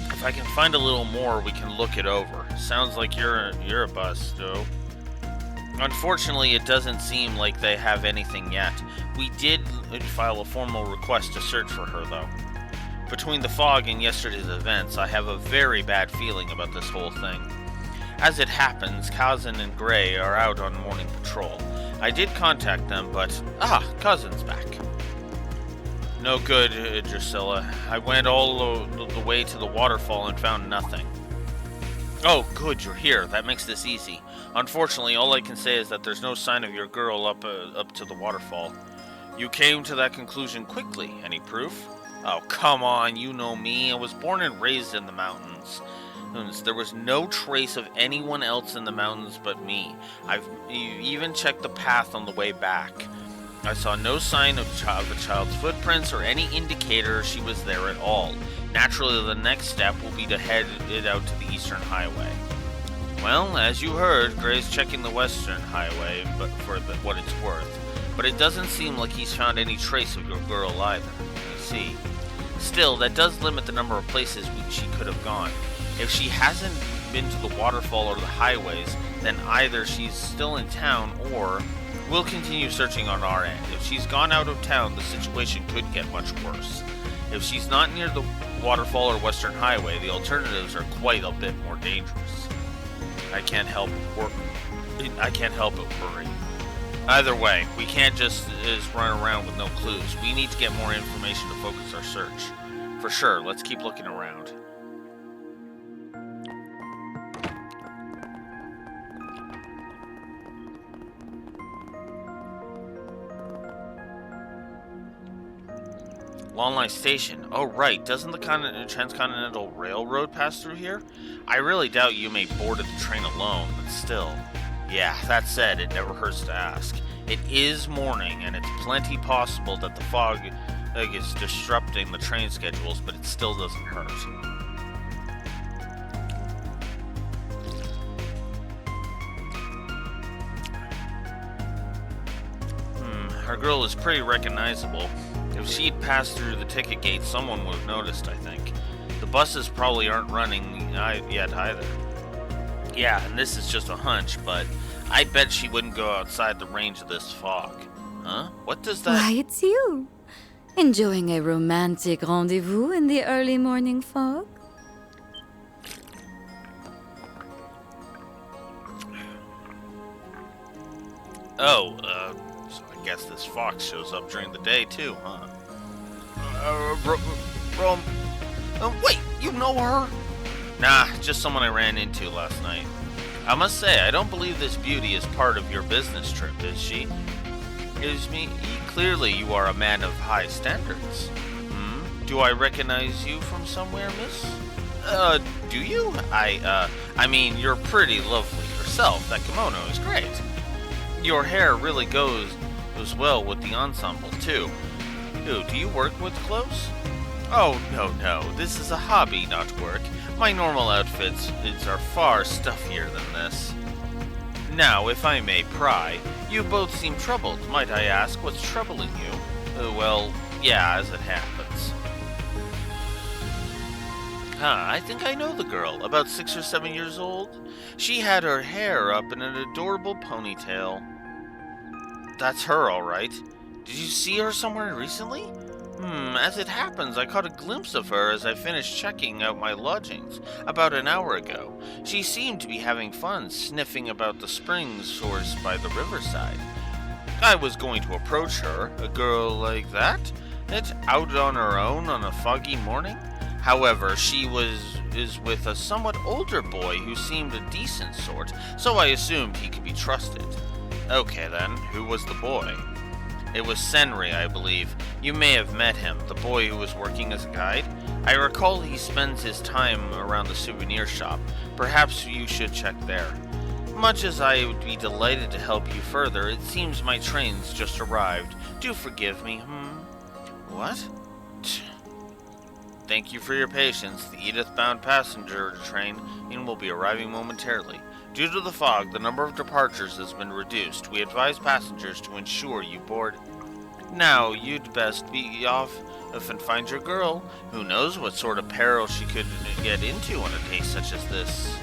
[SPEAKER 1] If I can find a little more, we can look it over. Sounds like you're a bust, though. Unfortunately, it doesn't seem like they have anything yet. We did file a formal request to search for her, though. Between the fog and yesterday's events, I have a very bad feeling about this whole thing. As it happens, Cousin and Gray are out on morning patrol. I did contact them, but... Cousin's back. No good, Drusilla. I went all the way to the waterfall and found nothing. Oh, good, you're here. That makes this easy. Unfortunately, all I can say is that there's no sign of your girl up to the waterfall. You came to that conclusion quickly. Any proof? Oh, come on, you know me. I was born and raised in the mountains. There was no trace of anyone else in the mountains but me. I've even checked the path on the way back. I saw no sign of the child's footprints or any indicator she was there at all. Naturally, the next step will be to head it out to the Eastern Highway. Well, as you heard, Gray's checking the Western Highway, but for what it's worth. But it doesn't seem like he's found any trace of your girl either. I see. Still, that does limit the number of places she could have gone. If she hasn't been to the waterfall or the highways, then either she's still in town or we'll continue searching on our end. If she's gone out of town, the situation could get much worse. If she's not near the waterfall or Western Highway, the alternatives are quite a bit more dangerous. I can't help but worry. Either way, we can't just run around with no clues. We need to get more information to focus our search. For sure, let's keep looking around. Long Line Station. Oh, right. Doesn't the Transcontinental Railroad pass through here? I really doubt you may boarded the train alone, but still. Yeah, that said, it never hurts to ask. It is morning, and it's plenty possible that the fog is disrupting the train schedules, but it still doesn't hurt. Our girl is pretty recognizable. If she'd passed through the ticket gate, someone would have noticed, I think. The buses probably aren't running yet either. Yeah, and this is just a hunch, but I bet she wouldn't go outside the range of this fog. Huh? What does that...
[SPEAKER 13] Why, it's you. Enjoying a romantic rendezvous in the early morning fog?
[SPEAKER 1] Oh, so I guess this fox shows up during the day too, huh? Wait, you know her? Nah, just someone I ran into last night. I must say, I don't believe this beauty is part of your business trip, is she? Excuse me, clearly you are a man of high standards. Do I recognize you from somewhere, miss? Do you? I mean, you're pretty lovely yourself. That kimono is great. Your hair really goes well with the ensemble, too. Do you work with clothes? Oh, no. This is a hobby, not work. My normal outfits are far stuffier than this. Now, if I may pry, you both seem troubled. Might I ask what's troubling you? Well, yeah, as it happens. I think I know the girl, about 6 or 7 years old. She had her hair up in an adorable ponytail. That's her, all right. Did you see her somewhere recently? As it happens, I caught a glimpse of her as I finished checking out my lodgings about an hour ago. She seemed to be having fun sniffing about the spring source by the riverside. I was going to approach her, a girl like that, out on her own on a foggy morning. However, she is with a somewhat older boy who seemed a decent sort, so I assumed he could be trusted. Okay then, who was the boy? It was Senri, I believe. You may have met him, the boy who was working as a guide. I recall he spends his time around the souvenir shop. Perhaps you should check there. Much as I would be delighted to help you further, it seems my train's just arrived. Do forgive me, What? Thank you for your patience. The Edith-bound passenger train will be arriving momentarily. Due to the fog, the number of departures has been reduced. We advise passengers to ensure you board. Now, you'd best be off and find your girl. Who knows what sort of peril she could get into on a day such as this.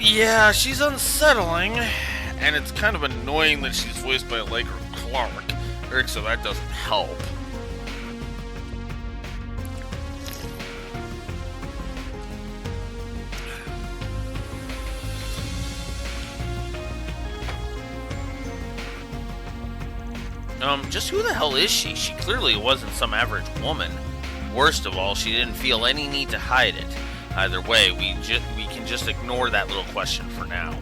[SPEAKER 1] Yeah, she's unsettling. And it's kind of annoying that she's voiced by Allegra Clark, so that doesn't help. Just who the hell is she? She clearly wasn't some average woman. Worst of all, she didn't feel any need to hide it. Either way, we can just ignore that little question for now.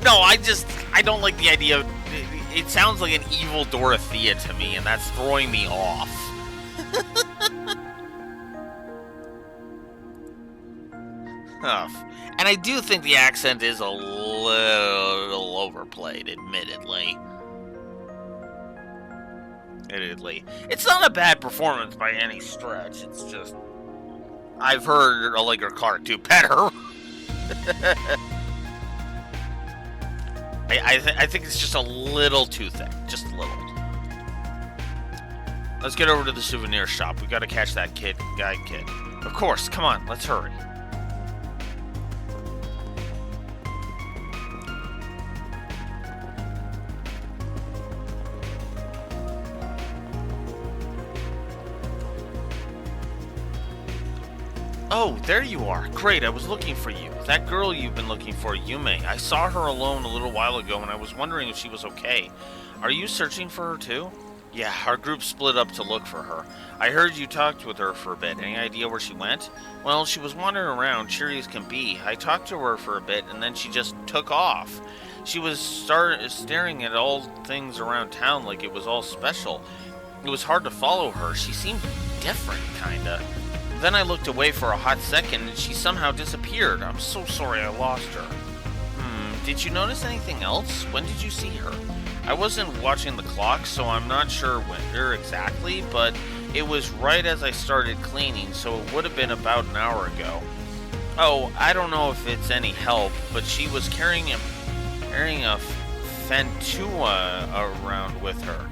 [SPEAKER 1] No, I don't like the idea of... It sounds like an evil Dorothea to me, and that's throwing me off. And I do think the accent is a little overplayed, admittedly. It's not a bad performance by any stretch, it's just... I've heard Allegra Clark do better. I think it's just a little too thick. Just a little. Let's get over to the souvenir shop. We gotta catch that kid. Of course, come on, let's hurry. Oh, there you are. Great, I was looking for you. That girl you've been looking for, Yume. I saw her alone a little while ago and I was wondering if she was okay. Are you searching for her too? Yeah, our group split up to look for her. I heard you talked with her for a bit. Any idea where she went? Well, she was wandering around, cheery as can be. I talked to her for a bit and then she just took off. She was staring at all things around town like it was all special. It was hard to follow her. She seemed different, kinda. Then I looked away for a hot second and she somehow disappeared. I'm so sorry I lost her. Did you notice anything else? When did you see her? I wasn't watching the clock, so I'm not sure when exactly, but it was right as I started cleaning, so it would have been about an hour ago. Oh, I don't know if it's any help, but she was carrying a Fantua around with her.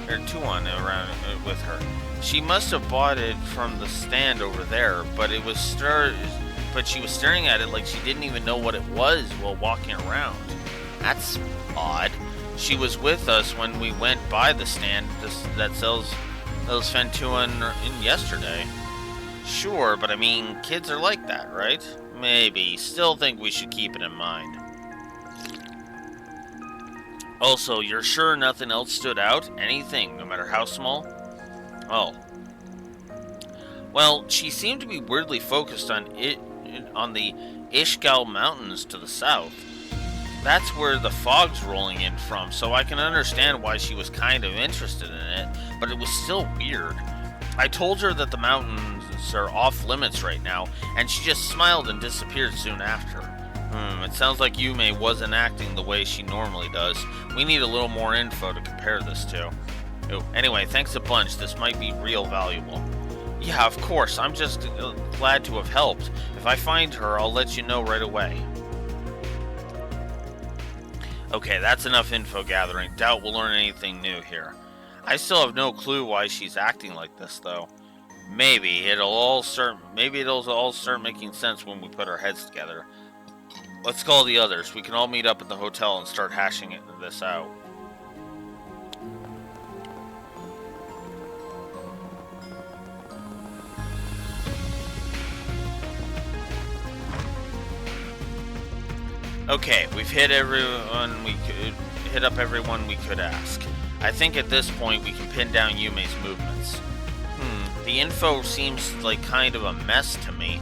[SPEAKER 1] Or Tuan around with her. She must have bought it from the stand over there, but she was staring at it like she didn't even know what it was while walking around. That's odd. She was with us when we went by the stand that sells those Fantuan in yesterday. Sure, but I mean, kids are like that, right? Maybe. Still think we should keep it in mind. Also, you're sure nothing else stood out? Anything, no matter how small? Oh. Well, she seemed to be weirdly focused on the Ishgal Mountains to the south. That's where the fog's rolling in from, so I can understand why she was kind of interested in it, but it was still weird. I told her that the mountains are off limits right now, and she just smiled and disappeared soon after. It sounds like Yume wasn't acting the way she normally does. We need a little more info to compare this to. Oh, anyway, thanks a bunch. This might be real valuable. Yeah, of course. I'm just glad to have helped. If I find her, I'll let you know right away. Okay, that's enough info gathering. Doubt we'll learn anything new here. I still have no clue why she's acting like this, though. Maybe it'll all start making sense when we put our heads together. Let's call the others. We can all meet up at the hotel and start hashing this out. Okay, we've hit up everyone we could ask. I think at this point we can pin down Yume's movements. The info seems like kind of a mess to me.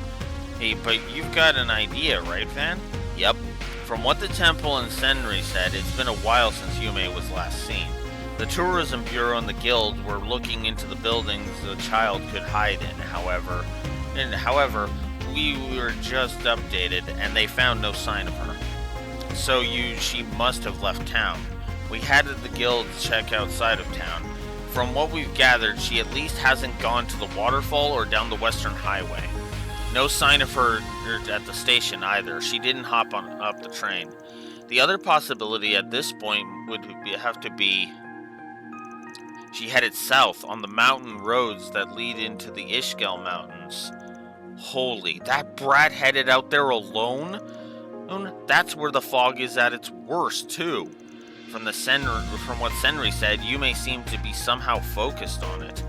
[SPEAKER 1] Hey, but you've got an idea, right, Van? Yep. From what the temple and Senri said, it's been a while since Yume was last seen. The Tourism Bureau and the Guild were looking into the buildings the child could hide in, however, we were just updated and they found no sign of her. So she must have left town. We had the Guild check outside of town. From what we've gathered, she at least hasn't gone to the waterfall or down the Western Highway. No sign of her at the station either. She didn't hop up the train. The other possibility at this point would have to be she headed south on the mountain roads that lead into the Ishgal Mountains. Holy, that brat headed out there alone? That's where the fog is at its worst, too. From what Senri said, Yume seemed to be somehow focused on it.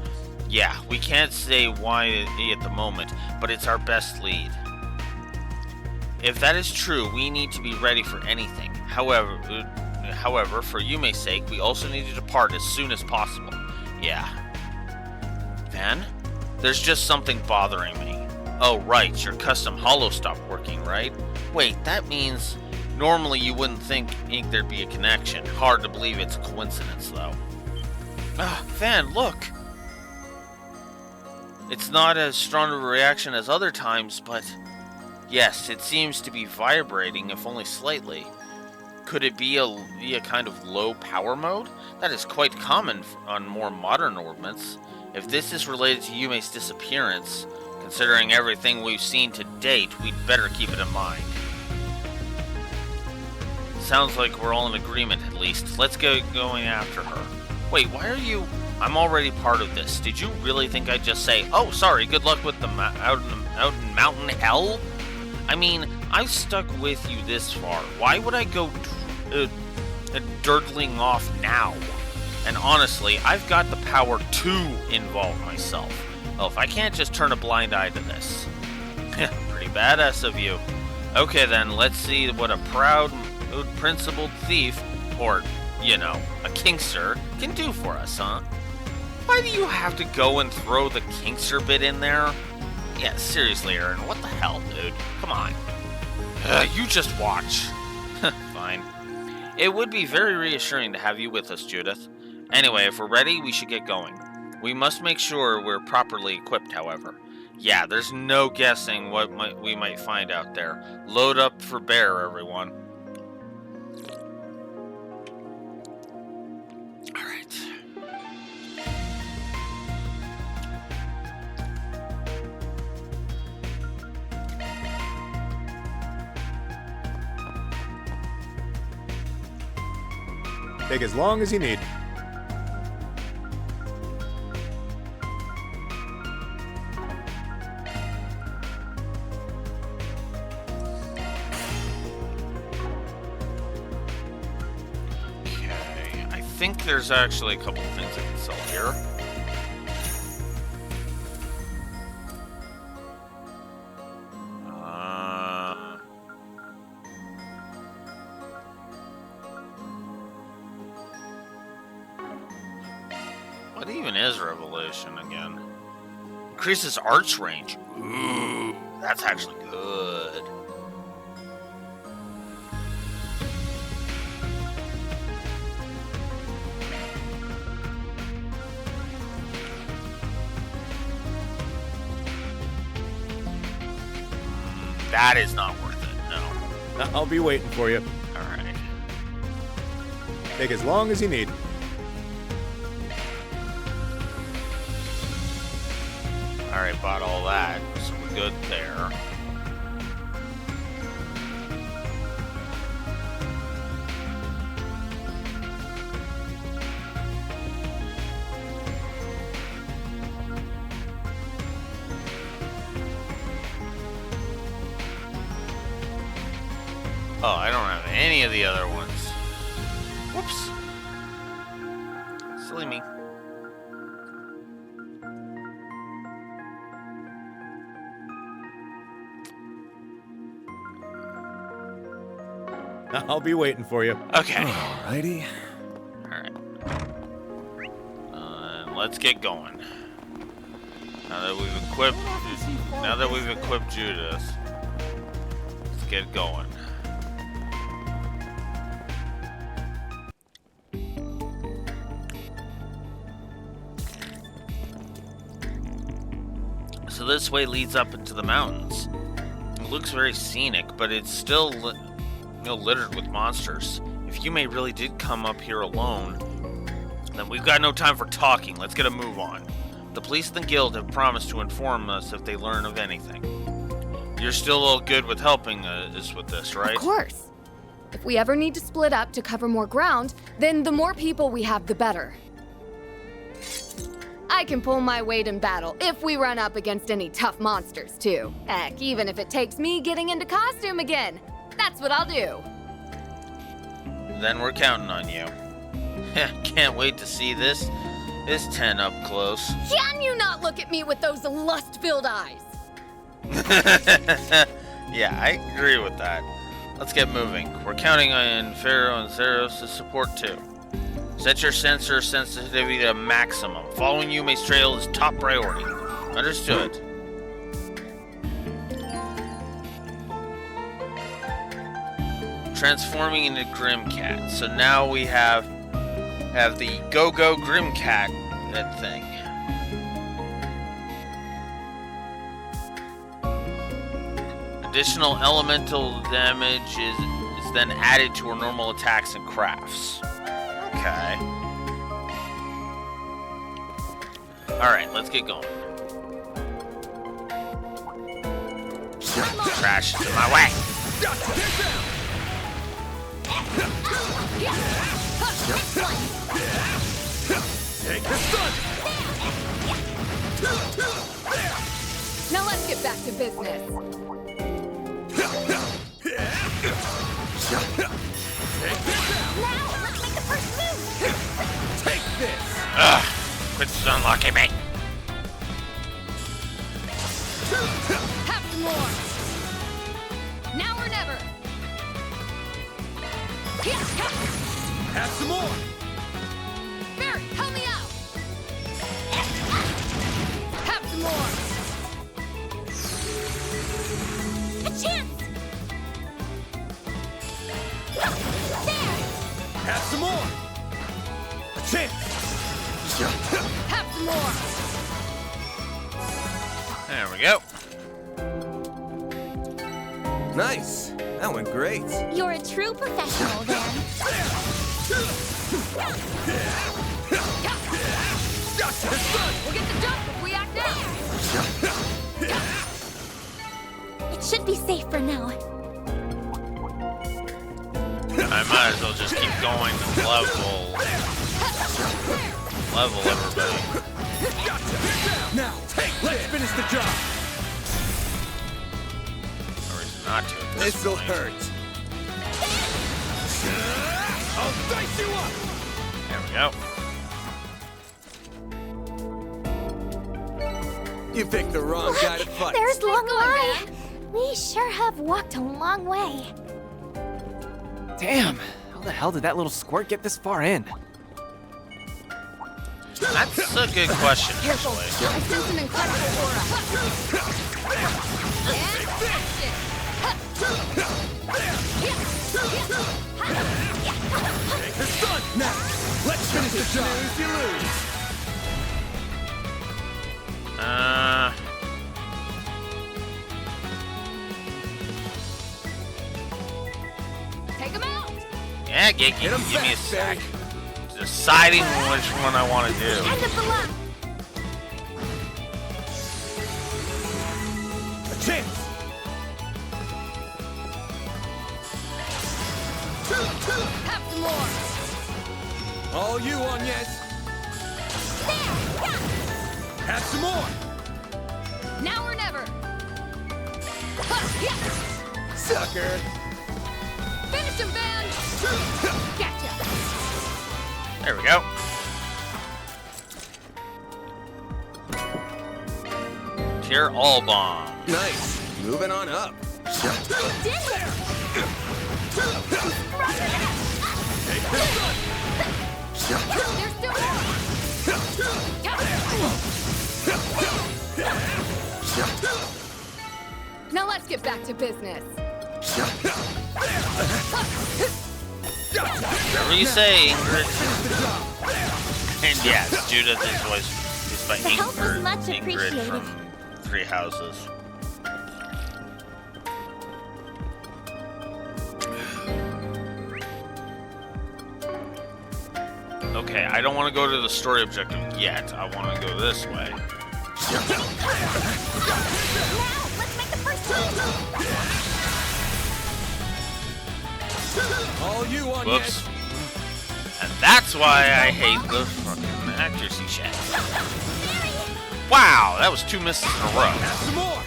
[SPEAKER 1] Yeah, we can't say why at the moment, but it's our best lead. If that is true, we need to be ready for anything. However, for Yume's sake, we also need to depart as soon as possible. Yeah. Van? There's just something bothering me. Oh, right, your custom holo stopped working, right? Wait, that means... Normally you wouldn't think there'd be a connection. Hard to believe it's a coincidence, though. Van, look! It's not as strong of a reaction as other times, but... Yes, it seems to be vibrating, if only slightly. Could it be a kind of low power mode? That is quite common on more modern orbits. If this is related to Yume's disappearance, considering everything we've seen to date, we'd better keep it in mind. Sounds like we're all in agreement, at least. Let's go going after her. Wait, why are you... I'm already part of this. Did you really think I'd just say, oh, sorry, good luck with the out in mountain hell? I mean, I've stuck with you this far. Why would I go dirtling off now? And honestly, I've got the power to involve myself. Well, if I can't just turn a blind eye to this. Pretty badass of you. Okay then, let's see what a proud, principled thief, or, you know, a kinkster, can do for us, huh? Why do you have to go and throw the kinkster bit in there? Yeah, seriously, Aaron, what the hell, dude? Come on. You just watch. Fine. It would be very reassuring to have you with us, Judith. Anyway, if we're ready, we should get going. We must make sure we're properly equipped, however. Yeah, there's no guessing what we might find out there. Load up for bear, everyone. Alright.
[SPEAKER 16] Take as long as you need.
[SPEAKER 1] Okay, I think there's actually a couple of things I can sell here. What even is Revelation again? Increases arch range. Ooh, that's actually good. That is not worth it, no.
[SPEAKER 16] I'll be waiting for you.
[SPEAKER 1] Alright.
[SPEAKER 16] Take as long as you need.
[SPEAKER 1] Alright, bought all that, so we're good there. Oh, I don't have any of the other ones. Whoops. Silly me.
[SPEAKER 16] I'll be waiting for you.
[SPEAKER 1] Okay.
[SPEAKER 3] Alrighty.
[SPEAKER 1] Alright. Let's get going. Now that we've equipped Judith, let's get going. So this way leads up into the mountains. It looks very scenic, but it's still littered with monsters. If Yume really did come up here alone, then we've got no time for talking. Let's get a move on. The police and the guild have promised to inform us if they learn of anything. You're still all good with helping us with this, right?
[SPEAKER 7] Of course. If we ever need to split up to cover more ground, then the more people we have, the better. I can pull my weight in battle if we run up against any tough monsters, too. Heck, even if it takes me getting into costume again. That's what I'll do.
[SPEAKER 1] Then we're counting on you. Can't wait to see this 10 up close.
[SPEAKER 7] Can you not look at me with those lust-filled eyes?
[SPEAKER 1] Yeah, I agree with that. Let's get moving. We're counting on Pharaoh and Zeros to support too. Set your sensor sensitivity to maximum. Following you, Maestrael, is top priority. Understood. Transforming into Grimcat. So now we have the Go-Go Grimcat that thing. Additional elemental damage is then added to her normal attacks and crafts. Okay. Alright, let's get going. Trash is in my way.
[SPEAKER 7] Take this one. Now let's get back to business.
[SPEAKER 10] Now, let's make the first move!
[SPEAKER 16] Take this!
[SPEAKER 1] Ugh! Quit unlocking me!
[SPEAKER 7] Have some more! Now or never!
[SPEAKER 16] Have some more!
[SPEAKER 7] Barry, help me out! Have some more!
[SPEAKER 10] A chance!
[SPEAKER 16] Have some more! A chance!
[SPEAKER 7] Have some more!
[SPEAKER 1] There we go.
[SPEAKER 3] Nice. That went great.
[SPEAKER 10] You're a true professional, then.
[SPEAKER 7] We'll get the jump if we act now!
[SPEAKER 10] It should be safe for now.
[SPEAKER 1] I might as well just keep going and level everybody.
[SPEAKER 16] Now, let's finish the job!
[SPEAKER 1] No reason not to at this
[SPEAKER 3] This'll
[SPEAKER 1] point.
[SPEAKER 3] hurt.
[SPEAKER 16] I'll dice you up!
[SPEAKER 1] There we go.
[SPEAKER 3] You picked the wrong guy to fight.
[SPEAKER 2] There's Long
[SPEAKER 7] going,
[SPEAKER 2] Lai. We sure have walked a long way.
[SPEAKER 9] Damn, how the hell did that little squirt get this far in?
[SPEAKER 1] That's a good question,
[SPEAKER 7] Careful!
[SPEAKER 1] actually.
[SPEAKER 7] I sense an incredible aura! And action!
[SPEAKER 16] Take this one! Now, let's finish the job! You lose!
[SPEAKER 7] Take him out!
[SPEAKER 1] Yeah, give me a sec. Deciding which one I want to do.
[SPEAKER 10] End of the line!
[SPEAKER 16] A chance!
[SPEAKER 7] Have some more!
[SPEAKER 16] All you, Agnes! Have some more!
[SPEAKER 7] Now or never!
[SPEAKER 16] Sucker!
[SPEAKER 7] Finish him, Ben! Gotcha!
[SPEAKER 1] There we go. Tier all bomb.
[SPEAKER 3] Nice. Moving on up.
[SPEAKER 7] There's still more! Now let's get back to business.
[SPEAKER 1] Whatever you say, Ingrid. And yes, Judith is voiced by
[SPEAKER 10] The help was much
[SPEAKER 1] Ingrid
[SPEAKER 10] appreciated.
[SPEAKER 1] from Three Houses. Okay, I don't want to go to the story objective yet. I want to go this way.
[SPEAKER 10] Now, let's make the first move!
[SPEAKER 16] All you, Agnes!
[SPEAKER 1] Whoops. And that's why I hate the fucking accuracy check. Wow, that was 2 misses in a row.
[SPEAKER 16] Have some more!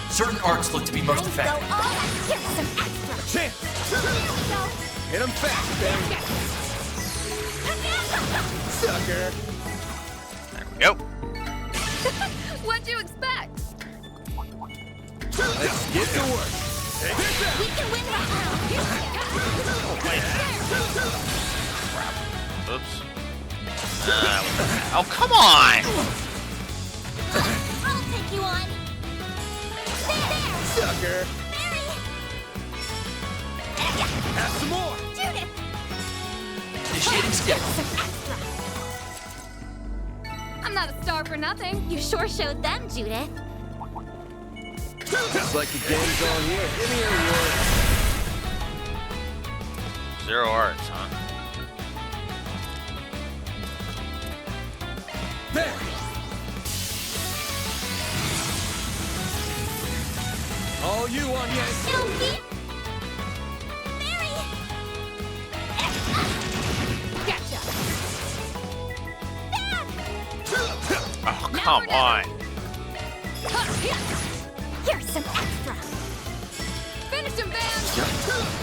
[SPEAKER 4] Certain arcs look to be most effective.
[SPEAKER 10] Go all out. Here's some extra.
[SPEAKER 16] Chance! Hit him fast, Ben! Sucker!
[SPEAKER 1] There we go.
[SPEAKER 7] What'd you expect?
[SPEAKER 16] Let's get to work!
[SPEAKER 2] We can win right now.
[SPEAKER 1] Oops. Oh, come on!
[SPEAKER 2] I'll take you on. There!
[SPEAKER 16] Sucker!
[SPEAKER 2] Mary!
[SPEAKER 16] Have some more!
[SPEAKER 2] Judith!
[SPEAKER 4] Initiating skill.
[SPEAKER 7] I'm not a star for nothing.
[SPEAKER 2] You sure showed them, Judith.
[SPEAKER 16] Looks like the game's on here. Give me your award.
[SPEAKER 1] 0 arts, huh?
[SPEAKER 16] There! All you on yes.
[SPEAKER 2] Sophie! Mary!
[SPEAKER 7] Gotcha.
[SPEAKER 1] Oh, come on.
[SPEAKER 2] Here's some extra.
[SPEAKER 7] Finish him, Van.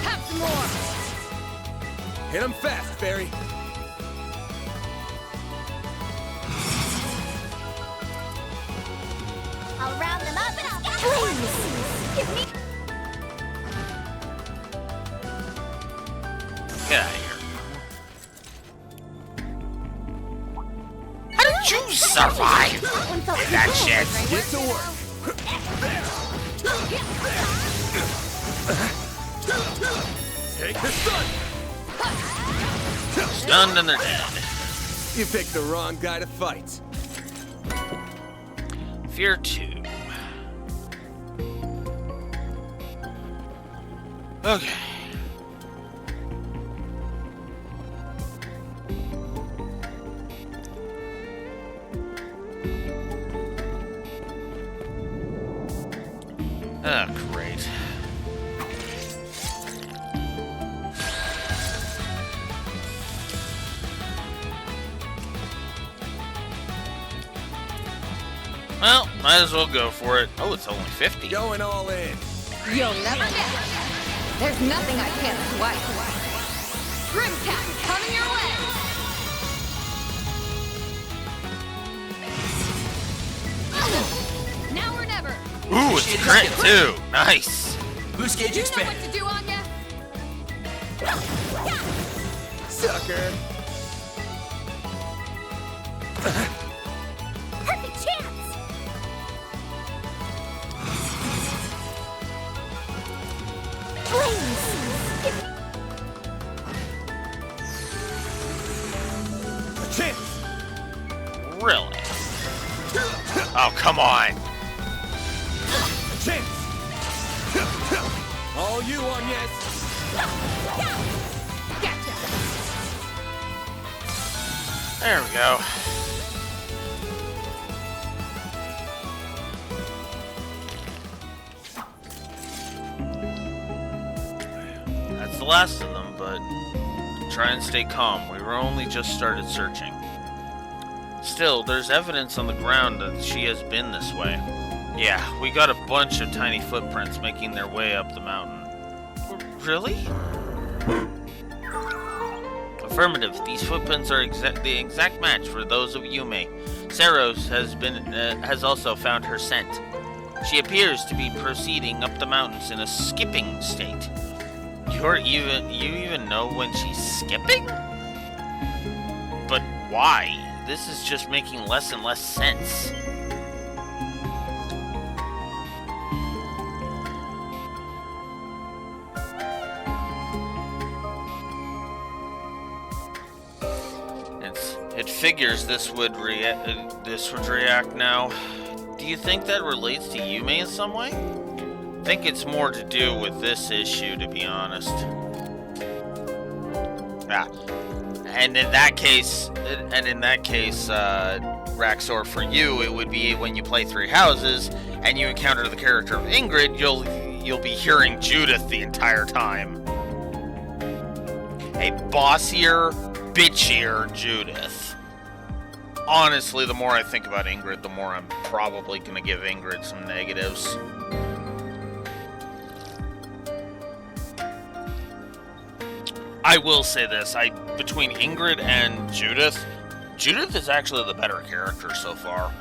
[SPEAKER 7] Have some more.
[SPEAKER 16] Hit him fast, Fairy.
[SPEAKER 2] I'll round them up and I'll please give me.
[SPEAKER 1] Get out of here. How did you survive that shit?
[SPEAKER 16] Get to work. Take the stun.
[SPEAKER 1] Stunned and they're dead.
[SPEAKER 16] You picked the wrong guy to fight.
[SPEAKER 1] Fear 2. Okay. Ah, great. Well, might as well go for it. Oh, it's only 50.
[SPEAKER 16] Going all in.
[SPEAKER 7] You'll never get. There's nothing I can't swipe. Grimcat coming your way. Now or never.
[SPEAKER 1] Ooh, it's a crit too. Nice.
[SPEAKER 4] Boost gauge
[SPEAKER 7] You know
[SPEAKER 4] expanded.
[SPEAKER 7] what to do, Anya.
[SPEAKER 16] Sucker.
[SPEAKER 2] Perfect chance.
[SPEAKER 16] A chance.
[SPEAKER 1] Really? Oh, come on.
[SPEAKER 16] A chance. All you on yes.
[SPEAKER 7] Gotcha.
[SPEAKER 1] There we go. That's the last of them, but try and stay calm. We were only just started searching. Still, there's evidence on the ground that she has been this way. Yeah, we got a bunch of tiny footprints making their way up the mountain. Really? Affirmative. These footprints are the exact match for those of Yume. Saros has also found her scent. She appears to be proceeding up the mountains in a skipping state. You even know when she's skipping? But why? This is just making less and less sense. It figures this would react now. Do you think that relates to Yume in some way? I think it's more to do with this issue, to be honest. And in that case, Raxor, for you, it would be when you play 3 houses and you encounter the character of Ingrid, you'll be hearing Judith the entire time. A bossier, bitchier Judith. Honestly, the more I think about Ingrid, the more I'm probably gonna give Ingrid some negatives. I will say this, between Ingrid and Judith is actually the better character so far.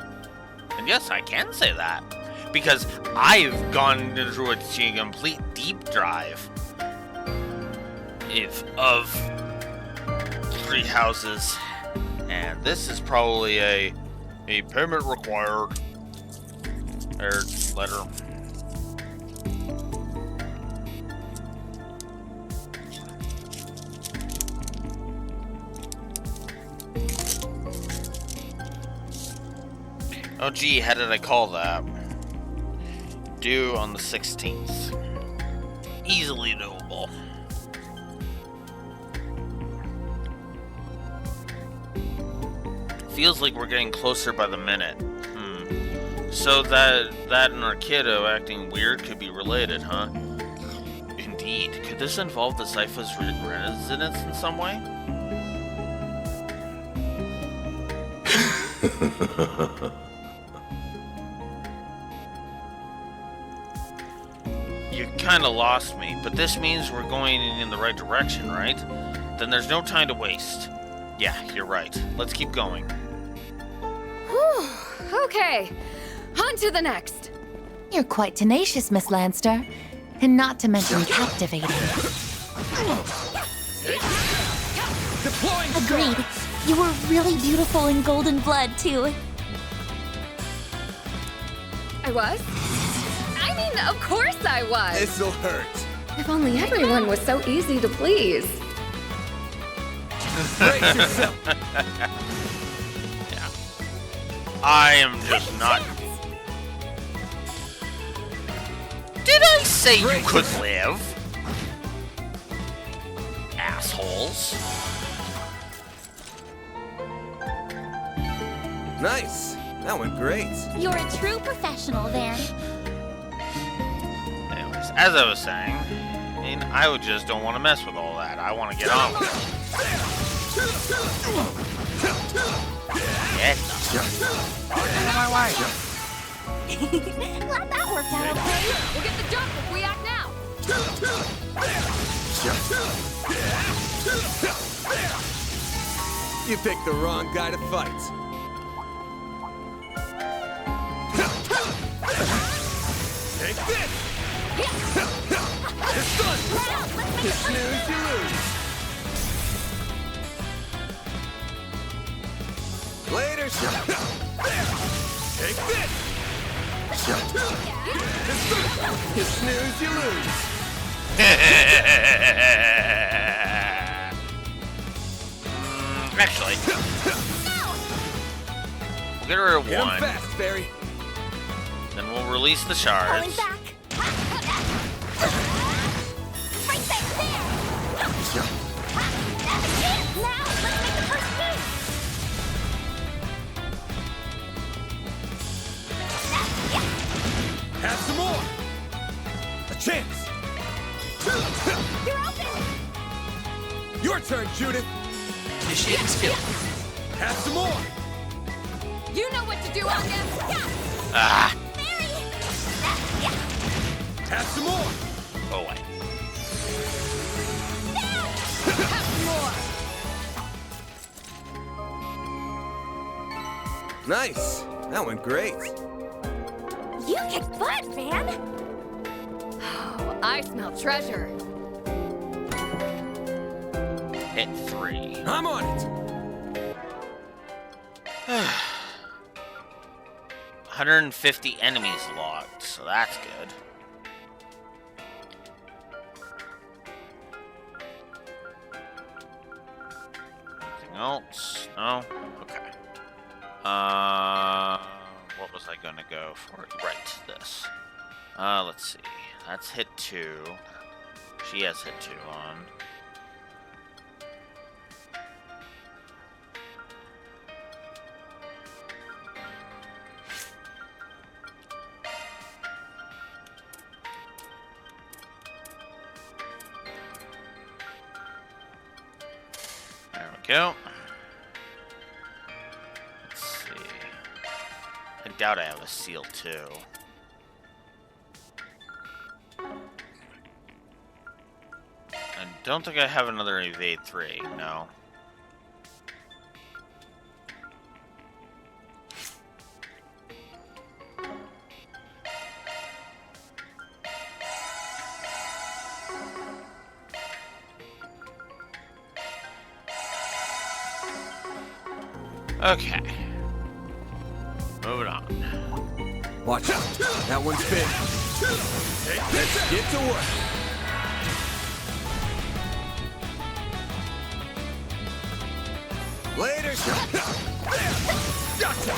[SPEAKER 1] And yes, I can say that. because I've gone through a complete deep dive of 3 houses, and this is probably a payment required letter. Oh gee, how did I call that? Due on the 16th. Easily doable. Feels like we're getting closer by the minute. So that and our kiddo acting weird could be related, huh? Indeed. Could this involve the Sypha's residence in some way? You kinda lost me, but this means we're going in the right direction, right? Then there's no time to waste. Yeah, you're right. Let's keep going.
[SPEAKER 7] Whew. Okay, on to the next.
[SPEAKER 12] You're quite tenacious, Miss Lanster. And not to mention captivating.
[SPEAKER 11] Agreed. You were really beautiful in golden blood, too.
[SPEAKER 7] I was? I mean, of course I was.
[SPEAKER 16] This'll hurt.
[SPEAKER 7] If only everyone was so easy to please.
[SPEAKER 16] Brace yourself.
[SPEAKER 1] Yeah. I am just not... Did I say you could live? Assholes.
[SPEAKER 3] Nice. That went great.
[SPEAKER 11] You're a true professional, Van.
[SPEAKER 1] Anyways, as I was saying, I mean, I would just don't want to mess with all that. I want to get on with it. Get my way.
[SPEAKER 11] Glad that worked out okay.
[SPEAKER 7] We'll get the jump if we act now.
[SPEAKER 16] You picked the wrong guy to fight. Take this! It's done! You snooze, you lose. Later, Take this! You snooze, you lose.
[SPEAKER 1] Actually, we'll get rid of
[SPEAKER 16] Get 'em
[SPEAKER 1] one.
[SPEAKER 16] fast, Fairy.
[SPEAKER 1] Then we'll release the shards.
[SPEAKER 11] Back. Right there. Now, let's make the first move.
[SPEAKER 16] Have some more. A chance.
[SPEAKER 11] You're open.
[SPEAKER 16] Your turn, Judith.
[SPEAKER 4] Initiating skill.
[SPEAKER 16] Have some more.
[SPEAKER 7] You know what to do, August.
[SPEAKER 1] Ah.
[SPEAKER 16] Have some more.
[SPEAKER 1] Oh wait.
[SPEAKER 7] Have more.
[SPEAKER 3] Nice. That went great.
[SPEAKER 11] You kicked butt, Van.
[SPEAKER 7] Oh, I smell treasure.
[SPEAKER 1] Hit 3.
[SPEAKER 16] I'm on it.
[SPEAKER 1] 150 enemies locked, so that's good. Anything else? No? Okay. What was I gonna go for? Right, this. Let's see. That's hit 2. She has hit 2 on. There we go. Let's see. I doubt I have a seal too. I don't think I have another evade 3, no. Okay. Moving on.
[SPEAKER 6] Watch out. That one's big. Let's get to work. Later. Gotcha.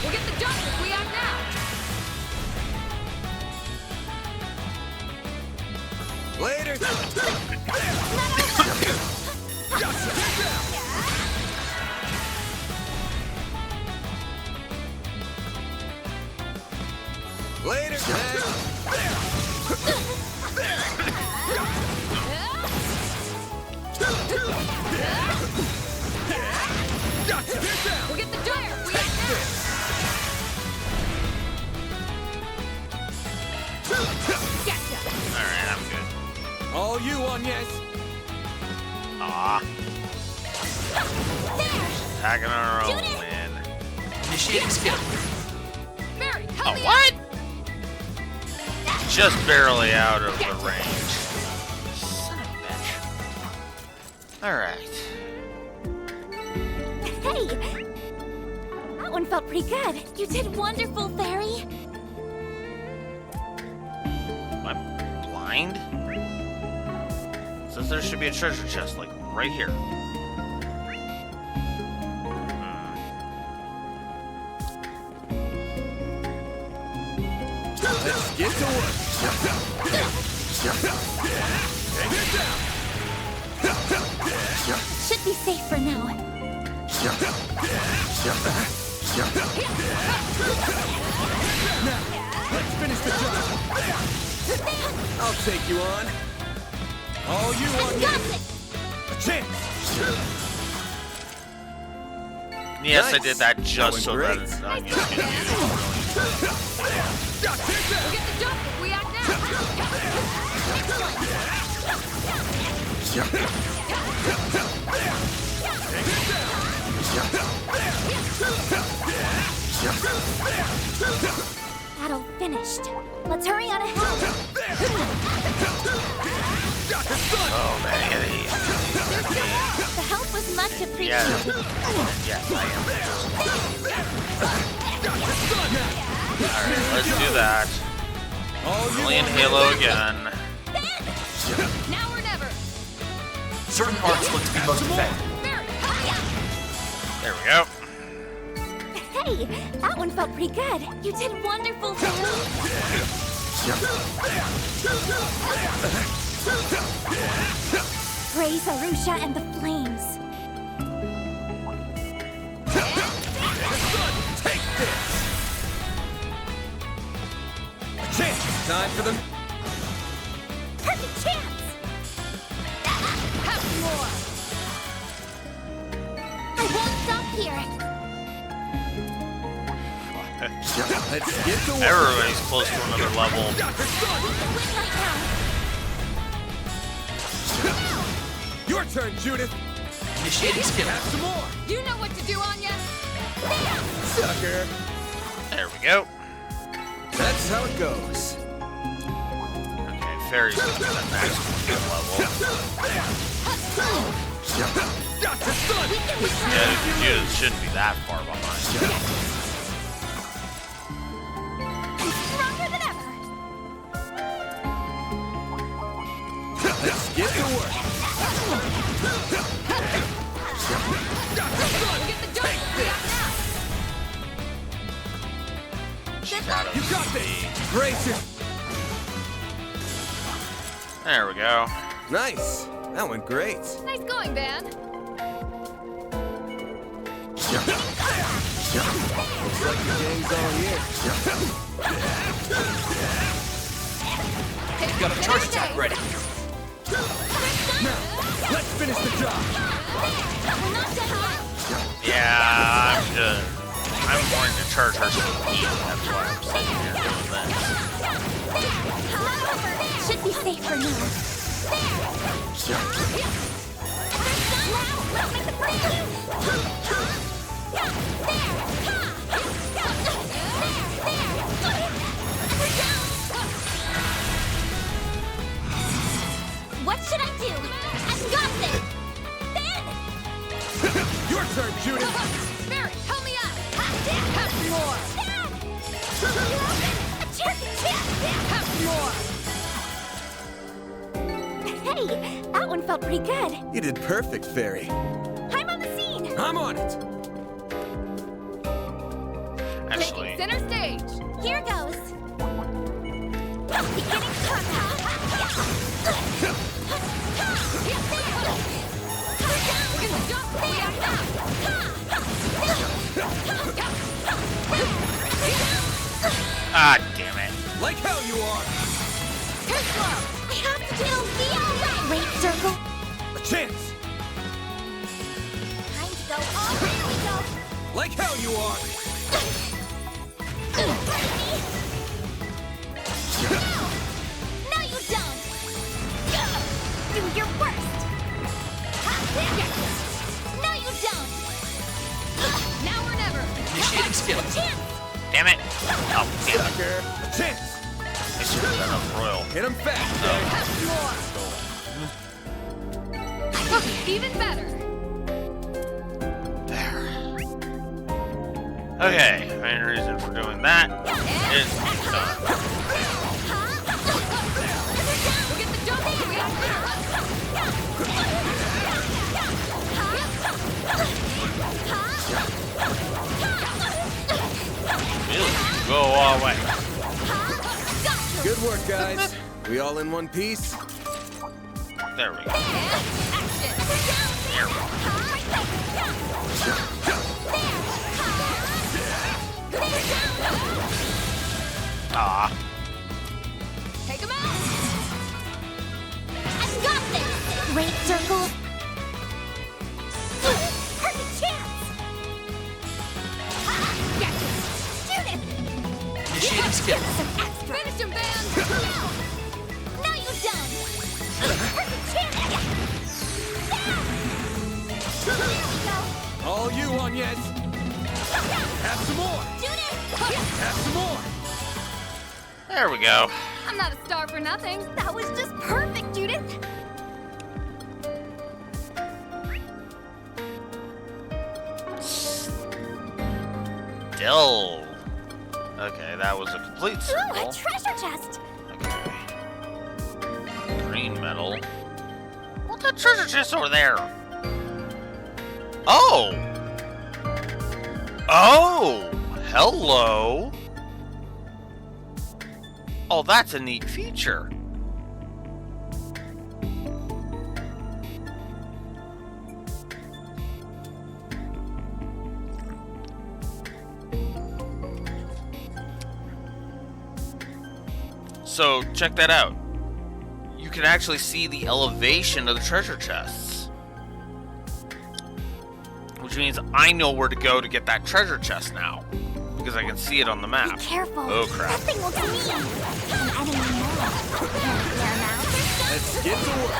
[SPEAKER 7] We'll get the jump if we act now.
[SPEAKER 6] Later. Later.
[SPEAKER 7] We'll get the jump if we act now. Gotcha.
[SPEAKER 1] Alright, I'm good.
[SPEAKER 6] All you on, yes.
[SPEAKER 1] Ah. Attacking on our own, man.
[SPEAKER 4] Initiating skill.
[SPEAKER 7] Mary,
[SPEAKER 1] Oh,
[SPEAKER 7] help me
[SPEAKER 1] what? Just barely out of the range. Son of a bitch. Alright.
[SPEAKER 2] Hey! That one felt pretty good.
[SPEAKER 11] You did wonderful, Fairy.
[SPEAKER 1] Am I blind? Says there should be a treasure chest, like, right here.
[SPEAKER 6] Let's get to work.
[SPEAKER 11] Should be safe for now.
[SPEAKER 6] Now, let's finish the job. I'll take you on. All you on, yes. A chance.
[SPEAKER 1] Yes,
[SPEAKER 6] Nice.
[SPEAKER 1] I did that just so
[SPEAKER 6] Going
[SPEAKER 1] that
[SPEAKER 6] great.
[SPEAKER 1] I'm used to
[SPEAKER 7] We'll get the jump if we act now.
[SPEAKER 2] Battle finished. Let's hurry on ahead.
[SPEAKER 1] Oh, man, yeah,
[SPEAKER 2] The help was much appreciated.
[SPEAKER 1] yes, I am. Alright, let's do that. Only in Halo again.
[SPEAKER 7] Now or never.
[SPEAKER 4] Certain arts look to be most effective.
[SPEAKER 7] Mary,
[SPEAKER 1] There we go.
[SPEAKER 2] Hey, that one felt pretty good.
[SPEAKER 11] You did wonderful, Fairy.
[SPEAKER 2] Praise Arusha and the flames.
[SPEAKER 6] Take this. A chance. Time for them.
[SPEAKER 2] Perfect chance!
[SPEAKER 7] have more.
[SPEAKER 2] I won't stop here.
[SPEAKER 6] Let's get to work.
[SPEAKER 1] Everybody's close to another level.
[SPEAKER 2] We can win right now.
[SPEAKER 6] Your turn, Judith.
[SPEAKER 4] Initiating skill.
[SPEAKER 6] Have some more.
[SPEAKER 7] You know what to do, Anya.
[SPEAKER 6] Sucker.
[SPEAKER 1] There we go.
[SPEAKER 6] That's how it goes.
[SPEAKER 1] Okay, Fairy's gonna be that next level.
[SPEAKER 6] Gotcha, son.
[SPEAKER 1] Yeah, Judith shouldn't be that far behind.
[SPEAKER 2] Stronger than ever.
[SPEAKER 6] Let's get to work.
[SPEAKER 7] We'll get the jump if we act now.
[SPEAKER 1] She's out of
[SPEAKER 6] You got this. Brace it.
[SPEAKER 1] There we go.
[SPEAKER 6] Nice. That went great.
[SPEAKER 7] Nice going, Van.
[SPEAKER 6] Looks like the gang's all here.
[SPEAKER 4] Got a charge attack ready.
[SPEAKER 6] Now, let's finish the job.
[SPEAKER 1] Yeah, I'm good. I'm going to charge her some heat. That's why I'm sitting here doing this.
[SPEAKER 11] Should be safe for now.
[SPEAKER 2] What should I do? I've got this! Ben!
[SPEAKER 6] Your turn, Judith.
[SPEAKER 7] Mary, help
[SPEAKER 2] Hey, that one felt pretty good.
[SPEAKER 3] You did perfect, Fairy.
[SPEAKER 2] I'm on the scene.
[SPEAKER 3] I'm on it.
[SPEAKER 1] Actually,
[SPEAKER 7] Taking center stage.
[SPEAKER 2] Here goes. Beginning
[SPEAKER 1] ah, damn it.
[SPEAKER 6] Like hell you are.
[SPEAKER 2] Too slow. I have to do the all-right. Great circle.
[SPEAKER 6] A chance.
[SPEAKER 2] Time to go all there we go.
[SPEAKER 6] Like hell you are.
[SPEAKER 2] No, you don't. Do your worst. No, you don't.
[SPEAKER 7] Now or never.
[SPEAKER 4] Initiating skills.
[SPEAKER 1] Damn it. Oh, damn it.
[SPEAKER 6] Sucker. A chance.
[SPEAKER 1] I should have done a royal.
[SPEAKER 6] Hit him fast.
[SPEAKER 7] Even better.
[SPEAKER 1] Okay, main reason for doing that is done. Really, go all away.
[SPEAKER 3] Good work, guys. We all in one piece?
[SPEAKER 1] There we go. There we go. Ah.
[SPEAKER 7] Take him out.
[SPEAKER 2] I've got this. Great circle. Perfect chance. Shoot it.
[SPEAKER 4] Initiating skills.
[SPEAKER 2] Some extra.
[SPEAKER 7] Finish him, Van.
[SPEAKER 2] No, you don't. Perfect chance. There we go.
[SPEAKER 6] All you on, yes. Have some more.
[SPEAKER 2] Shoot it.
[SPEAKER 6] Have some more.
[SPEAKER 1] There we go.
[SPEAKER 7] I'm not a star for nothing.
[SPEAKER 2] That was just perfect, Judith.
[SPEAKER 1] Still. Okay, that was a complete
[SPEAKER 2] Ooh,
[SPEAKER 1] circle.
[SPEAKER 2] a treasure chest.
[SPEAKER 1] Okay. Green metal. What's that treasure chest over there? Oh! Oh! Hello! Oh, that's a neat feature. So, check that out. You can actually see the elevation of the treasure chests. Which means I know where to go to get that treasure chest now. Because I can see it on the map.
[SPEAKER 2] Be careful.
[SPEAKER 1] Oh, crap.
[SPEAKER 2] That thing looks mean. An enemy mob. There now.
[SPEAKER 6] Let's get to work.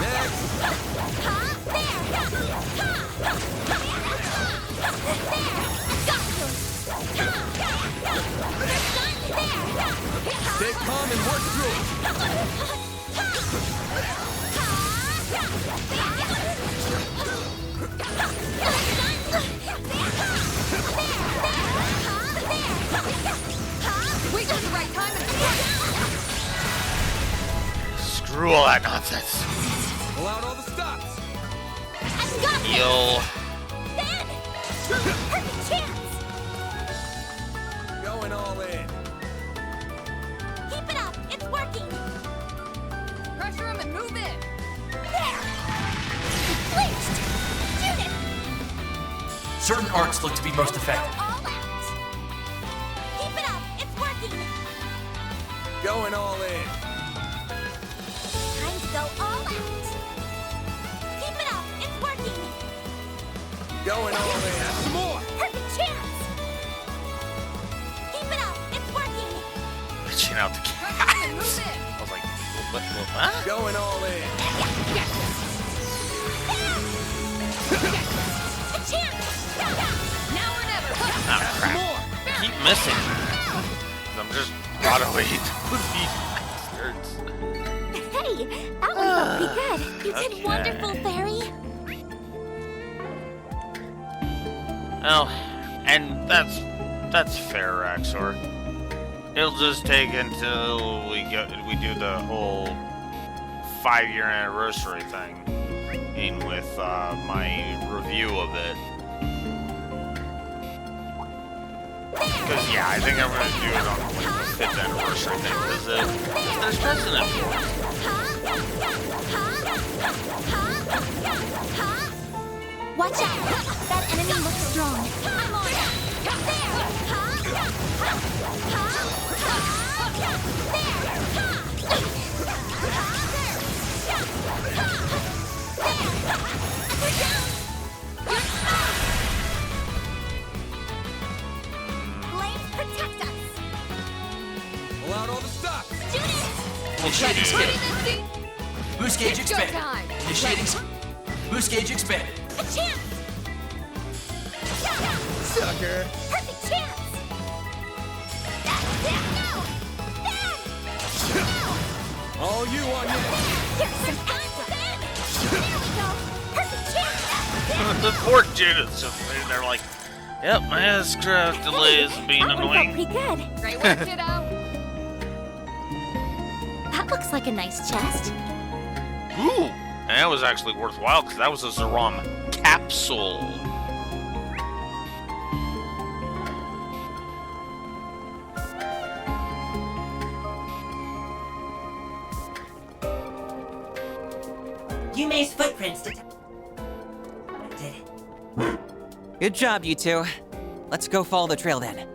[SPEAKER 6] Next. Stay calm and work through it.
[SPEAKER 7] Wait till the right time and
[SPEAKER 1] Screw all that nonsense.
[SPEAKER 6] Pull out all the stops.
[SPEAKER 1] Heal.
[SPEAKER 2] Perfect chance.
[SPEAKER 6] Going all in.
[SPEAKER 2] Keep it up. It's working.
[SPEAKER 7] pressure him and move in.
[SPEAKER 2] There. Bleached. Judith.
[SPEAKER 4] Certain arts look to be most effective.
[SPEAKER 2] All out. Keep it up. It's working.
[SPEAKER 6] Going all in.
[SPEAKER 2] Time to go all out. Keep it up. It's working.
[SPEAKER 6] Going all in. Have some more.
[SPEAKER 2] Perfect chance. Keep it up. It's working.
[SPEAKER 1] Reaching out the
[SPEAKER 7] Pressure him and
[SPEAKER 1] cats.
[SPEAKER 7] move in.
[SPEAKER 1] I was like, what? Huh?
[SPEAKER 6] Going all in.
[SPEAKER 2] A chance.
[SPEAKER 7] Now or never.
[SPEAKER 1] Oh, crap. Keep missing. I'm just auto-hit with these bastards.
[SPEAKER 2] Hey, that one felt pretty good. You did
[SPEAKER 1] Okay.
[SPEAKER 2] wonderful, Fairy.
[SPEAKER 1] Oh, and that's fair, Axor. It'll just take until we do the whole 5-year anniversary thing, in with my review of it. Because yeah, I think I'm gonna do it on like the 5th anniversary thing, because there's precedent for it.
[SPEAKER 2] Watch out! That enemy looks strong. I'm on it.
[SPEAKER 10] Blades protect us.
[SPEAKER 6] Pull out all the stops.
[SPEAKER 4] Initiating spin. Boost gauge
[SPEAKER 7] It's go
[SPEAKER 4] expanded.
[SPEAKER 7] time.
[SPEAKER 4] Initiating boost gauge expanded.
[SPEAKER 10] A chance.
[SPEAKER 6] Sucker.
[SPEAKER 10] Perfect chance.
[SPEAKER 6] All you on me.
[SPEAKER 10] Here's some extra damage. There we go. Perfect chance.
[SPEAKER 1] The poor Judith's just sitting there like, yep, my S-craft delay is being
[SPEAKER 2] That one felt
[SPEAKER 1] annoying.
[SPEAKER 2] pretty good.
[SPEAKER 7] Great work, Ditto.
[SPEAKER 2] That looks like a nice chest.
[SPEAKER 1] Ooh, and that was actually worthwhile because that was a Zerom capsule.
[SPEAKER 8] Yume's footprints Good job, you two. Let's go follow the trail then.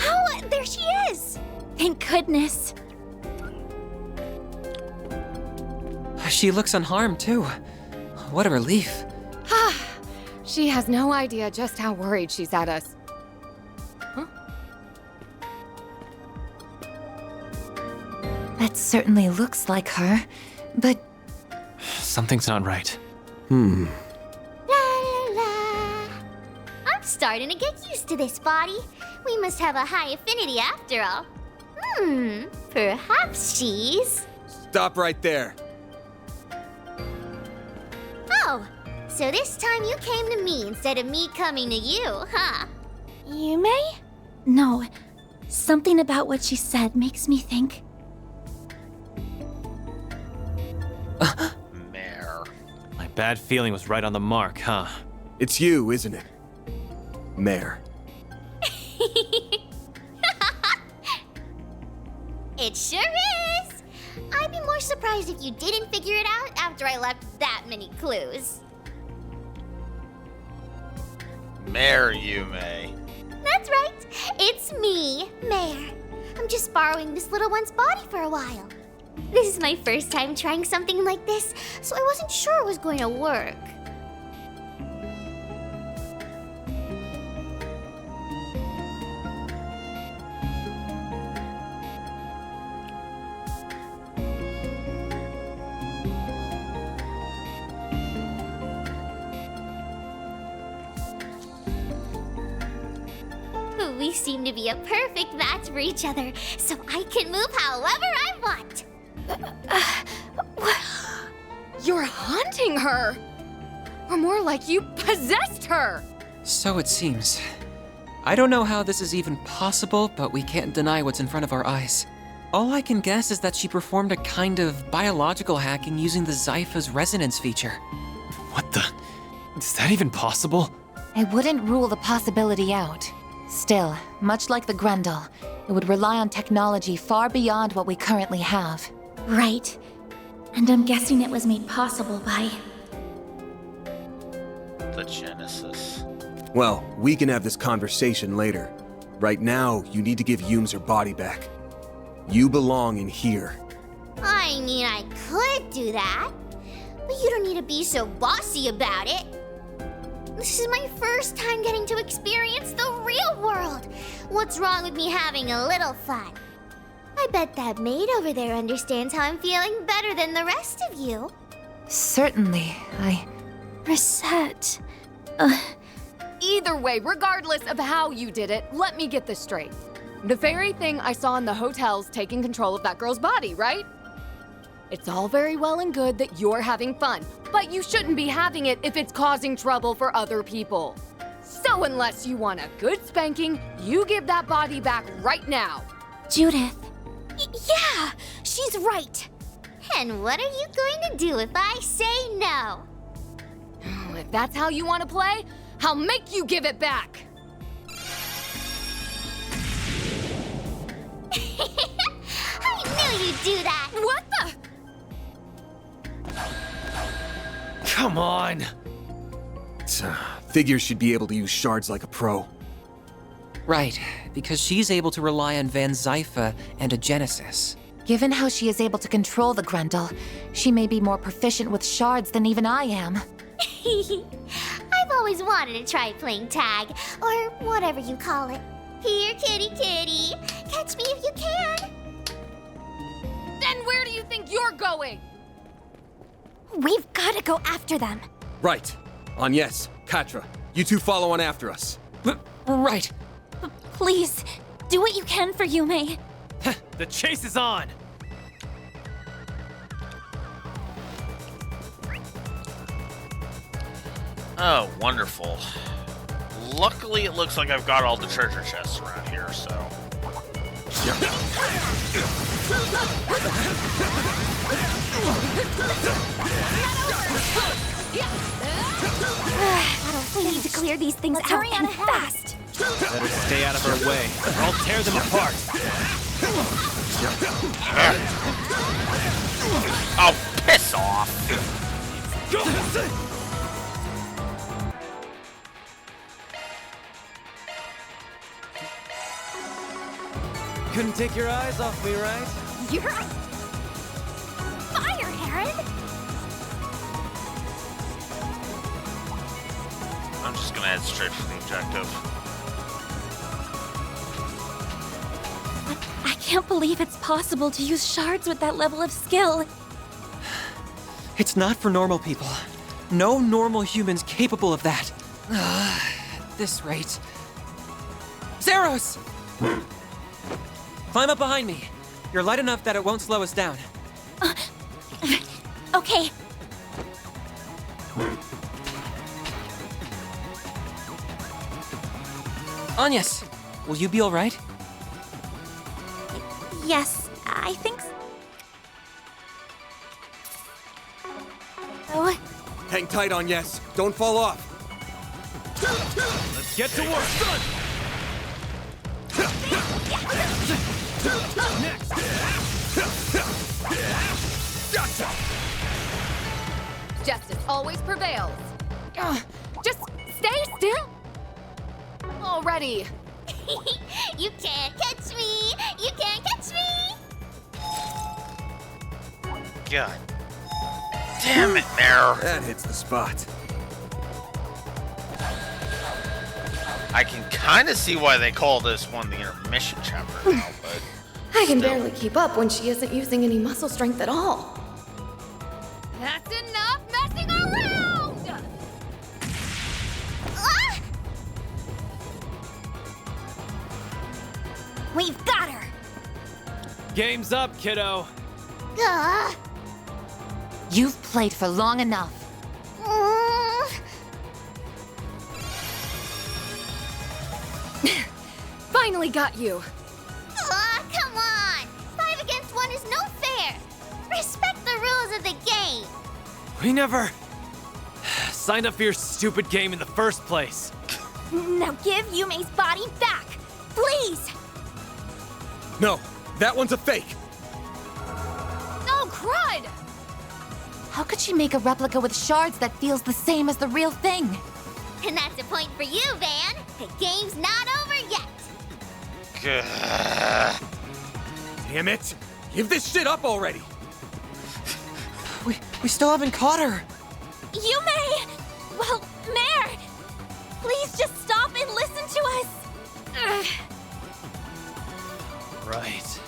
[SPEAKER 2] Oh, there she is! Thank goodness.
[SPEAKER 8] She looks unharmed, too. What a relief.
[SPEAKER 7] She has no idea just how worried she's at us.
[SPEAKER 12] That certainly looks like her, but
[SPEAKER 9] Something's not right.
[SPEAKER 10] La la la. I'm starting to get used to this body. We must have a high affinity after all. Perhaps she's...
[SPEAKER 3] Stop right there.
[SPEAKER 10] Oh, so this time you came to me instead of me coming to you, huh?
[SPEAKER 2] Yume?
[SPEAKER 11] no. Something about what she said makes me think.
[SPEAKER 1] Mare.
[SPEAKER 9] My bad feeling was right on the mark, huh?
[SPEAKER 3] It's you, isn't it? Mare.
[SPEAKER 10] It sure is! I'd be more surprised if you didn't figure it out after I left that many clues.
[SPEAKER 1] Mare, Yume.
[SPEAKER 10] That's right. It's me, Mare. I'm just borrowing this little one's body for a while. This is my first time trying something like this, so I wasn't sure it was going to work. We seem to be a perfect match for each other, so I can move however I want.
[SPEAKER 7] You're haunting her! Or more like you possessed her!
[SPEAKER 8] So it seems. I don't know how this is even possible, but we can't deny what's in front of our eyes. All I can guess is that she performed a kind of biological hacking using the Zypha's resonance feature.
[SPEAKER 9] What the? Is that even possible?
[SPEAKER 12] I wouldn't rule the possibility out. Still, much like the Grendel, it would rely on technology far beyond what we currently have.
[SPEAKER 11] Right. And I'm guessing it was made possible by...
[SPEAKER 1] The Genesis.
[SPEAKER 3] Well, we can have this conversation later. Right now, you need to give Yumes her body back. You belong in here.
[SPEAKER 10] I mean, I could do that, but you don't need to be so bossy about it. This is my first time getting to experience the real world. What's wrong with me having a little fun? I bet that maid over there understands how I'm feeling better than the rest of you.
[SPEAKER 12] Certainly,
[SPEAKER 2] Reset.
[SPEAKER 7] Either way, regardless of how you did it, let me get this straight. The fairy thing I saw in the hotel's taking control of that girl's body, right? It's all very well and good that you're having fun, but you shouldn't be having it if it's causing trouble for other people. So unless you want a good spanking, you give that body back right now.
[SPEAKER 11] Judith.
[SPEAKER 2] Yeah, she's right.
[SPEAKER 10] And what are you going to do if I say no?
[SPEAKER 7] If that's how you want to play, I'll make you give it back.
[SPEAKER 10] I knew you'd do that!
[SPEAKER 7] What the?
[SPEAKER 9] Come on!
[SPEAKER 3] Figures should be able to use shards like a pro.
[SPEAKER 8] Right, because she's able to rely on Van Zypha and a Genesis.
[SPEAKER 12] Given how she is able to control the Grendel, she may be more proficient with shards than even I am.
[SPEAKER 10] I've always wanted to try playing tag, or whatever you call it. Here, kitty kitty. Catch me if you can.
[SPEAKER 7] Then where do you think you're going?
[SPEAKER 2] We've got to go after them.
[SPEAKER 3] Right. Agnes, Katra, you two follow on after us.
[SPEAKER 8] Right.
[SPEAKER 2] Please, do what you can for Yume.
[SPEAKER 9] The chase is on!
[SPEAKER 1] Oh, wonderful. Luckily, it looks like I've got all the treasure chests around here, so...
[SPEAKER 2] We need to clear these things out and fast.
[SPEAKER 9] Better stay out of her way, or I'll tear them apart.
[SPEAKER 1] Oh, piss off!
[SPEAKER 9] Couldn't take your eyes off me, right?
[SPEAKER 2] You're on fire, Aaron.
[SPEAKER 1] I'm just gonna head straight for the objective.
[SPEAKER 2] I can't believe it's possible to use shards with that level of skill.
[SPEAKER 8] It's not for normal people. No normal human's capable of that. At this rate. Zeros! Climb up behind me. You're light enough that it won't slow us down.
[SPEAKER 2] Okay.
[SPEAKER 8] Agnes, will you be all right?
[SPEAKER 2] Yes, I think so. Oh,
[SPEAKER 3] Hang tight, Agnes. Don't fall off.
[SPEAKER 9] Let's get to work, son! Next!
[SPEAKER 3] Gotcha!
[SPEAKER 7] Justice always prevails. Just stay still. Already.
[SPEAKER 10] You can't catch me! You can't catch me!
[SPEAKER 1] God damn it, there.
[SPEAKER 3] That hits the spot.
[SPEAKER 1] I can kind of see why they call this one the intermission chapter now, but...
[SPEAKER 17] I can barely keep up when she isn't using any muscle strength at all.
[SPEAKER 7] That's enough messing around!
[SPEAKER 10] Ah!
[SPEAKER 2] we've got her.
[SPEAKER 9] Game's up, kiddo.
[SPEAKER 10] Gah.
[SPEAKER 12] You've played for long enough.
[SPEAKER 7] Finally got you.
[SPEAKER 10] Aw, come on! 5 against 1 is no fair! Respect the rules of the game!
[SPEAKER 9] We never signed up for your stupid game in the first place.
[SPEAKER 2] Now give Yume's body back, please!
[SPEAKER 3] No, that one's a fake.
[SPEAKER 7] Oh, crud!
[SPEAKER 12] How could she make a replica with shards that feels the same as the real thing?
[SPEAKER 10] And that's a point for you, Van! The game's not over yet!
[SPEAKER 3] Damn it! Give this shit up already!
[SPEAKER 8] We still haven't caught her.
[SPEAKER 2] Yume! Well, Mare! Please just stop and listen to us!
[SPEAKER 9] Right.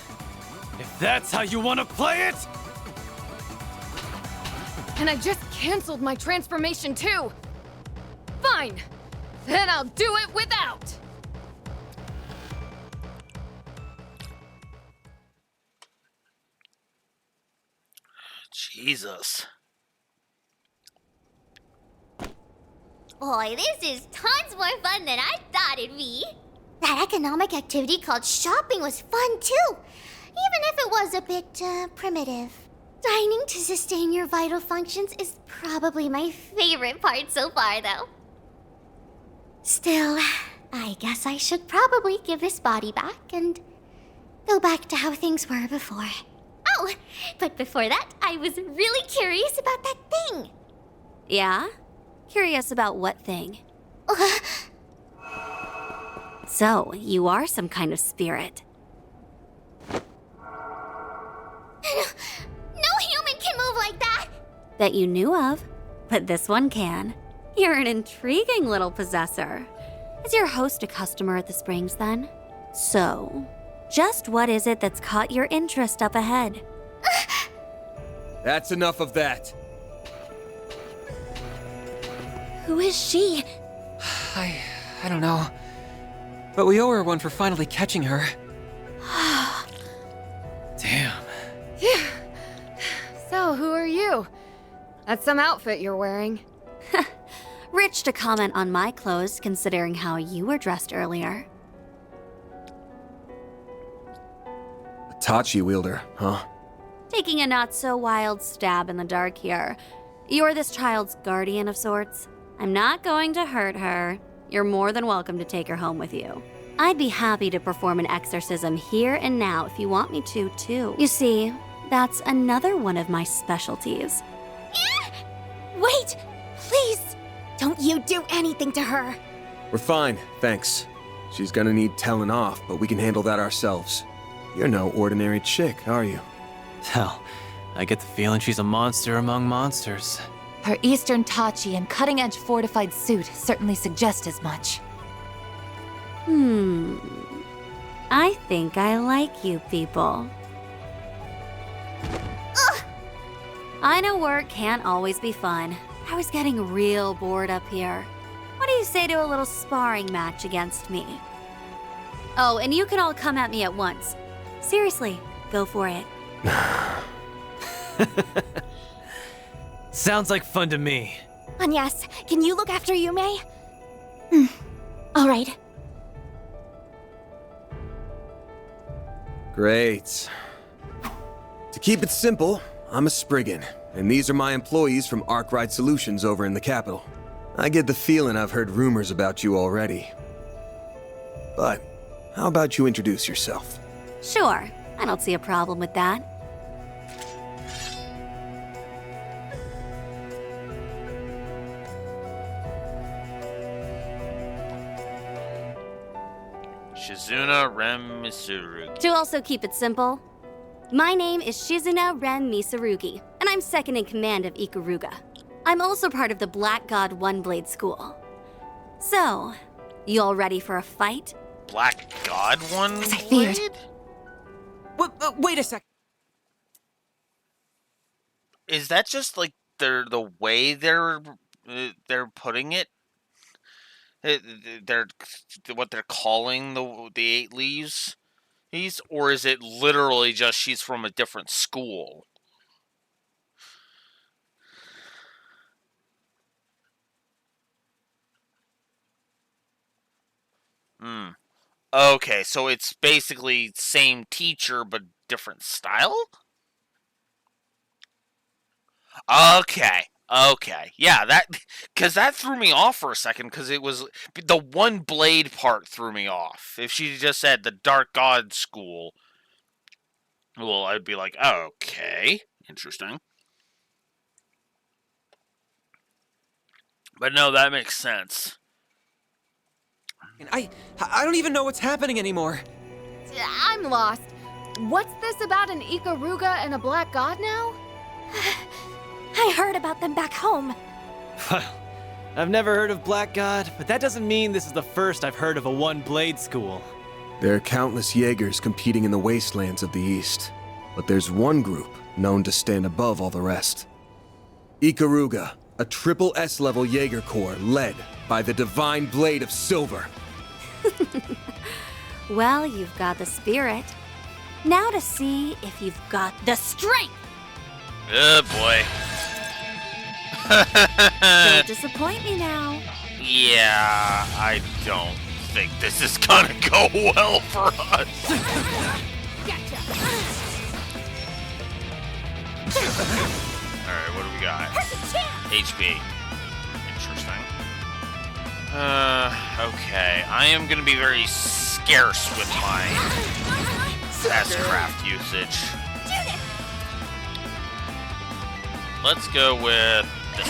[SPEAKER 9] If that's how you want to play it!
[SPEAKER 7] And I just canceled my transformation too. Fine. Then I'll do it without.
[SPEAKER 1] Jesus.
[SPEAKER 10] Boy, this is tons more fun than I thought it'd be. That economic activity called shopping was fun too, even if it was a bit primitive. Dining to sustain your vital functions is probably my favorite part so far, though. Still, I guess I should probably give this body back and go back to how things were before. Oh, but before that, I was really curious about that thing.
[SPEAKER 18] Yeah? Curious about what thing? So, you are some kind of spirit.
[SPEAKER 10] No human can move like that!
[SPEAKER 18] That you knew of, but this one can. You're an intriguing little possessor. Is your host a customer at the Springs, then? So, just what is it that's caught your interest up ahead?
[SPEAKER 3] That's enough of that.
[SPEAKER 12] Who is she?
[SPEAKER 8] I don't know. But we owe her one for finally catching her. Damn.
[SPEAKER 7] So, who are you? That's some outfit you're wearing.
[SPEAKER 18] Rich to comment on my clothes, considering how you were dressed earlier.
[SPEAKER 3] A Tachi wielder, huh?
[SPEAKER 18] Taking a not-so-wild stab in the dark here. You're this child's guardian of sorts. I'm not going to hurt her. You're more than welcome to take her home with you. I'd be happy to perform an exorcism here and now if you want me to, too. You see, that's another one of my specialties.
[SPEAKER 2] Wait! Please! Don't you do anything to her!
[SPEAKER 3] We're fine, thanks. She's gonna need telling off, but we can handle that ourselves. You're no ordinary chick, are you?
[SPEAKER 9] Hell, I get the feeling she's a monster among monsters.
[SPEAKER 12] Her Eastern Tachi and cutting-edge fortified suit certainly suggest as much.
[SPEAKER 18] I think I like you people. I know work can't always be fun. I was getting real bored up here. What do you say to a little sparring match against me? Oh, and you can all come at me at once. Seriously, go for it.
[SPEAKER 9] Sounds like fun to me.
[SPEAKER 2] Anyas, can you look after Yume?
[SPEAKER 12] All right.
[SPEAKER 3] Great. To keep it simple, I'm a Spriggan, and these are my employees from Arkwright Solutions over in the capital. I get the feeling I've heard rumors about you already. But how about you introduce yourself?
[SPEAKER 18] Sure, I don't see a problem with that.
[SPEAKER 1] Shizuna Rem Misurugi.
[SPEAKER 18] To also keep it simple, my name is Shizuna Ren Misarugi, and I'm second in command of Ikaruga. I'm also part of the Black God One Blade School. So, you all ready for a fight?
[SPEAKER 1] Black God One
[SPEAKER 12] As I feared.
[SPEAKER 1] Blade?
[SPEAKER 8] Wait a sec.
[SPEAKER 1] Is that just like the way they're putting it? They're what they're calling the eight leaves? Or is it literally just she's from a different school? Okay, so it's basically same teacher but different style? Okay. Yeah, because that threw me off for a second, because it was the one blade part threw me off. If she just said the Dark God School, well, I'd be like, okay, interesting. But no, that makes sense.
[SPEAKER 8] I don't even know what's happening anymore.
[SPEAKER 7] I'm lost. What's this about an Ikaruga and a Black God now?
[SPEAKER 2] I heard about them back home.
[SPEAKER 9] I've never heard of Black God, but that doesn't mean this is the first I've heard of a one-blade school.
[SPEAKER 3] There are countless Jaegers competing in the wastelands of the East, but there's one group known to stand above all the rest. Ikaruga, a triple S-level Jaeger Corps led by the Divine Blade of Silver.
[SPEAKER 18] Well, you've got the spirit. Now to see if you've got the strength.
[SPEAKER 1] Oh boy.
[SPEAKER 18] Don't disappoint me now.
[SPEAKER 1] Yeah, I don't think this is gonna go well for us.
[SPEAKER 7] Gotcha.
[SPEAKER 1] Alright, what do we got? HP. Interesting. Okay. I am gonna be very scarce with my S-craft usage. Let's go with this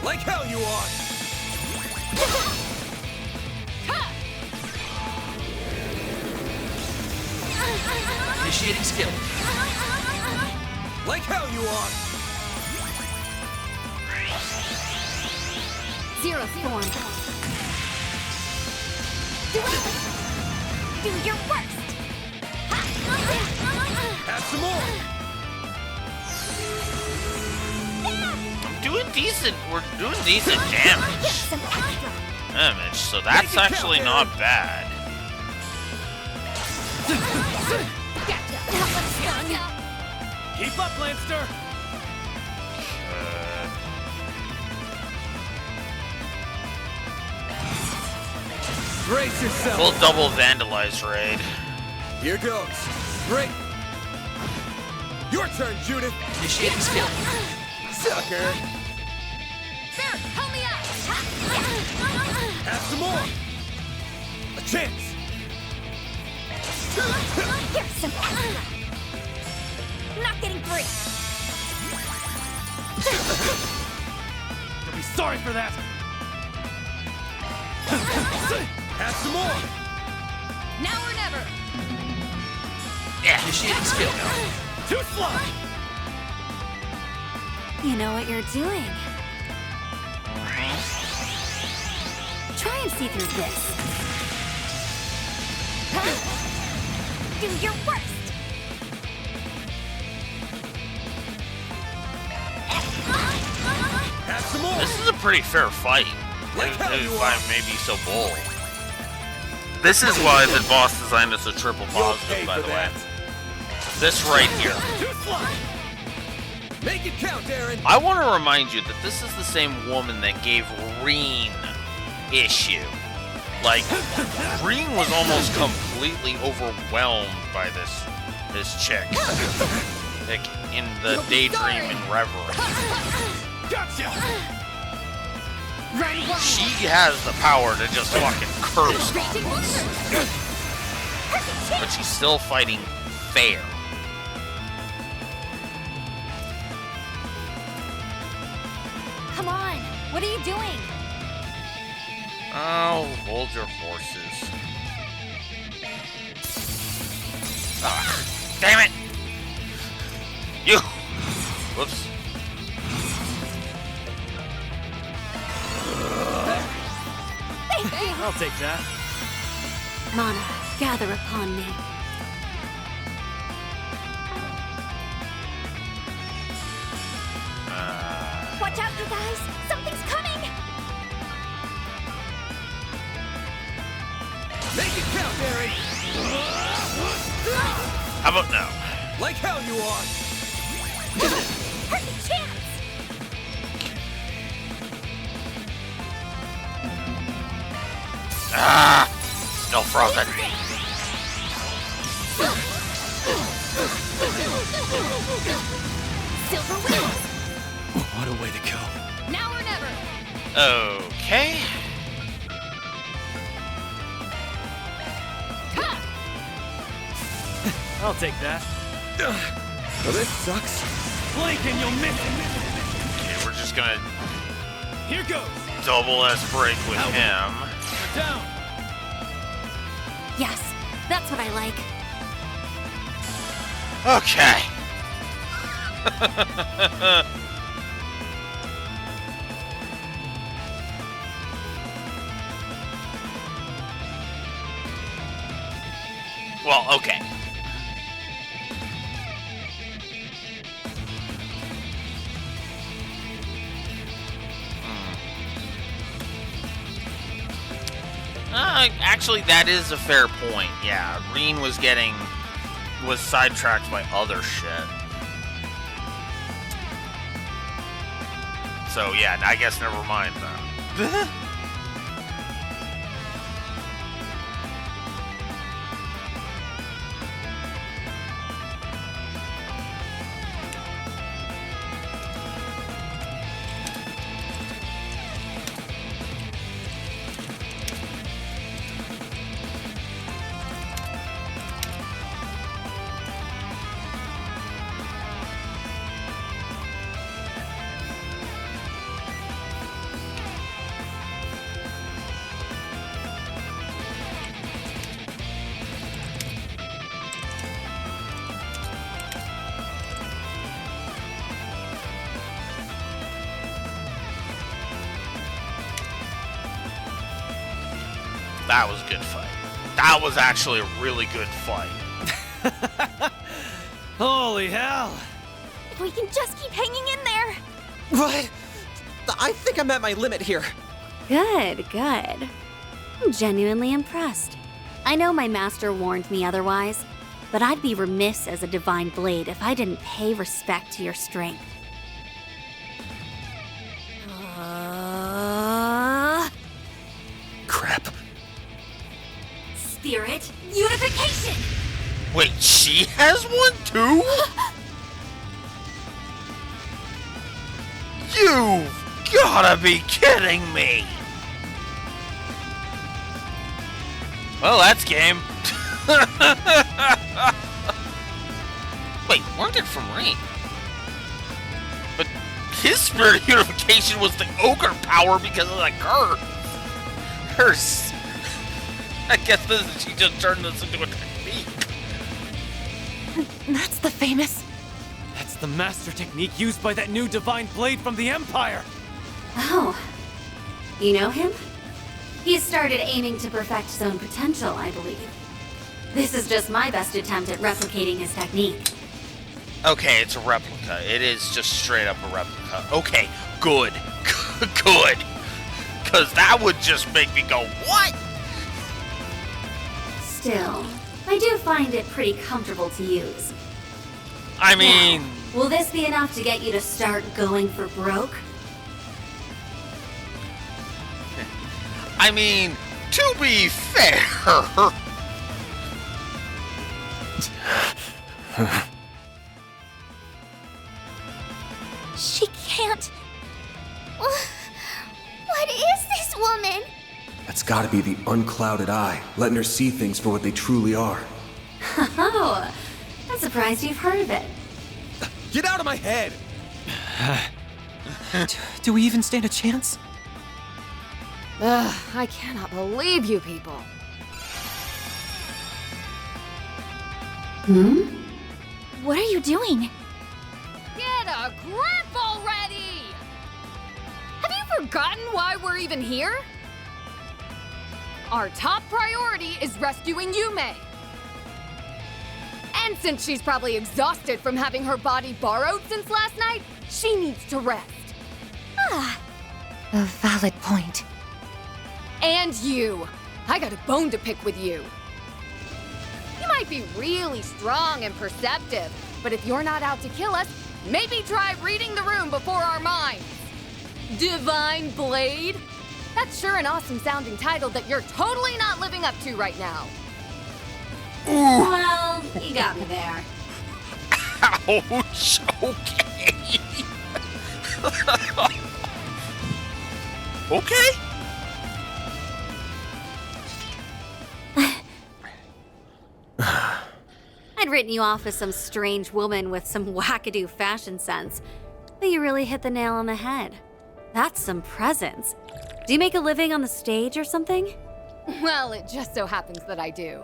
[SPEAKER 6] Like hell you are!
[SPEAKER 4] Initiating skill.
[SPEAKER 6] Like hell you are!
[SPEAKER 7] Zero form.
[SPEAKER 10] Do your worst.
[SPEAKER 6] Have some more!
[SPEAKER 1] I'm doing decent. We're doing decent damage. So that's actually not bad.
[SPEAKER 6] Keep up, Lancer! Brace yourself!
[SPEAKER 1] We'll double vandalize raid.
[SPEAKER 6] Here goes. Great. Your turn, Judith.
[SPEAKER 4] Initiating skill.
[SPEAKER 6] Sucker.
[SPEAKER 7] There, help me out.
[SPEAKER 6] Have some more. A chance.
[SPEAKER 10] Here's some extra. Not getting free.
[SPEAKER 6] You'll be sorry for that. Have some more.
[SPEAKER 7] Now or never.
[SPEAKER 4] Initiating skill.
[SPEAKER 6] Too slow.
[SPEAKER 18] You know what you're doing. Try and see through this.
[SPEAKER 10] Do your worst.
[SPEAKER 6] Have some more.
[SPEAKER 1] This is a pretty fair fight. If I may be so bold. This is why the boss designed us a triple positive, by the way. This right here.
[SPEAKER 6] Make it count, Aaron.
[SPEAKER 1] I want to remind you that this is the same woman that gave Reen issue. Like, Reen was almost completely overwhelmed by this chick. Like, in the Daydream and Reverie.
[SPEAKER 6] Gotcha.
[SPEAKER 1] She has the power to just fucking curse zombies. But she's still fighting fair.
[SPEAKER 2] Come on, what are you doing?
[SPEAKER 1] Oh, hold your horses. Ah, damn it! You! Whoops.
[SPEAKER 6] I'll take that.
[SPEAKER 18] Mana, gather upon me.
[SPEAKER 10] Watch out, you guys. Something's coming.
[SPEAKER 6] Make it count, Aaron.
[SPEAKER 1] How about now?
[SPEAKER 6] Like hell you are.
[SPEAKER 10] Perfect chance.
[SPEAKER 1] Ah! Still frozen.
[SPEAKER 10] Silver wheels.
[SPEAKER 6] What a way to go.
[SPEAKER 7] Now or never.
[SPEAKER 1] Okay.
[SPEAKER 6] I'll take that. Well, this sucks. Blink and you'll miss it.
[SPEAKER 1] Okay, we're just gonna
[SPEAKER 6] Here goes.
[SPEAKER 1] double S break with him.
[SPEAKER 6] You're down.
[SPEAKER 18] Yes, that's what I like.
[SPEAKER 1] Okay. Well, okay. Actually, that is a fair point. Yeah, Reen was sidetracked by other shit. So yeah, I guess never mind then. That was a good fight. That was actually a really good fight.
[SPEAKER 9] Holy hell!
[SPEAKER 2] If we can just keep hanging in there.
[SPEAKER 8] What? I think I'm at my limit here.
[SPEAKER 18] Good, good. I'm genuinely impressed. I know my master warned me otherwise, but I'd be remiss as a divine blade if I didn't pay respect to your strength.
[SPEAKER 3] Crap.
[SPEAKER 18] Spirit unification!
[SPEAKER 1] Wait, she has one too? You've gotta be kidding me! Well, that's game. Wait, learned it from Rain. But his spirit unification was the ogre power because of the curse. Hers. I guess she just turned this into a technique.
[SPEAKER 12] That's the famous...
[SPEAKER 9] That's the master technique used by that new divine blade from the Empire!
[SPEAKER 18] Oh. You know him? He's started aiming to perfect his own potential, I believe. This is just my best attempt at replicating his technique.
[SPEAKER 1] Okay, it's a replica. It is just straight up a replica. Okay, good. Good. Because that would just make me go, what?
[SPEAKER 18] Still, I do find it pretty comfortable to use.
[SPEAKER 1] I mean...
[SPEAKER 18] Now, will this be enough to get you to start going for broke?
[SPEAKER 1] I mean, to be fair...
[SPEAKER 2] She can't.
[SPEAKER 10] What is this woman?
[SPEAKER 3] That's gotta be the unclouded eye, letting her see things for what they truly are.
[SPEAKER 18] Oh, I'm surprised you've heard of it.
[SPEAKER 8] Get out of my head! Do we even stand a chance?
[SPEAKER 7] Ugh, I cannot believe you people.
[SPEAKER 2] What are you doing?
[SPEAKER 7] Get a grip already! Have you forgotten why we're even here? Our top priority is rescuing Yume. And since she's probably exhausted from having her body borrowed since last night, she needs to rest.
[SPEAKER 2] Ah,
[SPEAKER 12] A valid point.
[SPEAKER 7] And you! I got a bone to pick with you. You might be really strong and perceptive, but if you're not out to kill us, maybe try reading the room before our minds. Divine Blade? That's sure an awesome sounding title that you're totally not living up to right now.
[SPEAKER 18] Well, you got me there.
[SPEAKER 1] Ouch, okay. Okay.
[SPEAKER 18] I'd written you off as some strange woman with some wackadoo fashion sense, but you really hit the nail on the head. That's some presence. Do you make a living on the stage or something?
[SPEAKER 7] Well, it just so happens that I do.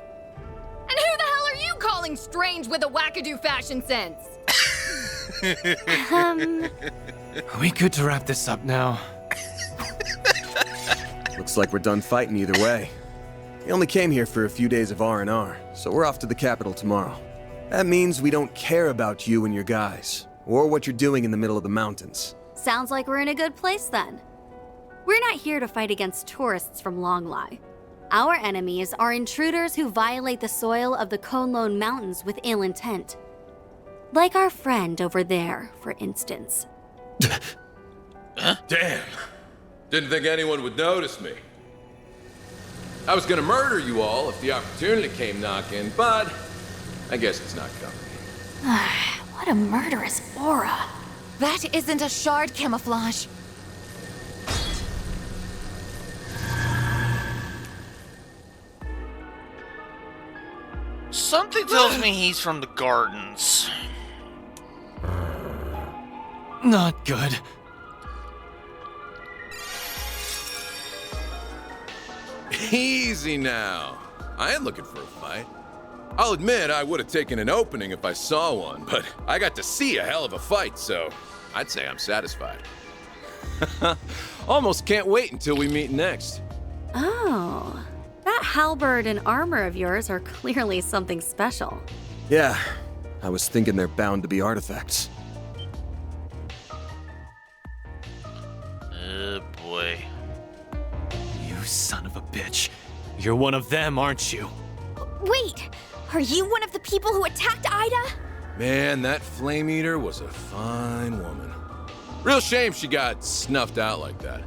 [SPEAKER 7] And who the hell are you calling strange with a wackadoo fashion sense?
[SPEAKER 9] Are we good to wrap this up now?
[SPEAKER 3] Looks like we're done fighting either way. We only came here for a few days of R&R, so we're off to the capital tomorrow. That means we don't care about you and your guys, or what you're doing in the middle of the mountains.
[SPEAKER 18] Sounds like we're in a good place then. We're not here to fight against tourists from Longlai. Our enemies are intruders who violate the soil of the Konlone Mountains with ill intent. Like our friend over there, for instance.
[SPEAKER 6] Damn. Didn't think anyone would notice me. I was gonna murder you all if the opportunity came knocking, but I guess it's not coming.
[SPEAKER 2] What a murderous aura.
[SPEAKER 12] That isn't a shard camouflage.
[SPEAKER 1] Something tells me he's from the gardens.
[SPEAKER 9] Not good.
[SPEAKER 6] Easy now. I ain't looking for a fight. I'll admit I would have taken an opening if I saw one, but I got to see a hell of a fight, so I'd say I'm satisfied. Almost can't wait until we meet next.
[SPEAKER 18] Oh, that halberd and armor of yours are clearly something special.
[SPEAKER 3] Yeah, I was thinking they're bound to be artifacts.
[SPEAKER 1] Boy.
[SPEAKER 9] You son of a bitch. You're one of them, aren't you?
[SPEAKER 2] Wait, are you one of the people who attacked Ida?
[SPEAKER 6] Man, that Flame Eater was a fine woman. Real shame she got snuffed out like that.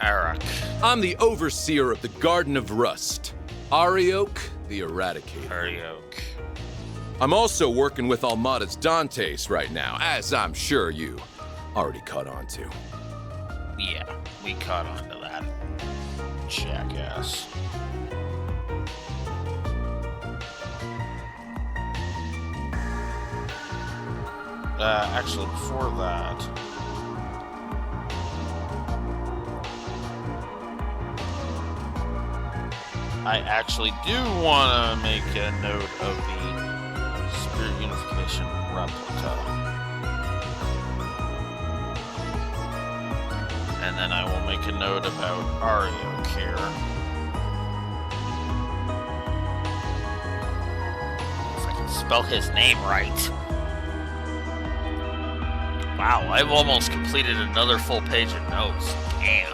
[SPEAKER 1] Eric.
[SPEAKER 6] I'm the overseer of the Garden of Rust. Arioch, the Eradicator.
[SPEAKER 1] Arioch.
[SPEAKER 6] I'm also working with Almada's Dantes right now, as I'm sure you already caught on to.
[SPEAKER 1] Yeah, we caught on to that. Jackass. Actually, before that... I actually do want to make a note of the Spirit Unification replica. And then I will make a note about Arioch here. If I can spell his name right. Wow, I've almost completed another full page of notes. Damn.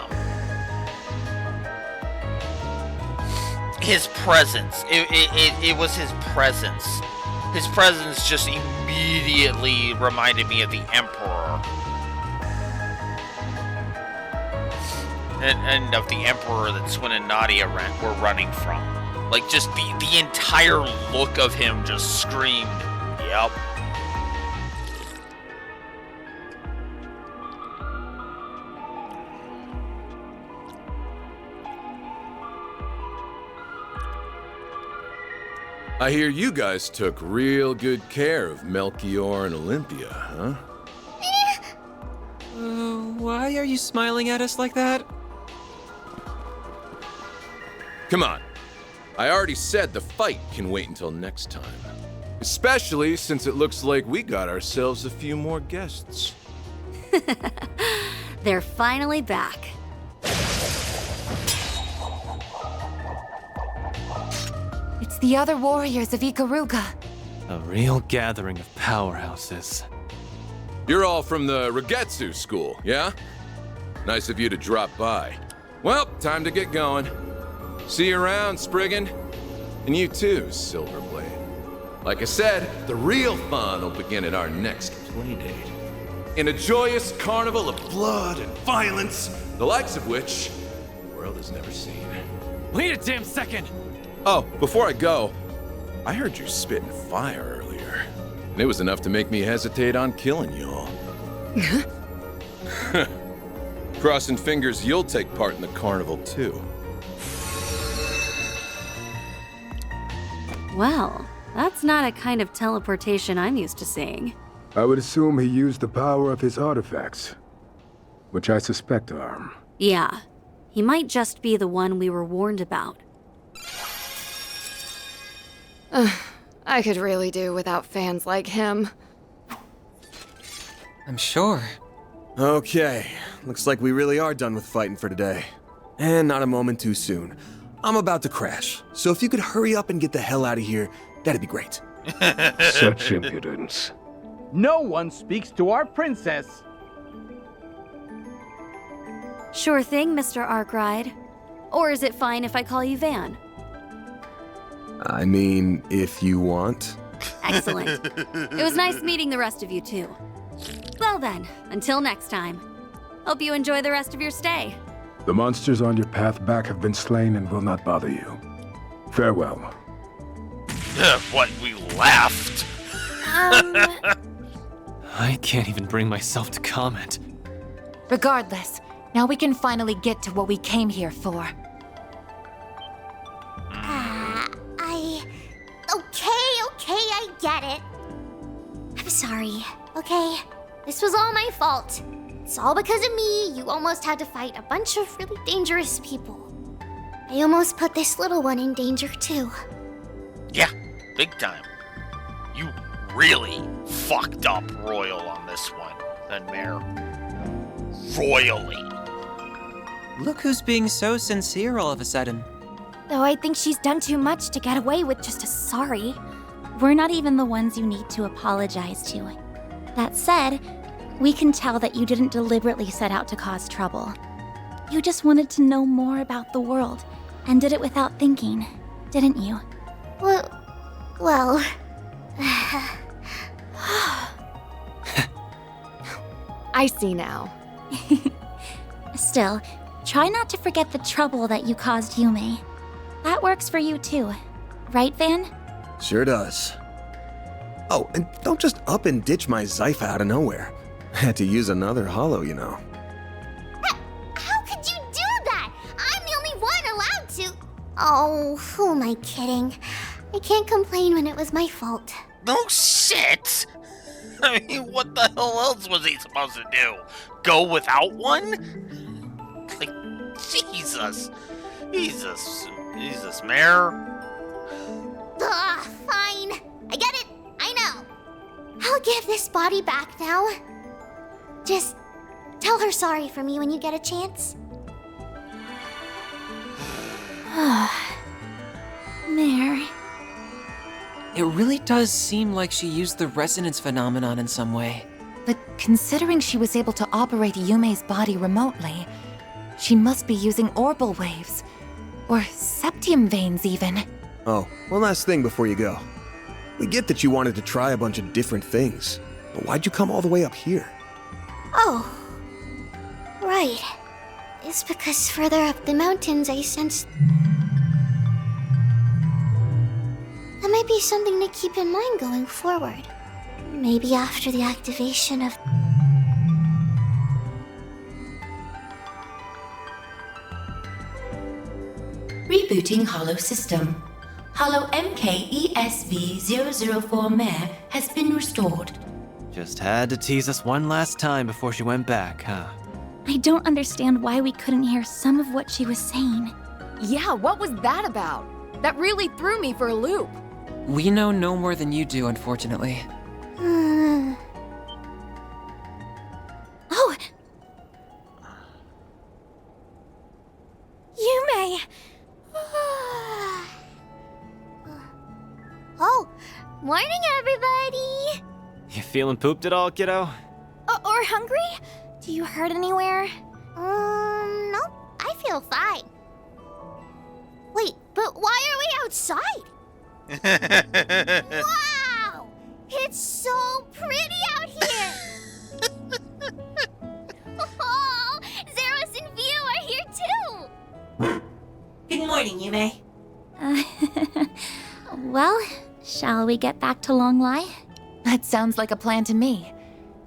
[SPEAKER 1] His presence. It was his presence. His presence just immediately reminded me of the Emperor. And of the Emperor that Swin and Nadia were running from. Like, just the entire look of him just screamed, yep.
[SPEAKER 6] I hear you guys took real good care of Melchior and Olympia, huh?
[SPEAKER 9] Why are you smiling at us like that?
[SPEAKER 6] Come on. I already said the fight can wait until next time. Especially since it looks like we got ourselves a few more guests.
[SPEAKER 18] They're finally back.
[SPEAKER 12] It's the other warriors of Ikaruga.
[SPEAKER 9] A real gathering of powerhouses.
[SPEAKER 6] You're all from the Regetsu school, yeah? Nice of you to drop by. Well, time to get going. See you around, Spriggan. And you too, Silverblade. Like I said, the real fun will begin at our next playdate. In a joyous carnival of blood and violence, the likes of which the world has never seen.
[SPEAKER 9] Wait a damn second!
[SPEAKER 6] Oh, before I go, I heard you spitting fire earlier. And it was enough to make me hesitate on killing you all. Crossing fingers you'll take part in the carnival too.
[SPEAKER 18] Well, that's not a kind of teleportation I'm used to seeing.
[SPEAKER 19] I would assume he used the power of his artifacts, which I suspect are.
[SPEAKER 18] Yeah, he might just be the one we were warned about.
[SPEAKER 17] I could really do without fans like him.
[SPEAKER 8] I'm sure.
[SPEAKER 3] Okay, looks like we really are done with fighting for today. And not a moment too soon. I'm about to crash, so if you could hurry up and get the hell out of here, that'd be great.
[SPEAKER 19] Such impudence.
[SPEAKER 20] No one speaks to our princess.
[SPEAKER 18] Sure thing, Mr. Arkwright. Or is it fine if I call you Van?
[SPEAKER 3] I mean, if you want.
[SPEAKER 18] Excellent. It was nice meeting the rest of you, too. Well then, until next time. Hope you enjoy the rest of your stay.
[SPEAKER 19] The monsters on your path back have been slain and will not bother you. Farewell.
[SPEAKER 1] What, we laughed?
[SPEAKER 9] I can't even bring myself to comment.
[SPEAKER 12] Regardless, now we can finally get to what we came here for.
[SPEAKER 10] Okay, I get it. I'm sorry, okay? This was all my fault. It's all because of me. You almost had to fight a bunch of really dangerous people. I almost put this little one in danger, too.
[SPEAKER 1] Yeah, big time. You really fucked up Royal on this one, then Mare. Royally.
[SPEAKER 8] Look who's being so sincere all of a sudden.
[SPEAKER 2] Though I think she's done too much to get away with just a sorry. We're not even the ones you need to apologize to. That said, we can tell that you didn't deliberately set out to cause trouble. You just wanted to know more about the world, and did it without thinking, didn't you?
[SPEAKER 10] Well...
[SPEAKER 17] I see now.
[SPEAKER 2] Still, try not to forget the trouble that you caused Yume. That works for you too, right, Van?
[SPEAKER 3] Sure does. Oh, and don't just up and ditch my Zypha out of nowhere. Had to use another hollow, you know.
[SPEAKER 10] How could you do that? I'm the only one allowed to... Oh, who am I kidding? I can't complain when it was my fault.
[SPEAKER 1] No shit! I mean, what the hell else was he supposed to do? Go without one? Like, Jesus. Jesus, Mare.
[SPEAKER 10] Fine. I get it. I know. I'll give this body back now. Just tell her sorry for me when you get a chance.
[SPEAKER 2] Mare.
[SPEAKER 8] It really does seem like she used the resonance phenomenon in some way.
[SPEAKER 12] But considering she was able to operate Yume's body remotely, she must be using orbal waves. Or septium veins, even.
[SPEAKER 3] Oh, one last thing before you go. We get that you wanted to try a bunch of different things, but why'd you come all the way up here?
[SPEAKER 10] Oh. Right. It's because further up the mountains I sensed... That might be something to keep in mind going forward. Maybe after the activation of...
[SPEAKER 21] Rebooting Hollow System. Hollow MKESV004 Mare has been restored.
[SPEAKER 9] Just had to tease us one last time before she went back, huh?
[SPEAKER 2] I don't understand why we couldn't hear some of what she was saying.
[SPEAKER 17] Yeah, what was that about? That really threw me for a loop.
[SPEAKER 8] We know no more than you do, unfortunately.
[SPEAKER 2] Oh! Yume!
[SPEAKER 10] Oh, morning, everybody!
[SPEAKER 9] You feeling pooped at all, kiddo?
[SPEAKER 2] Or hungry? Do you hurt anywhere?
[SPEAKER 10] Nope. I feel fine. Wait, but why are we outside? Wow! It's so pretty out here! Oh, Zeros and View are here too!
[SPEAKER 21] Good morning, Yume.
[SPEAKER 2] Well, shall we get back to Longlai?
[SPEAKER 12] That sounds like a plan to me.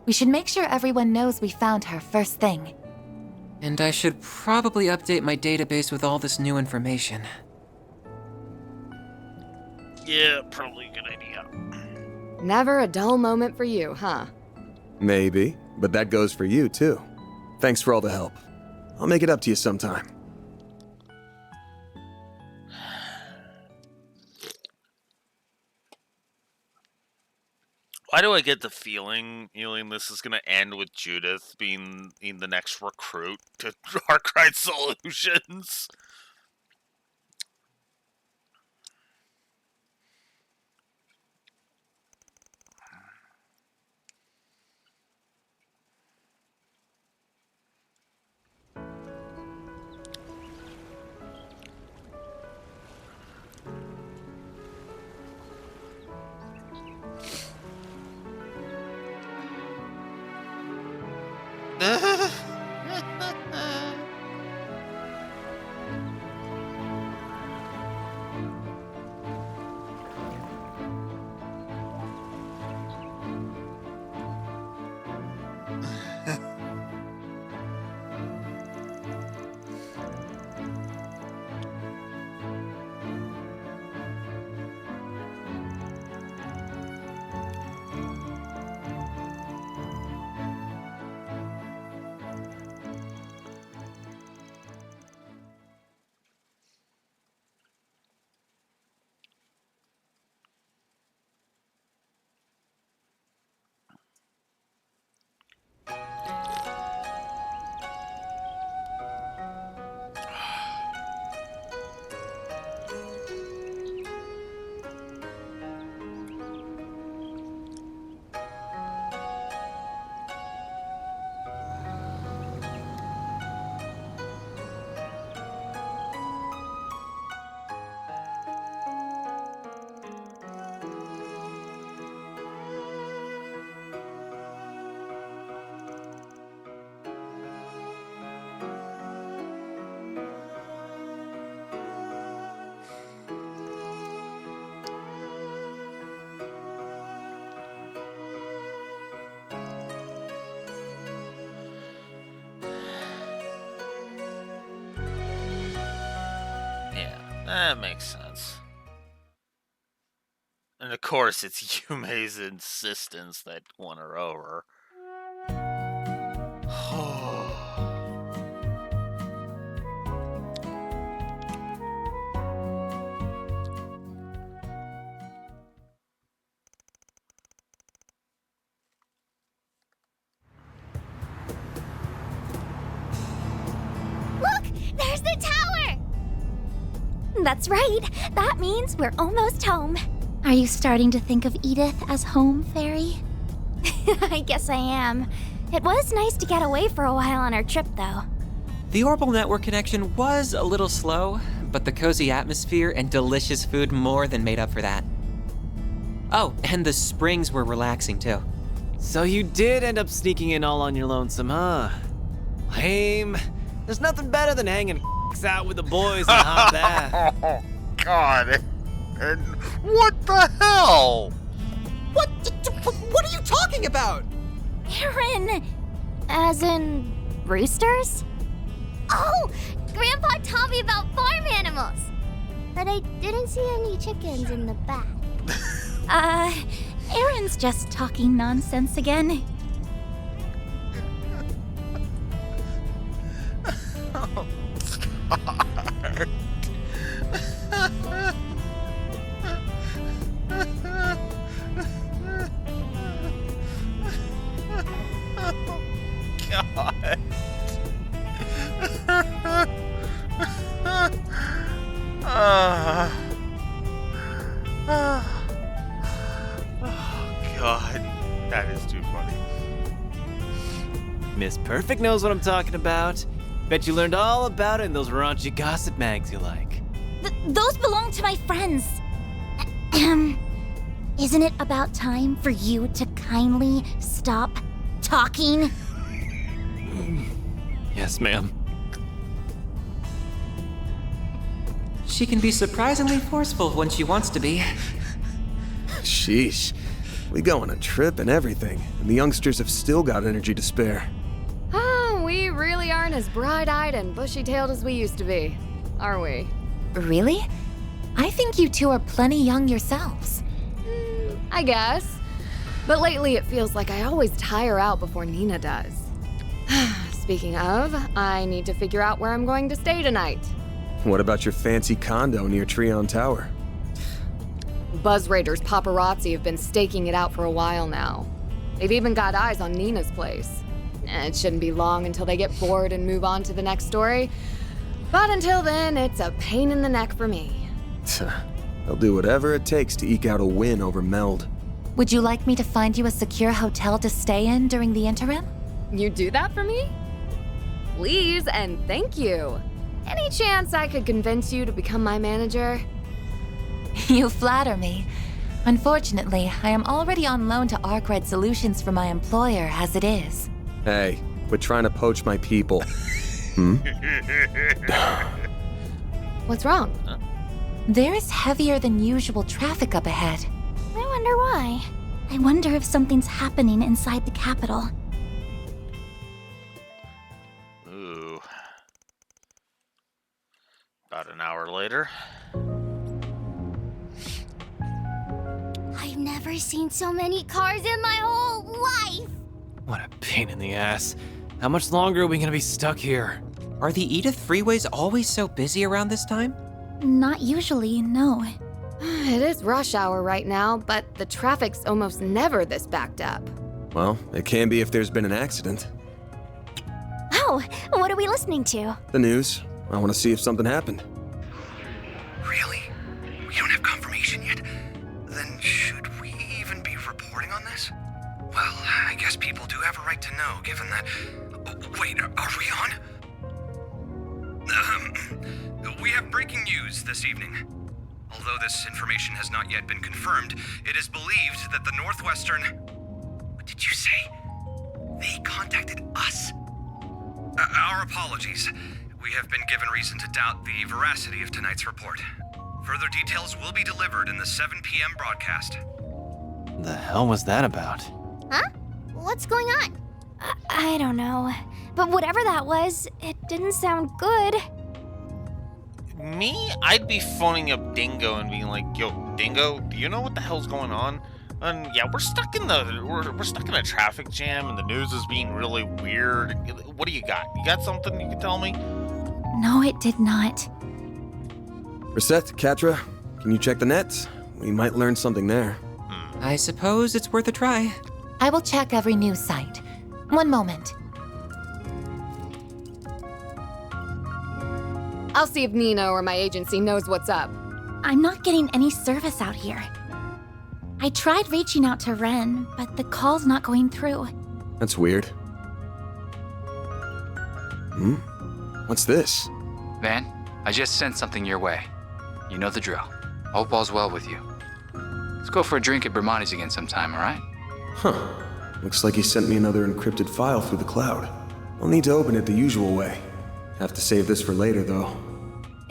[SPEAKER 12] We should make sure everyone knows we found her first thing.
[SPEAKER 8] And I should probably update my database with all this new information.
[SPEAKER 1] Yeah, probably a good idea.
[SPEAKER 17] Never a dull moment for you, huh?
[SPEAKER 3] Maybe, but that goes for you, too. Thanks for all the help. I'll make it up to you sometime.
[SPEAKER 1] Why do I get the feeling, this is going to end with Judith being the next recruit to Arkwright Solutions?
[SPEAKER 5] Yeah, that makes sense. And of course, it's Yume's insistence that won her over.
[SPEAKER 2] Look! There's the tower! That's right. That means we're almost home.
[SPEAKER 11] Are you starting to think of Edith as home, Fairy?
[SPEAKER 2] I guess I am. It was nice to get away for a while on our trip, though.
[SPEAKER 8] The Orbital Network connection was a little slow, but the cozy atmosphere and delicious food more than made up for that. Oh, and the springs were relaxing too.
[SPEAKER 9] So you did end up sneaking in all on your lonesome, huh? Lame. There's nothing better than hanging out with the boys in a hot bath.
[SPEAKER 5] Oh, God. And what the hell?
[SPEAKER 8] What are you talking about?
[SPEAKER 2] Aaron! As in, roosters?
[SPEAKER 10] Oh, Grandpa taught me about farm animals. But I didn't see any chickens in the back.
[SPEAKER 11] Aaron's just talking nonsense again.
[SPEAKER 5] Oh, God. God. Oh, God. That is too funny.
[SPEAKER 9] Miss Perfect knows what I'm talking about. Bet you learned all about it in those raunchy gossip mags you like.
[SPEAKER 11] Those belong to my friends. Isn't it about time for you to kindly stop talking?
[SPEAKER 9] Yes, ma'am.
[SPEAKER 8] She can be surprisingly forceful when she wants to be.
[SPEAKER 3] Sheesh. We go on a trip and everything, and the youngsters have still got energy to spare.
[SPEAKER 17] Oh, we really aren't as bright-eyed and bushy-tailed as we used to be, are we?
[SPEAKER 12] Really? I think you two are plenty young yourselves.
[SPEAKER 17] I guess. But lately it feels like I always tire out before Nina does. Speaking of, I need to figure out where I'm going to stay tonight.
[SPEAKER 3] What about your fancy condo near Treon Tower?
[SPEAKER 17] Buzz Raiders paparazzi have been staking it out for a while now. They've even got eyes on Nina's place. It shouldn't be long until they get bored and move on to the next story. But until then, it's a pain in the neck for me.
[SPEAKER 3] They'll do whatever it takes to eke out a win over Meld.
[SPEAKER 12] Would you like me to find you a secure hotel to stay in during the interim?
[SPEAKER 17] You do that for me? Please and thank you. Any chance I could convince you to become my manager?
[SPEAKER 12] You flatter me. Unfortunately, I am already on loan to Arkwright Solutions for my employer as it is.
[SPEAKER 3] Hey, Quit trying to poach my people. Hmm?
[SPEAKER 17] What's wrong?
[SPEAKER 12] There is heavier than usual traffic up ahead.
[SPEAKER 2] I wonder why.
[SPEAKER 11] I wonder if something's happening inside the capital.
[SPEAKER 5] Ooh. About an hour later.
[SPEAKER 10] I've never seen so many cars in my whole life!
[SPEAKER 9] What a pain in the ass. How much longer are we gonna be stuck here?
[SPEAKER 8] Are the Edith freeways always so busy around this time?
[SPEAKER 11] Not usually, no.
[SPEAKER 17] It is rush hour right now, but the traffic's almost never this backed up.
[SPEAKER 3] Well, it can be if there's been an accident.
[SPEAKER 2] Oh, what are we listening to?
[SPEAKER 3] The news. I want to see if something happened.
[SPEAKER 15] Really? We don't have confirmation yet? Then should we even be reporting on this? Well, I guess people do have a right to know, given that... Oh, wait, are we on? We have breaking news this evening. Although this information has not yet been confirmed, it is believed that the Northwestern... What did you say? They contacted us? Our apologies. We have been given reason to doubt the veracity of tonight's report. Further details will be delivered in the 7 p.m. broadcast.
[SPEAKER 9] The hell was that about?
[SPEAKER 10] Huh? What's going on?
[SPEAKER 2] I don't know. But whatever that was, it didn't sound good.
[SPEAKER 5] Me, I'd be phoning up Dingo and being like, "Yo, Dingo, do you know what the hell's going on?" And yeah, we're stuck in a traffic jam, and the news is being really weird. What do you got? You got something you can tell me?
[SPEAKER 11] No, it did not.
[SPEAKER 3] Reset, Katra, can you check the nets? We might learn something there.
[SPEAKER 8] I suppose it's worth a try.
[SPEAKER 12] I will check every news site. One moment.
[SPEAKER 17] I'll see if Nina or my agency knows what's up.
[SPEAKER 11] I'm not getting any service out here. I tried reaching out to Ren, but the call's not going through.
[SPEAKER 3] That's weird. Hmm? What's this?
[SPEAKER 22] Van, I just sent something your way. You know the drill. Hope all's well with you. Let's go for a drink at Bermani's again sometime, alright?
[SPEAKER 3] Huh. Looks like he sent me another encrypted file through the cloud. I'll need to open it the usual way. Have to save this for later, though.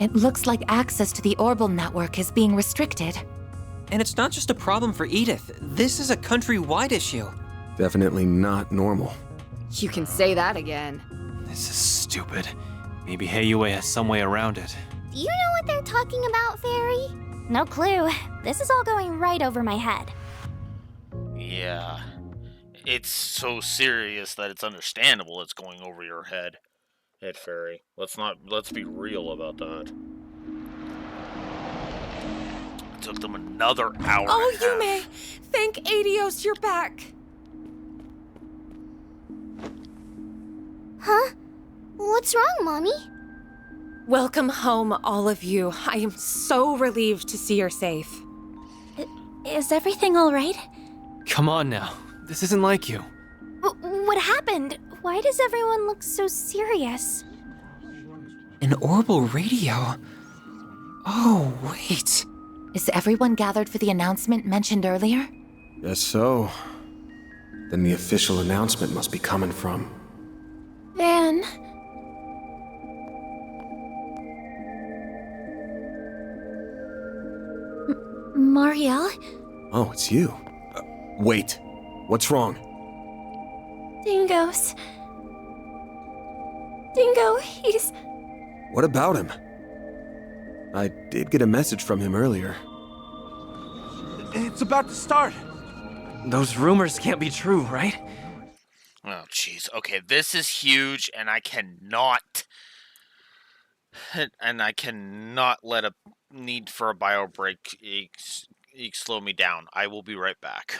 [SPEAKER 12] It looks like access to the Orbital network is being restricted.
[SPEAKER 8] And it's not just a problem for Edith. This is a countrywide issue.
[SPEAKER 3] Definitely not normal.
[SPEAKER 17] You can say that again.
[SPEAKER 9] This is stupid. Maybe Heiyue has some way around it.
[SPEAKER 10] Do you know what they're talking about, Fairy?
[SPEAKER 2] No clue. This is all going right over my head.
[SPEAKER 5] Yeah. It's so serious that it's understandable it's going over your head. Head Fairy. Let's be real about that. It took them another hour.
[SPEAKER 23] Oh,
[SPEAKER 5] and a half.
[SPEAKER 23] Yume! Thank Adios, you're back!
[SPEAKER 10] Huh? What's wrong, Mommy?
[SPEAKER 23] Welcome home, all of you. I am so relieved to see you're safe.
[SPEAKER 11] Is everything all right?
[SPEAKER 9] Come on now. This isn't like you.
[SPEAKER 2] What happened? Why does everyone look so serious?
[SPEAKER 8] An orbital radio? Oh, wait.
[SPEAKER 12] Is everyone gathered for the announcement mentioned earlier?
[SPEAKER 3] Guess so. Then the official announcement must be coming from...
[SPEAKER 11] Van... Marielle?
[SPEAKER 3] Oh, it's you. Wait. What's wrong?
[SPEAKER 11] Dingo's... Dingo, he's...
[SPEAKER 3] What about him? I did get a message from him earlier.
[SPEAKER 20] It's about to start.
[SPEAKER 9] Those rumors can't be true, right?
[SPEAKER 5] Oh, jeez. Okay, this is huge, and I cannot let a need for a bio break slow me down. I will be right back.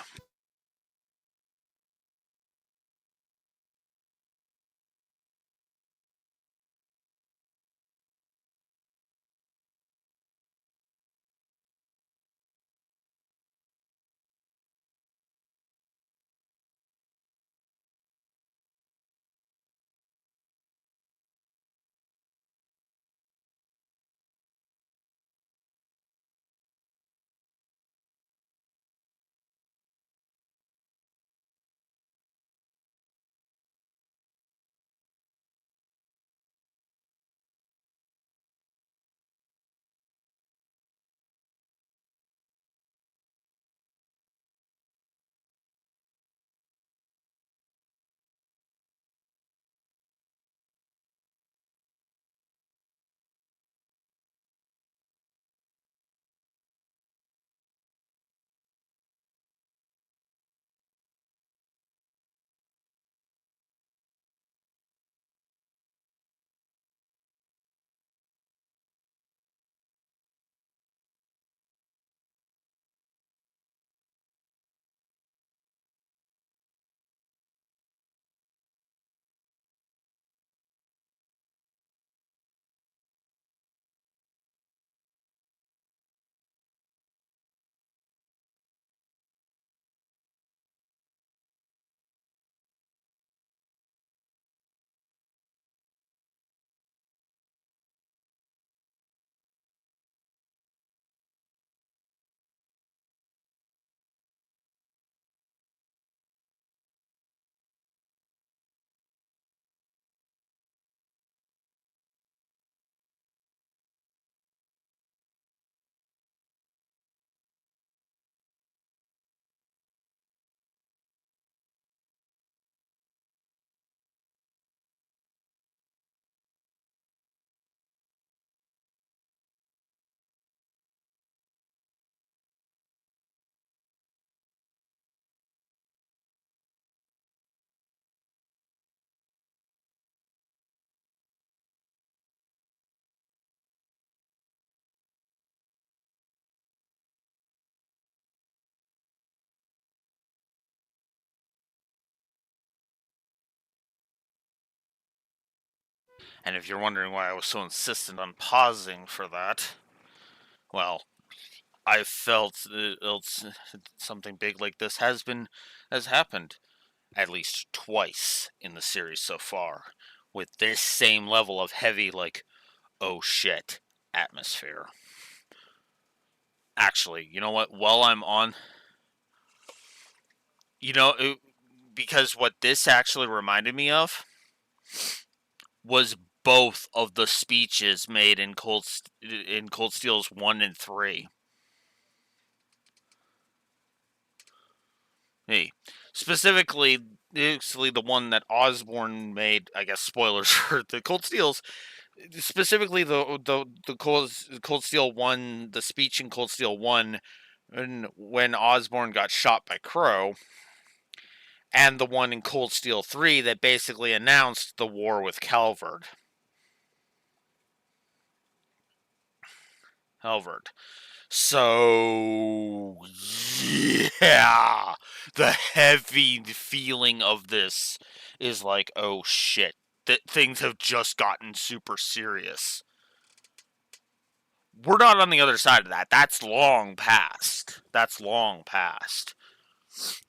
[SPEAKER 5] And if you're wondering why I was so insistent on pausing for that, well, I felt something big like this has happened at least twice in the series so far, with this same level of heavy, like, oh shit atmosphere. Actually, you know what? While I'm on, because what this actually reminded me of was both of the speeches made in Cold Steel's 1 and 3. Hey, specifically, actually the one that Osborne made. I guess spoilers for the Cold Steels. Specifically, the Cold Steel 1, the speech in Cold Steel 1, and when Osborne got shot by Crow, and the one in Cold Steel 3 that basically announced the war with Calvard. So, yeah, the heavy feeling of this is like, oh shit, things have just gotten super serious. We're not on the other side of that. That's long past.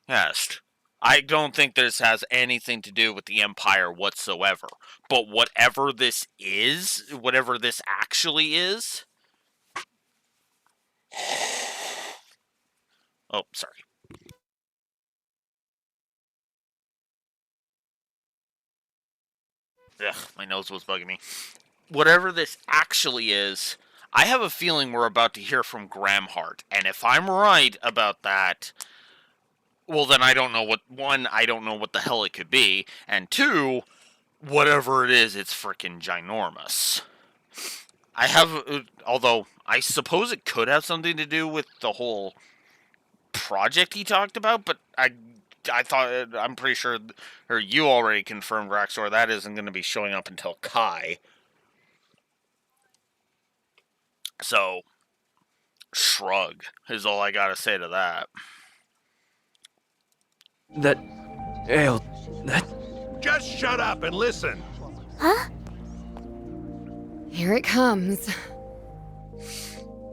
[SPEAKER 5] Yes. I don't think this has anything to do with the Empire whatsoever. But whatever this actually is... Oh, sorry. Ugh, my nose was bugging me. Whatever this actually is, I have a feeling we're about to hear from Gramhart. And if I'm right about that, well, then I don't know I don't know what the hell it could be. And two, whatever it is, it's freaking ginormous. Although, I suppose it could have something to do with the whole project he talked about, but I'm pretty sure, or you already confirmed, Raxor, that isn't going to be showing up until Kai. So, shrug is all I gotta say to that.
[SPEAKER 9] That ale,
[SPEAKER 13] Just shut up and listen.
[SPEAKER 2] Huh?
[SPEAKER 17] Here it comes.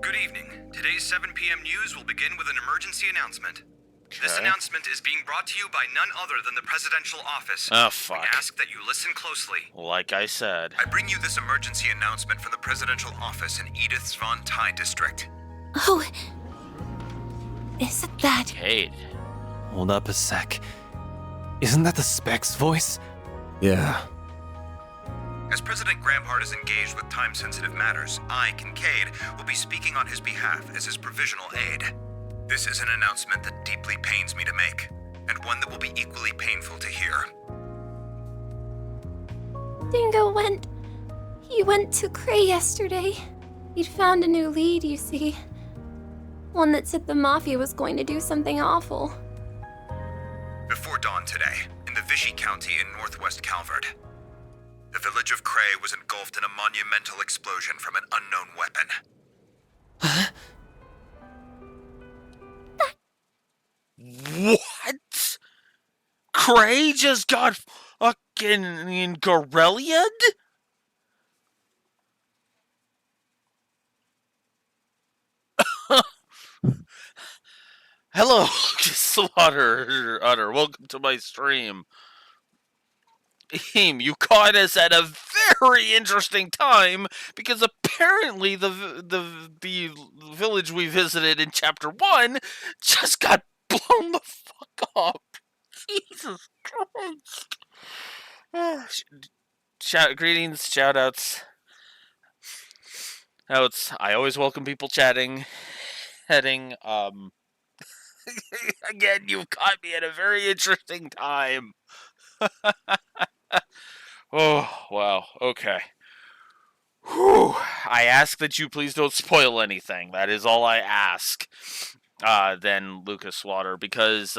[SPEAKER 15] Good evening. Today's 7 p.m. news will begin with an emergency announcement. This announcement is being brought to you by none other than the presidential office.
[SPEAKER 5] Oh, fuck.
[SPEAKER 15] We ask that you listen closely.
[SPEAKER 5] Like I said.
[SPEAKER 15] I bring you this emergency announcement from the presidential office in Edith's Von Ty district.
[SPEAKER 11] Oh. Isn't that...
[SPEAKER 5] Cade.
[SPEAKER 9] Hold up a sec. Isn't that the Spec's voice?
[SPEAKER 3] Yeah.
[SPEAKER 15] As President Gramhart is engaged with time-sensitive matters, I, Kincaid, will be speaking on his behalf as his provisional aide. This is an announcement that deeply pains me to make, and one that will be equally painful to hear.
[SPEAKER 11] Dingo went to Cray yesterday. He'd found a new lead, you see. One that said the Mafia was going to do something awful.
[SPEAKER 15] Before dawn today, in the Vichy County in northwest Calvard, the village of Cray was engulfed in a monumental explosion from an unknown weapon.
[SPEAKER 5] What? Cray just got fucking Gorelia'd? Hello, Slaughter Utter. Welcome to my stream. You caught us at a very interesting time because apparently the village we visited in Chapter 1 just got blown the fuck up. Jesus Christ. Greetings, shoutouts. I always welcome people chatting, heading, again, you caught me at a very interesting time. Oh, wow. Okay. Whew. I ask that you please don't spoil anything. That is all I ask. Then Lucas Slaughter, because,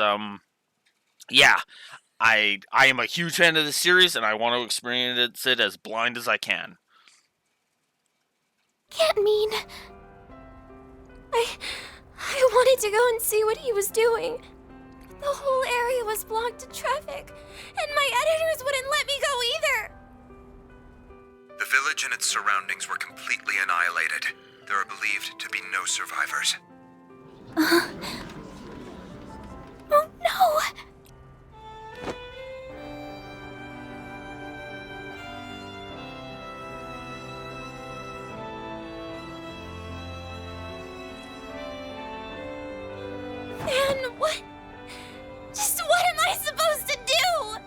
[SPEAKER 5] yeah, I am a huge fan of the series, and I want to experience it as blind as I can.
[SPEAKER 11] Can't mean... I wanted to go and see what he was doing. The whole area was blocked to traffic, and my editors wouldn't let me go either.
[SPEAKER 15] village and its surroundings were completely annihilated. There are believed to be no survivors.
[SPEAKER 2] Oh no! Man, what? Just what am I supposed to do?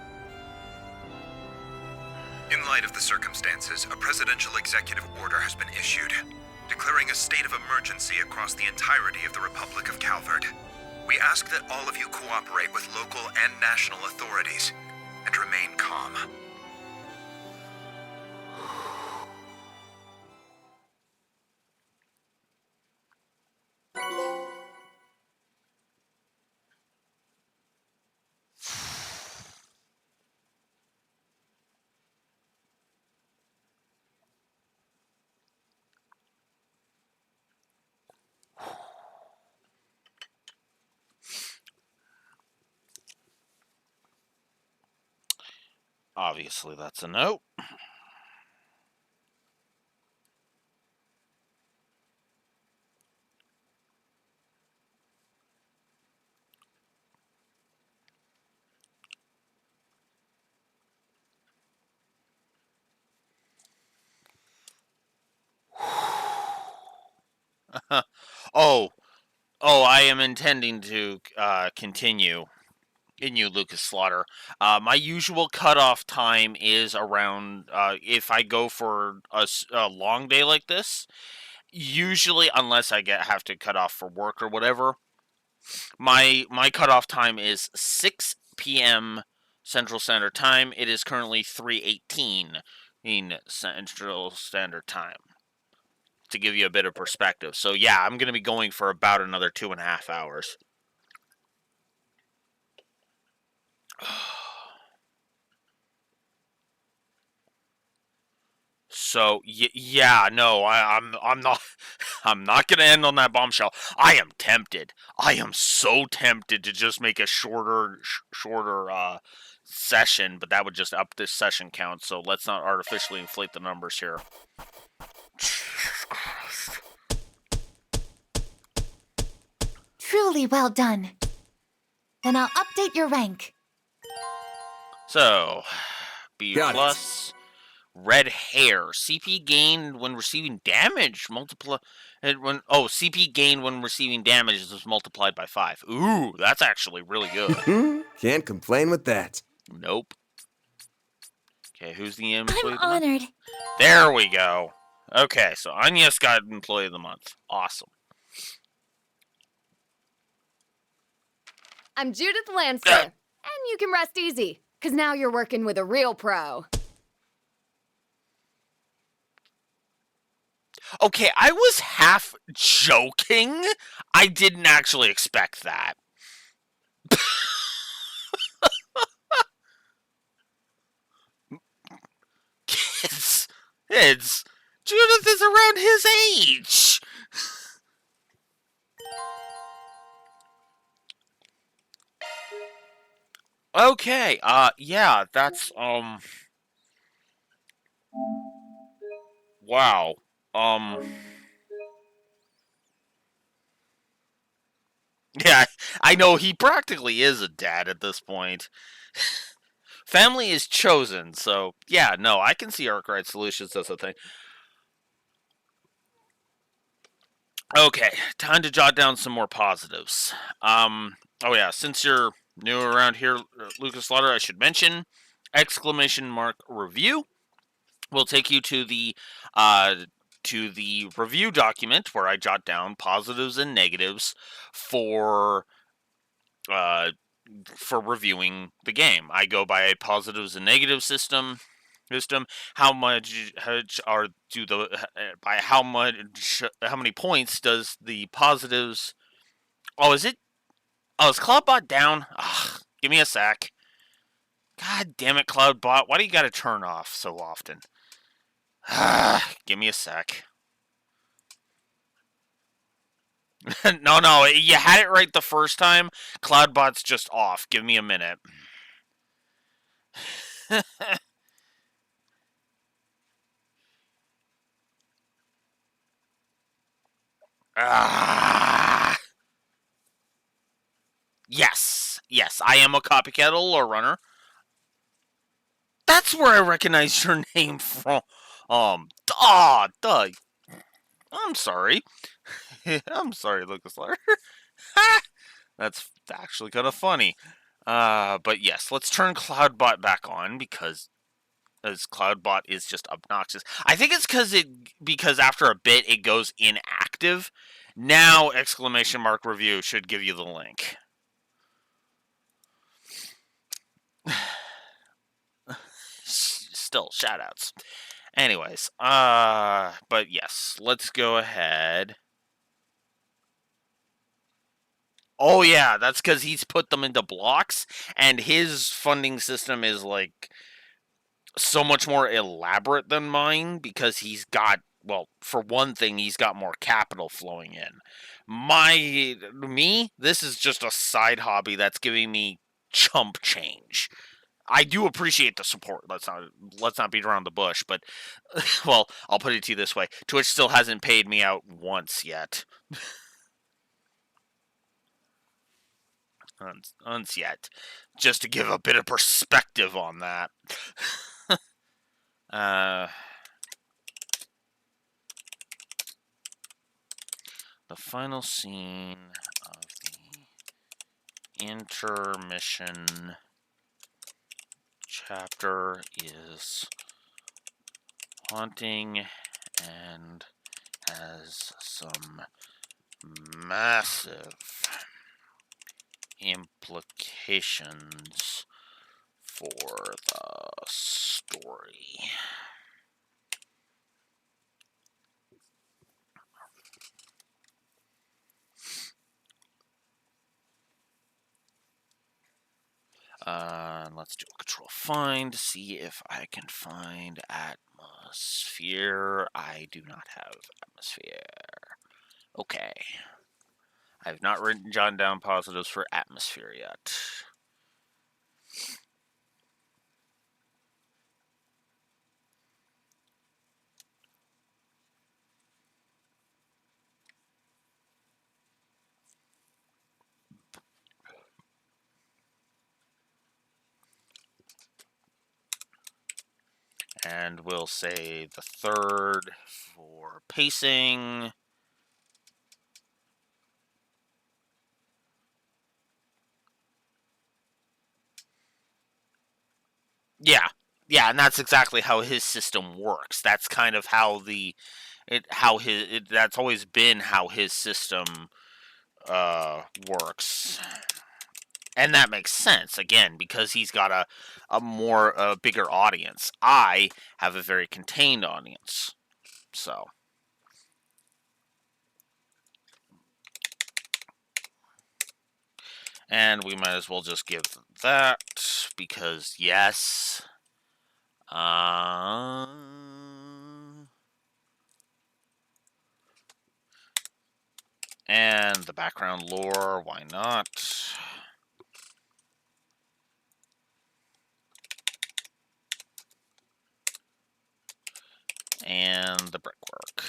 [SPEAKER 15] In light of the circumstances, a presidential executive order has been issued, declaring a state of emergency across the entirety of the Republic of Calvard. We ask that all of you cooperate with local and national authorities and remain calm.
[SPEAKER 5] Obviously, that's a no. oh, I am intending to continue in you, Lucas Slaughter. My usual cutoff time is around, if I go for a long day like this, usually, unless I have to cut off for work or whatever, my cutoff time is 6 p.m. Central Standard Time. It is currently 3:18 in Central Standard Time, to give you a bit of perspective. So yeah, I'm going to be going for about another 2.5 hours. So yeah, no, I'm not I'm not gonna end on that bombshell. I am tempted. I am so tempted to just make a shorter session, but that would just up this session count. So let's not artificially inflate the numbers here.
[SPEAKER 12] Truly well done. Then I'll update your rank.
[SPEAKER 5] So B
[SPEAKER 3] Got it.
[SPEAKER 5] plus. Red hair. CP gained when receiving damage. CP gained when receiving damage is multiplied by 5. Ooh, that's actually really good.
[SPEAKER 3] Can't complain with that.
[SPEAKER 5] Nope. Okay, who's the employee of the
[SPEAKER 2] I'm honored.
[SPEAKER 5] month? There we go. Okay, so Anya's got employee of the month. Awesome.
[SPEAKER 7] I'm Judith Lancer, and you can rest easy, because now you're working with a real pro.
[SPEAKER 5] Okay, I was half joking. I didn't actually expect that. Kids. Judith is around his age. Okay, yeah, that's, wow. Yeah, I know he practically is a dad at this point. Family is chosen, so yeah, no, I can see Arkwright Solutions as a thing. Okay, time to jot down some more positives. Oh yeah, since you're new around here, Lucas Slaughter, I should mention exclamation mark review will take you to the review document where I jot down positives and negatives for reviewing the game. I go by a positives and negatives system. How much are by how many points does the positives? Oh, is Cloudbot down? Ugh, give me a sec. God damn it, Cloudbot! Why do you gotta turn off so often? Give me a sec. No, you had it right the first time. Cloudbot's just off. Give me a minute. Yes, I am a copycat lore runner. That's where I recognize your name from. Duh. I'm sorry. I'm sorry, Lucas Lar. That's actually kind of funny. But yes, let's turn Cloudbot back on because as Cloudbot is just obnoxious. I think it's because after a bit it goes inactive. Now exclamation mark review should give you the link. Still shoutouts. Anyways, but yes, let's go ahead. Oh yeah, that's because he's put them into blocks, and his funding system is like so much more elaborate than mine because he's got, well, for one thing, he's got more capital flowing in. This is just a side hobby that's giving me chump change. I do appreciate the support. Let's not beat around the bush, but well, I'll put it to you this way: Twitch still hasn't paid me out once yet. Once yet, just to give a bit of perspective on that. The final scene of the intermission chapter is haunting and has some massive implications for the story. Let's do a control find to see if I can find atmosphere. I do not have atmosphere. Okay. I've not written John down positives for atmosphere yet. And we'll say the third for pacing. Yeah, and that's exactly how his system works. That's kind of how that's always been how his system works. And that makes sense, again, because he's got a bigger audience. I have a very contained audience. So. And we might as well just give that, because yes. And the background lore, why not? And the brickwork.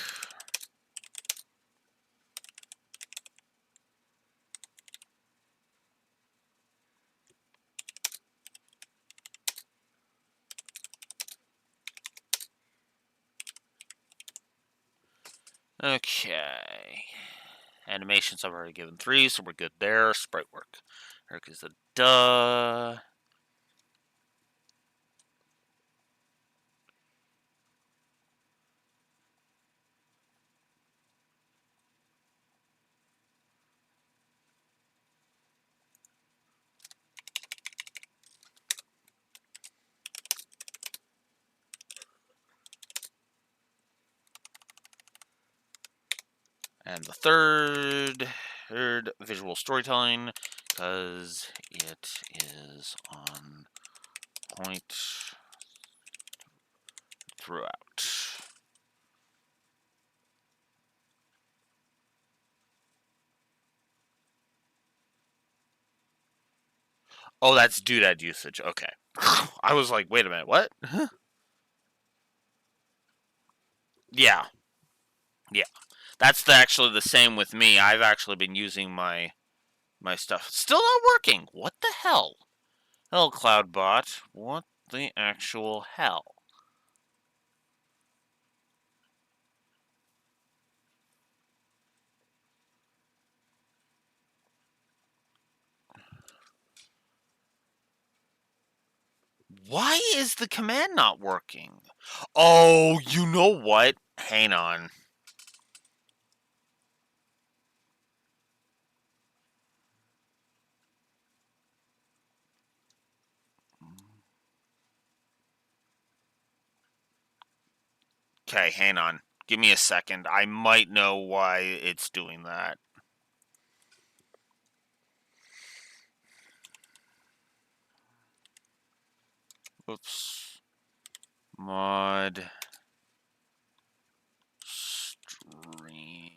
[SPEAKER 5] Okay. Animations I've already given 3, so we're good there. Sprite work. Eric is a duh. And the third visual storytelling, because it is on point throughout. Oh, that's doodad usage. Okay. I was like, wait a minute, what? Yeah. That's actually the same with me. I've actually been using my stuff. Still not working. What the hell? Hello, Cloudbot. What the actual hell? Why is the command not working? Oh, you know what? Hang on. Okay, hang on. Give me a second. I might know why it's doing that. Oops. Mod Stream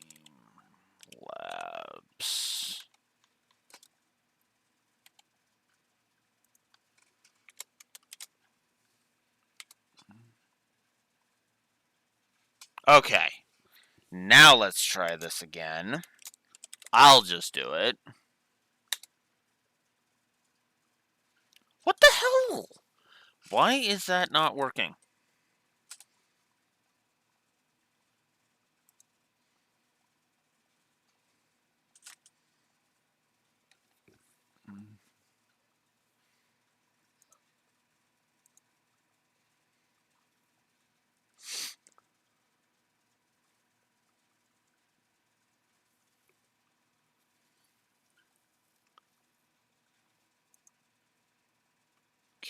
[SPEAKER 5] Labs. Okay. Now let's try this again. I'll just do it. What the hell? Why is that not working?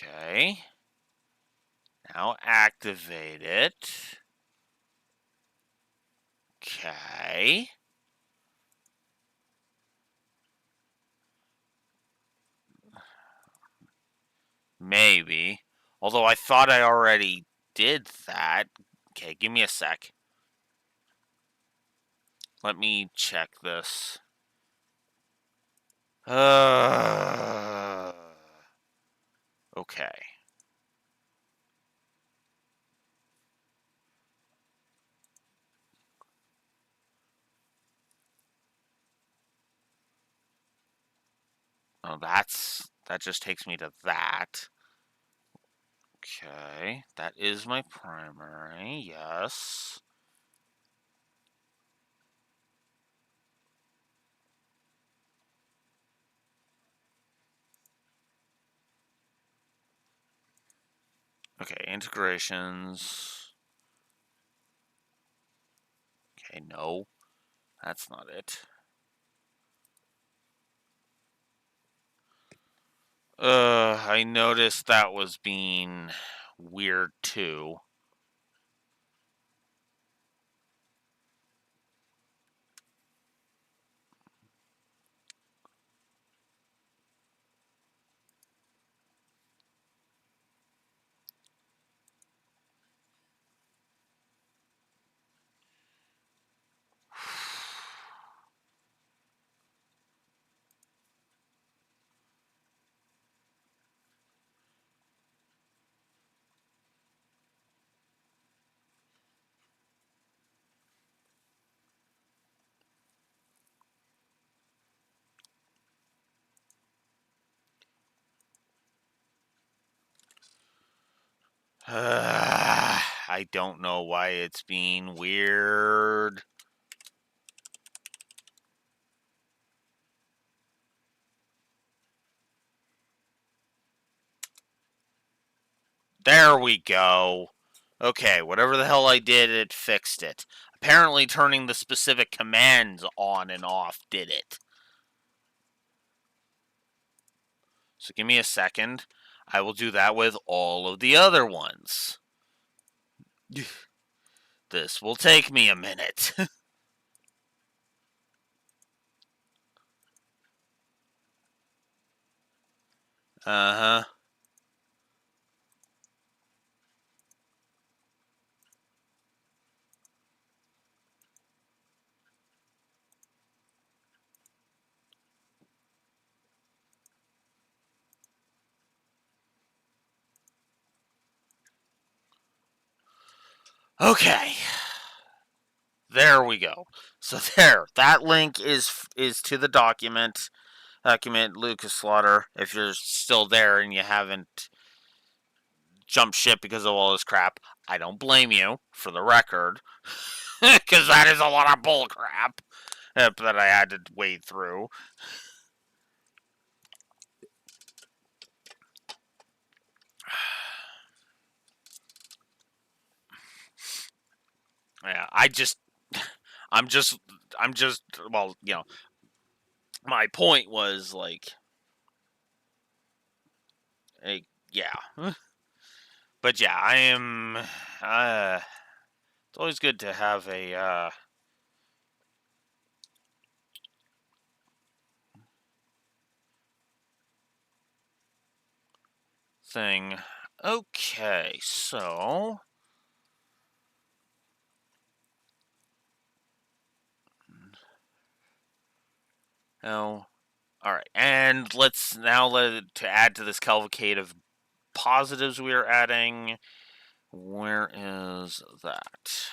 [SPEAKER 5] Okay. Now activate it. Okay. Maybe. Although I thought I already did that. Okay, give me a sec. Let me check this. Okay. Oh, that just takes me to that. Okay, that is my primary, yes. Okay, integrations. Okay, no, that's not it. I noticed that was being weird too. I don't know why it's being weird. There we go. Okay, whatever the hell I did, it fixed it. Apparently turning the specific commands on and off did it. So give me a second. I will do that with all of the other ones. This will take me a minute. Uh-huh. Okay. There we go. So there, that link is to the document Lucas Slaughter. If you're still there and you haven't jumped ship because of all this crap, I don't blame you, for the record, because that is a lot of bull crap that I had to wade through. Yeah, I'm just, well, my point was like, yeah, but yeah, I am. It's always good to have a thing. Okay, so. Oh, all right, and let's now to add to this cavalcade of positives we are adding. Where is that?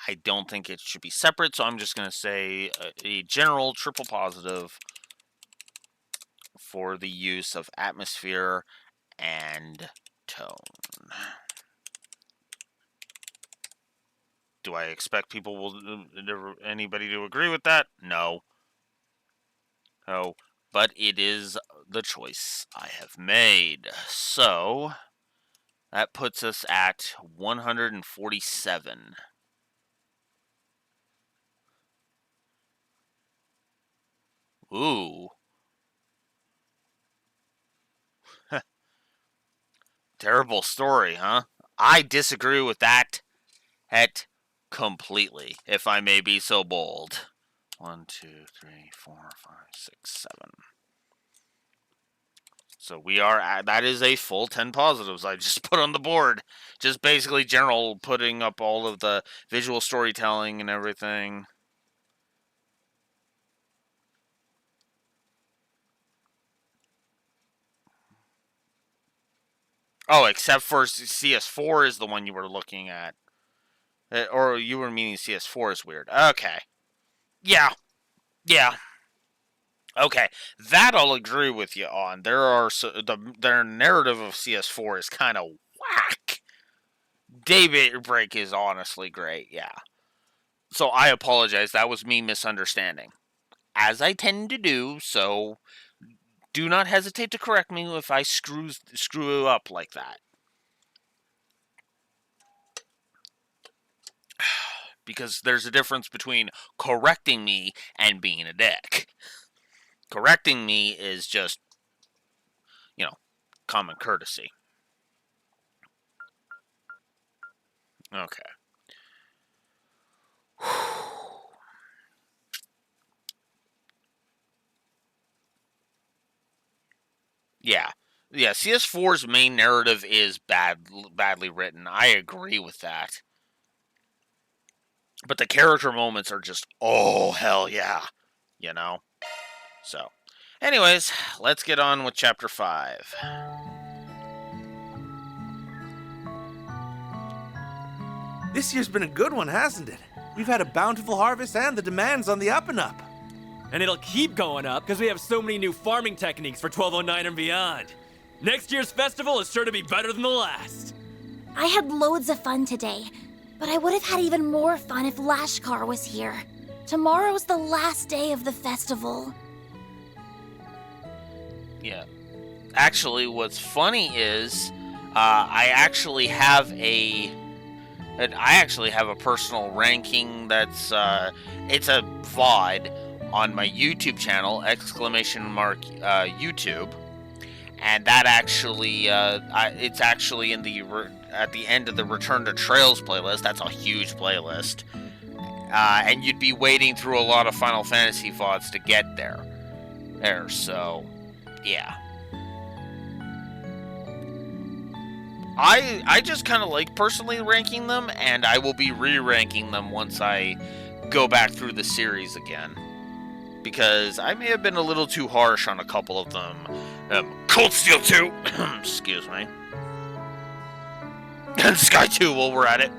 [SPEAKER 5] I don't think it should be separate, so I'm just going to say a general triple positive for the use of atmosphere and tone. Do I expect anybody to agree with that? No. Oh, but it is the choice I have made. So that puts us at 147. Ooh. Terrible story, huh? I disagree with that completely, if I may be so bold. 1, 2, 3, 4, 5, 6, 7. So we are at, that is a full 10 positives I just put on the board. Just basically general putting up all of the visual storytelling and everything. Oh, except for CS4 is the one you were looking at. Or you were meaning CS4 is weird. Okay. Yeah. Yeah. Okay. That I'll agree with you on. Their narrative of CS4 is kind of whack. Daybreak is honestly great, yeah. So I apologize. That was me misunderstanding. As I tend to do, so do not hesitate to correct me if I screw up like that. Because there's a difference between correcting me and being a dick. Correcting me is just, common courtesy. Okay. Yeah. Yeah, CS4's main narrative is badly written. I agree with that. But the character moments are just, oh, hell yeah. So, anyways, let's get on with Chapter 5.
[SPEAKER 20] This year's been a good one, hasn't it? We've had a bountiful harvest and the demand's on the up and up.
[SPEAKER 4] And it'll keep going up because we have so many new farming techniques for 1209 and beyond. Next year's festival is sure to be better than the last.
[SPEAKER 11] I had loads of fun today, but I would have had even more fun if Lashkar was here. Tomorrow's the last day of the festival.
[SPEAKER 5] Yeah. Actually, what's funny is I actually have a personal ranking that's it's a VOD on my YouTube channel, ! YouTube, and that actually it's actually in at the end of the Return to Trails playlist. That's a huge playlist, and you'd be wading through a lot of Final Fantasy VODs to get there. So, yeah. I just kind of like personally ranking them, and I will be re-ranking them once I go back through the series again. Because I may have been a little too harsh on a couple of them. Cold Steel 2! Excuse me. And Sky 2 while we're at it.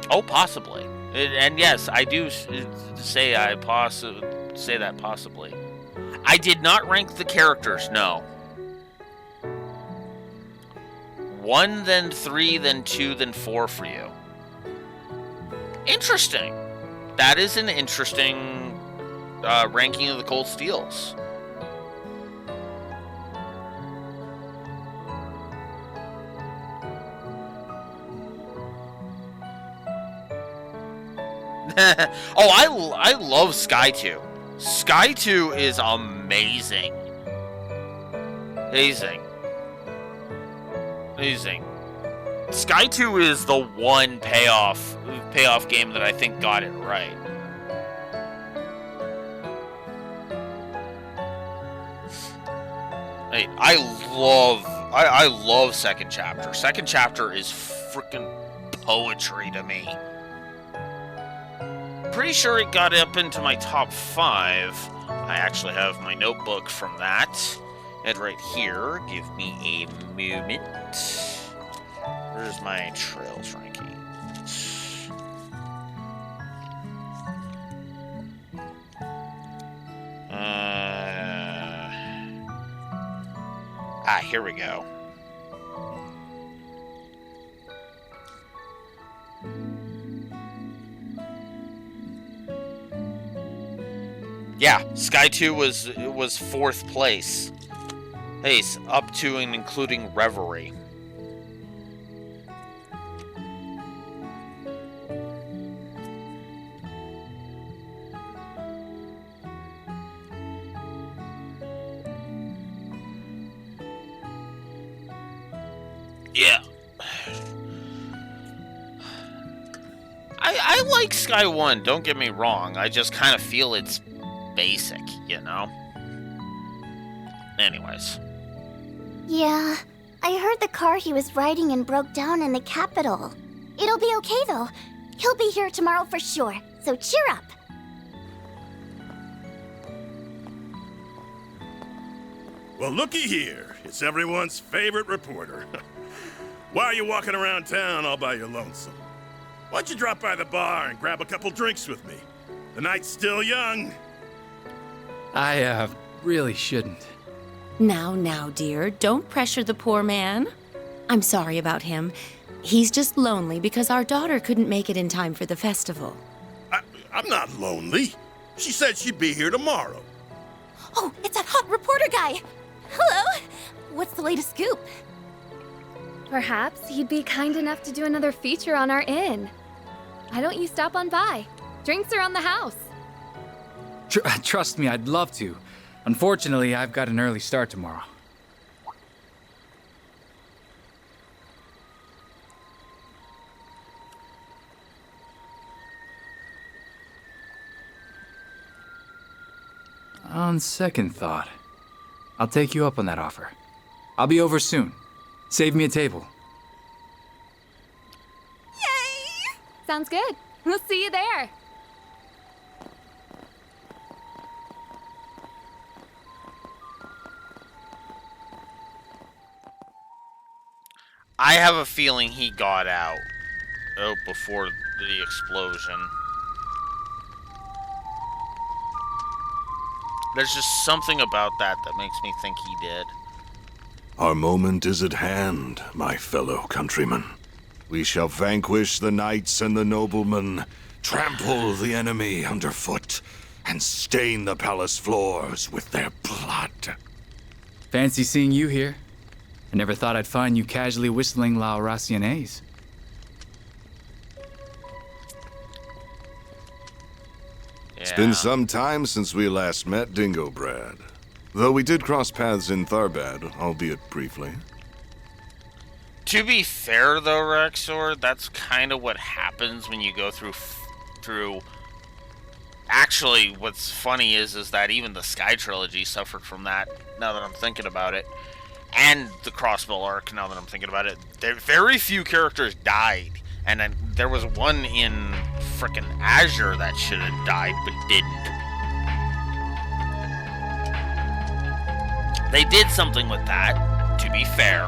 [SPEAKER 5] Oh, possibly. And yes, I do say say that possibly. I did not rank the characters, no. 1, then 3, then 2, then 4 for you. Interesting. That is an interesting ranking of the Cold Steels. Oh, I love Sky 2. Sky 2 is amazing. Amazing. Sky 2 is the one payoff game that I think got it right. Hey, I love Second Chapter. Second Chapter is freaking poetry to me. Pretty sure it got up into my top 5. I actually have my notebook from that. And right here, give me a moment. Where's my Trails ranking? Here we go. Yeah, Sky 2 was 4th place. Hey, up to and including Reverie. Yeah. I like Sky 1, don't get me wrong. I just kind of feel it's basic, you know? Anyways.
[SPEAKER 2] Yeah, I heard the car he was riding in broke down in the capital. It'll be okay, though. He'll be here tomorrow for sure, so cheer up.
[SPEAKER 13] Well, looky here. It's everyone's favorite reporter. Why are you walking around town all by your lonesome? Why don't you drop by the bar and grab a couple drinks with me? The night's still young.
[SPEAKER 22] I, really shouldn't.
[SPEAKER 23] Now, dear, don't pressure the poor man. I'm sorry about him. He's just lonely because our daughter couldn't make it in time for the festival.
[SPEAKER 13] I'm not lonely. She said she'd be here tomorrow.
[SPEAKER 11] Oh, it's that hot reporter guy. Hello. What's the latest scoop?
[SPEAKER 17] Perhaps he'd be kind enough to do another feature on our inn. Why don't you stop on by? Drinks around the house.
[SPEAKER 22] Trust me, I'd love to. Unfortunately, I've got an early start tomorrow. On second thought, I'll take you up on that offer. I'll be over soon. Save me a table.
[SPEAKER 17] Sounds good. We'll see you there.
[SPEAKER 5] I have a feeling he got out before the explosion. There's just something about that makes me think he did.
[SPEAKER 13] Our moment is at hand, my fellow countrymen. We shall vanquish the knights and the noblemen, trample the enemy underfoot, and stain the palace floors with their blood.
[SPEAKER 22] Fancy seeing you here. I never thought I'd find you casually whistling La Racionaise.
[SPEAKER 13] It's been some time since we last met, Dingo Brad. Though we did cross paths in Tharbad, albeit briefly.
[SPEAKER 5] To be fair, though, Rexor, that's kind of what happens when you go through Actually, what's funny is that even the Sky Trilogy suffered from that, now that I'm thinking about it. And the Crossbow arc, now that I'm thinking about it. Very few characters died. And then there was one in frickin' Azure that should have died, but didn't. They did something with that, to be fair.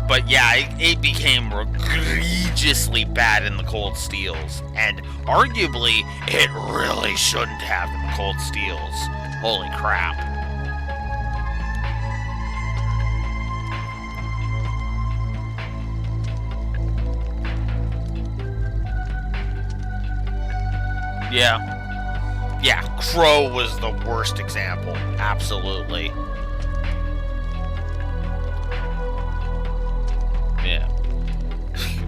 [SPEAKER 5] But yeah, it became egregiously bad in the Cold Steels. And arguably, it really shouldn't have in the Cold Steels. Holy crap. Yeah. Yeah, Crow was the worst example. Absolutely. Yeah.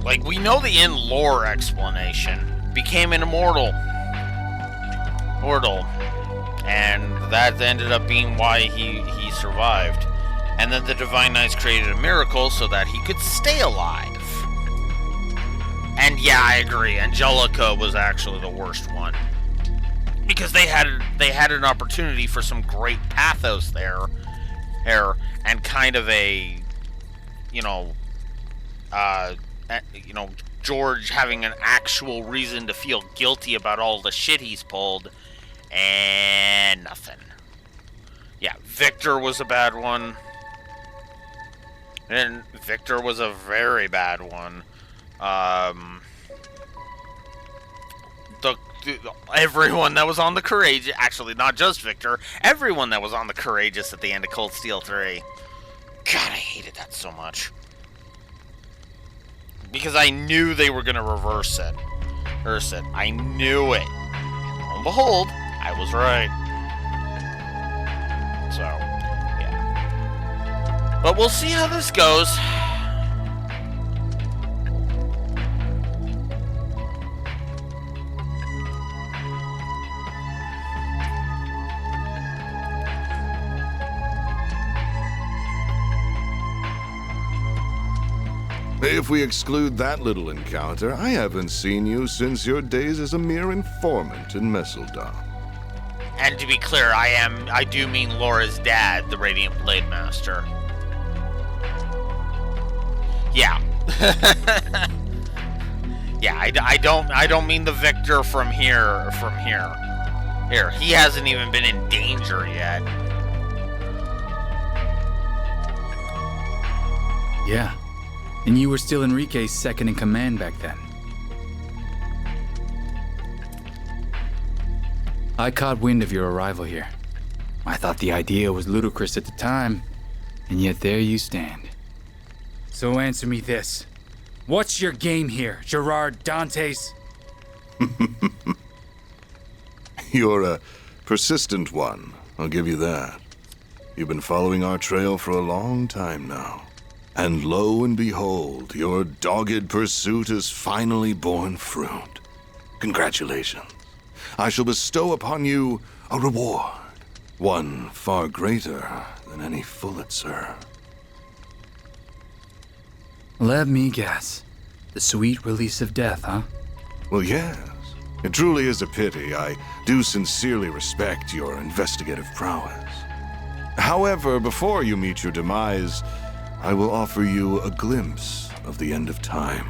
[SPEAKER 5] Like, we know the in-lore explanation. Became an immortal. And that ended up being why he survived. And then the Divine Knights created a miracle so that he could stay alive. And yeah, I agree. Angelica was actually the worst one. Because they had an opportunity for some great pathos there. And kind of a, George having an actual reason to feel guilty about all the shit he's pulled, and nothing. Yeah, Victor was a bad one. And Victor was a very bad one. Everyone that was on the Courageous, actually not just Victor, everyone that was on the Courageous at the end of Cold Steel 3. God, I hated that so much. Because I knew they were going to reverse it. I knew it. And lo and behold, I was right. So, yeah. But we'll see how this goes.
[SPEAKER 13] If we exclude that little encounter, I haven't seen you since your days as a mere informant in Messeldom.
[SPEAKER 5] And to be clear, I do mean Laura's dad, the Radiant Blade Master. Yeah. Yeah, I don't mean the Victor from here. Here, he hasn't even been in danger yet.
[SPEAKER 6] Yeah. And you were still Enrique's second in command back then. I caught wind of your arrival here. I thought the idea was ludicrous at the time, and yet there you stand. So answer me this. What's your game here, Gerard Dantes?
[SPEAKER 13] You're a persistent one, I'll give you that. You've been following our trail for a long time now. And lo and behold, your dogged pursuit has finally borne fruit. Congratulations. I shall bestow upon you a reward. One far greater than any Pulitzer.
[SPEAKER 6] Let me guess. The sweet release of death, huh?
[SPEAKER 13] Well, yes. It truly is a pity. I do sincerely respect your investigative prowess. However, before you meet your demise, I will offer you a glimpse of the end of time.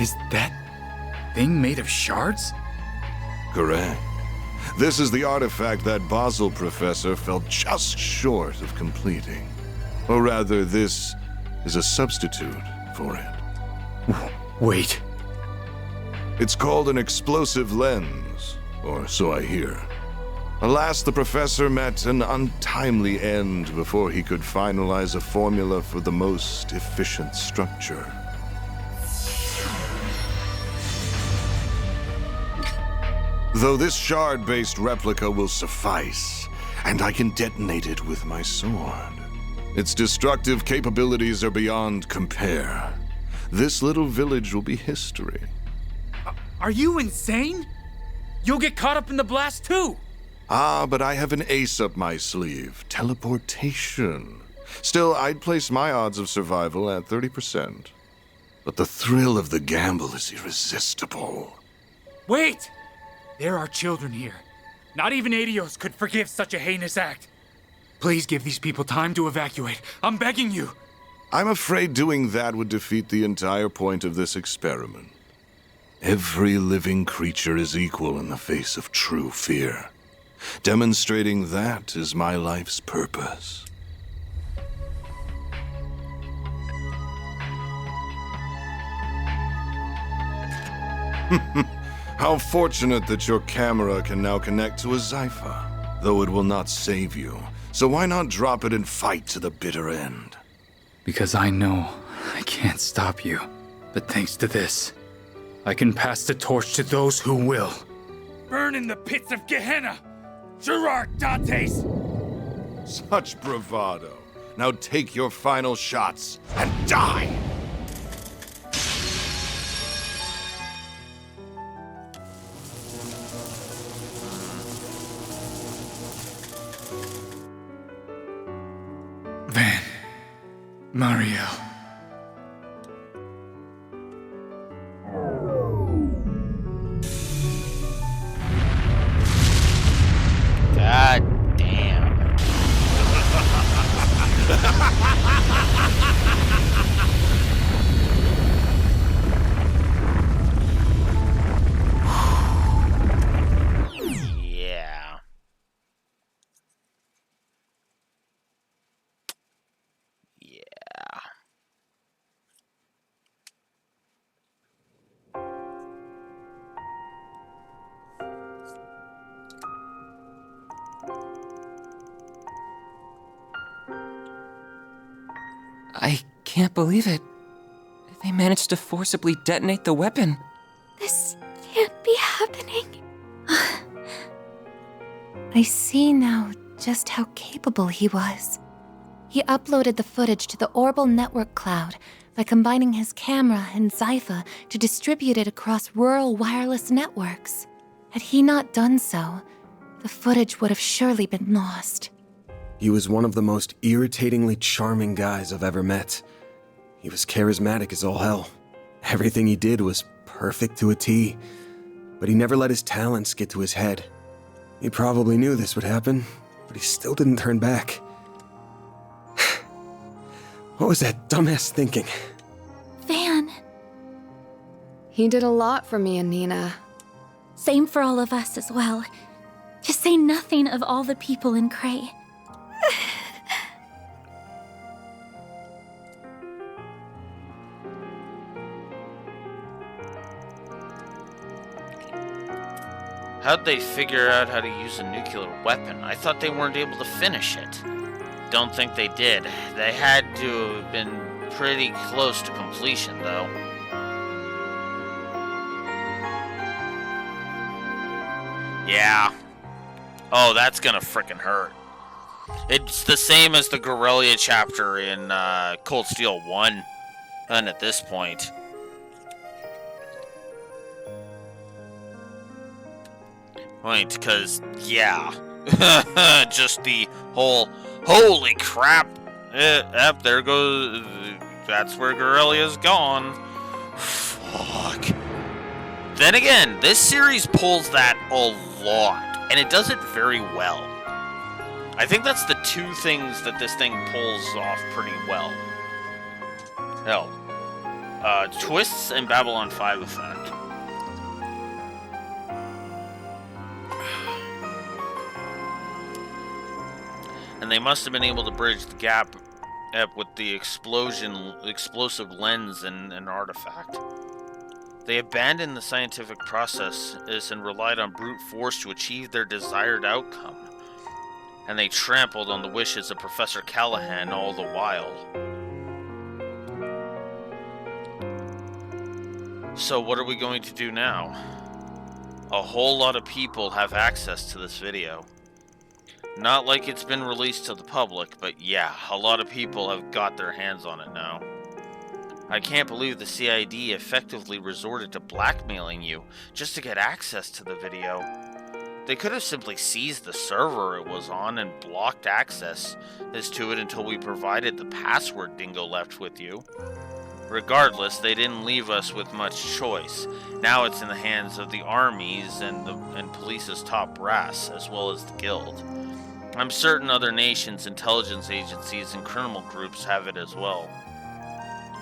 [SPEAKER 6] Is that thing made of shards?
[SPEAKER 13] Correct. This is the artifact that Basel Professor fell just short of completing. Or rather, this is a substitute for it.
[SPEAKER 6] Wait.
[SPEAKER 13] It's called an explosive lens, or so I hear. Alas, the professor met an untimely end before he could finalize a formula for the most efficient structure. Though this shard-based replica will suffice, and I can detonate it with my sword. Its destructive capabilities are beyond compare. This little village will be history.
[SPEAKER 6] Are you insane? You'll get caught up in the blast too!
[SPEAKER 13] Ah, but I have an ace up my sleeve. Teleportation. Still, I'd place my odds of survival at 30%. But the thrill of the gamble is irresistible.
[SPEAKER 6] Wait! There are children here. Not even Adios could forgive such a heinous act. Please give these people time to evacuate. I'm begging you.
[SPEAKER 13] I'm afraid doing that would defeat the entire point of this experiment. Every living creature is equal in the face of true fear. Demonstrating that is my life's purpose. How fortunate that your camera can now connect to a Zypher, though it will not save you. So why not drop it and fight to the bitter end?
[SPEAKER 6] Because I know I can't stop you. But thanks to this, I can pass the torch to those who will. Burn in the pits of Gehenna! Gerard Dantes!
[SPEAKER 13] Such bravado. Now take your final shots and die!
[SPEAKER 6] Van. Mario.
[SPEAKER 5] God damn. Yeah. Yeah.
[SPEAKER 8] I can't believe it. They managed to forcibly detonate the weapon.
[SPEAKER 11] This can't be happening. I see now just how capable he was. He uploaded the footage to the Orbital Network cloud by combining his camera and Zypher to distribute it across rural wireless networks. Had he not done so, the footage would have surely been lost.
[SPEAKER 3] He was one of the most irritatingly charming guys I've ever met. He was charismatic as all hell. Everything he did was perfect to a T. But he never let his talents get to his head. He probably knew this would happen, but he still didn't turn back. What was that dumbass thinking?
[SPEAKER 11] Van.
[SPEAKER 17] He did a lot for me and Nina.
[SPEAKER 11] Same for all of us as well. To say nothing of all the people in Cray.
[SPEAKER 5] How'd they figure out how to use a nuclear weapon? I thought they weren't able to finish it. Don't think they did. They had to have been pretty close to completion, though. Yeah. Oh, that's gonna frickin' hurt. It's the same as the Guerrilla chapter in Cold Steel 1. And at this point. Because, yeah. Just the whole, holy crap. Yep, there goes, that's where Guerrilla's gone. Fuck. Then again, this series pulls that a lot, and it does it very well. I think that's the two things that this thing pulls off pretty well. Hell. Twists and Babylon 5 effect. And they must have been able to bridge the gap with the explosive lens and artifact. They abandoned the scientific process and relied on brute force to achieve their desired outcome. And they trampled on the wishes of Professor Callahan all the while. So what are we going to do now? A whole lot of people have access to this video. Not like it's been released to the public, but yeah, a lot of people have got their hands on it now. I can't believe the CID effectively resorted to blackmailing you just to get access to the video. They could have simply seized the server it was on and blocked access to it until we provided the password Dingo left with you. Regardless, they didn't leave us with much choice. Now it's in the hands of the armies and police's top brass, as well as the guild. I'm certain other nations, intelligence agencies, and criminal groups have it as well.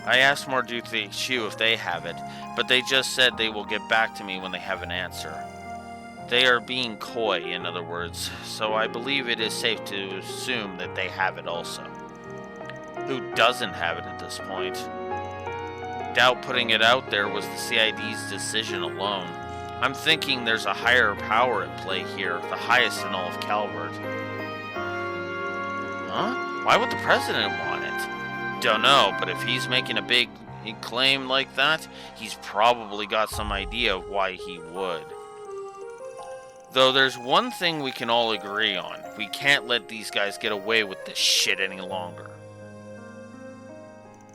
[SPEAKER 5] I asked Marduk the HQ if they have it, but they just said they will get back to me when they have an answer. They are being coy, in other words, so I believe it is safe to assume that they have it also. Who doesn't have it at this point? Doubt putting it out there was the CID's decision alone. I'm thinking there's a higher power at play here, the highest in all of Calvert. Huh? Why would the president want it? Don't know, but if he's making a big claim like that, he's probably got some idea of why he would. Though there's one thing we can all agree on. We can't let these guys get away with this shit any longer.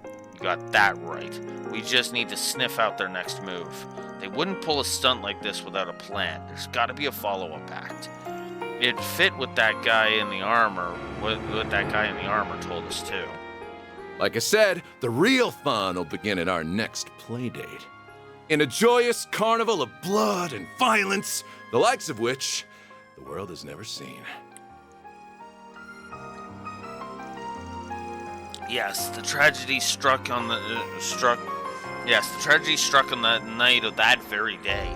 [SPEAKER 5] You got that right. We just need to sniff out their next move. They wouldn't pull a stunt like this without a plan. There's gotta be a follow-up act. It'd fit with that guy in the armor, what that guy in the armor told us too.
[SPEAKER 14] Like I said, the real fun will begin at our next playdate. In a joyous carnival of blood and violence, the likes of which the world has never seen.
[SPEAKER 5] Yes, the tragedy struck on the night of that very day.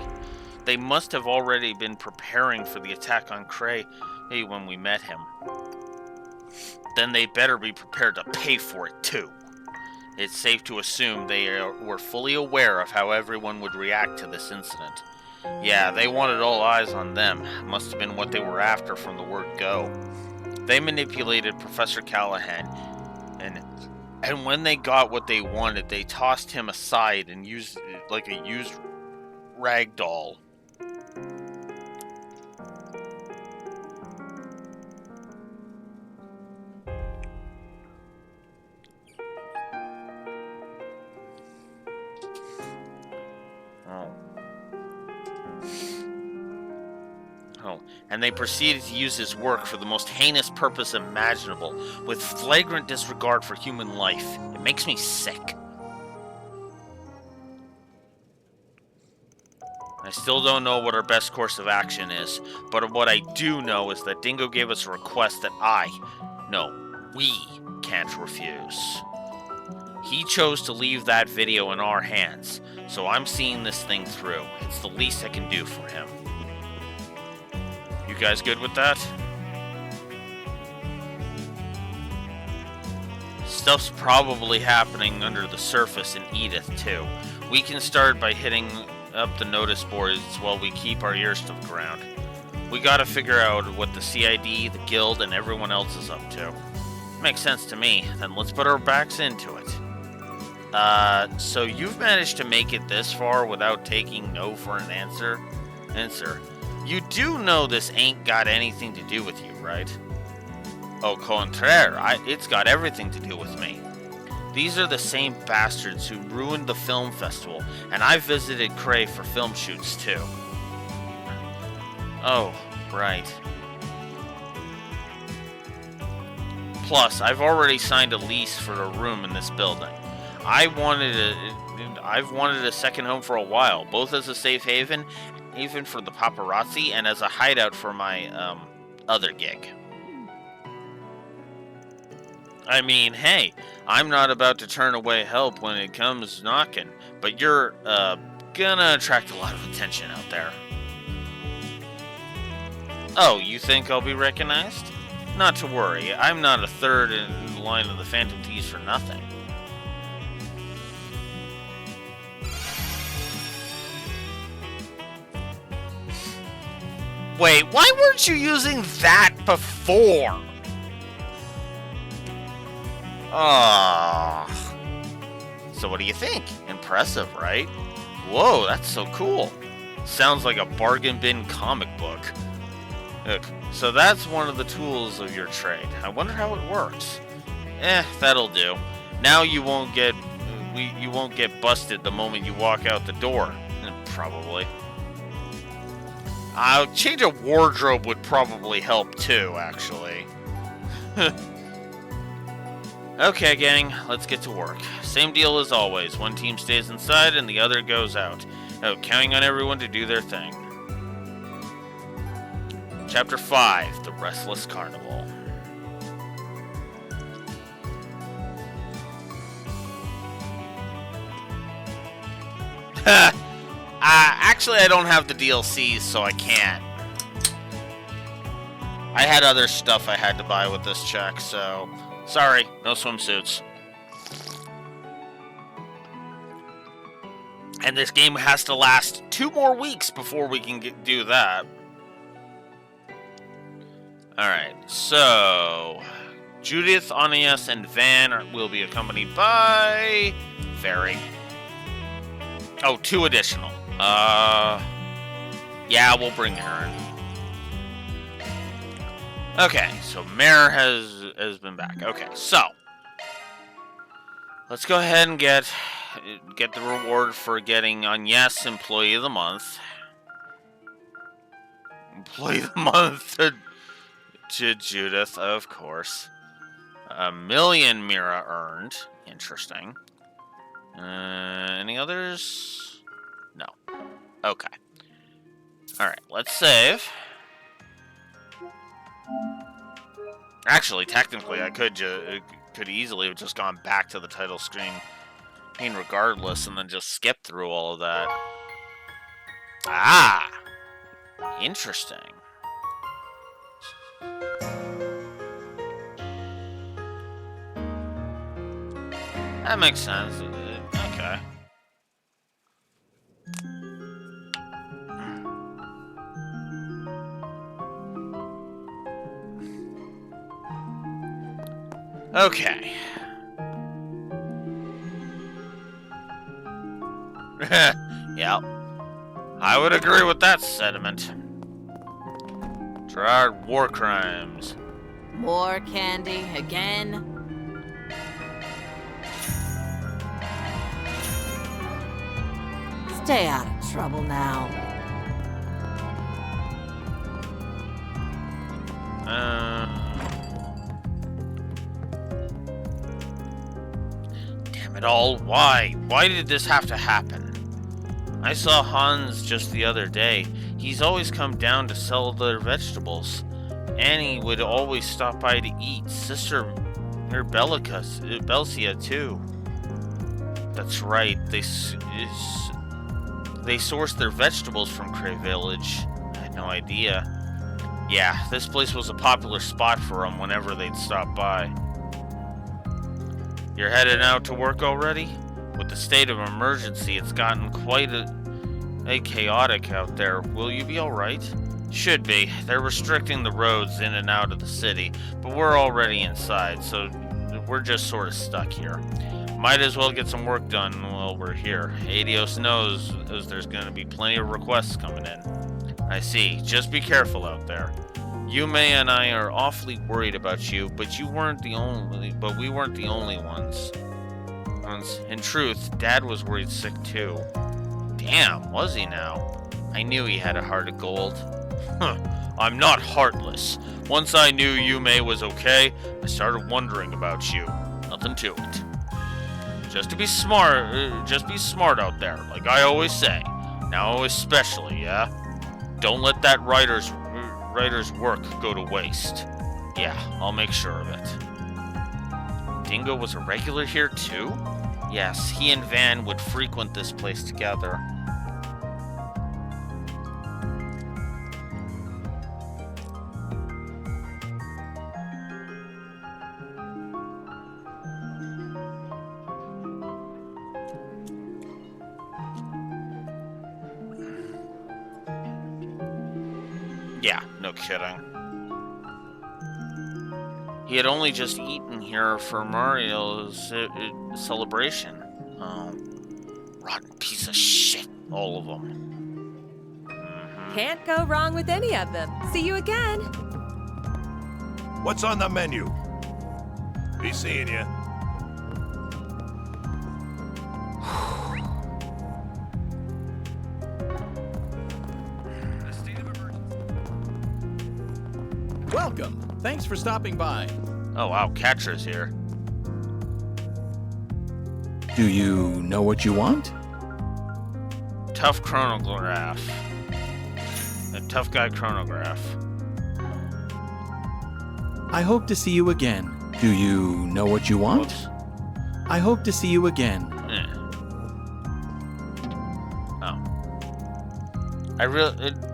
[SPEAKER 5] They must have already been preparing for the attack on Cray when we met him. Then they better be prepared to pay for it too. It's safe to assume they were fully aware of how everyone would react to this incident. Yeah, they wanted all eyes on them. Must have been what they were after from the word go. They manipulated Professor Callahan, and when they got what they wanted, they tossed him aside and used it like a used rag doll. And they proceeded to use his work for the most heinous purpose imaginable, with flagrant disregard for human life. It makes me sick. I still don't know what our best course of action is, but what I do know is that Dingo gave us a request that we can't refuse. He chose to leave that video in our hands, so I'm seeing this thing through. It's the least I can do for him. You guys good with that? Stuff's probably happening under the surface in Edith, too. We can start by hitting up the notice boards while we keep our ears to the ground. We gotta figure out what the CID, the guild, and everyone else is up to. Makes sense to me. Then let's put our backs into it. So you've managed to make it this far without taking no for an answer? You do know this ain't got anything to do with you, right? Au contraire, it's got everything to do with me. These are the same bastards who ruined the film festival, and I visited Cray for film shoots too. Oh, right. Plus, I've already signed a lease for a room in this building. I've wanted a second home for a while, both as a safe haven, even for the paparazzi, and as a hideout for my, other gig. I mean, hey, I'm not about to turn away help when it comes knocking, but you're, gonna attract a lot of attention out there. Oh, you think I'll be recognized? Not to worry, I'm not a third in line of the Phantom Thieves for nothing. Wait, why weren't you using that before? So what do you think? Impressive, right? Whoa, that's so cool. Sounds like a bargain bin comic book. Look, so that's one of the tools of your trade. I wonder how it works. That'll do. Now you won't get busted the moment you walk out the door. Probably. Change of wardrobe would probably help too, actually. Okay, gang, let's get to work. Same deal as always. One team stays inside and the other goes out. Counting on everyone to do their thing. Chapter 5, The Restless Carnival. Actually, I don't have the DLCs, so I can't. I had other stuff I had to buy with this check, so... Sorry, no swimsuits. And this game has to last 2 more weeks before we can do that. Alright, so... Judith, Anias, and Van will be accompanied by... Ferry. Oh, 2 additional. Yeah, we'll bring her in. Okay, so Mare has been back. Okay, so let's go ahead and get the reward for getting Agnes Employee of the Month. Employee of the Month to Judith, of course. 1 million Mira earned. Interesting. Any others? No. Okay. Alright, let's save. Actually, technically, I could easily have just gone back to the title screen regardless and then just skip through all of that. Ah! Interesting. That makes sense. Okay. Okay. Yep. I would agree with that sentiment. Gerard, war crimes.
[SPEAKER 16] More candy again? Stay out of trouble now.
[SPEAKER 5] Damn it all, why? Why did this have to happen? I saw Hans just the other day. He's always come down to sell their vegetables. Annie would always stop by to eat. Sister, her Belcia too. That's right, they sourced their vegetables from Cray Village. I had no idea. Yeah, this place was a popular spot for them whenever they'd stop by. You're headed out to work already? With the state of emergency, it's gotten quite a chaotic out there. Will you be alright? Should be. They're restricting the roads in and out of the city, but we're already inside, so we're just sort of stuck here. Might as well get some work done while we're here. Adios knows there's going to be plenty of requests coming in. I see. Just be careful out there. Yume and I are awfully worried about you, but we weren't the only ones. In truth, Dad was worried sick too. Damn, was he now? I knew he had a heart of gold. Huh, I'm not heartless. Once I knew Yume was okay, I started wondering about you. Nothing to it. Just be smart out there, like I always say. Now especially, yeah? Don't let that writer's work go to waste. Yeah, I'll make sure of it. Dingo was a regular here too? Yes, he and Van would frequent this place together. Yeah, no kidding. He had only just eaten here for Mario's celebration. Oh, rotten piece of shit, all of them.
[SPEAKER 18] Can't go wrong with any of them. See you again.
[SPEAKER 19] What's on the menu? Be seeing you.
[SPEAKER 1] Thanks for stopping by.
[SPEAKER 5] Oh wow, Catra's here.
[SPEAKER 1] Do you know what you want?
[SPEAKER 5] Tough chronograph. A tough guy chronograph.
[SPEAKER 1] I hope to see you again. Do you know what you want?
[SPEAKER 5] Oops.
[SPEAKER 1] I hope to see you again.
[SPEAKER 5] I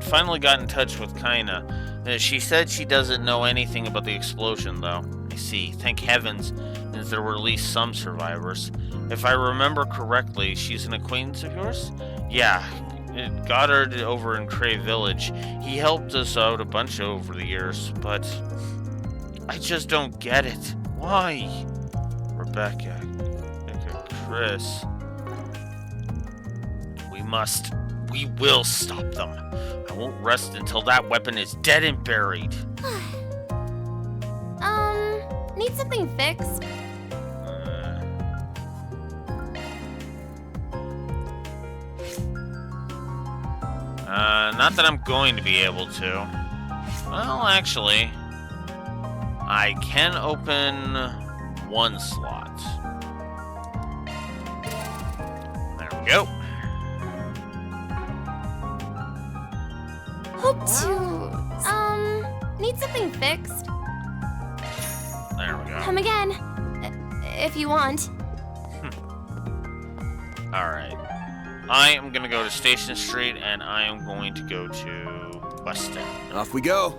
[SPEAKER 5] finally got in touch with Kaina. She said she doesn't know anything about the explosion, though. I see. Thank heavens there were at least some survivors. If I remember correctly, she's an acquaintance of yours? Yeah, Goddard over in Cray Village. He helped us out a bunch over the years, but I just don't get it. Why? Rebecca, Chris. We will stop them. I won't rest until that weapon is dead and buried.
[SPEAKER 2] Need something fixed?
[SPEAKER 5] Not that I'm going to be able to. Well, actually, I can open one slot. There we go.
[SPEAKER 2] Hope to, need something fixed?
[SPEAKER 5] There we go.
[SPEAKER 2] Come again, if you want.
[SPEAKER 5] Alright. I am gonna go to Station Street, and I am going to go to Weston.
[SPEAKER 3] Off we go.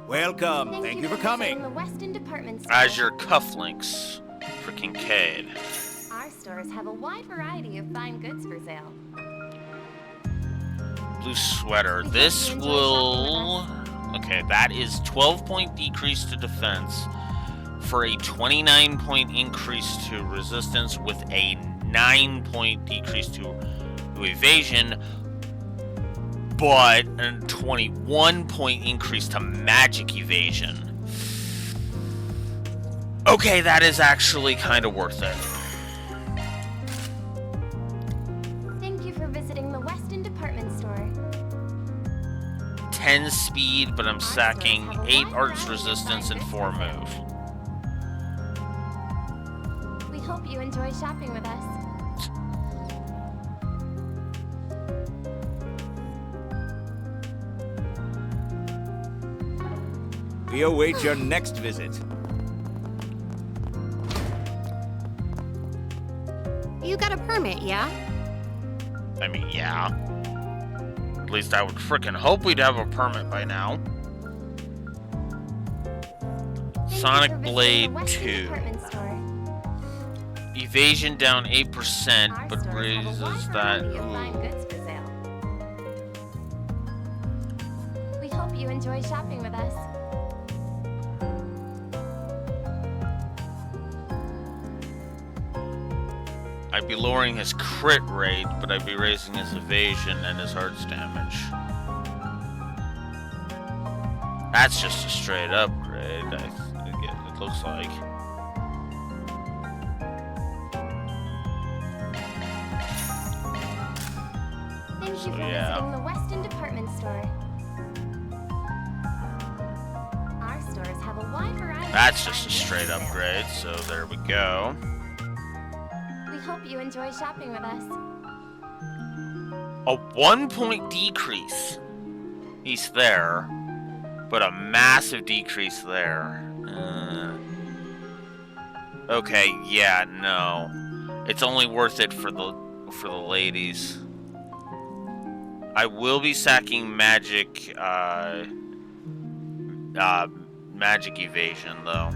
[SPEAKER 1] Welcome. Thank you for coming.
[SPEAKER 2] The Weston Department Store.
[SPEAKER 5] As your cufflinks for Kincaid.
[SPEAKER 2] Our stores have a wide variety of fine goods for sale.
[SPEAKER 5] Blue sweater. This will... Okay, that is 12-point decrease to defense for a 29-point increase to resistance with a 9-point decrease to evasion, but a 21-point increase to magic evasion. Okay, that is actually kind of worth it.
[SPEAKER 2] Thank you for visiting the Weston Department Store.
[SPEAKER 5] 10 speed, but I'm sacking 8 arts resistance and 4 move.
[SPEAKER 2] We hope you enjoy shopping with us.
[SPEAKER 1] We await your next visit.
[SPEAKER 7] You got a permit, yeah?
[SPEAKER 5] I mean, yeah. At least I would frickin' hope we'd have a permit by now. Sonic Blade 2. Evasion down 8%, but raises that.
[SPEAKER 2] We hope you enjoy shopping with us.
[SPEAKER 5] I'd be lowering his crit rate, but I'd be raising his evasion and his arts damage. That's just a straight upgrade, it looks like.
[SPEAKER 2] Thank you for visiting the Weston Department Store. Our stores have a wide variety.
[SPEAKER 5] That's just a straight upgrade, so there we go.
[SPEAKER 2] We hope you enjoy shopping with us.
[SPEAKER 5] A 1-point decrease. He's there, but a massive decrease there. Okay, yeah, no. It's only worth it for the ladies. I will be sacking magic magic evasion though.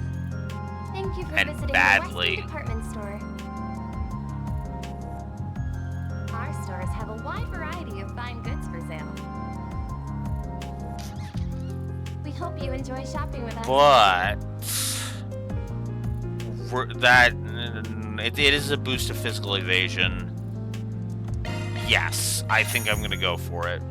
[SPEAKER 2] Thank you for
[SPEAKER 5] And
[SPEAKER 2] visiting
[SPEAKER 5] badly.
[SPEAKER 2] the Weston Department Store. Our stores have a wide variety of fine goods for sale. We hope you enjoy shopping with us.
[SPEAKER 5] But it is a boost to physical evasion. Yes, I think I'm gonna go for it.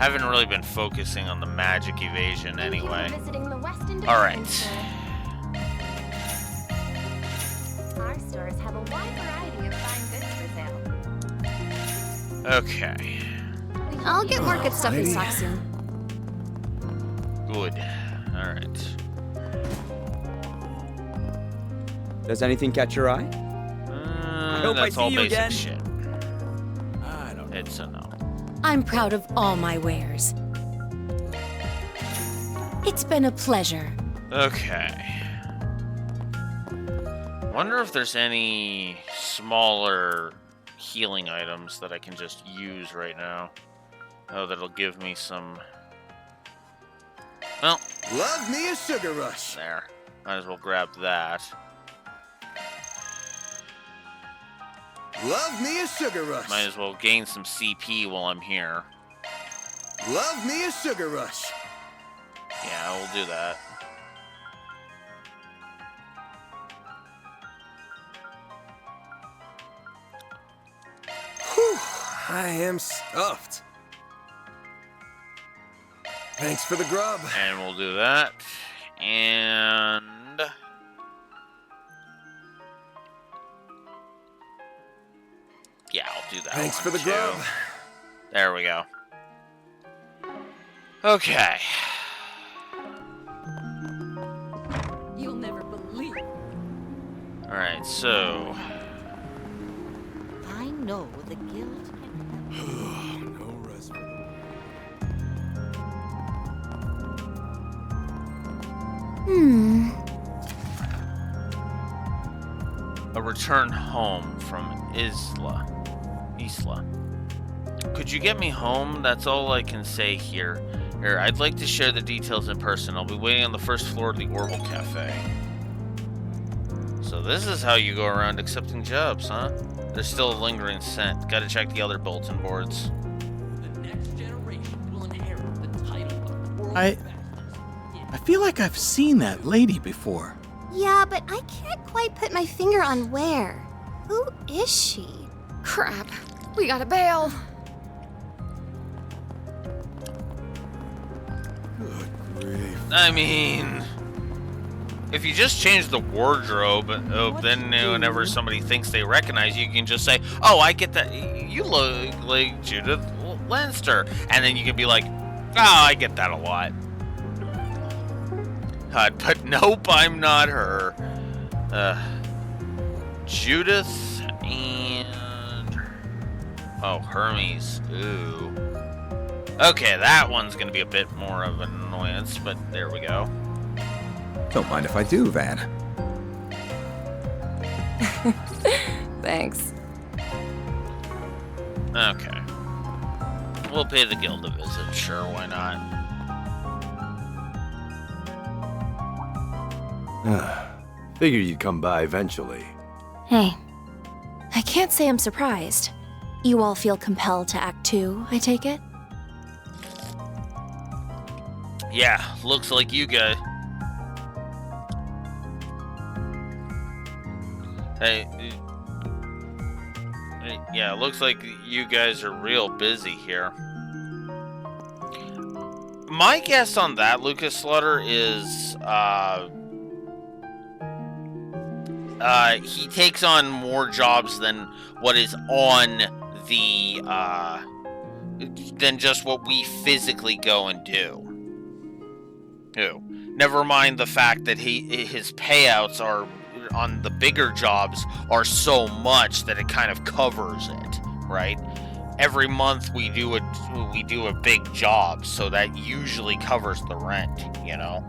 [SPEAKER 5] Haven't really been focusing on the magic evasion anyway.
[SPEAKER 2] Visiting the Weston
[SPEAKER 5] Alright.
[SPEAKER 2] Our stores have a wide variety of fine goods for sale.
[SPEAKER 5] Okay.
[SPEAKER 17] I'll get more good stuff in stock soon.
[SPEAKER 5] Good. Alright.
[SPEAKER 9] Does anything catch your eye?
[SPEAKER 5] I
[SPEAKER 9] hope I
[SPEAKER 5] that's
[SPEAKER 9] see
[SPEAKER 5] all
[SPEAKER 9] you
[SPEAKER 5] basic
[SPEAKER 9] again.
[SPEAKER 5] shit. I don't know. It's a no.
[SPEAKER 23] I'm proud of all my wares. It's been a pleasure.
[SPEAKER 5] Okay. Wonder if there's any smaller healing items that I can just use right now. Oh, that'll give me some... Well...
[SPEAKER 3] Love me a sugar rush.
[SPEAKER 5] There. Might as well grab that.
[SPEAKER 3] Love me a sugar rush.
[SPEAKER 5] Might as well gain some CP while I'm here.
[SPEAKER 3] Love me a sugar rush.
[SPEAKER 5] Yeah, we'll do that.
[SPEAKER 3] Whew, I am stuffed. Thanks for the grub.
[SPEAKER 5] And we'll do that. And... yeah, I'll do that.
[SPEAKER 3] Thanks
[SPEAKER 5] one
[SPEAKER 3] for the
[SPEAKER 5] too.
[SPEAKER 3] grub.
[SPEAKER 5] There we go. Okay.
[SPEAKER 7] You'll never believe.
[SPEAKER 5] Alright, so...
[SPEAKER 16] I know the guild can
[SPEAKER 3] No rest for
[SPEAKER 5] a return home from Isla. Could you get me home? That's all I can say here. Here, I'd like to share the details in person. I'll be waiting on the first floor of the Orbital Cafe. So this is how you go around accepting jobs, huh? There's still a lingering scent. Gotta check the other bulletin boards.
[SPEAKER 4] The next generation will inherit the title of world
[SPEAKER 1] I feel like I've seen that lady before.
[SPEAKER 2] Yeah, but I can't quite put my finger on where. Who is she?
[SPEAKER 17] Crap. We gotta bail.
[SPEAKER 5] I mean, if you just change the wardrobe, then whenever somebody thinks they recognize you, you can just say, "Oh, I get that. You look like Judith Lanster," and then you can be like, "Oh, I get that a lot." But nope, I'm not her. Judith and Hermes. Ooh. Okay, that one's gonna be a bit more of an annoyance, but there we go.
[SPEAKER 9] Don't mind if I do, Van.
[SPEAKER 17] Thanks.
[SPEAKER 5] Okay. We'll pay the guild a visit, sure, why not?
[SPEAKER 10] Figured you'd come by eventually.
[SPEAKER 12] Hey, I can't say I'm surprised. You all feel compelled to act too, I take it?
[SPEAKER 5] Yeah, looks like you guys. Hey, yeah, looks like you guys are real busy here. My guess on that, Lucas Slaughter, is he takes on more jobs than what is on the than just what we physically go and do. Never mind the fact that his payouts are on the bigger jobs are so much that it kind of covers it, right? Every month we do a big job, so that usually covers the rent, you know.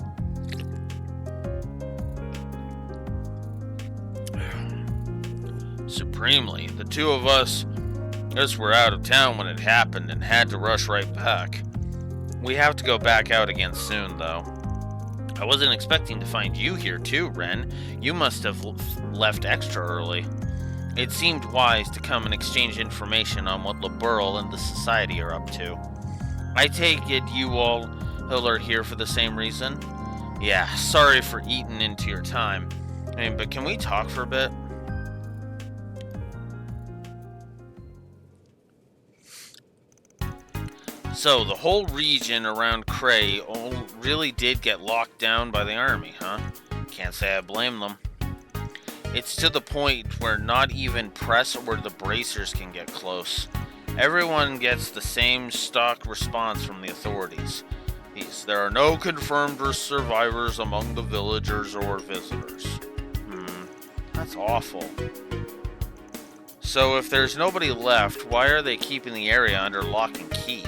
[SPEAKER 5] Supremely, the two of us were out of town when it happened and had to rush right back. We have to go back out again soon, though. I wasn't expecting to find you here too, Ren. You must have left extra early. It seemed wise to come and exchange information on what Liberl and the Society are up to. I take it you all are here for the same reason? Yeah, sorry for eating into your time. But can we talk for a bit? So, the whole region around Cray really did get locked down by the army, huh? Can't say I blame them. It's to the point where not even press or the bracers can get close. Everyone gets the same stock response from the authorities. There are no confirmed survivors among the villagers or visitors. That's awful. So if there's nobody left, why are they keeping the area under lock and key?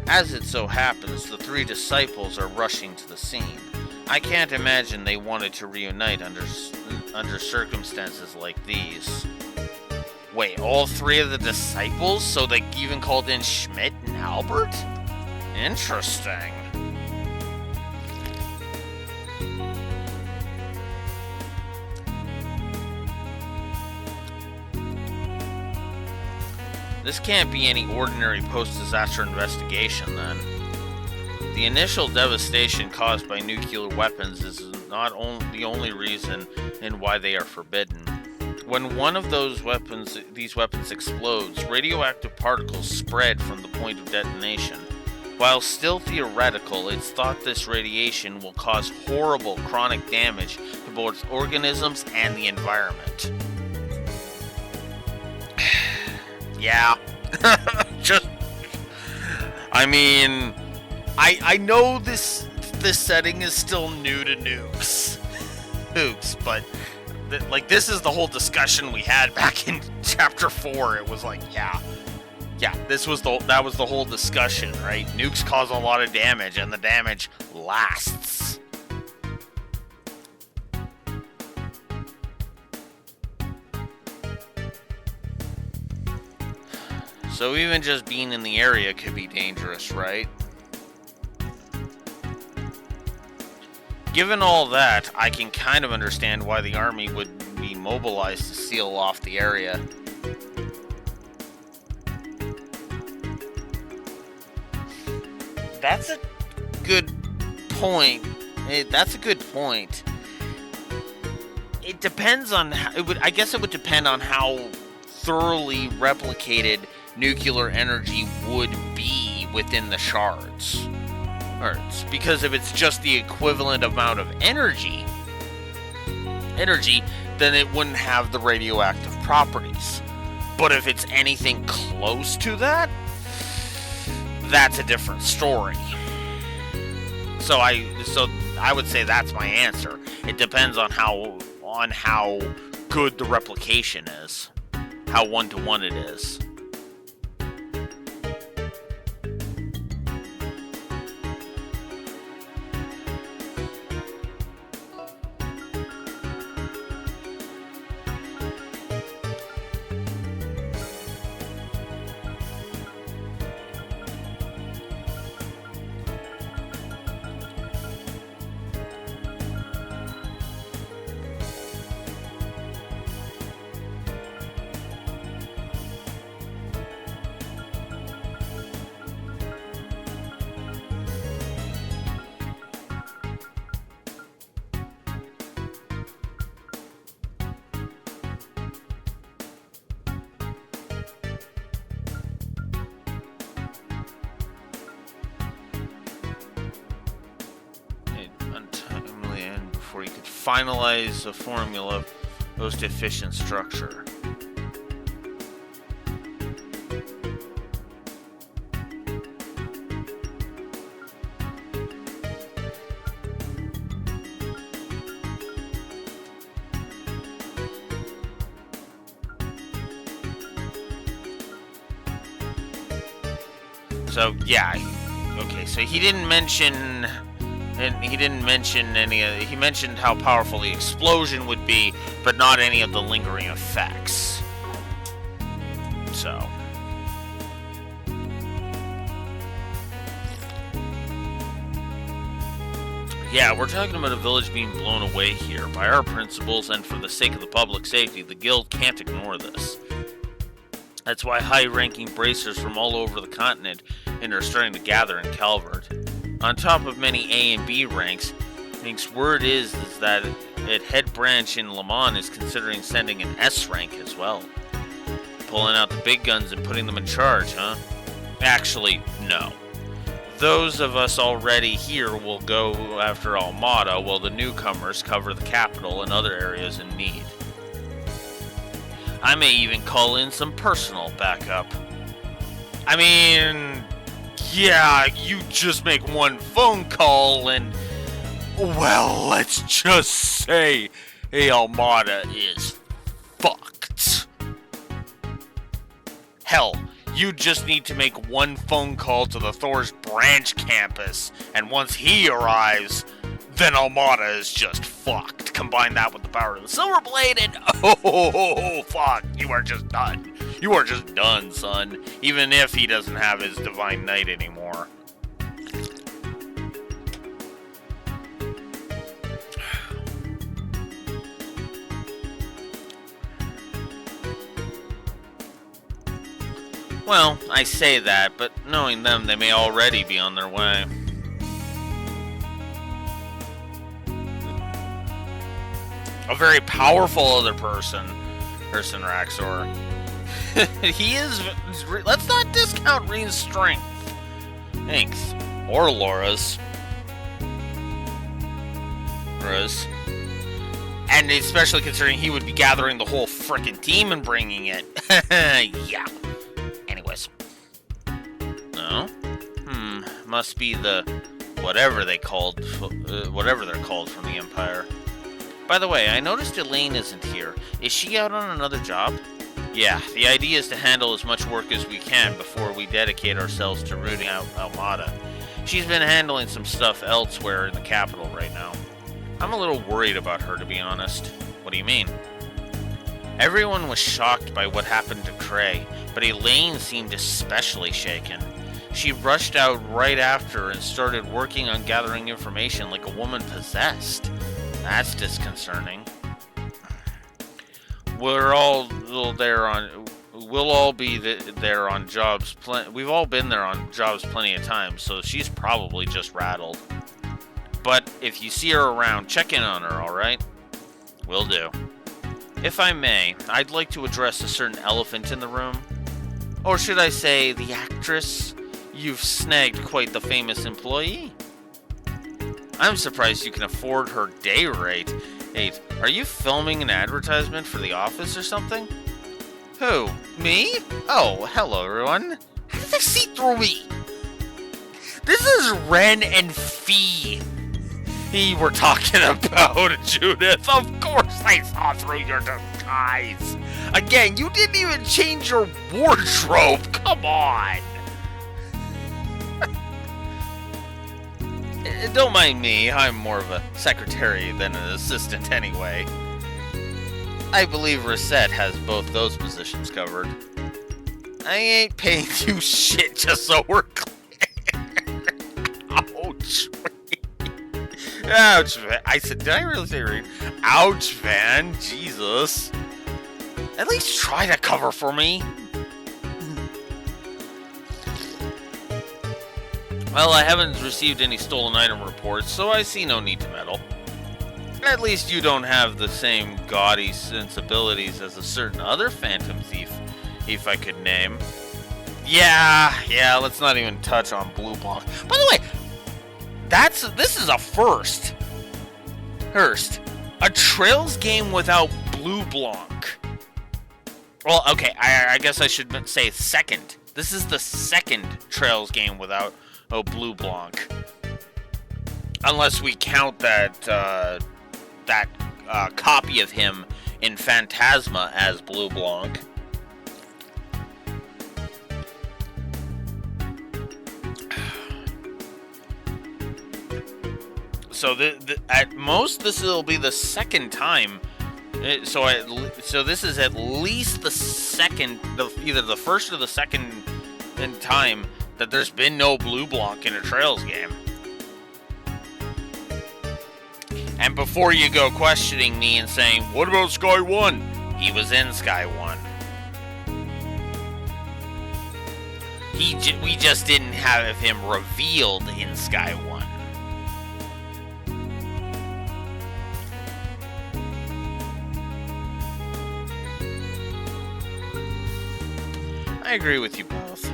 [SPEAKER 5] As it so happens, the 3 disciples are rushing to the scene. I can't imagine they wanted to reunite under circumstances like these. Wait, all 3 of the disciples? So they even called in Schmidt and Albert? Interesting. This can't be any ordinary post-disaster investigation, then. The initial devastation caused by nuclear weapons is not the only reason and why they are forbidden. When one of these weapons explodes, radioactive particles spread from the point of detonation. While still theoretical, it's thought this radiation will cause horrible chronic damage to both organisms and the environment. Yeah. I know this setting is still new to nukes, but this is the whole discussion we had back in chapter 4. It was like, yeah, that was the whole discussion, right? Nukes cause a lot of damage, and the damage lasts. So even just being in the area could be dangerous, right? Given all that, I can kind of understand why the army would be mobilized to seal off the area. That's a good point. That's a good point. It depends on I guess it would depend on how thoroughly replicated nuclear energy would be within the shards. Because if it's just the equivalent amount of energy, then it wouldn't have the radioactive properties. But if it's anything close to that, that's a different story. So I would say that's my answer. It depends on how good the replication is, how one-to-one it is. Before you could finalize a formula of most efficient structure. So yeah, okay. So he didn't mention. And he didn't mention any of... He mentioned how powerful the explosion would be, but not any of the lingering effects. So... Yeah, we're talking about a village being blown away here. By our principles and for the sake of the public safety, the guild can't ignore this. That's why high-ranking bracers from all over the continent are starting to gather in Calvert. On top of many A and B ranks, word is that head branch in Le Mans is considering sending an S rank as well. Pulling out the big guns and putting them in charge, huh? Actually, no. those of us already here will go after Almada, while the newcomers cover the capital and other areas in need. I may even call in some personal backup. I mean, yeah, you just make one phone call and, well, let's just say Almada is fucked. Hell, you just need to make one phone call to the Thor's branch campus, and once he arrives, then Almada is just fucked. Combine that with the power of the Silver Blade, and oh, fuck, you are just done. You are just done, son. Even if he doesn't have his Divine Knight anymore. Well, I say that, but knowing them, they may already be on their way. A very powerful other person, Raxor. He is... Let's not discount Reen's strength. Thanks. Or Laura's. And especially considering he would be gathering the whole frickin' team and bringing it. Yeah. Anyways. No? Must be the... whatever they're called from the Empire. By the way, I noticed Elaine isn't here. Is she out on another job? Yeah, the idea is to handle as much work as we can before we dedicate ourselves to rooting out Almada. She's been handling some stuff elsewhere in the capital right now. I'm a little worried about her, to be honest. What do you mean? Everyone was shocked by what happened to Cray, but Elaine seemed especially shaken. She rushed out right after and started working on gathering information like a woman possessed. That's disconcerting. We'll all be there on jobs. We've all been there on jobs plenty of times, so she's probably just rattled. But if you see her around, check in on her, alright? Will do. If I may, I'd like to address a certain elephant in the room. Or should I say, the actress? You've snagged quite the famous employee. I'm surprised you can afford her day rate. Hey, are you filming an advertisement for The Office or something? Who? Me? Oh, hello everyone. How did they see through me? This is Ren and Fee. He were talking about, Judith. Of course I saw through your disguise. Again, you didn't even change your wardrobe. Come on. Don't mind me, I'm more of a secretary than an assistant anyway. I believe Reset has both those positions covered. I ain't paying you shit just so we're clear. Ouch. Ouch, man. Did I really say read? Ouch, man. Jesus. At least try to cover for me. Well, I haven't received any stolen item reports, so I see no need to meddle. At least you don't have the same gaudy sensibilities as a certain other phantom thief, if I could name. Yeah, let's not even touch on Blue Block. By the way, this is a first. A Trails game without Blue Blanc. Well, okay, I guess I should say second. This is the second Trails game without Blue Blanc. Unless we count that copy of him in Phantasma as Blue Blanc. So at most this will be the second time. So this is at least the second, either the first or the second time that there's been no Blue Blanc in a Trails game. And before you go questioning me and saying, what about Sky 1? He was in Sky 1. We just didn't have him revealed in Sky 1. I agree with you both.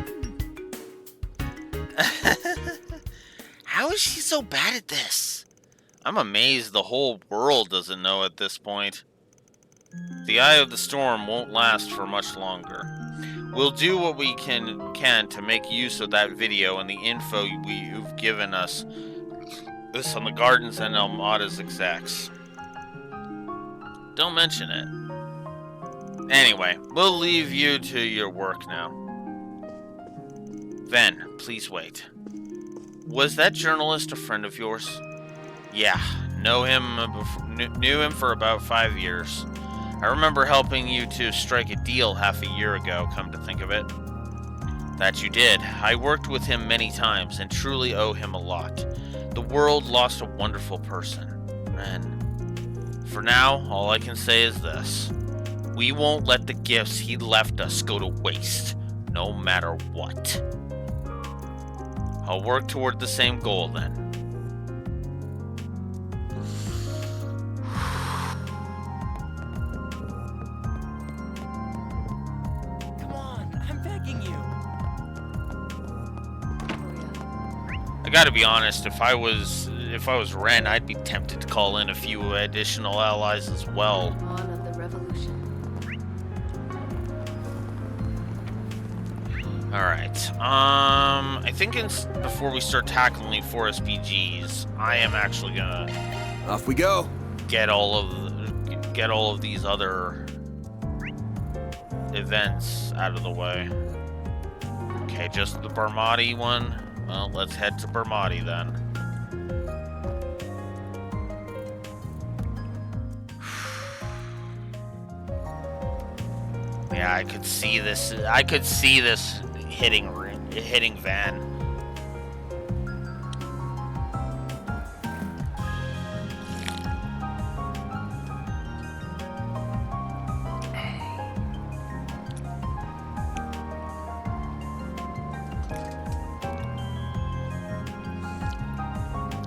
[SPEAKER 5] is she so bad at this? I'm amazed the whole world doesn't know at this point. The eye of the storm won't last for much longer. We'll do what we can to make use of that video and the info you've given us. This on the Gardens and Almada's execs. Don't mention it. Anyway, we'll leave you to your work now. Ven, please wait. Was that journalist a friend of yours? Yeah, knew him for about 5 years. I remember helping you to strike a deal half a year ago, come to think of it. That you did. I worked with him many times and truly owe him a lot. The world lost a wonderful person. And for now, all I can say is this. We won't let the gifts he left us go to waste, no matter what. I'll work toward the same goal then. I gotta be honest, if I was Ren, I'd be tempted to call in a few additional allies as well.
[SPEAKER 7] Dawn of the revolution.
[SPEAKER 5] Alright, I think before we start tackling 4 SPGs, I am actually gonna...
[SPEAKER 3] Off we go!
[SPEAKER 5] Get all of these other events out of the way. Okay, just the Barmati one. Well, let's head to Barmati then. Yeah, I could see this hitting Van.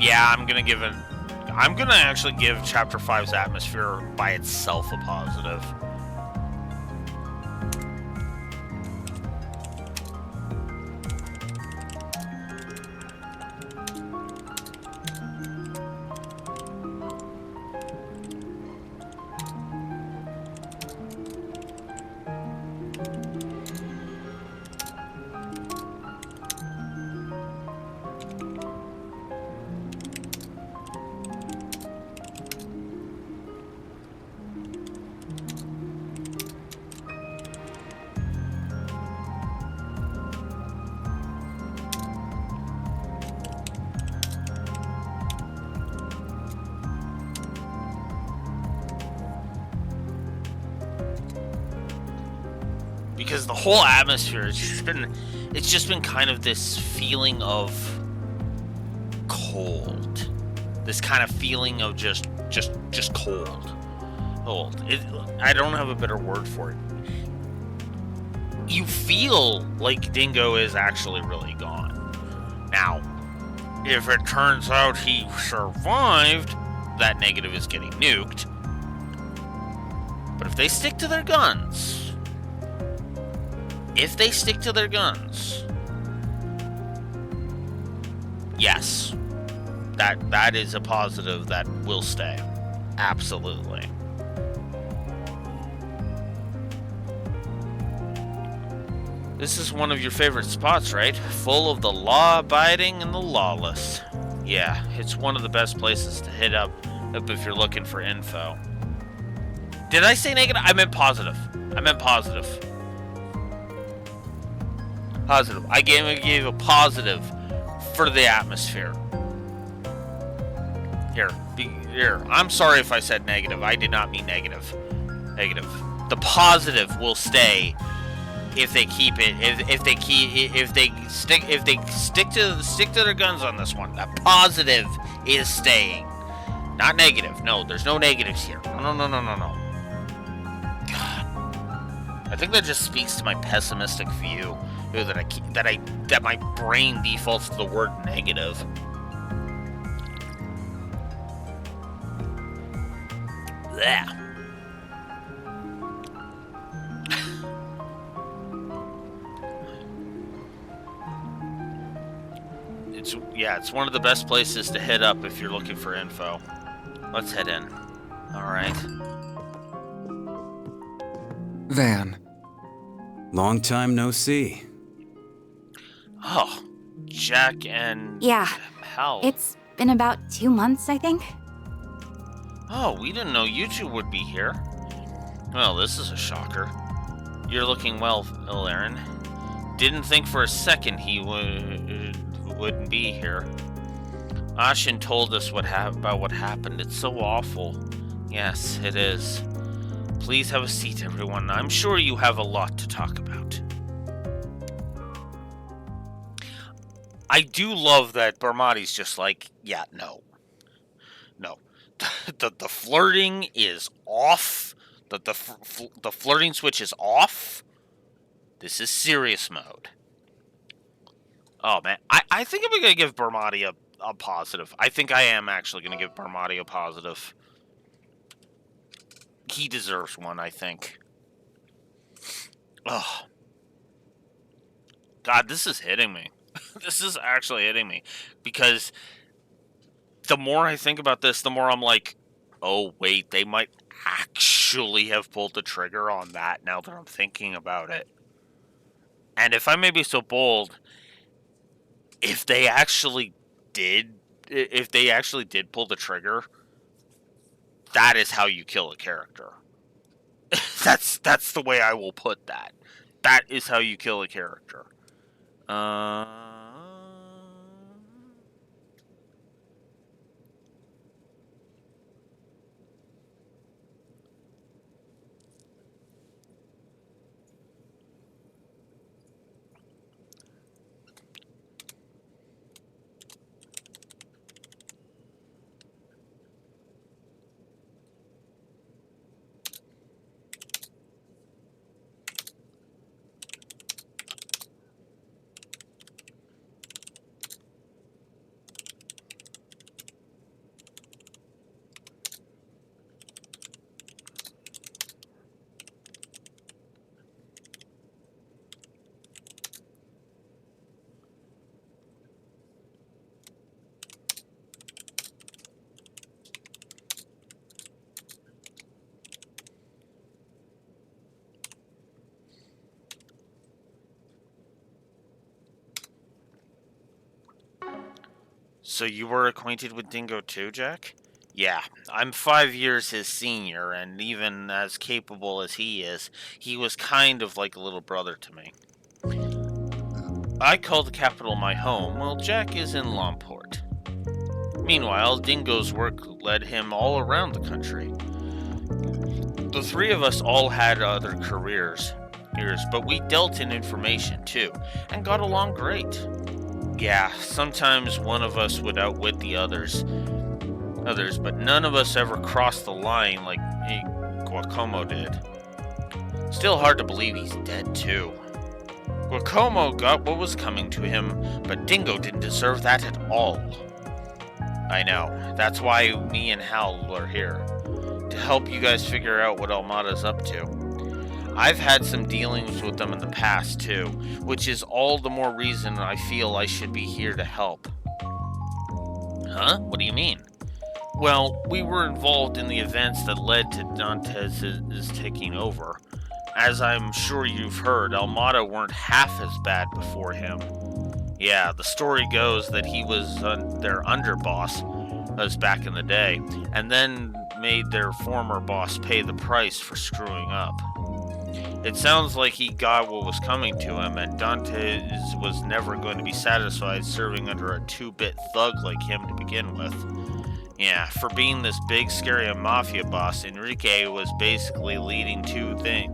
[SPEAKER 5] Yeah, I'm gonna actually give Chapter 5's atmosphere by itself a positive. Because the whole atmosphere it's just been kind of this feeling of cold. This kind of feeling of just cold. I don't have a better word for it. You feel like Dingo is actually really gone. Now, if it turns out he survived, that negative is getting nuked. But if they stick to their guns, yes, that is a positive that will stay. Absolutely. This is one of your favorite spots, right? Full of the law-abiding and the lawless. Yeah, it's one of the best places to hit up if you're looking for info. Did I say negative? I meant positive. Positive. I gave a positive for the atmosphere. Here. I'm sorry if I said negative. I did not mean negative. The positive will stay if they keep it. If they stick to their guns on this one. That positive is staying, not negative. No, there's no negatives here. No. God, I think that just speaks to my pessimistic view. That my brain defaults to the word negative. Blech. Yeah, it's one of the best places to hit up if you're looking for info. Let's head in. Alright.
[SPEAKER 15] Van. Long time no see.
[SPEAKER 5] Oh, Jack and
[SPEAKER 11] Yeah.
[SPEAKER 5] Hal.
[SPEAKER 11] It's been about 2 months, I think.
[SPEAKER 5] Oh, we didn't know you two would be here. Well, this is a shocker. You're looking well, Aaron. Didn't think for a second he wouldn't be here. Ashin told us about what happened. It's so awful. Yes, it is. Please have a seat, everyone. I'm sure you have a lot to talk about. I do love that Barmati's just like, yeah, no. The flirting is off. The flirting switch is off. This is serious mode. Oh, man. I think I'm going to give Barmati a positive. I think I am actually going to give Barmati a positive. He deserves one, I think. Oh. God, this is hitting me. This is actually hitting me. Because the more I think about this, the more I'm like, oh, wait, they might actually have pulled the trigger on that now that I'm thinking about it. And if I may be so bold, if they actually did pull the trigger, that is how you kill a character. That's the way I will put that. That is how you kill a character. So you were acquainted with Dingo too, Jack? Yeah, I'm 5 years his senior, and even as capable as he is, he was kind of like a little brother to me. I call the capital my home, while Jack is in Lomport. Meanwhile, Dingo's work led him all around the country. The three of us all had other careers, but we dealt in information too, and got along great. Yeah, sometimes one of us would outwit the others, but none of us ever crossed the line like Guacomo did. Still hard to believe he's dead too. Guacomo got what was coming to him, but Dingo didn't deserve that at all. I know, that's why me and Hal are here, to help you guys figure out what Almada's up to. I've had some dealings with them in the past too, which is all the more reason I feel I should be here to help. Huh? What do you mean? Well, we were involved in the events that led to Dantes' taking over. As I'm sure you've heard, Almada weren't half as bad before him. Yeah, the story goes that he was their underboss, as back in the day, and then made their former boss pay the price for screwing up. It sounds like he got what was coming to him, and Dantes was never going to be satisfied serving under a two-bit thug like him to begin with. Yeah, for being this big, scary mafia boss, Enrique was basically leading two things.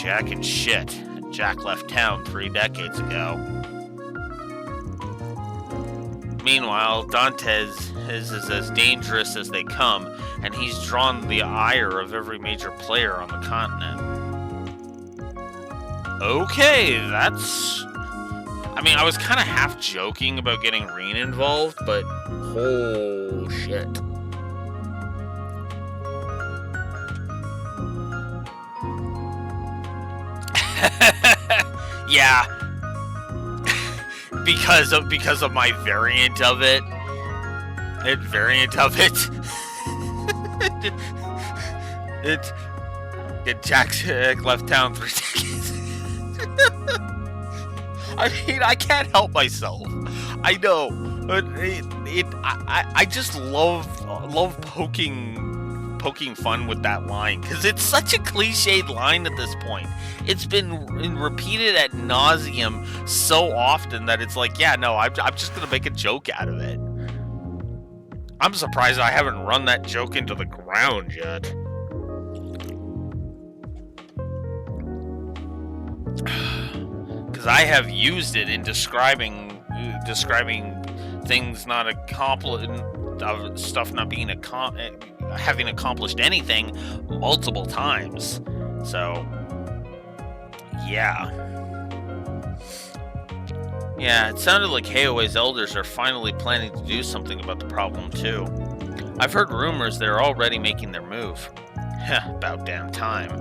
[SPEAKER 5] Jack and shit. Jack left town 3 decades ago. Meanwhile, Dantes is as dangerous as they come, and he's drawn the ire of every major player on the continent. Okay, that's... I mean, I was kind of half joking about getting Reen involved, but... oh, shit. Yeah. because of my variant of it. Jack left town 3 decades. I mean, I can't help myself. I know, but I just love poking fun with that line because it's such a cliched line at this point. It's been repeated ad nauseum so often that it's like, yeah, no, I'm just gonna make a joke out of it. I'm surprised I haven't run that joke into the ground yet. Because I have used it in describing things not stuff not being having accomplished anything multiple times. So, yeah. Yeah, it sounded like Haoe's elders are finally planning to do something about the problem, too. I've heard rumors they're already making their move. Heh, about damn time.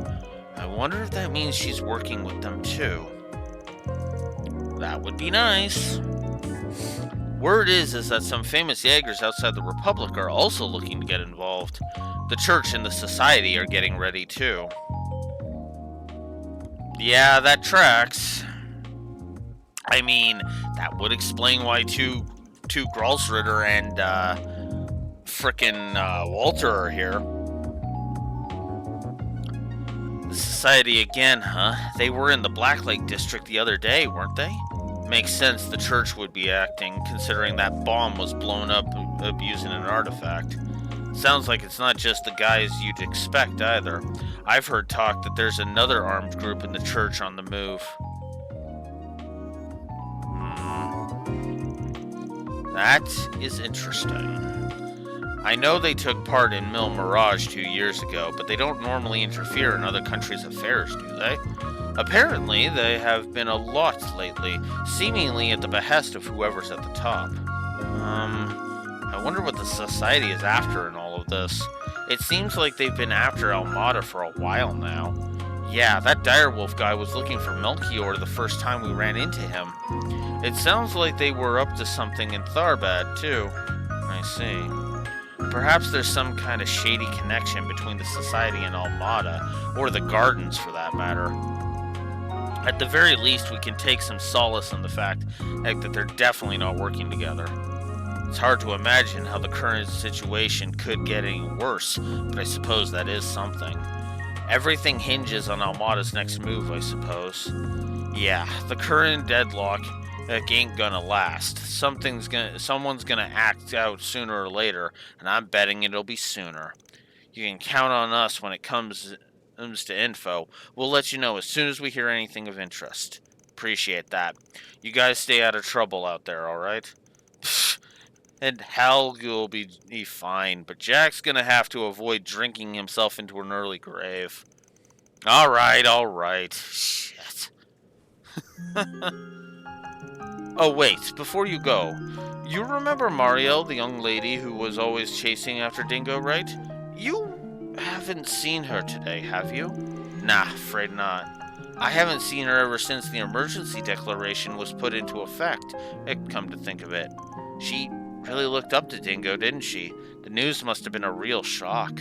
[SPEAKER 5] I wonder if that means she's working with them, too. That would be nice. Word is that some famous Jaegers outside the Republic are also looking to get involved. The church and the society are getting ready, too. Yeah, that tracks. I mean, that would explain why two Gralsritter and frickin' Walter are here. The society again, huh? They were in the Blacklake district the other day, weren't they? Makes sense the church would be acting, considering that bomb was blown up using an artifact. Sounds like it's not just the guys you'd expect either. I've heard talk that there's another armed group in the church on the move. That is interesting. I know they took part in Mil Mirage 2 years ago, but they don't normally interfere in other countries' affairs, do they? Apparently, they have been a lot lately, seemingly at the behest of whoever's at the top. I wonder what the society is after in all of this. It seems like they've been after Almada for a while now. Yeah, that direwolf guy was looking for Melchior the first time we ran into him. It sounds like they were up to something in Tharbad, too. I see. Perhaps there's some kind of shady connection between the Society and Almada, or the Gardens for that matter. At the very least, we can take some solace in the fact that they're definitely not working together. It's hard to imagine how the current situation could get any worse, but I suppose that is something. Everything hinges on Almada's next move, I suppose. Yeah, the current deadlock ain't gonna last. Someone's gonna act out sooner or later, and I'm betting it'll be sooner. You can count on us when it comes to info. We'll let you know as soon as we hear anything of interest. Appreciate that. You guys stay out of trouble out there, alright? And Hal will be fine, but Jack's gonna have to avoid drinking himself into an early grave. Alright. Shit. Oh, wait, before you go, you remember Mariel, the young lady who was always chasing after Dingo, right? You haven't seen her today, have you? Nah, afraid not. I haven't seen her ever since the emergency declaration was put into effect, come to think of it. She really looked up to Dingo, didn't she? The news must have been a real shock.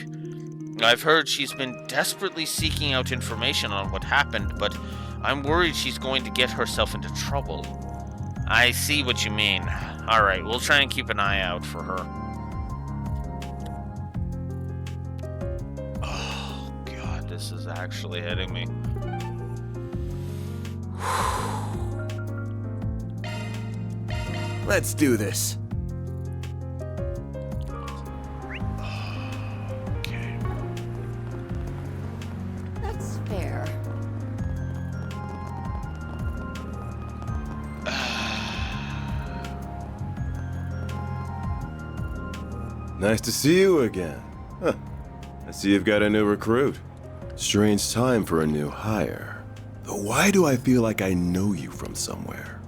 [SPEAKER 5] I've heard she's been desperately seeking out information on what happened, but I'm worried she's going to get herself into trouble. I see what you mean. Alright, we'll try and keep an eye out for her. Oh, God, this is actually hitting me.
[SPEAKER 3] Let's do this.
[SPEAKER 5] Okay.
[SPEAKER 7] That's fair.
[SPEAKER 10] Nice to see you again. Huh. I see you've got a new recruit. Strange time for a new hire. Though why do I feel like I know you from somewhere?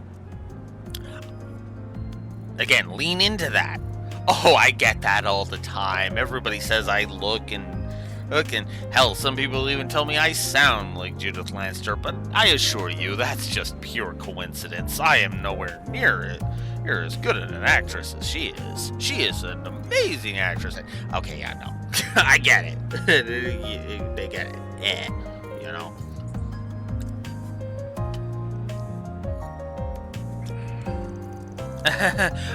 [SPEAKER 5] Again, lean into that. Oh, I get that all the time. Everybody says I look and Hell, some people even tell me I sound like Judith Lannister, but I assure you that's just pure coincidence. I am nowhere near it. You're as good an actress as she is. She is an amazing actress. Okay, yeah, no. I get it. They get it. You know.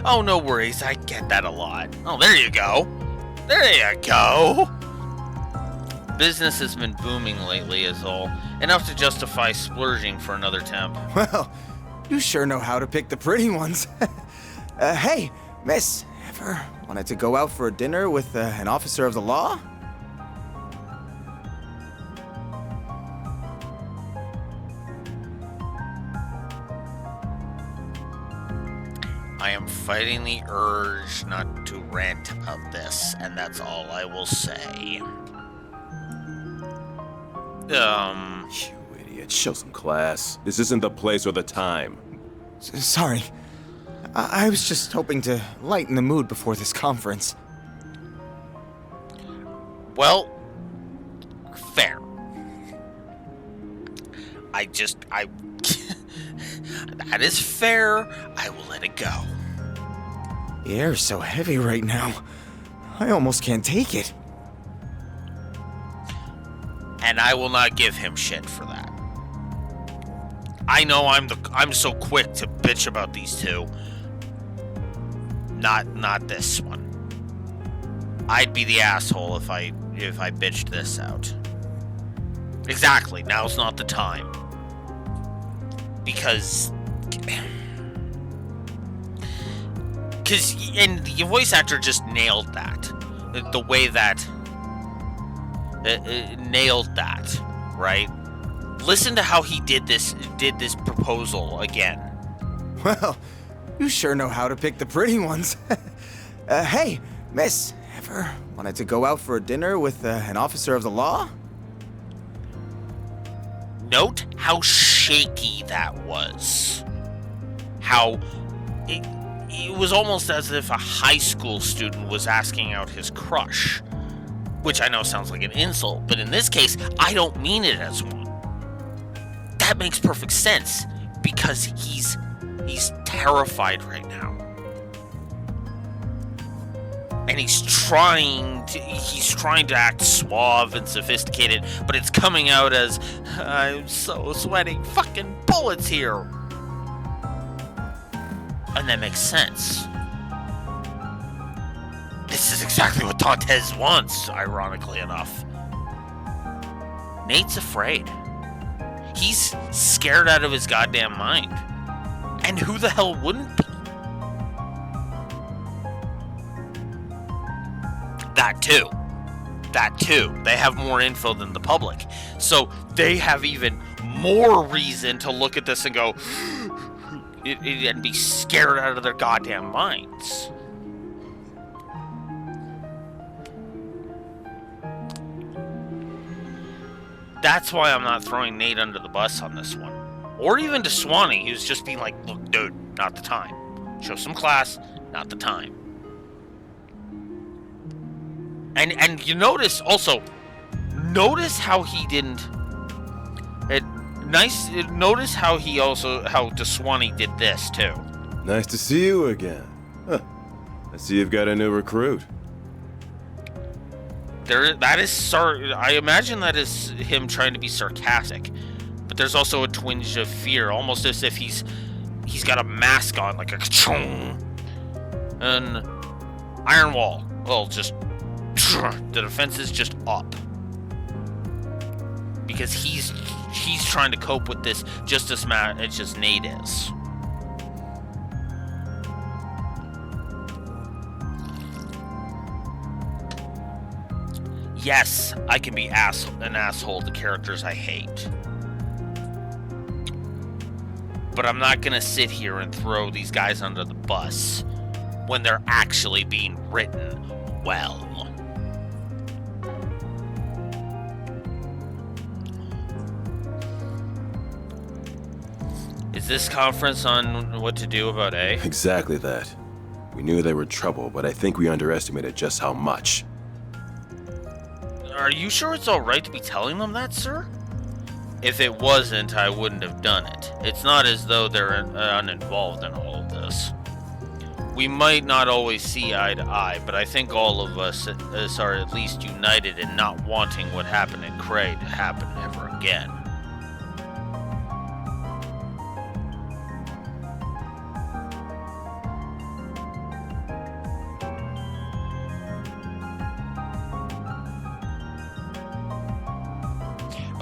[SPEAKER 5] Oh, no worries. I get that a lot. Oh, there you go. There you go. Business has been booming lately is all. Enough to justify splurging for another temp.
[SPEAKER 20] Well, you sure know how to pick the pretty ones. Hey, miss, ever wanted to go out for a dinner with an officer of the law?
[SPEAKER 5] I am fighting the urge not to rant about this, and that's all I will say.
[SPEAKER 10] You idiot, show some class. This isn't the place or the time.
[SPEAKER 20] Sorry. I was just hoping to lighten the mood before this conference.
[SPEAKER 5] Well, fair. That is fair. I will let it go.
[SPEAKER 20] The air's so heavy right now. I almost can't take it.
[SPEAKER 5] And I will not give him shit for that. I know I'm so quick to bitch about these two. Not this one. I'd be the asshole if I bitched this out. Exactly. Now's not the time. Because and the voice actor just nailed that. The way that nailed that, right? Listen to how he did this proposal again.
[SPEAKER 20] Well, you sure know how to pick the pretty ones. Hey, miss, ever wanted to go out for a dinner with an officer of the law?
[SPEAKER 5] Note how shaky that was. How it was almost as if a high school student was asking out his crush. Which I know sounds like an insult, but in this case, I don't mean it as one. That makes perfect sense, because he's terrified right now. And he's trying to act suave and sophisticated, but it's coming out as, I'm so sweating fucking bullets here. And that makes sense. This is exactly what Dantes wants, ironically enough. Nate's afraid. He's scared out of his goddamn mind. And who the hell wouldn't be? That too. They have more info than the public. So they have even more reason to look at this and go, and be scared out of their goddamn minds. That's why I'm not throwing Nate under the bus on this one. Or even to Swanee, who's just being like, look, dude, not the time. Show some class, not the time. And you notice how he didn't... Notice how DeSwanee did this, too.
[SPEAKER 10] Nice to see you again. Huh. I see you've got a new recruit.
[SPEAKER 5] I imagine that is him trying to be sarcastic, but there's also a twinge of fear, almost as if he's got a mask on, like a ka-chung. And Iron Wall, well, just the defense is just up because he's trying to cope with this just as much as Nate is. Yes, I can be an asshole to characters I hate. But I'm not gonna sit here and throw these guys under the bus when they're actually being written well. Is this conference on what to do about A?
[SPEAKER 10] Exactly that. We knew they were trouble, but I think we underestimated just how much.
[SPEAKER 5] Are you sure it's alright to be telling them that, sir? If it wasn't, I wouldn't have done it. It's not as though they're uninvolved in all of this. We might not always see eye to eye, but I think all of us are at least united in not wanting what happened in Cray to happen ever again.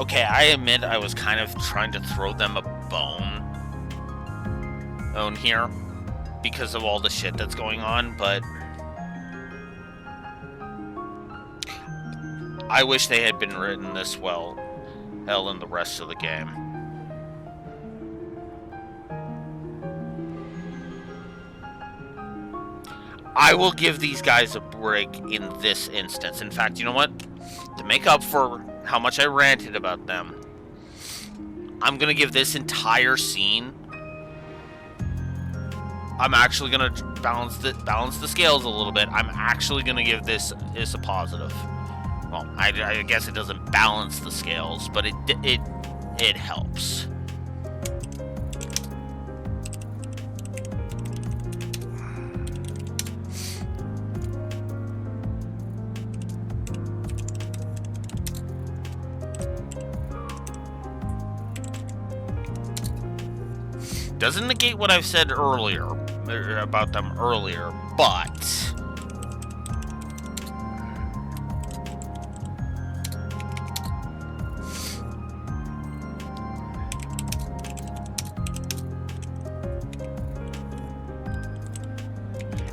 [SPEAKER 5] Okay, I admit I was kind of trying to throw them a bone here because of all the shit that's going on, but I wish they had been written this well in the rest of the game. I will give these guys a break in this instance. In fact, you know what? To make up for how much I ranted about them, I'm gonna give this entire scene. I'm actually gonna balance the scales a little bit. I'm actually gonna give this a positive. Well, I guess it doesn't balance the scales, but it helps. Doesn't negate what I've said earlier about them earlier, but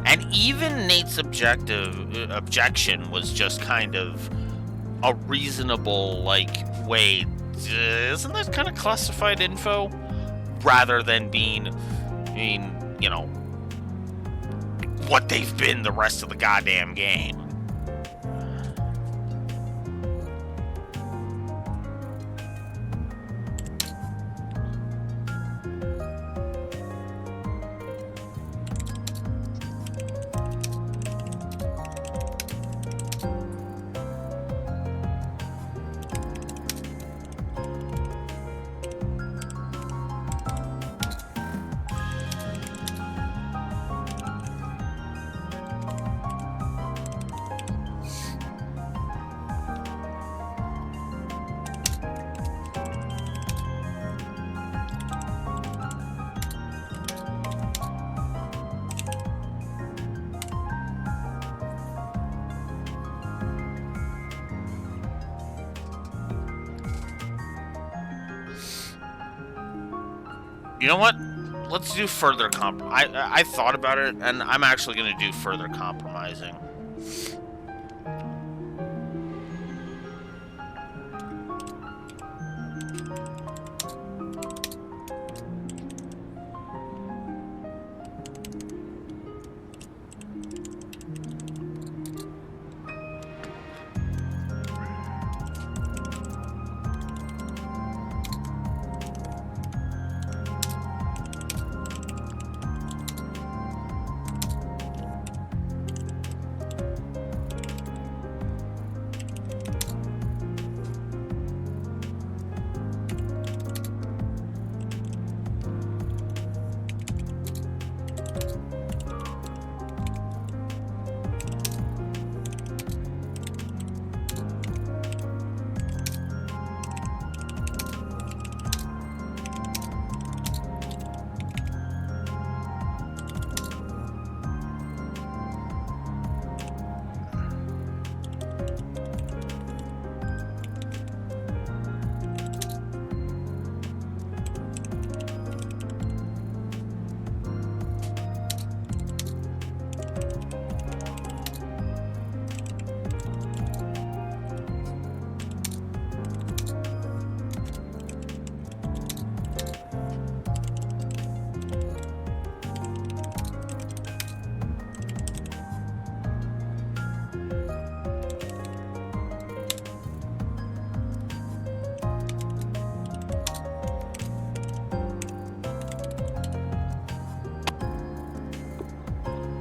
[SPEAKER 5] and even Nate's objection was just kind of a reasonable, like, wait, isn't that kind of classified info? Rather than being, you know, what they've been the rest of the goddamn game. You know what? Let's do further I thought about it, and I'm actually going to do further compromising.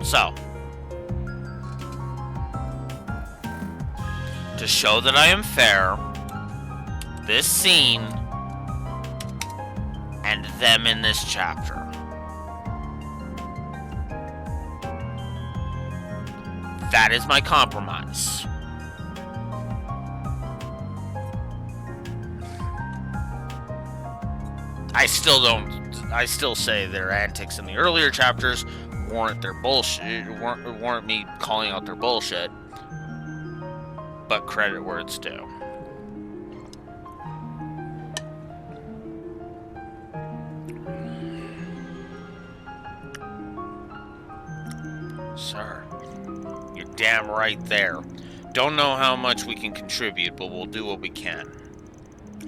[SPEAKER 5] So, to show that I am fair, this scene and them in this chapter. That is my compromise. I still say their antics in the earlier chapters warrant their bullshit, warrant me calling out their bullshit, but credit where it's due. Sir, you're damn right there. Don't know how much we can contribute, but we'll do what we can.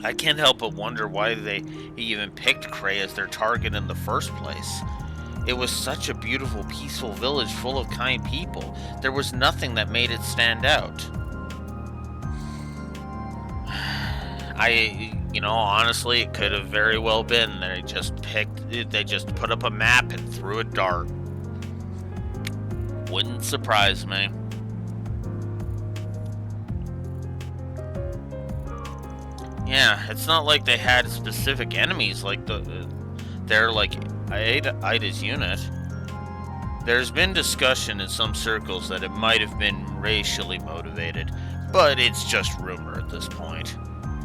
[SPEAKER 5] I can't help but wonder why they even picked Cray as their target in the first place. It was such a beautiful, peaceful village full of kind people. There was nothing that made it stand out. Honestly, it could have very well been they just put up a map and threw a dart. Wouldn't surprise me. Yeah, it's not like they had specific enemies like they're like Ida's unit. There's been discussion in some circles that it might have been racially motivated, but it's just rumor at this point.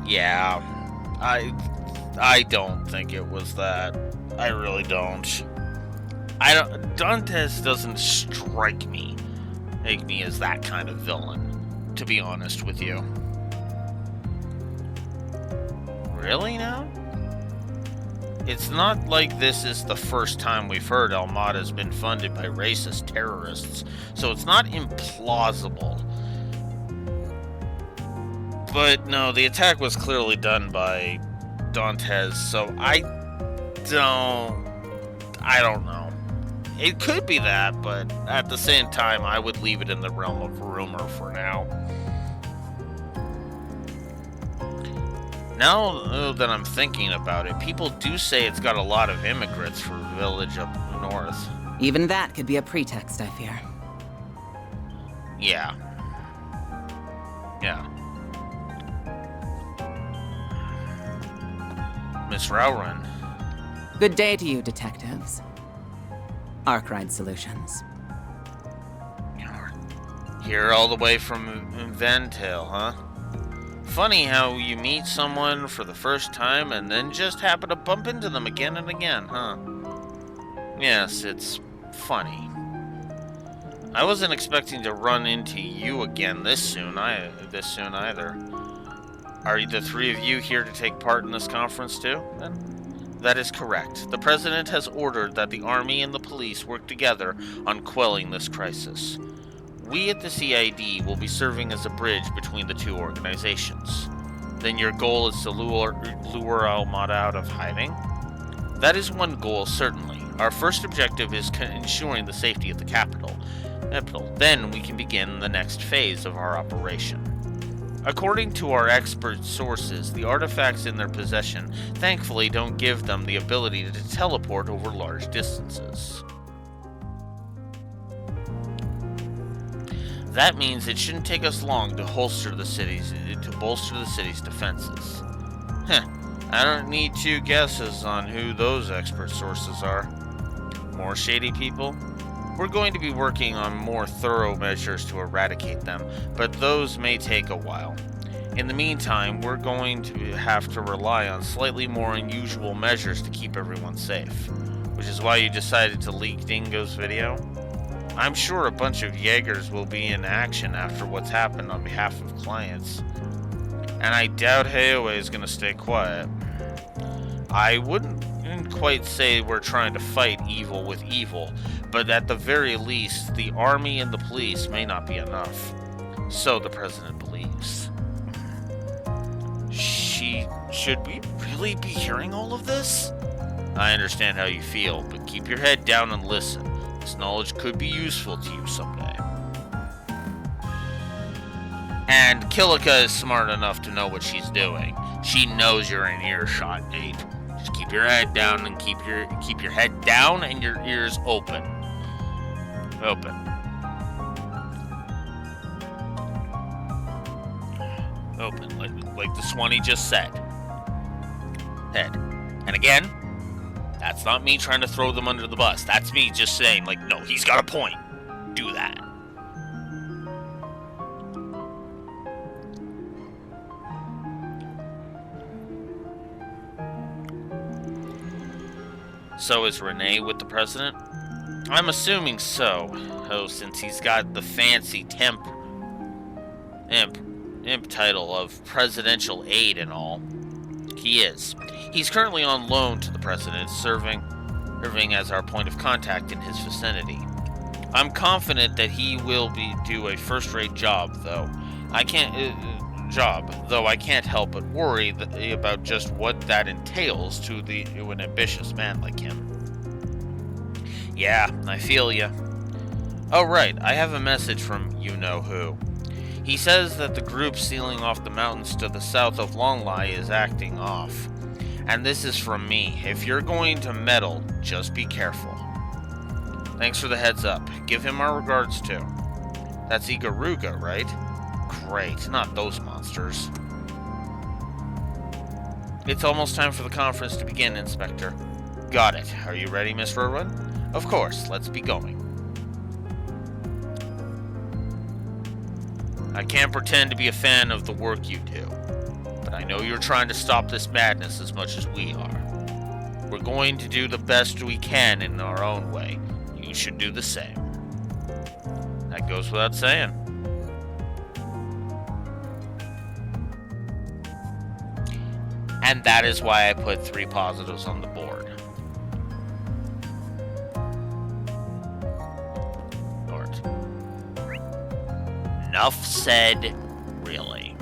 [SPEAKER 5] Yeah, I don't think it was that. I really don't. Dantes doesn't strike me as that kind of villain, to be honest with you. Really now? It's not like this is the first time we've heard Almada's been funded by racist terrorists, so it's not implausible. But no, the attack was clearly done by Dantes, so I don't know. It could be that, but at the same time, I would leave it in the realm of rumor for now. Now that I'm thinking about it, people do say it's got a lot of immigrants for a village up north.
[SPEAKER 8] Even that could be a pretext, I fear.
[SPEAKER 5] Yeah. Miss Rowran.
[SPEAKER 8] Good day to you, detectives. Arkwright Solutions.
[SPEAKER 5] Here all the way from Ventil, huh? Funny how you meet someone for the first time and then just happen to bump into them again and again, huh? Yes, it's funny. I wasn't expecting to run into you again this soon either. Are the three of you here to take part in this conference too, then? That is correct. The President has ordered that the Army and the police work together on quelling this crisis. We at the CID will be serving as a bridge between the two organizations. Then your goal is to lure Almada out of hiding? That is one goal, certainly. Our first objective is ensuring the safety of the capital. Then we can begin the next phase of our operation. According to our expert sources, the artifacts in their possession thankfully don't give them the ability to teleport over large distances. That means it shouldn't take us long to bolster the city's defenses. I don't need two guesses on who those expert sources are. More shady people? We're going to be working on more thorough measures to eradicate them, but those may take a while. In the meantime, we're going to have to rely on slightly more unusual measures to keep everyone safe, which is why you decided to leak Dingo's video. I'm sure a bunch of Jaegers will be in action after what's happened on behalf of clients. And I doubt Heoe is going to stay quiet. I wouldn't quite say we're trying to fight evil with evil, but at the very least, the army and the police may not be enough. So the president believes. Should we really be hearing all of this? I understand how you feel, but keep your head down and listen. This knowledge could be useful to you someday. And Kilika is smart enough to know what she's doing. She knows you're in earshot, Nate. Just keep your head down and keep your head down and your ears open. open, like the Swanee just said. Head. And again, that's not me trying to throw them under the bus. That's me just saying, like, no, he's got a point. Do that. So is Renee with the president? I'm assuming so. Oh, since he's got the fancy imp title of presidential aide and all. He is. He's currently on loan to the president, serving as our point of contact in his vicinity. I'm confident that he will do a first-rate job, though. I can't help but worry about just what that entails to an ambitious man like him. Yeah, I feel ya. Oh right, I have a message from you-know-who. He says that the group sealing off the mountains to the south of Longlai is acting off. And this is from me. If you're going to meddle, just be careful. Thanks for the heads up. Give him our regards too. That's Igaruga, right? Great, not those monsters. It's almost time for the conference to begin, Inspector. Got it. Are you ready, Miss Rurun? Of course, let's be going. I can't pretend to be a fan of the work you do, but I know you're trying to stop this madness as much as we are. We're going to do the best we can in our own way. You should do the same. That goes without saying. And that is why I put 3 positives on the board. Enough said, really.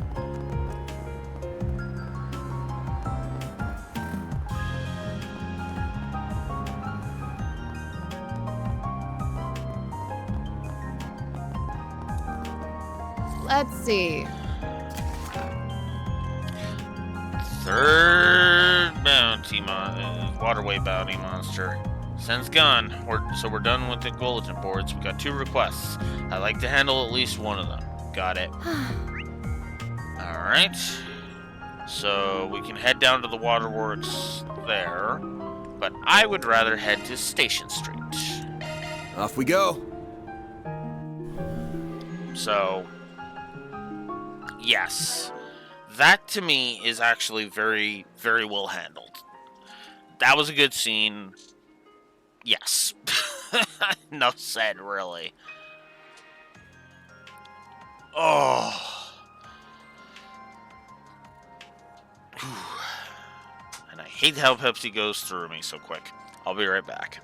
[SPEAKER 17] Let's see.
[SPEAKER 5] Third waterway bounty monster. Sense gone. We're done with the bulletin boards. We got 2 requests. I'd like to handle at least one of them. Got it. Alright. So we can head down to the waterworks there. But I would rather head to Station Street.
[SPEAKER 3] Off we go.
[SPEAKER 5] So, yes. That to me is actually very, very well handled. That was a good scene. Yes. Enough said, really. Oh. And I hate how Pepsi goes through me so quick. I'll be right back.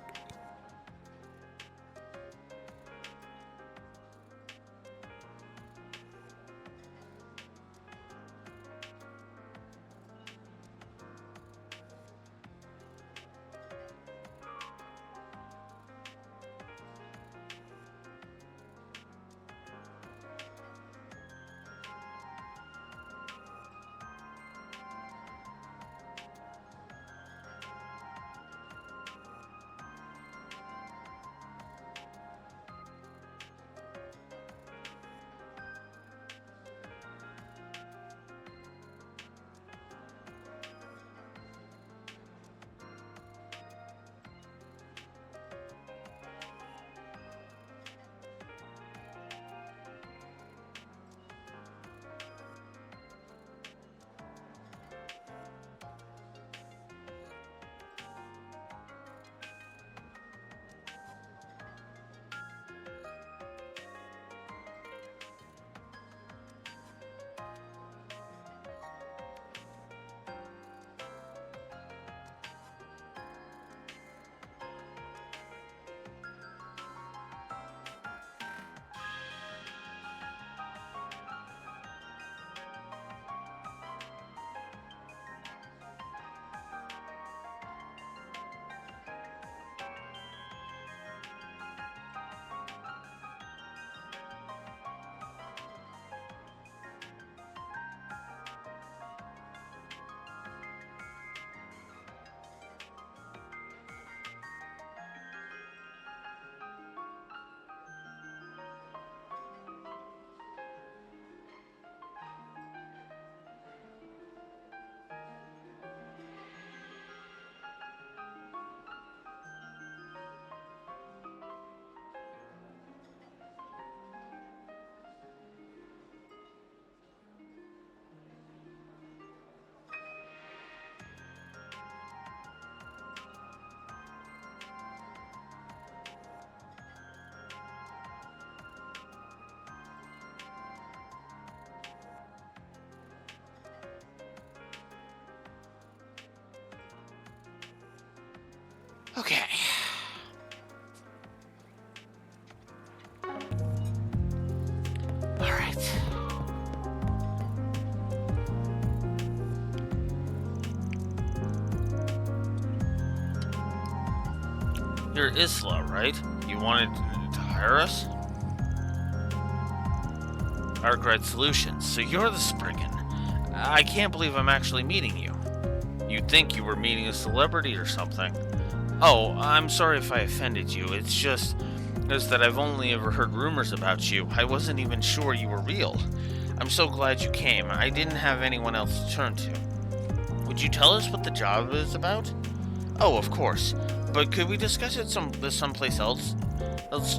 [SPEAKER 5] it. You're Isla, right? You wanted to hire us? Arkwright Solutions, so you're the Spriggan. I can't believe I'm actually meeting you. You'd think you were meeting a celebrity or something. Oh, I'm sorry if I offended you. It's just that I've only ever heard rumors about you. I wasn't even sure you were real. I'm so glad you came. I didn't have anyone else to turn to. Would you tell us what the job is about? Oh, of course. But could we discuss it someplace else?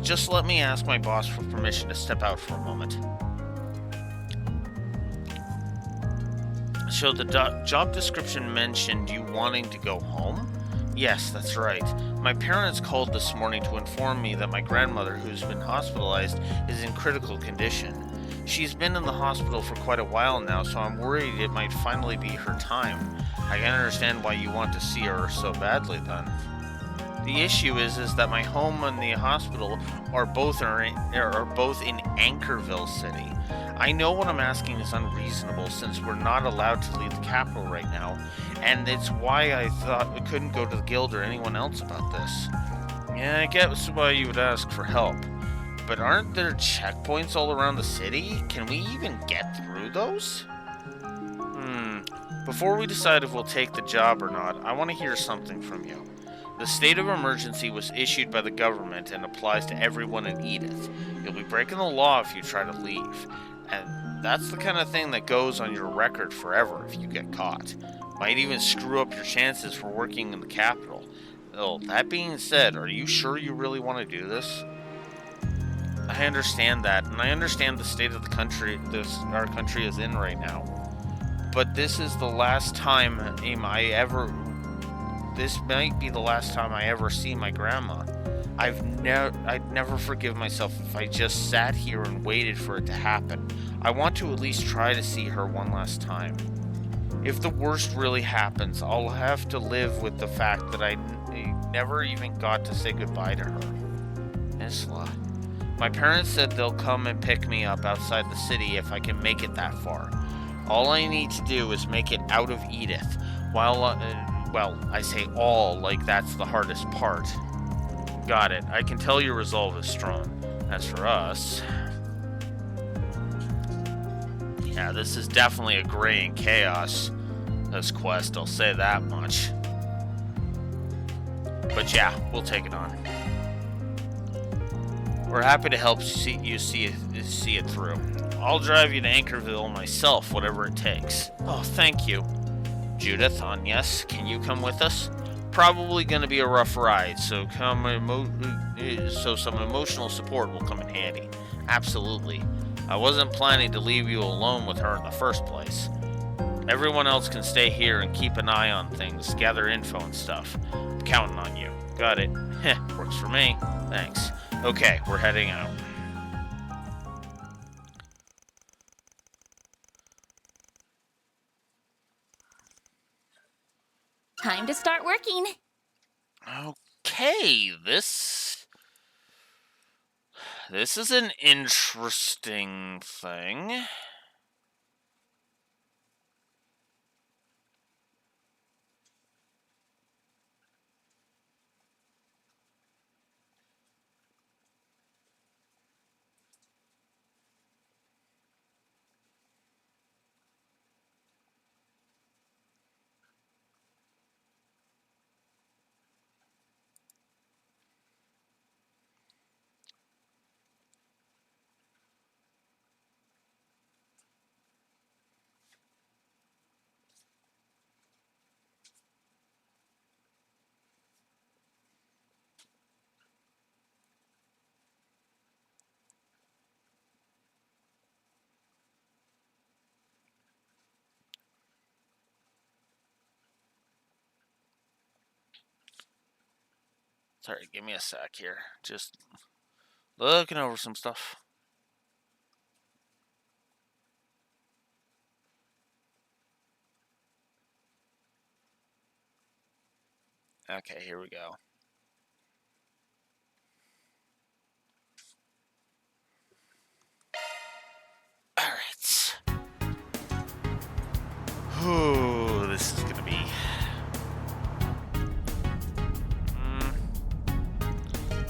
[SPEAKER 5] Just let me ask my boss for permission to step out for a moment. So the job description mentioned you wanting to go home? Yes, that's right. My parents called this morning to inform me that my grandmother, who's been hospitalized, is in critical condition. She's been in the hospital for quite a while now, so I'm worried it might finally be her time. I can understand why you want to see her so badly then. The issue is that my home and the hospital are both in Anchorville City. I know what I'm asking is unreasonable since we're not allowed to leave the capital right now, and it's why I thought we couldn't go to the guild or anyone else about this. Yeah, I guess why you would ask for help. But aren't there checkpoints all around the city? Can we even get through those? Before we decide if we'll take the job or not, I want to hear something from you. The state of emergency was issued by the government and applies to everyone in Edith. You'll be breaking the law if you try to leave. And that's the kind of thing that goes on your record forever if you get caught. Might even screw up your chances for working in the capital. Well, that being said, are you sure you really want to do this? I understand that, and I understand the state of the country our country is in right now. But this is the last time this might be the last time I ever see my grandma. I'd never forgive myself if I just sat here and waited for it to happen. I want to at least try to see her one last time. If the worst really happens, I'll have to live with the fact that I never even got to say goodbye to her. Isla. My parents said they'll come and pick me up outside the city if I can make it that far. All I need to do is make it out of Edith. Well, I say all like that's the hardest part. Got it. I can tell your resolve is strong. As for us... Yeah, this is definitely a gray and chaos, this quest, I'll say that much. But yeah, we'll take it on. We're happy to help you see it through. I'll drive you to Anchorville myself, whatever it takes. Oh, thank you. Judith, Agnes, can you come with us? Probably going to be a rough ride, so some emotional support will come in handy. Absolutely. I wasn't planning to leave you alone with her in the first place. Everyone else can stay here and keep an eye on things, gather info and stuff. I'm counting on you. Got it. Heh, works for me. Thanks. Okay, we're heading out.
[SPEAKER 11] Time to start working.
[SPEAKER 5] Okay, this is an interesting thing. Sorry, give me a sec here. Just looking over some stuff. Okay, here we go.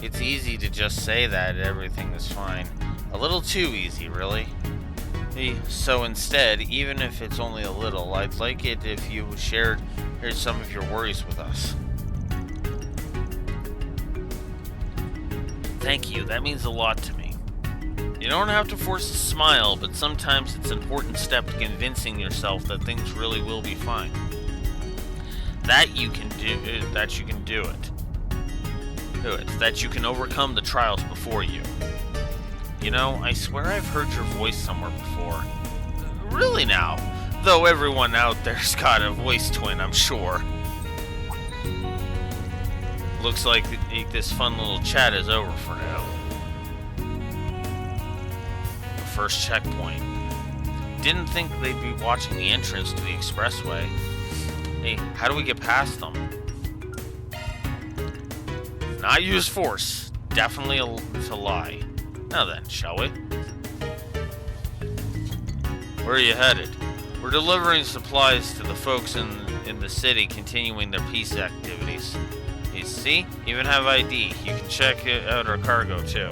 [SPEAKER 5] it's easy to just say that everything is fine. A little too easy, really. So instead, even if it's only a little, I'd like it if you shared some of your worries with us. Thank you, that means a lot to me. You don't have to force a smile, but sometimes it's an important step to convincing yourself that things really will be fine. That you can do it. That you can overcome the trials before you. You know, I swear I've heard your voice somewhere before. Really now? Though everyone out there's got a voice twin, I'm sure. Looks like this fun little chat is over for now. The first checkpoint. Didn't think they'd be watching the entrance to the expressway. Hey, how do we get past them? Not use force. Definitely to lie. Now then, shall we? Where are you headed? We're delivering supplies to the folks in the city continuing their peace activities. You see? Even have ID. You can check out our cargo, too.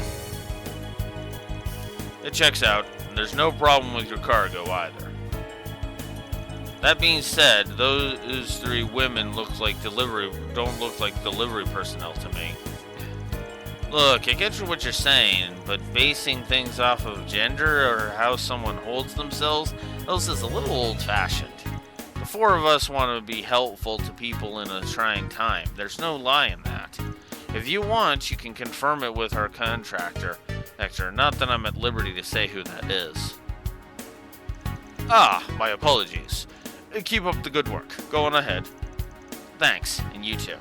[SPEAKER 5] It checks out, and there's no problem with your cargo either. That being said, those three women don't look like delivery personnel to me. Look, I get what you're saying, but basing things off of gender or how someone holds themselves, this is a little old-fashioned. The four of us want to be helpful to people in a trying time. There's no lie in that. If you want, you can confirm it with our contractor. Not that I'm at liberty to say who that is. Ah, my apologies. Keep up the good work. Go on ahead. Thanks, and you too.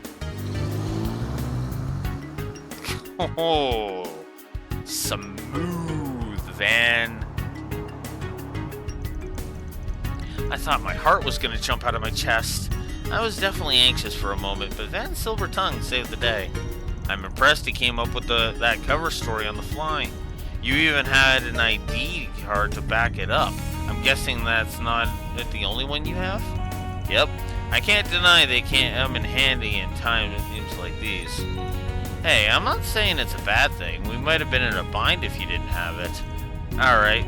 [SPEAKER 5] Oh, smooth, Van. I thought my heart was going to jump out of my chest. I was definitely anxious for a moment, but Van's silver tongue saved the day. I'm impressed he came up with that cover story on the fly. You even had an ID card to back it up. I'm guessing that's not the only one you have? Yep. I can't deny they can't come in handy in times like these. Hey, I'm not saying it's a bad thing. We might have been in a bind if you didn't have it. Alright,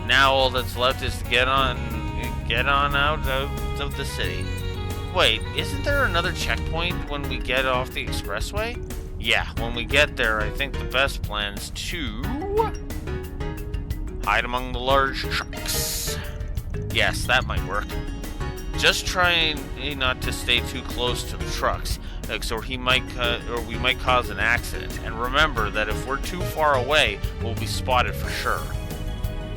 [SPEAKER 5] now all that's left is to get on out of the city. Wait, isn't there another checkpoint when we get off the expressway? Yeah, when we get there, I think the best plan is to hide among the large trucks. Yes, that might work. Just try not to stay too close to the trucks, or we might cause an accident. And remember that if we're too far away, we'll be spotted for sure.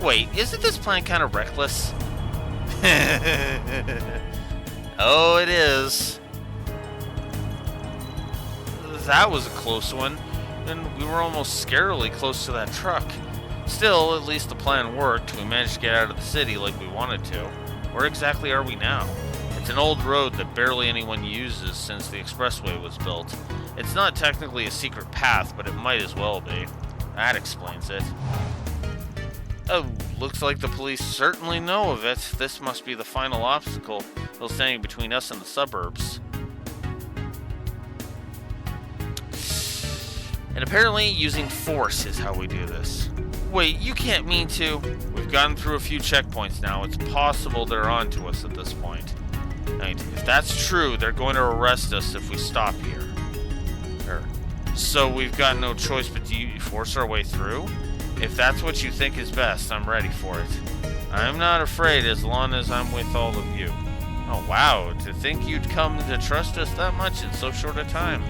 [SPEAKER 5] Wait, isn't this plan kind of reckless? Oh, it is. That was a close one, and we were almost scarily close to that truck. Still, at least the plan worked. We managed to get out of the city like we wanted to. Where exactly are we now? It's an old road that barely anyone uses since the expressway was built. It's not technically a secret path, but it might as well be. That explains it. Oh, looks like the police certainly know of it. This must be the final obstacle still standing between us and the suburbs. And apparently using force is how we do this. Wait, you can't mean to. We've gotten through a few checkpoints now. It's possible they're on to us at this point. Right, if that's true, they're going to arrest us if we stop here. So we've got no choice but to force our way through? If that's what you think is best, I'm ready for it. I'm not afraid as long as I'm with all of you. Oh wow, to think you'd come to trust us that much in so short a time.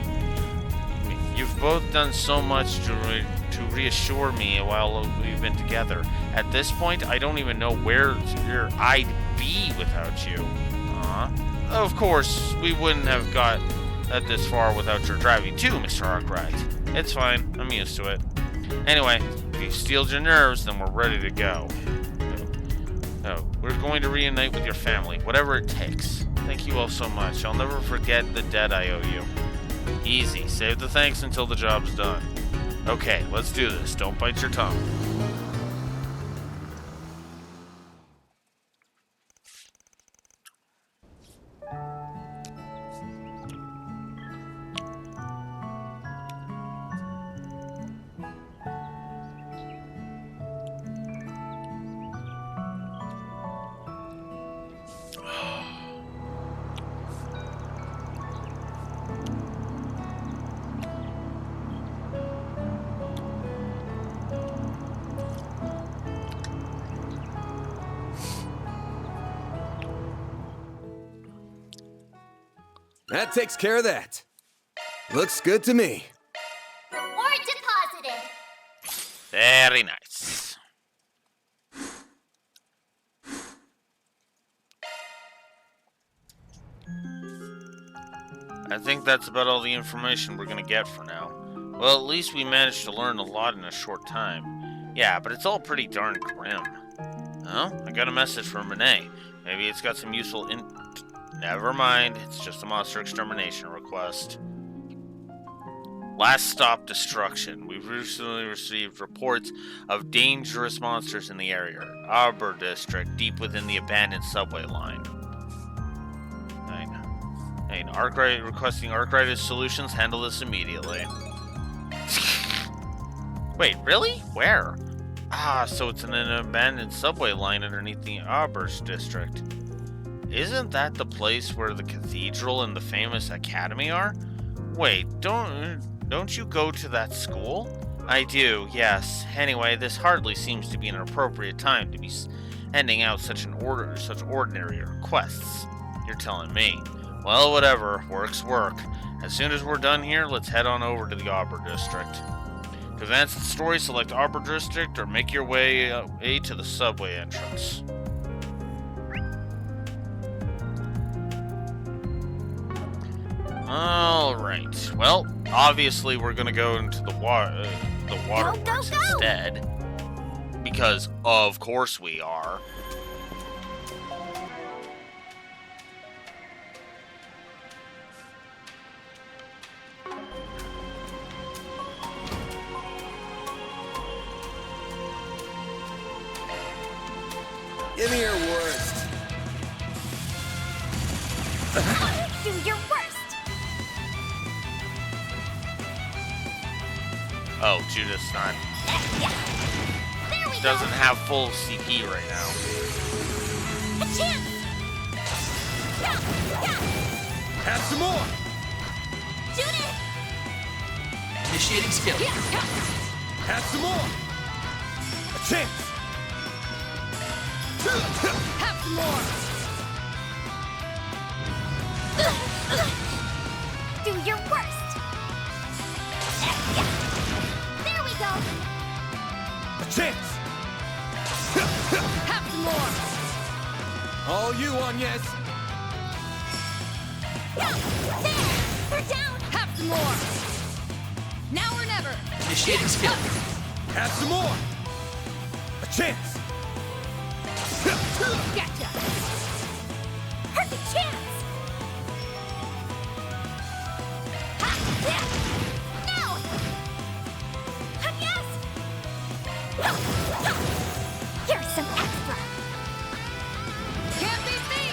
[SPEAKER 5] You've both done so much to reassure me while we've been together. At this point, I don't even know where I'd be without you. Of course, we wouldn't have got this far without your driving too, Mr. Arkwright. It's fine, I'm used to it. Anyway, if you've steeled your nerves, then we're ready to go. We're going to reunite with your family, whatever it takes. Thank you all so much. I'll never forget the debt I owe you. Easy. Save the thanks until the job's done. Okay, let's do this. Don't bite your tongue.
[SPEAKER 3] That takes care of that. Looks good to me.
[SPEAKER 11] Reward deposited.
[SPEAKER 5] Very nice. I think that's about all the information we're gonna get for now. Well, at least we managed to learn a lot in a short time. Yeah, but it's all pretty darn grim. Oh, I got a message from Renee. Maybe it's got some useful Never mind, it's just a monster extermination request. Last stop destruction. We've recently received reports of dangerous monsters in the area. Arbor District, deep within the abandoned subway line. Arkwright requesting Arkwright Solutions handle this immediately. Wait, really? Where? Ah, so it's in an abandoned subway line underneath the Arbor District. Isn't that the place where the cathedral and the famous academy are? Wait, don't you go to that school? I do, yes. Anyway, this hardly seems to be an appropriate time to be handing out such ordinary requests. You're telling me. Well, whatever. Work's work. As soon as we're done here, let's head on over to the Arbor District. To advance the story, select Arbor District or make your way to the subway entrance. Alright. Well, obviously we're gonna go into the waterworks instead. Because, of course we are.
[SPEAKER 3] Give me your worst.
[SPEAKER 11] Do your worst.
[SPEAKER 5] Oh, Judith's not.
[SPEAKER 11] There we
[SPEAKER 5] Doesn't have full CP right now.
[SPEAKER 11] A chance.
[SPEAKER 3] Have some more.
[SPEAKER 11] Judith.
[SPEAKER 8] Initiating skill.
[SPEAKER 3] Have some more. A chance.
[SPEAKER 7] Have some more.
[SPEAKER 11] Do your worst. There we go.
[SPEAKER 3] A chance.
[SPEAKER 7] Have some more.
[SPEAKER 3] All you on, yes.
[SPEAKER 11] There. They're down.
[SPEAKER 7] Have some more. Now or never.
[SPEAKER 8] Initiating skill.
[SPEAKER 3] Have some more. A chance.
[SPEAKER 7] Gotcha.
[SPEAKER 11] Perfect chance. Now. Yes. Here's some extra.
[SPEAKER 7] Can't beat me.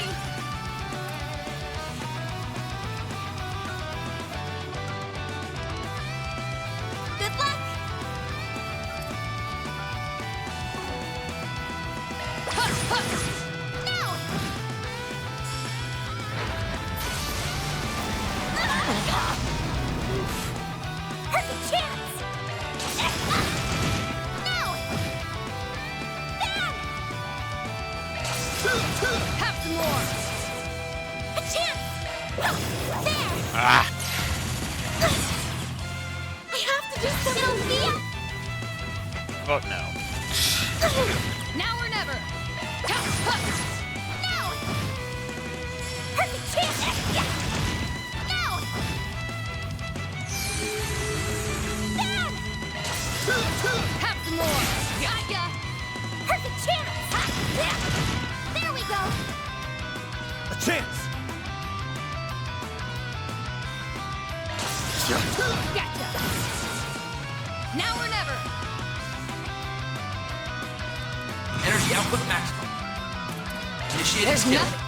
[SPEAKER 11] Good luck. Now. Perfect chance. Now. Bam.
[SPEAKER 7] Have some more.
[SPEAKER 11] A chance. There.
[SPEAKER 5] Ah!
[SPEAKER 11] I have to do something.
[SPEAKER 5] Oh no.
[SPEAKER 7] Now or never.
[SPEAKER 11] Now. Perfect chance. Now. Bam.
[SPEAKER 7] Have some more. Gotcha.
[SPEAKER 11] Perfect chance. There we go.
[SPEAKER 3] A chance.
[SPEAKER 7] Gotcha. Now or never.
[SPEAKER 8] Energy output maximum. Initiating
[SPEAKER 7] There's
[SPEAKER 8] skill.
[SPEAKER 7] nothing.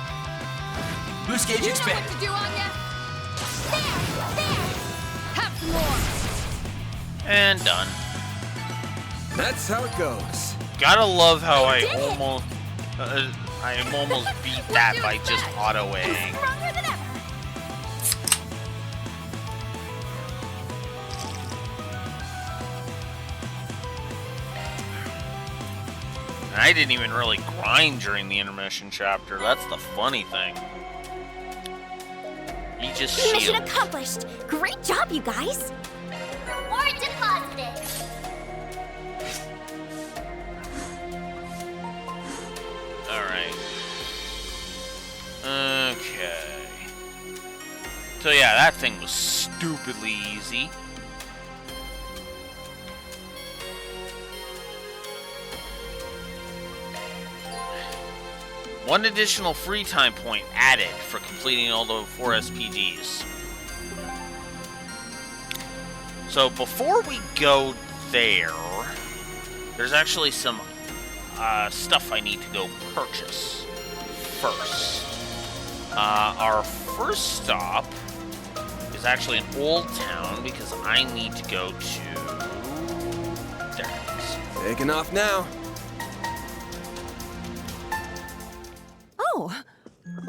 [SPEAKER 8] Boost gauge
[SPEAKER 7] You know
[SPEAKER 8] expanded.
[SPEAKER 7] what to do, Anya.
[SPEAKER 11] There.
[SPEAKER 7] Have some more.
[SPEAKER 5] And done.
[SPEAKER 3] That's how it goes.
[SPEAKER 5] Gotta love how I
[SPEAKER 11] did it.
[SPEAKER 5] almost beat that by just auto-aiming.
[SPEAKER 11] Stronger than ever.
[SPEAKER 5] I didn't even really grind during the intermission chapter. That's the funny thing. Regis
[SPEAKER 2] Mission
[SPEAKER 5] Shield.
[SPEAKER 2] accomplished! Great job, you guys!
[SPEAKER 11] Reward deposited.
[SPEAKER 5] Alright. Okay. So yeah, that thing was stupidly easy. One additional free time point added for completing all the 4 SPGs. So before we go there, there's actually some stuff I need to go purchase first. Our first stop is actually in Old Town because I need to go to... There it is.
[SPEAKER 3] Taking off now.
[SPEAKER 13] Oh,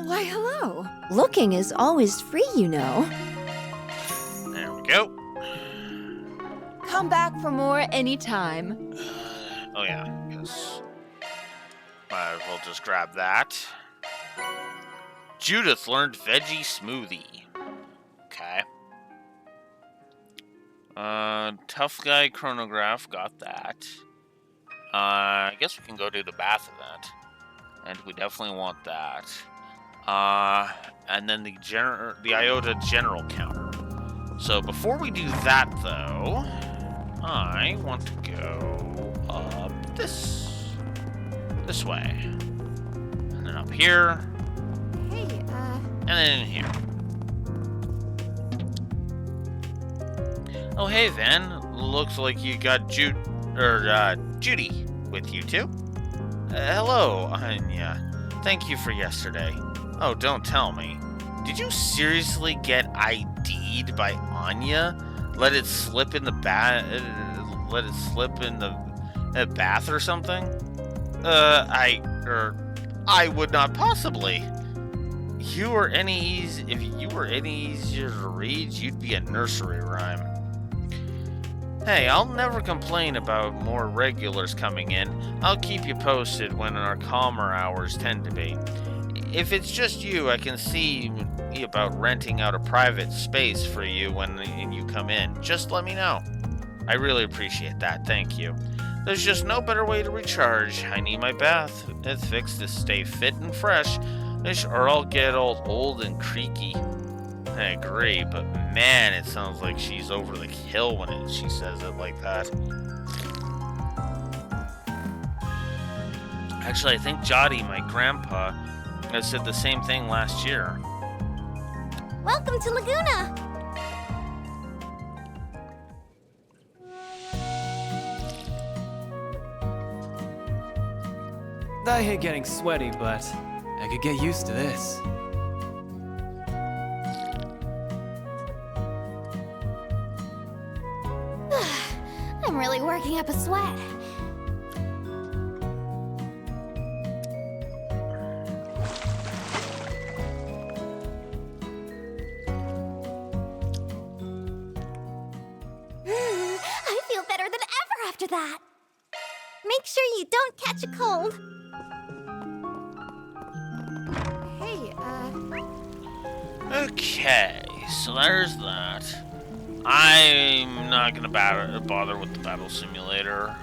[SPEAKER 13] why hello. Looking is always free, you know.
[SPEAKER 5] There we go.
[SPEAKER 13] Come back for more anytime.
[SPEAKER 5] Oh yeah, because might as well just grab that. Judith learned veggie smoothie. Okay. Tough guy chronograph, got that. I guess we can go do the bath event. And we definitely want that. And then the Iota general counter. So before we do that, though, I want to go up this way, and then up here, and then in here. Oh, hey, Van. Looks like you got Judy with you too. Hello, Anya. Thank you for yesterday. Oh, don't tell me. Did you seriously get ID'd by Anya? Let it slip in the bath or something? I would not possibly. If you were any easier to read, you'd be a nursery rhyme. Hey, I'll never complain about more regulars coming in. I'll keep you posted when our calmer hours tend to be. If it's just you, I can see about renting out a private space for you when you come in. Just let me know. I really appreciate that, thank you. There's just no better way to recharge. I need my bath fixed to stay fit and fresh, or I'll get all old and creaky. I agree, but man, it sounds like she's over the hill when she says it like that. Actually, I think Jotty, my grandpa, has said the same thing last year.
[SPEAKER 2] Welcome to Laguna!
[SPEAKER 4] I hate getting sweaty, but I could get used to this.
[SPEAKER 2] I'm really working up a sweat. I feel better than ever after that. Make sure you don't catch a cold. Hey,
[SPEAKER 5] Okay, so there's that. I'm not gonna bother with the battle simulator,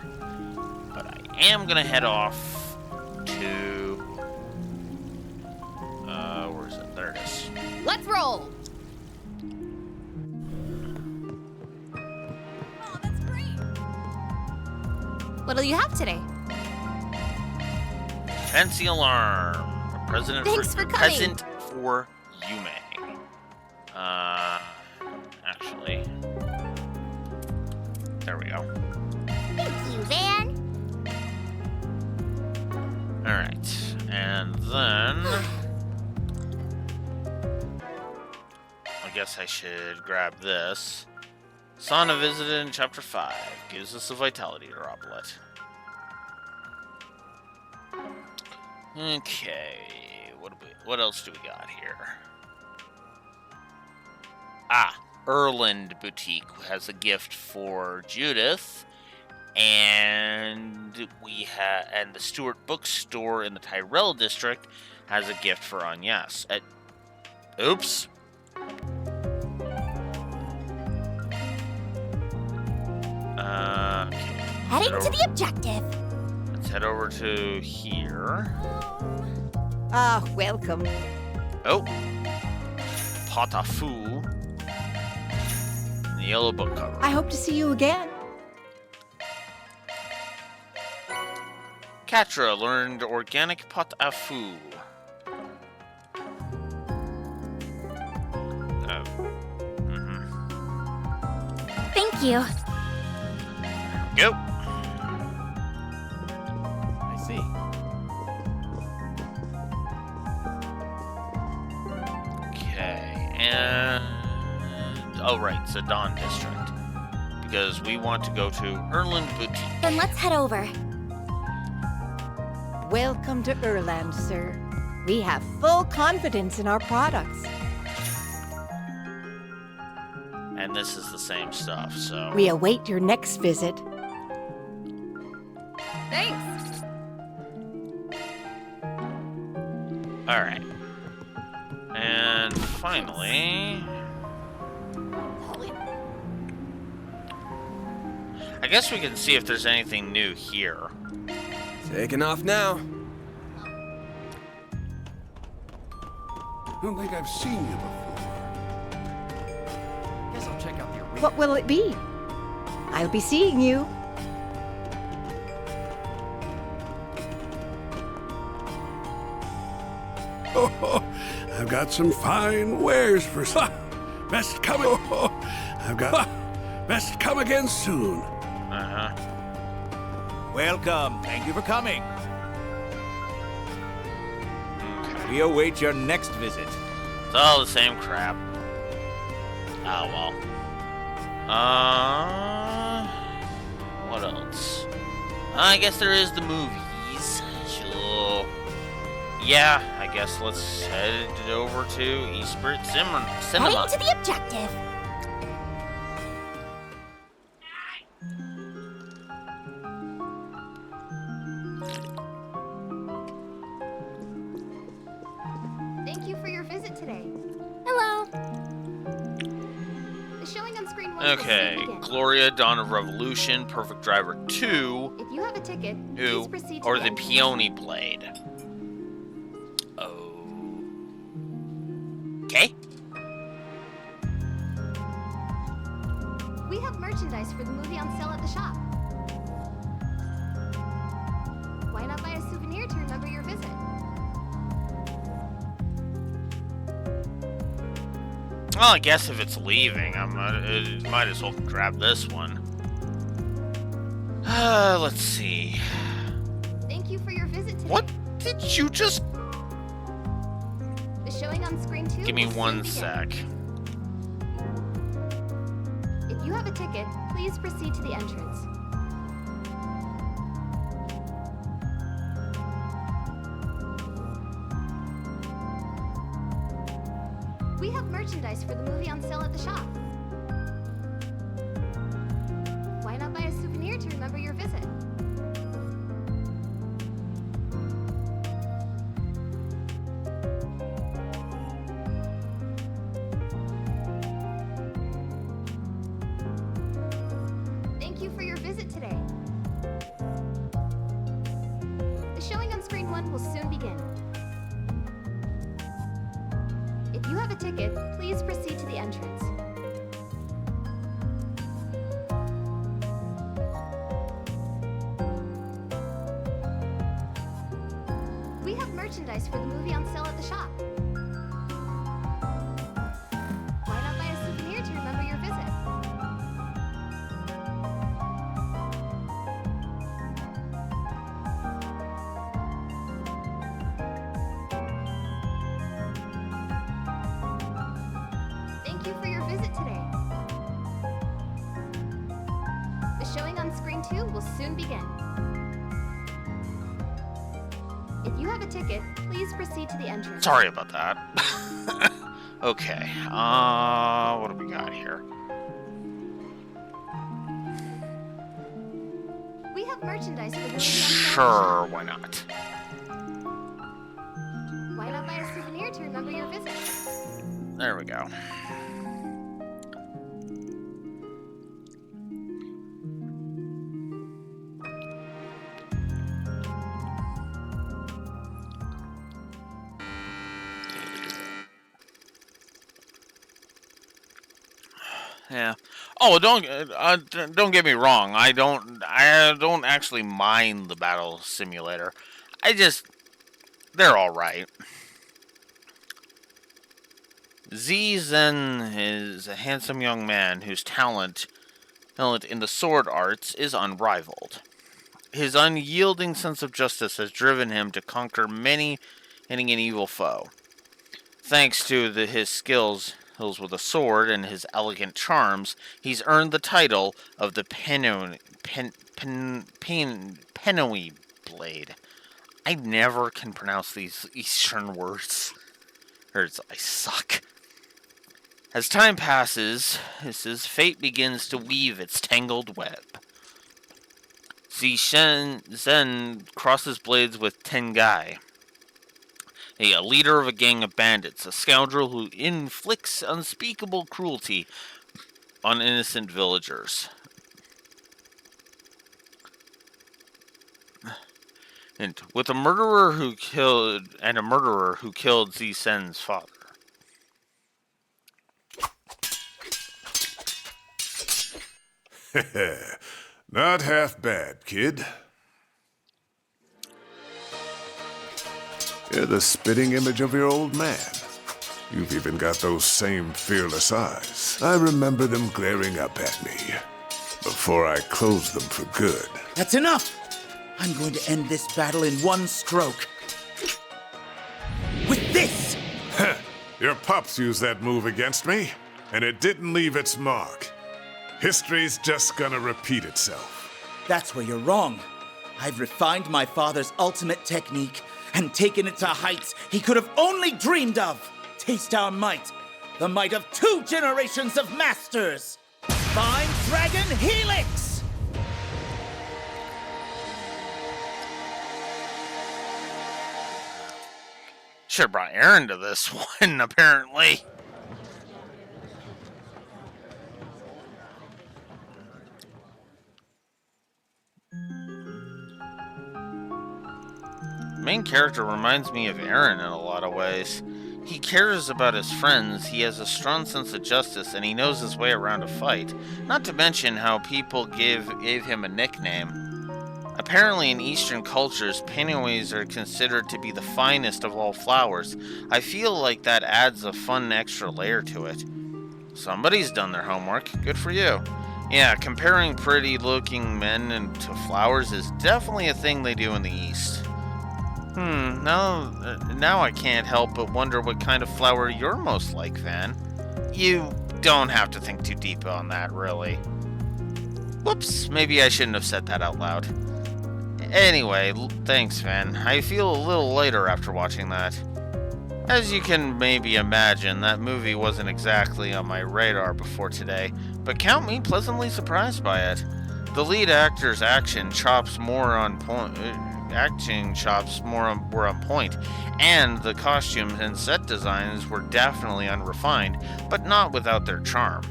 [SPEAKER 5] but I am gonna head off to... where is it? There it is.
[SPEAKER 7] Let's roll!
[SPEAKER 2] What'll you have today?
[SPEAKER 5] Fancy alarm. A present
[SPEAKER 2] Thanks for coming.
[SPEAKER 5] present for Yume. Actually, there we go.
[SPEAKER 11] Thank you, Van.
[SPEAKER 5] All right, and then I guess I should grab this. Sana visited in Chapter 5. Gives us a Vitality Droplet. Okay, what else do we got here? Erland Boutique has a gift for Judith, and the Stewart Bookstore in the Tyrell District has a gift for Agnes. Oops,
[SPEAKER 2] Heading to the objective.
[SPEAKER 5] Let's head over to here.
[SPEAKER 16] Ah, welcome.
[SPEAKER 5] Oh. Pot au feu. The yellow book cover.
[SPEAKER 16] I hope to see you again.
[SPEAKER 5] Katra learned organic pot au feu.
[SPEAKER 2] Thank you.
[SPEAKER 5] Go.
[SPEAKER 1] I see.
[SPEAKER 5] Okay, and oh right, it's the Dawn District because we want to go to Erland Boutique.
[SPEAKER 2] Then let's head over.
[SPEAKER 16] Welcome to Erland, sir. We have full confidence in our products.
[SPEAKER 5] And this is the same stuff, so
[SPEAKER 16] We await your next visit.
[SPEAKER 17] Thanks.
[SPEAKER 5] all right. And finally, I guess we can see if there's anything new here.
[SPEAKER 3] Taking off now.
[SPEAKER 6] Don't think I've seen you before.
[SPEAKER 8] Guess I'll check out the arena.
[SPEAKER 16] What will it be? I'll be seeing you.
[SPEAKER 6] Oh, I've got some fine wares for some. Best come. I've got. Best come again soon.
[SPEAKER 5] Uh-huh.
[SPEAKER 21] Welcome. Thank you for coming. We await your next visit.
[SPEAKER 5] It's all the same crap. Oh well. What else? I guess there is the movies. Sure. Yeah, I guess let's head over to Eastbridge Cinema.
[SPEAKER 2] Heading to the objective.
[SPEAKER 22] Thank you for your visit today.
[SPEAKER 2] Hello.
[SPEAKER 22] The showing on screen one.
[SPEAKER 5] Okay, Gloria, Dawn of Revolution, Perfect Driver 2,
[SPEAKER 22] If you have a ticket,
[SPEAKER 5] Ooh,
[SPEAKER 22] please proceed to
[SPEAKER 5] or
[SPEAKER 22] the
[SPEAKER 5] the
[SPEAKER 22] entrance.
[SPEAKER 5] Peony Blade. Okay.
[SPEAKER 22] We have merchandise for the movie on sale at the shop. Why not buy a souvenir to remember your visit?
[SPEAKER 5] Well, I guess if it's leaving, I might as well grab this one. Let's see.
[SPEAKER 22] Thank you for your visit today.
[SPEAKER 5] What did you just...
[SPEAKER 22] The showing on screen 2.
[SPEAKER 5] Give me
[SPEAKER 22] will soon
[SPEAKER 5] one
[SPEAKER 22] begin.
[SPEAKER 5] sec.
[SPEAKER 22] If you have a ticket, please proceed to the entrance. We have merchandise for the movie on sale at the shop. Why not buy a souvenir to remember your visit? Thank you for your visit today. The showing on screen 1 will soon begin. If you have a ticket, please proceed to the entrance. We have merchandise for the movie on sale at the shop. Why not buy a souvenir to remember your visit? Thank you for your visit today. The showing on screen 2 will soon begin. If you have a ticket, please proceed to the entrance.
[SPEAKER 5] Sorry about that. Okay, what do we got here?
[SPEAKER 22] We have merchandise for the movie on sale.
[SPEAKER 5] Sure, why not?
[SPEAKER 22] Why not buy a souvenir to remember your visit?
[SPEAKER 5] There we go. Yeah. Oh, don't get me wrong. I don't actually mind the battle simulator. They're all right. Z Zen is a handsome young man whose talent in the sword arts is unrivaled. His unyielding sense of justice has driven him to conquer many an evil foe. Thanks to his skills with a sword and his elegant charms, he's earned the title of the Penoe Blade. I never can pronounce these Eastern words. I suck. As time passes, his fate begins to weave its tangled web. Zen crosses blades with Tengai, a leader of a gang of bandits, a scoundrel who inflicts unspeakable cruelty on innocent villagers. And with a murderer who killed Z-Sen's father.
[SPEAKER 14] Not half bad, kid. You're the spitting image of your old man. You've even got those same fearless eyes. I remember them glaring up at me before I closed them for good.
[SPEAKER 18] That's enough! I'm going to end this battle in one stroke. With this!
[SPEAKER 14] Your pups used that move against me, and it didn't leave its mark. History's just gonna repeat itself.
[SPEAKER 18] That's where you're wrong. I've refined my father's ultimate technique and taken it to heights he could have only dreamed of. Taste our might, the might of 2 generations of masters. Divine Dragon Helix!
[SPEAKER 5] Should've brought Aaron to this one, apparently. Main character reminds me of Aaron in a lot of ways. He cares about his friends, he has a strong sense of justice, and he knows his way around a fight. Not to mention how people gave him a nickname. Apparently in Eastern cultures, Penoes are considered to be the finest of all flowers. I feel like that adds a fun extra layer to it. Somebody's done their homework. Good for you. Yeah, comparing pretty-looking men to flowers is definitely a thing they do in the East. Now I can't help but wonder what kind of flower you're most like, Van. You don't have to think too deep on that, really. Whoops, maybe I shouldn't have said that out loud. Anyway, thanks, Van. I feel a little lighter after watching that. As you can maybe imagine, that movie wasn't exactly on my radar before today, but count me pleasantly surprised by it. The lead actor's action chops were on point, and the costumes and set designs were definitely unrefined, but not without their charm.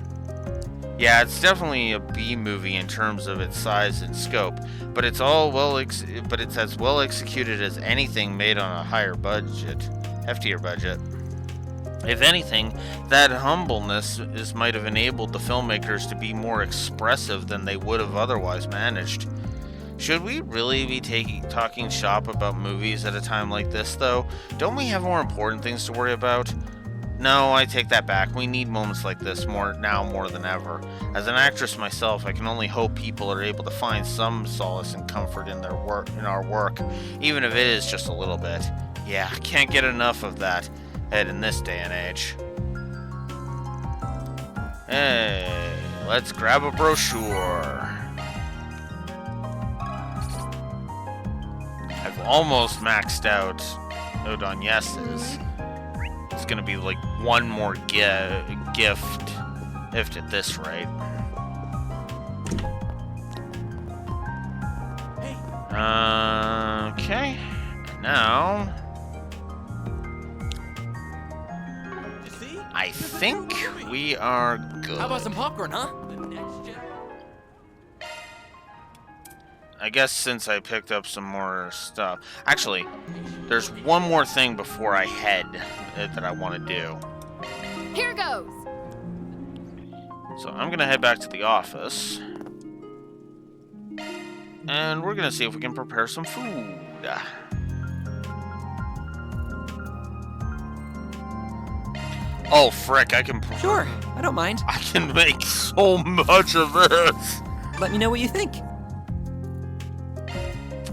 [SPEAKER 5] Yeah, it's definitely a B movie in terms of its size and scope, but it's as well executed as anything made on a heftier budget. If anything, that humbleness might have enabled the filmmakers to be more expressive than they would have otherwise managed. Should we really be talking shop about movies at a time like this, though? Don't we have more important things to worry about? No, I take that back. We need moments like this more than ever. As an actress myself, I can only hope people are able to find some solace and comfort in our work, even if it is just a little bit. Yeah, can't get enough of that in this day and age. Hey, let's grab a brochure. I've almost maxed out on yeses. It's gonna be like one more gift at this rate. Okay. Now I think we are good.
[SPEAKER 4] How about some popcorn, huh?
[SPEAKER 5] I guess since I picked up some more stuff. Actually, there's one more thing before I head that I want to do.
[SPEAKER 7] Here goes.
[SPEAKER 5] So I'm gonna head back to the office. And we're gonna see if we can prepare some food. Oh, frick, I can...
[SPEAKER 8] Sure, I don't mind.
[SPEAKER 5] I can make so much of this.
[SPEAKER 8] Let me know what you think.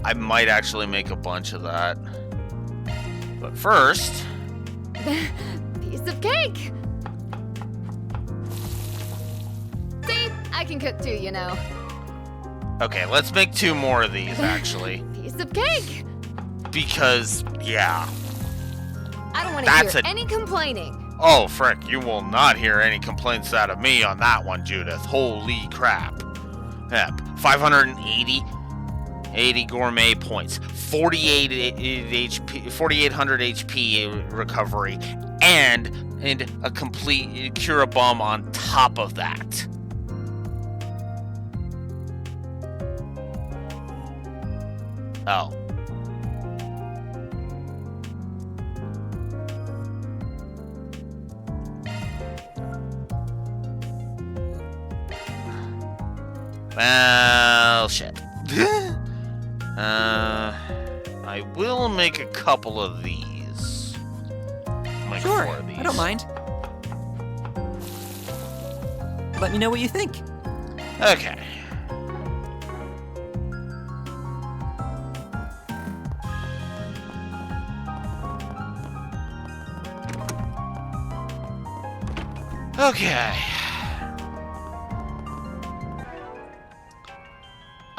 [SPEAKER 5] I might actually make a bunch of that. But first...
[SPEAKER 7] Piece of cake! See? I can cook too, you know.
[SPEAKER 5] Okay, let's make 2 more of these, actually.
[SPEAKER 7] Piece of cake!
[SPEAKER 5] Because, yeah.
[SPEAKER 7] I don't want to hear any complaining.
[SPEAKER 5] Oh, frick, you will not hear any complaints out of me on that one, Judith. Holy crap. Yep, 580 gourmet points, 4,800 HP recovery, and a complete cure bomb on top of that. Oh. Well, shit. I will make a couple of these. Make
[SPEAKER 8] Sure,
[SPEAKER 5] 4 of these.
[SPEAKER 8] I don't mind. Let me know what you think.
[SPEAKER 5] Okay. Okay.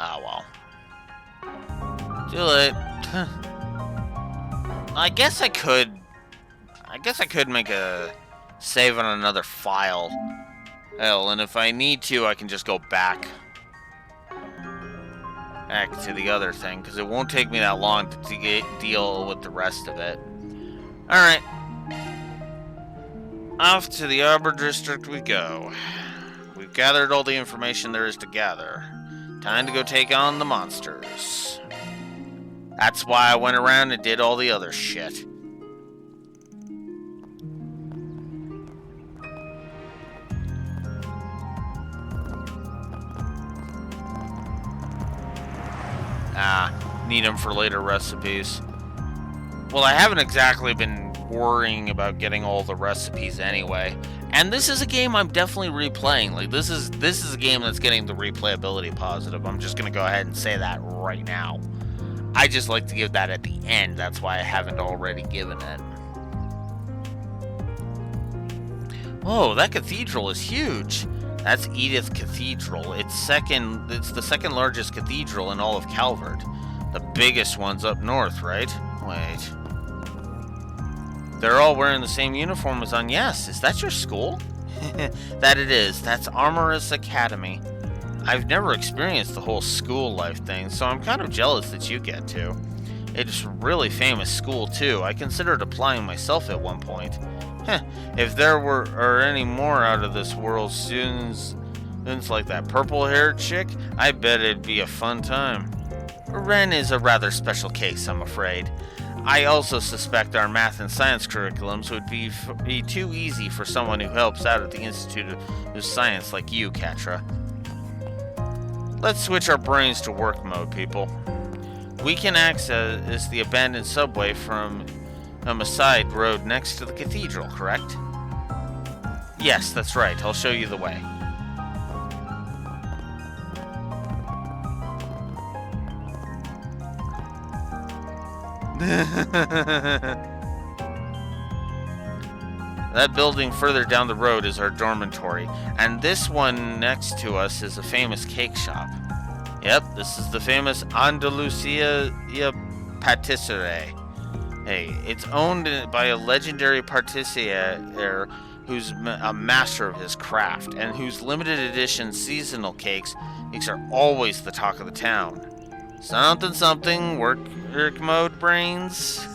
[SPEAKER 5] Oh, well. Too late. I guess I could make a save on another file. Hell, and if I need to, I can just go back to the other thing, because it won't take me that long to deal with the rest of it. Alright. Off to the Arbor District we go. We've gathered all the information there is to gather. Time to go take on the monsters. That's why I went around and did all the other shit. Need them for later recipes. Well, I haven't exactly been worrying about getting all the recipes anyway. And this is a game I'm definitely replaying. Like, this is a game that's getting the replayability positive. I'm just gonna go ahead and say that right now. I just like to give that at the end. That's why I haven't already given it. Whoa, that cathedral is huge. That's Edith Cathedral. It's the second largest cathedral in all of Calvert. The biggest one's up north, right? Wait. They're all wearing the same uniform as on. Yes, is that your school? That it is. That's Armorous Academy. I've never experienced the whole school life thing, so I'm kind of jealous that you get to. It's a really famous school, too. I considered applying myself at one point. If there were any more out of this world students like that purple-haired chick, I bet it'd be a fun time. Ren is a rather special case, I'm afraid. I also suspect our math and science curriculums would be too easy for someone who helps out at the Institute of Science like you, Katra. Let's switch our brains to work mode, people. We can access the abandoned subway from a side road next to the cathedral, correct? Yes, that's right. I'll show you the way. That building further down the road is our dormitory, and this one next to us is a famous cake shop. Yep, this is the famous Andalusia Patisserie. Hey, it's owned by a legendary patissier who's a master of his craft, and whose limited edition seasonal cakes are always the talk of the town. Something, something, work mode brains.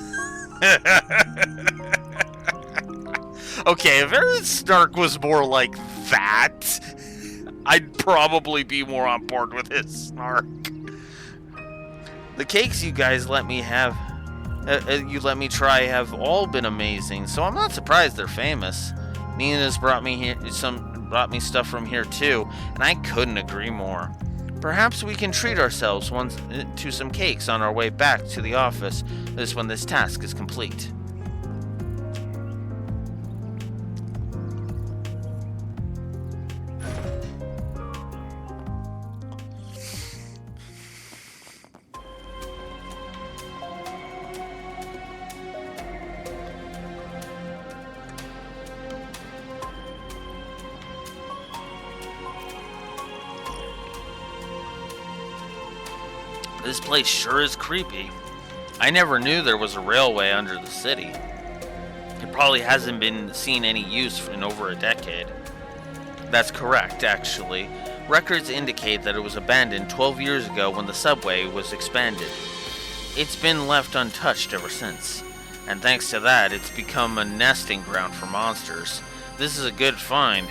[SPEAKER 5] Okay, if Aaron Snark was more like that, I'd probably be more on board with his snark. The cakes you guys let me have, you let me try, have all been amazing, so I'm not surprised they're famous. Nina's brought me stuff from here too, and I couldn't agree more. Perhaps we can treat ourselves to some cakes on our way back to the office when this task is complete. This place sure is creepy. I never knew there was a railway under the city. It probably hasn't been seen any use in over a decade. That's correct, actually. Records indicate that it was abandoned 12 years ago when the subway was expanded. It's been left untouched ever since, and thanks to that, it's become a nesting ground for monsters. This is a good find.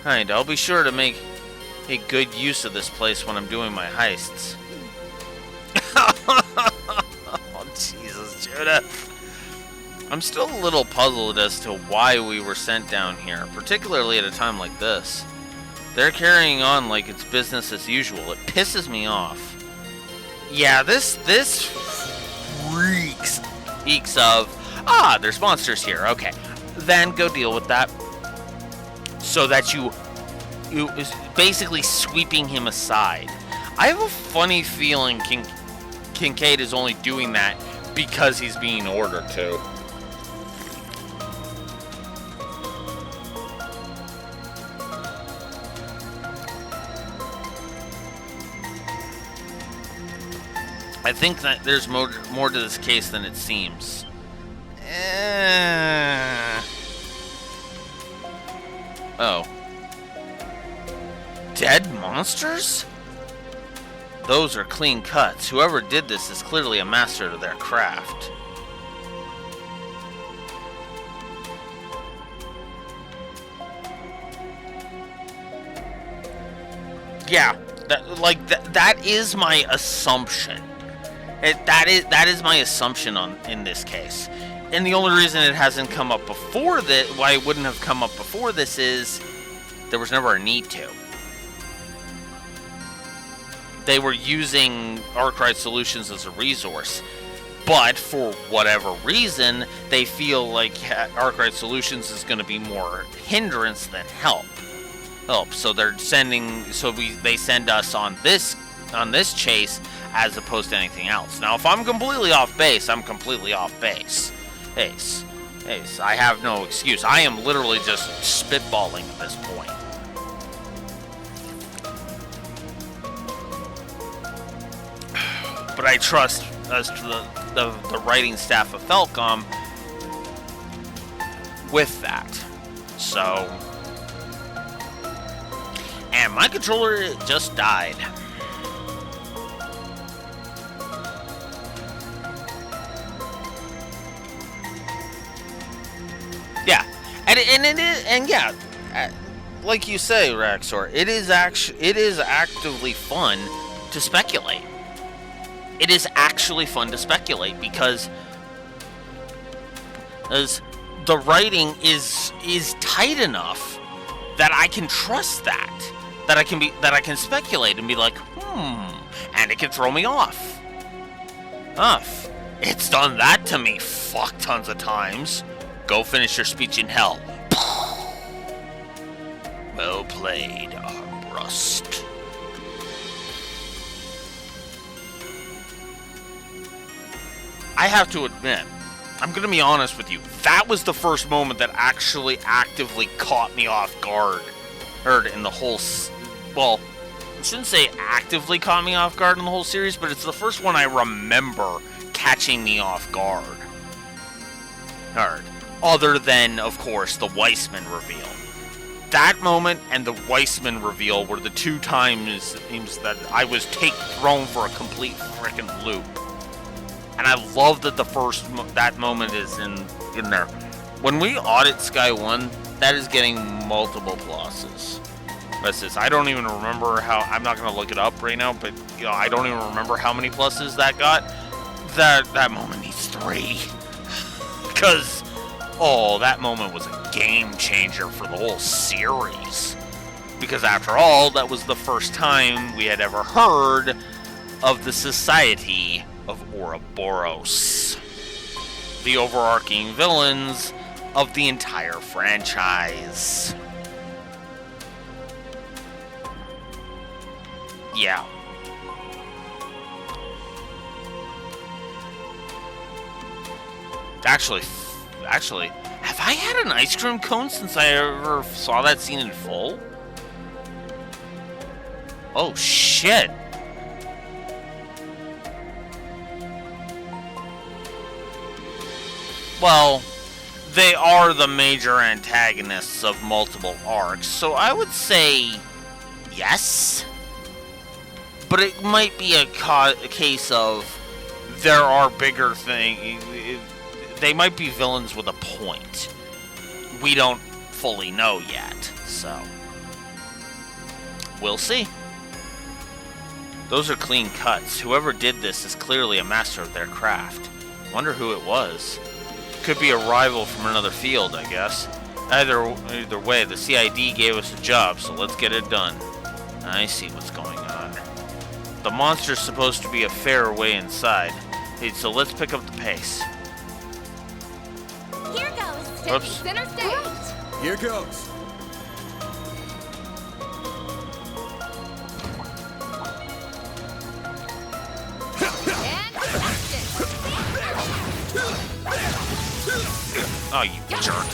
[SPEAKER 5] I'll be sure to make a good use of this place when I'm doing my heists. Oh, Jesus, Judith. I'm still a little puzzled as to why we were sent down here, particularly at a time like this. They're carrying on like it's business as usual. It pisses me off. Yeah, this reeks of, there's monsters here. Okay, then go deal with that. So that you basically sweeping him aside. I have a funny feeling Kincaid is only doing that because he's being ordered to. I think that there's more to this case than it seems. Oh. Dead monsters? Those are clean cuts. Whoever did this is clearly a master of their craft. Yeah, that is my assumption. That is my assumption in this case. And the only reason it hasn't come up before this, why it wouldn't have come up before this, is there was never a need to. They were using Arkwright Solutions as a resource, but for whatever reason, they feel like Arkwright Solutions is going to be more hindrance than help. So they're they send us on this chase as opposed to anything else. Now, if I'm completely off base, I'm completely off base. Ace, I have no excuse. I am literally just spitballing at this point. But I trust as to the writing staff of Falcom with that. So, and my controller just died. Yeah, and it is, and yeah, like you say, Raxor, it is actively fun to speculate. It is actually fun to speculate because as the writing is tight enough that I can trust that I can speculate and be like, and it can throw me off. It's done that to me fuck tons of times. Go finish your speech in hell. Well played, Armbrust. I have to admit, I'm going to be honest with you, that was the first moment that actually actively caught me off guard. In the whole... Well, I shouldn't say actively caught me off guard in the whole series, but it's the first one I remember catching me off guard. Other than, of course, the Weissman reveal. That moment and the Weissman reveal were the two times that I was thrown for a complete frickin' loop. And I love that that moment is in there. When we audit Sky 1, that is getting multiple pluses. That's this. I don't even remember how. I'm not gonna look it up right now, but you know, I don't even remember how many pluses that got. That moment needs 3. Because, oh, that moment was a game changer for the whole series. Because after all, that was the first time we had ever heard of the Society of Ouroboros, the overarching villains of the entire franchise. Yeah. Actually, have I had an ice cream cone since I ever saw that scene in full? Oh, shit. Well, they are the major antagonists of multiple arcs, so I would say yes. But it might be a case of there are bigger things. They might be villains with a point. We don't fully know yet, so we'll see. Those are clean cuts. Whoever did this is clearly a master of their craft. Wonder who it was. Could be a rival from another field, I guess. Either way, the CID gave us a job, so let's get it done. I see what's going on. The monster's supposed to be a fair way inside. Hey, so let's pick up the pace.
[SPEAKER 2] Here goes.
[SPEAKER 5] Oops.
[SPEAKER 7] Center stage.
[SPEAKER 3] Here goes.
[SPEAKER 5] Oh, you jerk.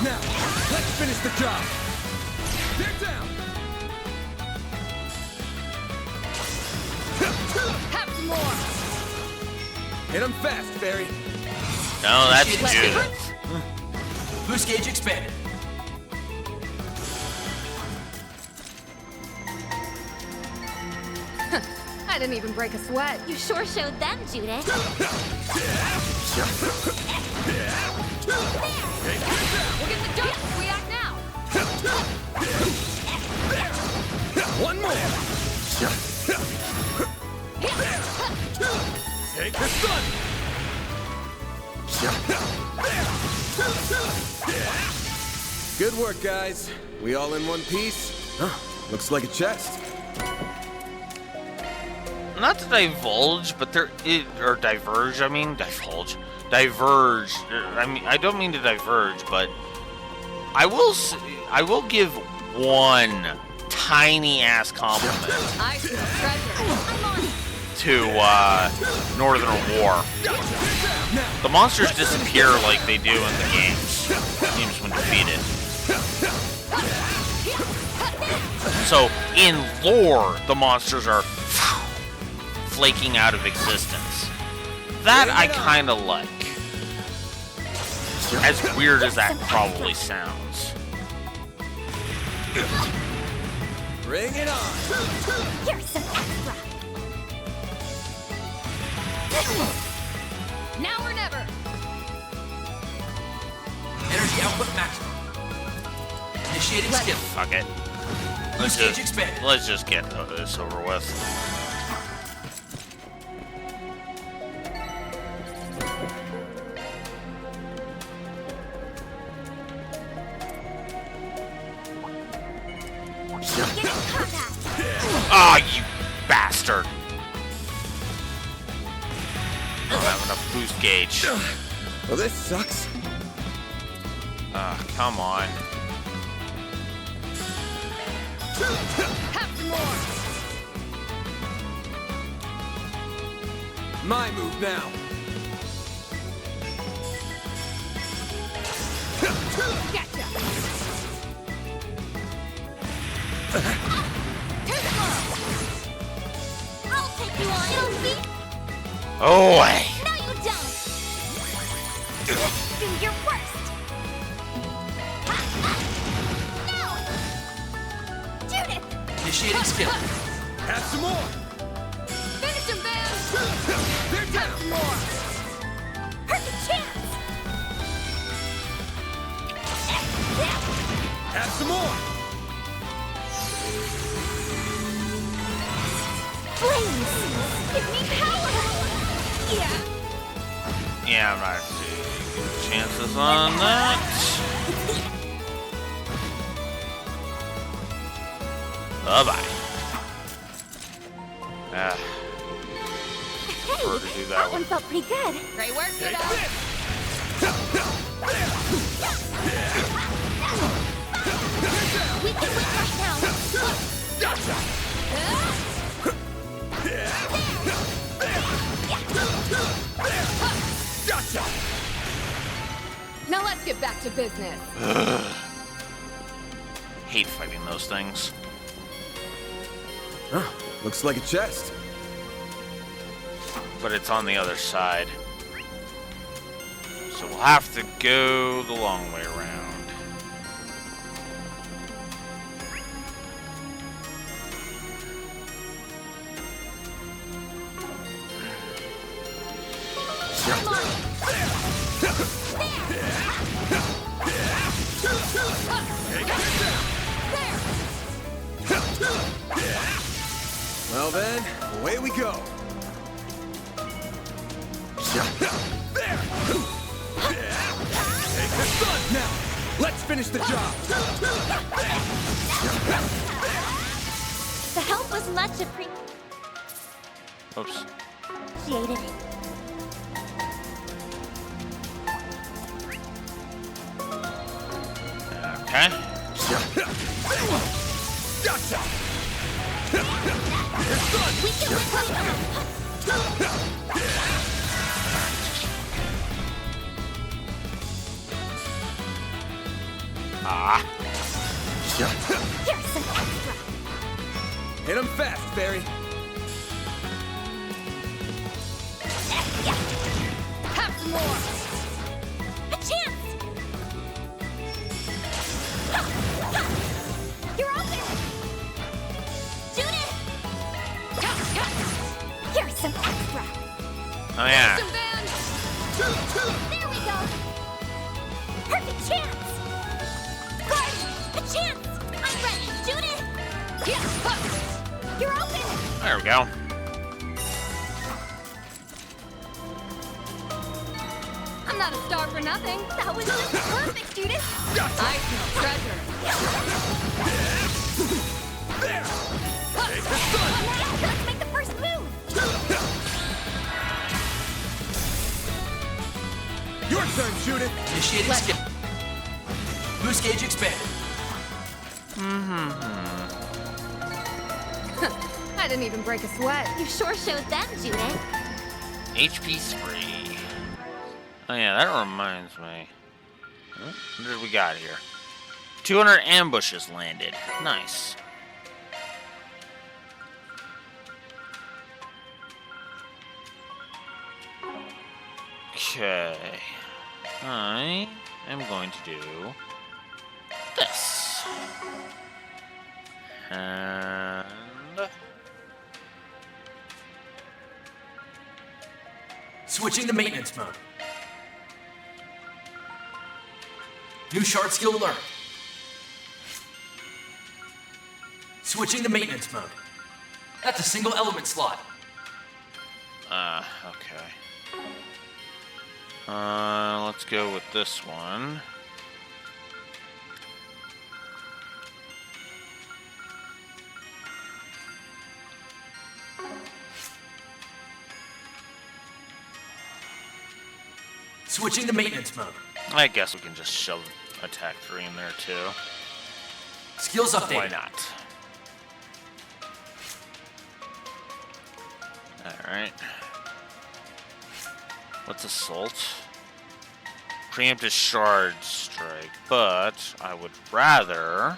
[SPEAKER 3] Now, let's finish the job. Get down.
[SPEAKER 7] Have some more.
[SPEAKER 3] Hit him fast, Barry.
[SPEAKER 5] No, that's good.
[SPEAKER 9] Boost gauge expanded.
[SPEAKER 7] I didn't even break a sweat.
[SPEAKER 2] You sure showed them, Judith.
[SPEAKER 7] We'll get the jump if we act now.
[SPEAKER 3] One more. Take the sun. Good work, guys. We all in one piece? Huh. Looks like a chest.
[SPEAKER 5] Not to divulge, but diverge. I mean, divulge. Diverge. I mean, I don't mean to diverge, but I will give one tiny ass compliment to Northern War. The monsters disappear like they do in the games when defeated. So in lore, the monsters are flaking out of existence. That I kind of like. As weird as that probably sounds.
[SPEAKER 3] Bring it on.
[SPEAKER 2] Here's some extra.
[SPEAKER 7] Now or never.
[SPEAKER 9] Energy output maximum. Initiating skill.
[SPEAKER 5] Fuck it.
[SPEAKER 9] Boost gauge expanded.
[SPEAKER 5] Let's just get this over with. Ah, you bastard! I don't have enough boost gauge.
[SPEAKER 3] Well, this sucks.
[SPEAKER 5] Ah, come on.
[SPEAKER 7] Have some more.
[SPEAKER 3] My move now.
[SPEAKER 7] Gotcha.
[SPEAKER 2] I'll take you on, Elsie.
[SPEAKER 5] Oh, way.
[SPEAKER 2] No, you don't. Do your worst. No. Judith.
[SPEAKER 9] Initiating skill.
[SPEAKER 3] Have some more.
[SPEAKER 7] Finish him, Van.
[SPEAKER 3] They're down.
[SPEAKER 4] Have some more!
[SPEAKER 2] Flames! Give me power! Yeah.
[SPEAKER 5] Yeah, I'm not taking chances on that. Bye-bye. Prefer to do
[SPEAKER 2] That one felt pretty good.
[SPEAKER 7] Great work, kiddo.
[SPEAKER 2] We can win right now.
[SPEAKER 6] Gotcha!
[SPEAKER 7] Now let's get back to business.
[SPEAKER 5] Hate fighting those things.
[SPEAKER 3] Huh, looks like a chest.
[SPEAKER 5] But it's on the other side. So we'll have to go the long way around.
[SPEAKER 3] Well then, away we go.
[SPEAKER 6] Now, let's finish the job.
[SPEAKER 11] The help was much
[SPEAKER 5] Oops.
[SPEAKER 11] appreciated.
[SPEAKER 5] Okay.
[SPEAKER 6] Gotcha!
[SPEAKER 2] We can win right now.
[SPEAKER 5] Ah.
[SPEAKER 2] Here's some extra.
[SPEAKER 3] Hit him fast, Fairy.
[SPEAKER 7] Have some more.
[SPEAKER 2] A chance. You're open. Judith. Here's some extra.
[SPEAKER 5] Oh yeah.
[SPEAKER 2] There we go. Perfect chance. Good. A chance. I'm ready. Judith. You're open.
[SPEAKER 5] There we go.
[SPEAKER 7] I'm not a star for nothing.
[SPEAKER 2] That was just perfect, Judith.
[SPEAKER 7] I smell treasure.
[SPEAKER 2] Let's make the first move.
[SPEAKER 6] Your turn, Judith.
[SPEAKER 9] Initiating skip. Boost gauge expanded.
[SPEAKER 7] I didn't even break a sweat.
[SPEAKER 2] You sure showed them, Judith.
[SPEAKER 5] HP spree. Oh yeah, that reminds me. What did we got here? 200 ambushes landed. Nice. Okay. I am going to do this. And
[SPEAKER 9] Switching to maintenance mode. New shard skill learned. Switching to maintenance mode. That's a single element slot.
[SPEAKER 5] Okay. Let's go with this one.
[SPEAKER 9] Switching to maintenance mode.
[SPEAKER 5] I guess we can just shove attack 3 in there too.
[SPEAKER 9] Skills updated.
[SPEAKER 5] Why not? Alright. What's assault? Preemptive shard strike, but I would rather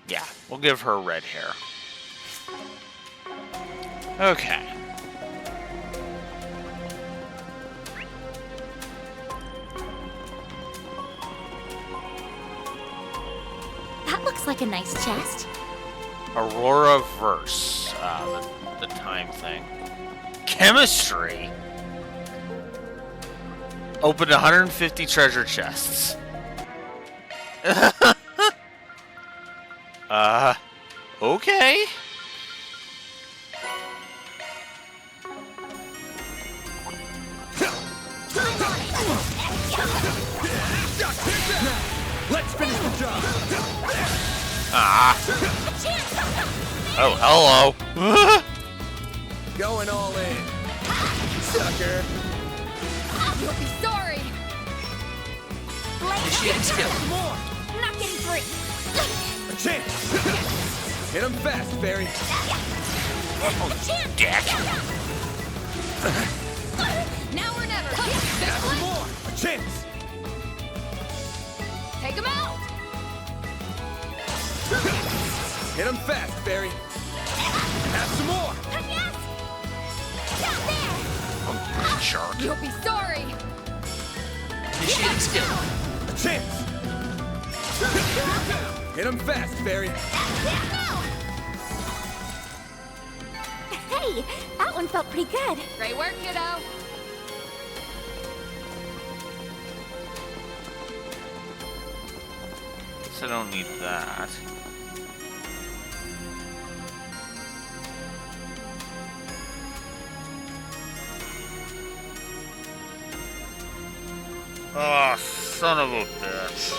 [SPEAKER 5] yeah, we'll give her red hair. Okay.
[SPEAKER 11] looks like a nice chest.
[SPEAKER 5] Aurora Verse. The time thing. Chemistry. Opened 150 treasure chests. Okay.
[SPEAKER 9] Let's finish the job.
[SPEAKER 5] Ah. Oh, hello.
[SPEAKER 9] Going all in. Sucker.
[SPEAKER 7] You'll be sorry.
[SPEAKER 9] Initiating skill.
[SPEAKER 7] More. Not getting free.
[SPEAKER 9] A chance. Hit him fast, Barry.
[SPEAKER 5] Dick.
[SPEAKER 7] Now or never.
[SPEAKER 9] Have some more. A chance.
[SPEAKER 7] Take him out.
[SPEAKER 9] Hit him fast, Barry. Have some more.
[SPEAKER 7] Yes. Down there.
[SPEAKER 5] Shark.
[SPEAKER 7] You'll be sorry.
[SPEAKER 9] Initiating skill. A chance. Hit him fast, Barry.
[SPEAKER 2] Hey, that one felt pretty good.
[SPEAKER 7] Great work, kiddo.
[SPEAKER 5] Guess I don't need that. Oh, son of a bitch.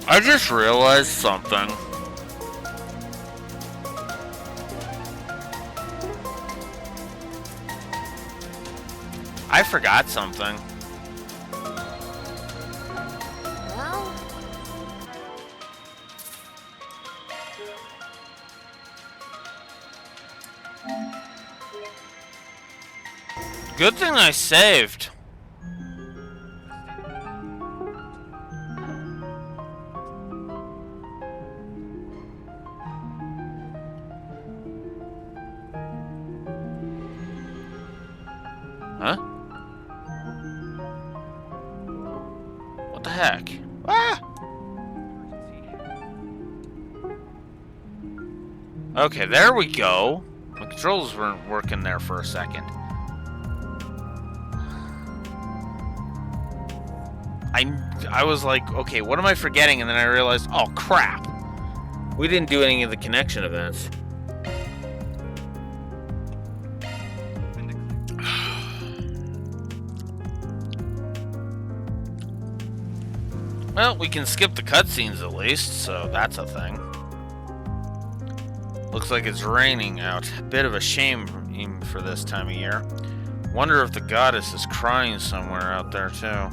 [SPEAKER 5] I just realized something. I forgot something.
[SPEAKER 7] Well,
[SPEAKER 5] Good thing I saved. Huh? What the heck? Ah! Okay, there we go. The controls weren't working there for a second. I was like, okay, what am I forgetting? And then I realized, oh crap. We didn't do any of the connection events. Well, we can skip the cutscenes at least, so that's a thing. Looks like it's raining out. A bit of a shame even for this time of year. Wonder if the goddess is crying somewhere out there too.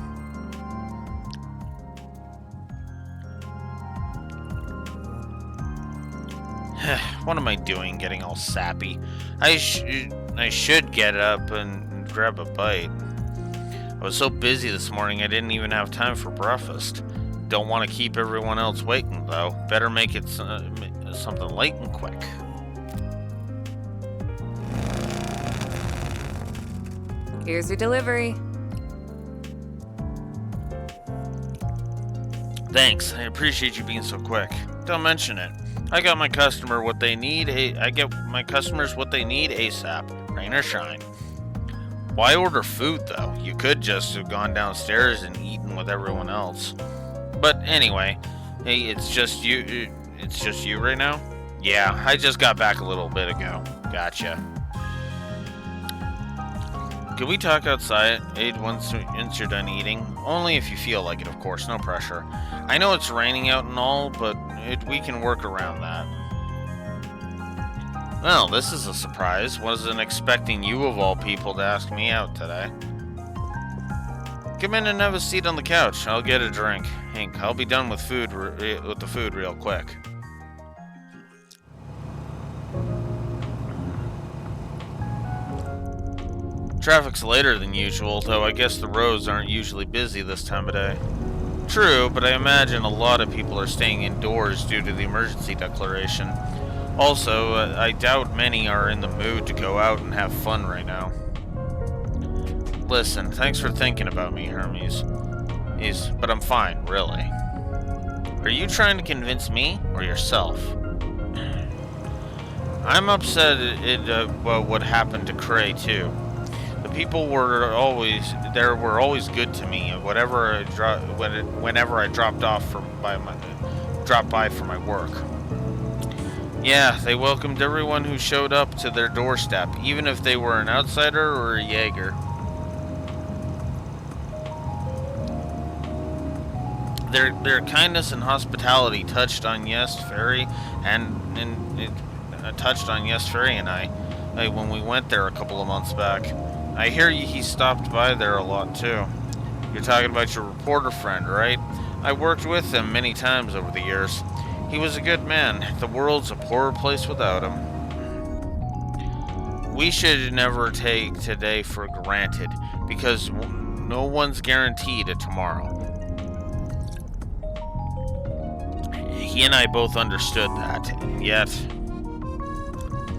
[SPEAKER 5] What am I doing getting all sappy? I should get up and grab a bite. I was so busy this morning I didn't even have time for breakfast. Don't want to keep everyone else waiting though. Better make it something light and quick.
[SPEAKER 17] Here's your delivery.
[SPEAKER 5] Thanks, I appreciate you being so quick. Don't mention it. I got my customer what they need. I get my customers what they need ASAP, rain or shine. Why order food though? You could just have gone downstairs and eaten with everyone else. But anyway, hey, it's just you. It's just you right now. Yeah, I just got back a little bit ago. Gotcha. Can we talk outside once you're done eating? Only if you feel like it, of course. No pressure. I know it's raining out and all, but we can work around that. Well, this is a surprise. Wasn't expecting you of all people to ask me out today. Come in and have a seat on the couch. I'll get a drink. Hank, I'll be done with the food real quick. Traffic's later than usual, though I guess the roads aren't usually busy this time of day. True, but I imagine a lot of people are staying indoors due to the emergency declaration. Also, I doubt many are in the mood to go out and have fun right now. Listen, thanks for thinking about me, Hermes. But I'm fine, really. Are you trying to convince me or yourself? I'm upset about what happened to Cray too. The people were always good to me. Whenever I dropped by for my work. Yeah, they welcomed everyone who showed up to their doorstep, even if they were an outsider or a Jaeger. Their kindness and hospitality touched on Yes Ferry and I when we went there a couple of months back. I hear he stopped by there a lot too. You're talking about your reporter friend, right? I worked with him many times over the years. He was a good man. The world's a poorer place without him. We should never take today for granted, because no one's guaranteed a tomorrow. He and I both understood that,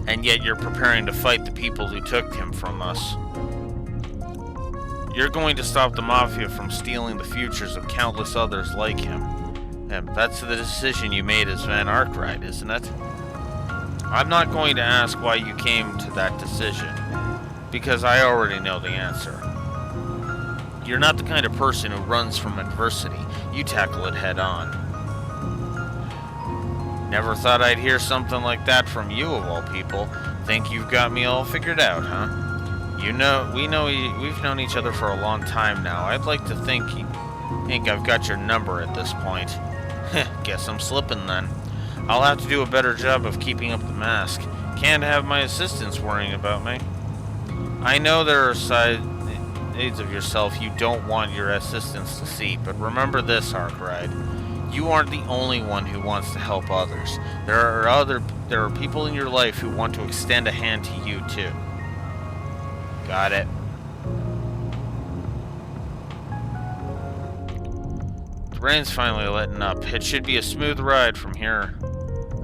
[SPEAKER 5] and yet you're preparing to fight the people who took him from us. You're going to stop the Mafia from stealing the futures of countless others like him. And that's the decision you made as Van Arkwright, isn't it? I'm not going to ask why you came to that decision, because I already know the answer. You're not the kind of person who runs from adversity. You tackle it head on. Never thought I'd hear something like that from you, of all people. Think you've got me all figured out, huh? We've known each other for a long time now. I'd like to think I've got your number at this point. Guess I'm slipping then. I'll have to do a better job of keeping up the mask. Can't have my assistants worrying about me. I know there are sides of yourself you don't want your assistants to see, but remember this, Arkwright. You aren't the only one who wants to help others. There are people in your life who want to extend a hand to you too. Got it. The rain's finally letting up. It should be a smooth ride from here.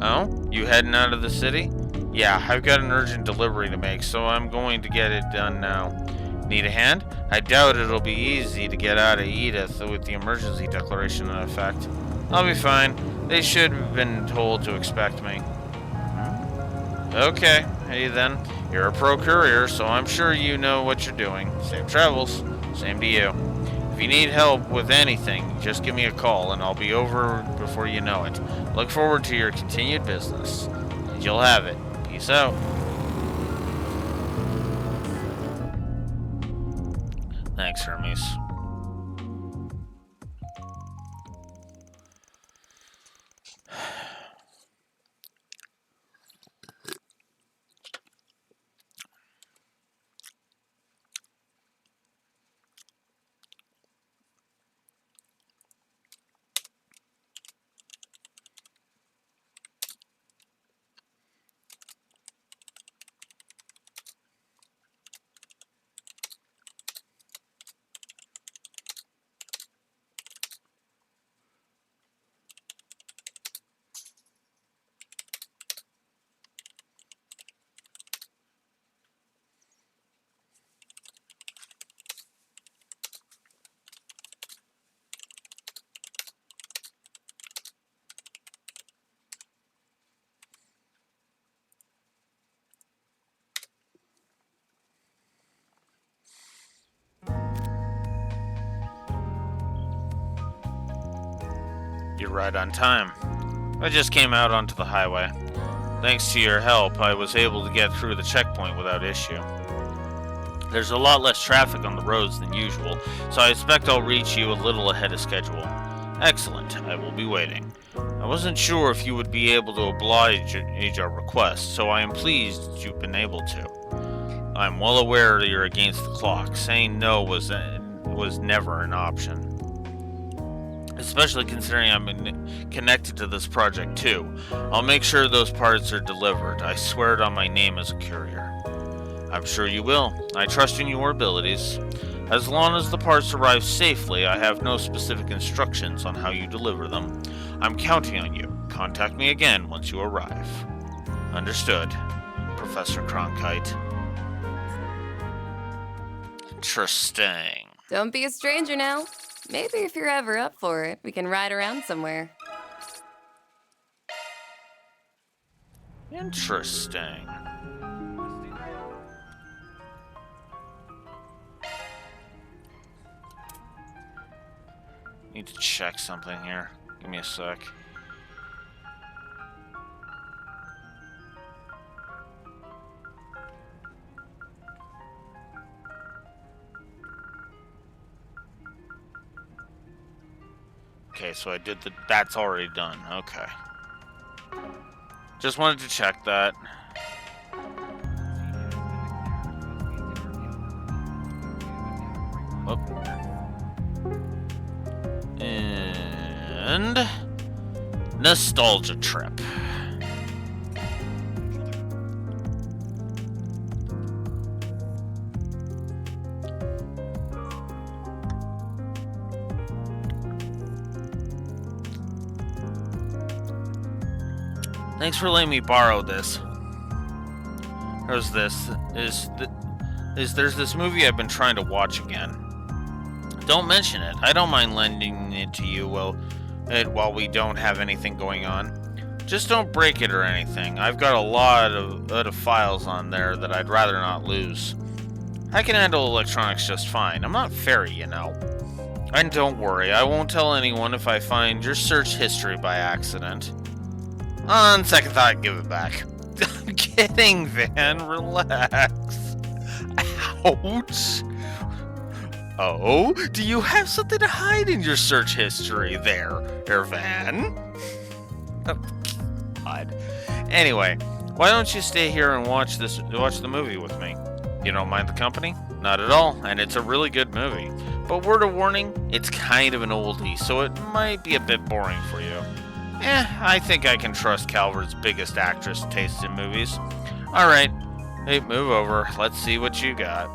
[SPEAKER 5] Oh? You heading out of the city? Yeah, I've got an urgent delivery to make, so I'm going to get it done now. Need a hand? I doubt it'll be easy to get out of Edith with the emergency declaration in effect. I'll be fine. They should have been told to expect me. Okay, hey then. You're a pro courier, so I'm sure you know what you're doing. Safe travels. Same to you. If you need help with anything, just give me a call and I'll be over before you know it. Look forward to your continued business. And you'll have it. Peace out. Thanks, Hermes. You're right on time. I just came out onto the highway. Thanks to your help, I was able to get through the checkpoint without issue. There's a lot less traffic on the roads than usual, so I expect I'll reach you a little ahead of schedule. Excellent, I will be waiting. I wasn't sure if you would be able to oblige our request, so I am pleased that you've been able to. I'm well aware that you're against the clock. Saying no was never an option. Especially considering I'm connected to this project too. I'll make sure those parts are delivered. I swear it on my name as a courier. I'm sure you will. I trust in your abilities. As long as the parts arrive safely, I have no specific instructions on how you deliver them. I'm counting on you. Contact me again once you arrive. Understood, Professor Cronkite. Interesting.
[SPEAKER 12] Don't be a stranger now. Maybe if you're ever up for it, we can ride around somewhere.
[SPEAKER 5] Interesting. Need to check something here. Give me a sec. Okay, so I did that's already done. Okay. Just wanted to check that. Oh. And nostalgia trip. Thanks for letting me borrow this. There's this movie I've been trying to watch again. Don't mention it. I don't mind lending it to you while we don't have anything going on. Just don't break it or anything. I've got a lot of files on there that I'd rather not lose. I can handle electronics just fine. I'm not fairy, you know. And don't worry, I won't tell anyone if I find your search history by accident. On second thought, give it back. I'm kidding, Van. Relax. Ouch. Oh, do you have something to hide in your search history there, Van? Oh, God. Anyway, why don't you stay here and watch the movie with me? You don't mind the company? Not at all, and it's a really good movie. But word of warning, it's kind of an oldie, so it might be a bit boring for you. I think I can trust Calvert's biggest actress taste in movies. Alright, hey, move over. Let's see what you got.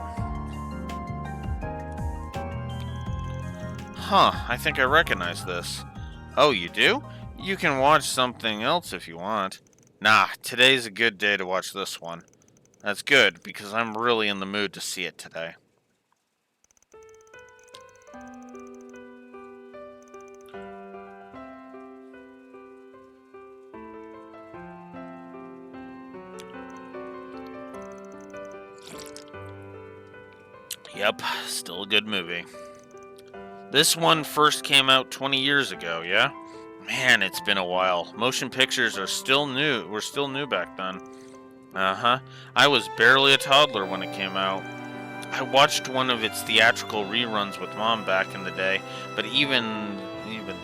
[SPEAKER 5] Huh, I think I recognize this. Oh, you do? You can watch something else if you want. Nah, today's a good day to watch this one. That's good, because I'm really in the mood to see it today. Yep, still a good movie. This one first came out 20 years ago, yeah? Man, it's been a while. Motion pictures were still new back then. Uh-huh. I was barely a toddler when it came out. I watched one of its theatrical reruns with Mom back in the day, but even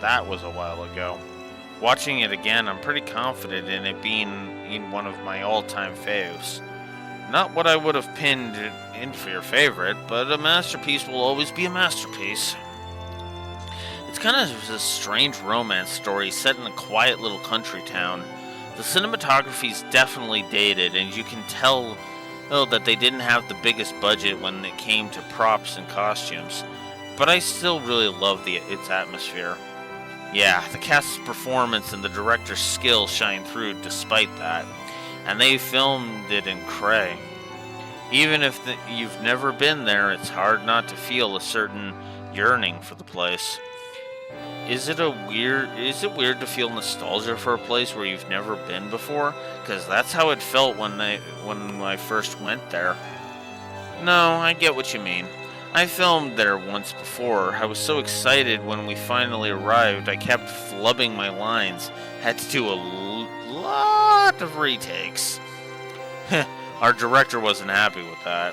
[SPEAKER 5] that was a while ago. Watching it again, I'm pretty confident in it being one of my all-time faves. Not what I would have pinned in for your favorite, but a masterpiece will always be a masterpiece. It's kind of a strange romance story set in a quiet little country town. The cinematography's definitely dated, and you can tell that they didn't have the biggest budget when it came to props and costumes. But I still really love its atmosphere. Yeah, the cast's performance and the director's skill shine through despite that. And they filmed it in Cray. Even if you've never been there, it's hard not to feel a certain yearning for the place. Is it weird to feel nostalgia for a place where you've never been before? Because that's how it felt when I first went there. No, I get what you mean. I filmed there once before. I was so excited when we finally arrived, I kept flubbing my lines. Had to do a lot of retakes. Our director wasn't happy with that.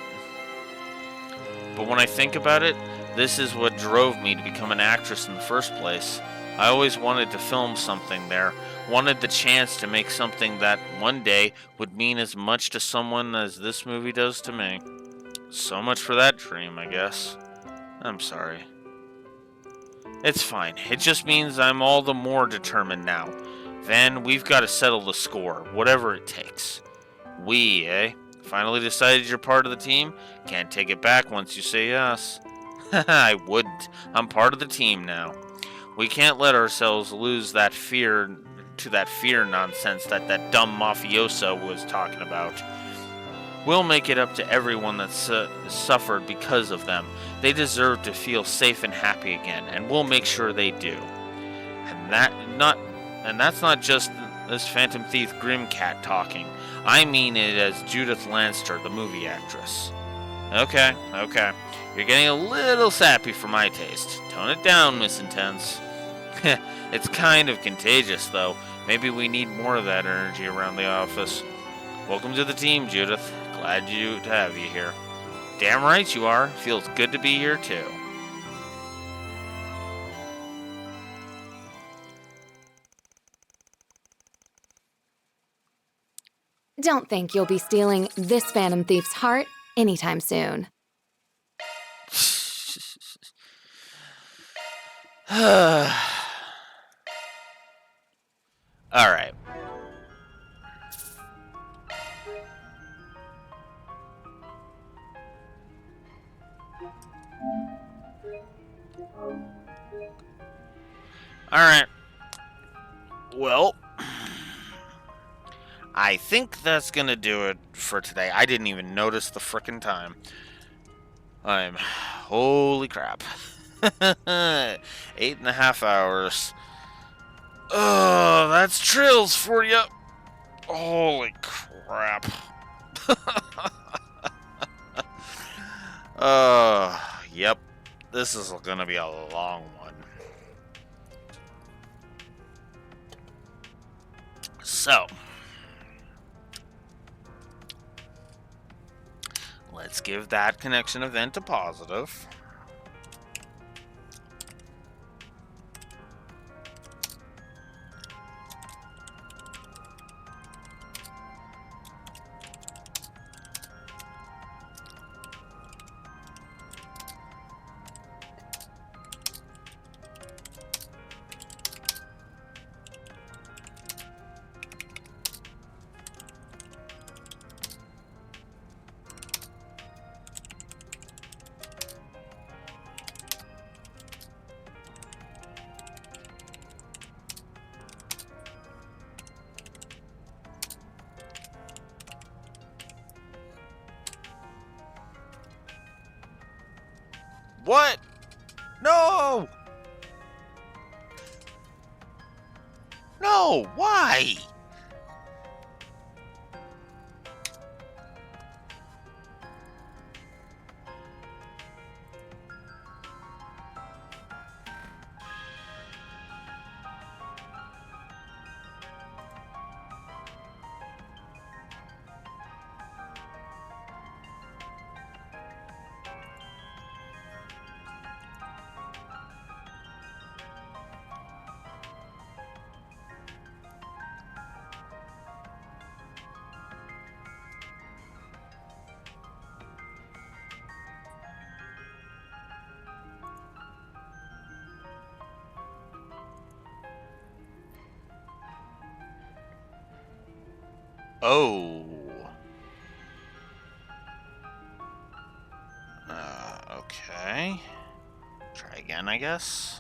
[SPEAKER 5] But when I think about it, this is what drove me to become an actress in the first place. I always wanted to film something there, wanted the chance to make something that one day would mean as much to someone as this movie does to me. So much for that dream, I guess. I'm sorry. It's fine. It just means I'm all the more determined now. Van, we've got to settle the score, whatever it takes. We, eh? Finally decided you're part of the team? Can't take it back once you say yes. I wouldn't. I'm part of the team now. We can't let ourselves lose that fear nonsense that dumb mafioso was talking about. We'll make it up to everyone that's suffered because of them. They deserve to feel safe and happy again, and we'll make sure they do. And that's not just this Phantom Thief Grimcat talking. I mean it as Judith Lanster, the movie actress. Okay. You're getting a little sappy for my taste. Tone it down, Miss Intense. It's kind of contagious, though. Maybe we need more of that energy around the office. Welcome to the team, Judith. Glad to have you here. Damn right you are. Feels good to be here, too.
[SPEAKER 17] Don't think you'll be stealing this Phantom Thief's heart anytime soon.
[SPEAKER 5] Alright. Alright. Well, I think that's gonna do it for today. I didn't even notice the frickin' time. Holy crap. 8.5 hours. Oh, that's Trills for you. Holy crap. Yep. This is gonna be a long one. So, let's give that connection event a positive. What? No! No, why? Oh. Okay. Try again, I guess.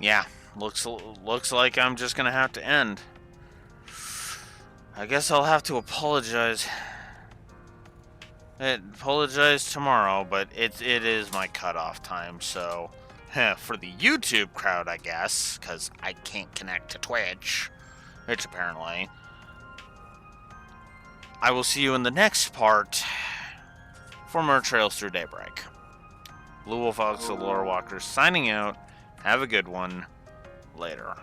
[SPEAKER 5] Yeah, looks like I'm just gonna have to end. I guess I'll have to apologize. Apologize tomorrow, but it is my cutoff time, so for the YouTube crowd, I guess, because I can't connect to Twitch, which apparently. I will see you in the next part for more Trails Through Daybreak. Blue Wolf Ox, the Lore Walkers, signing out. Have a good one. Later.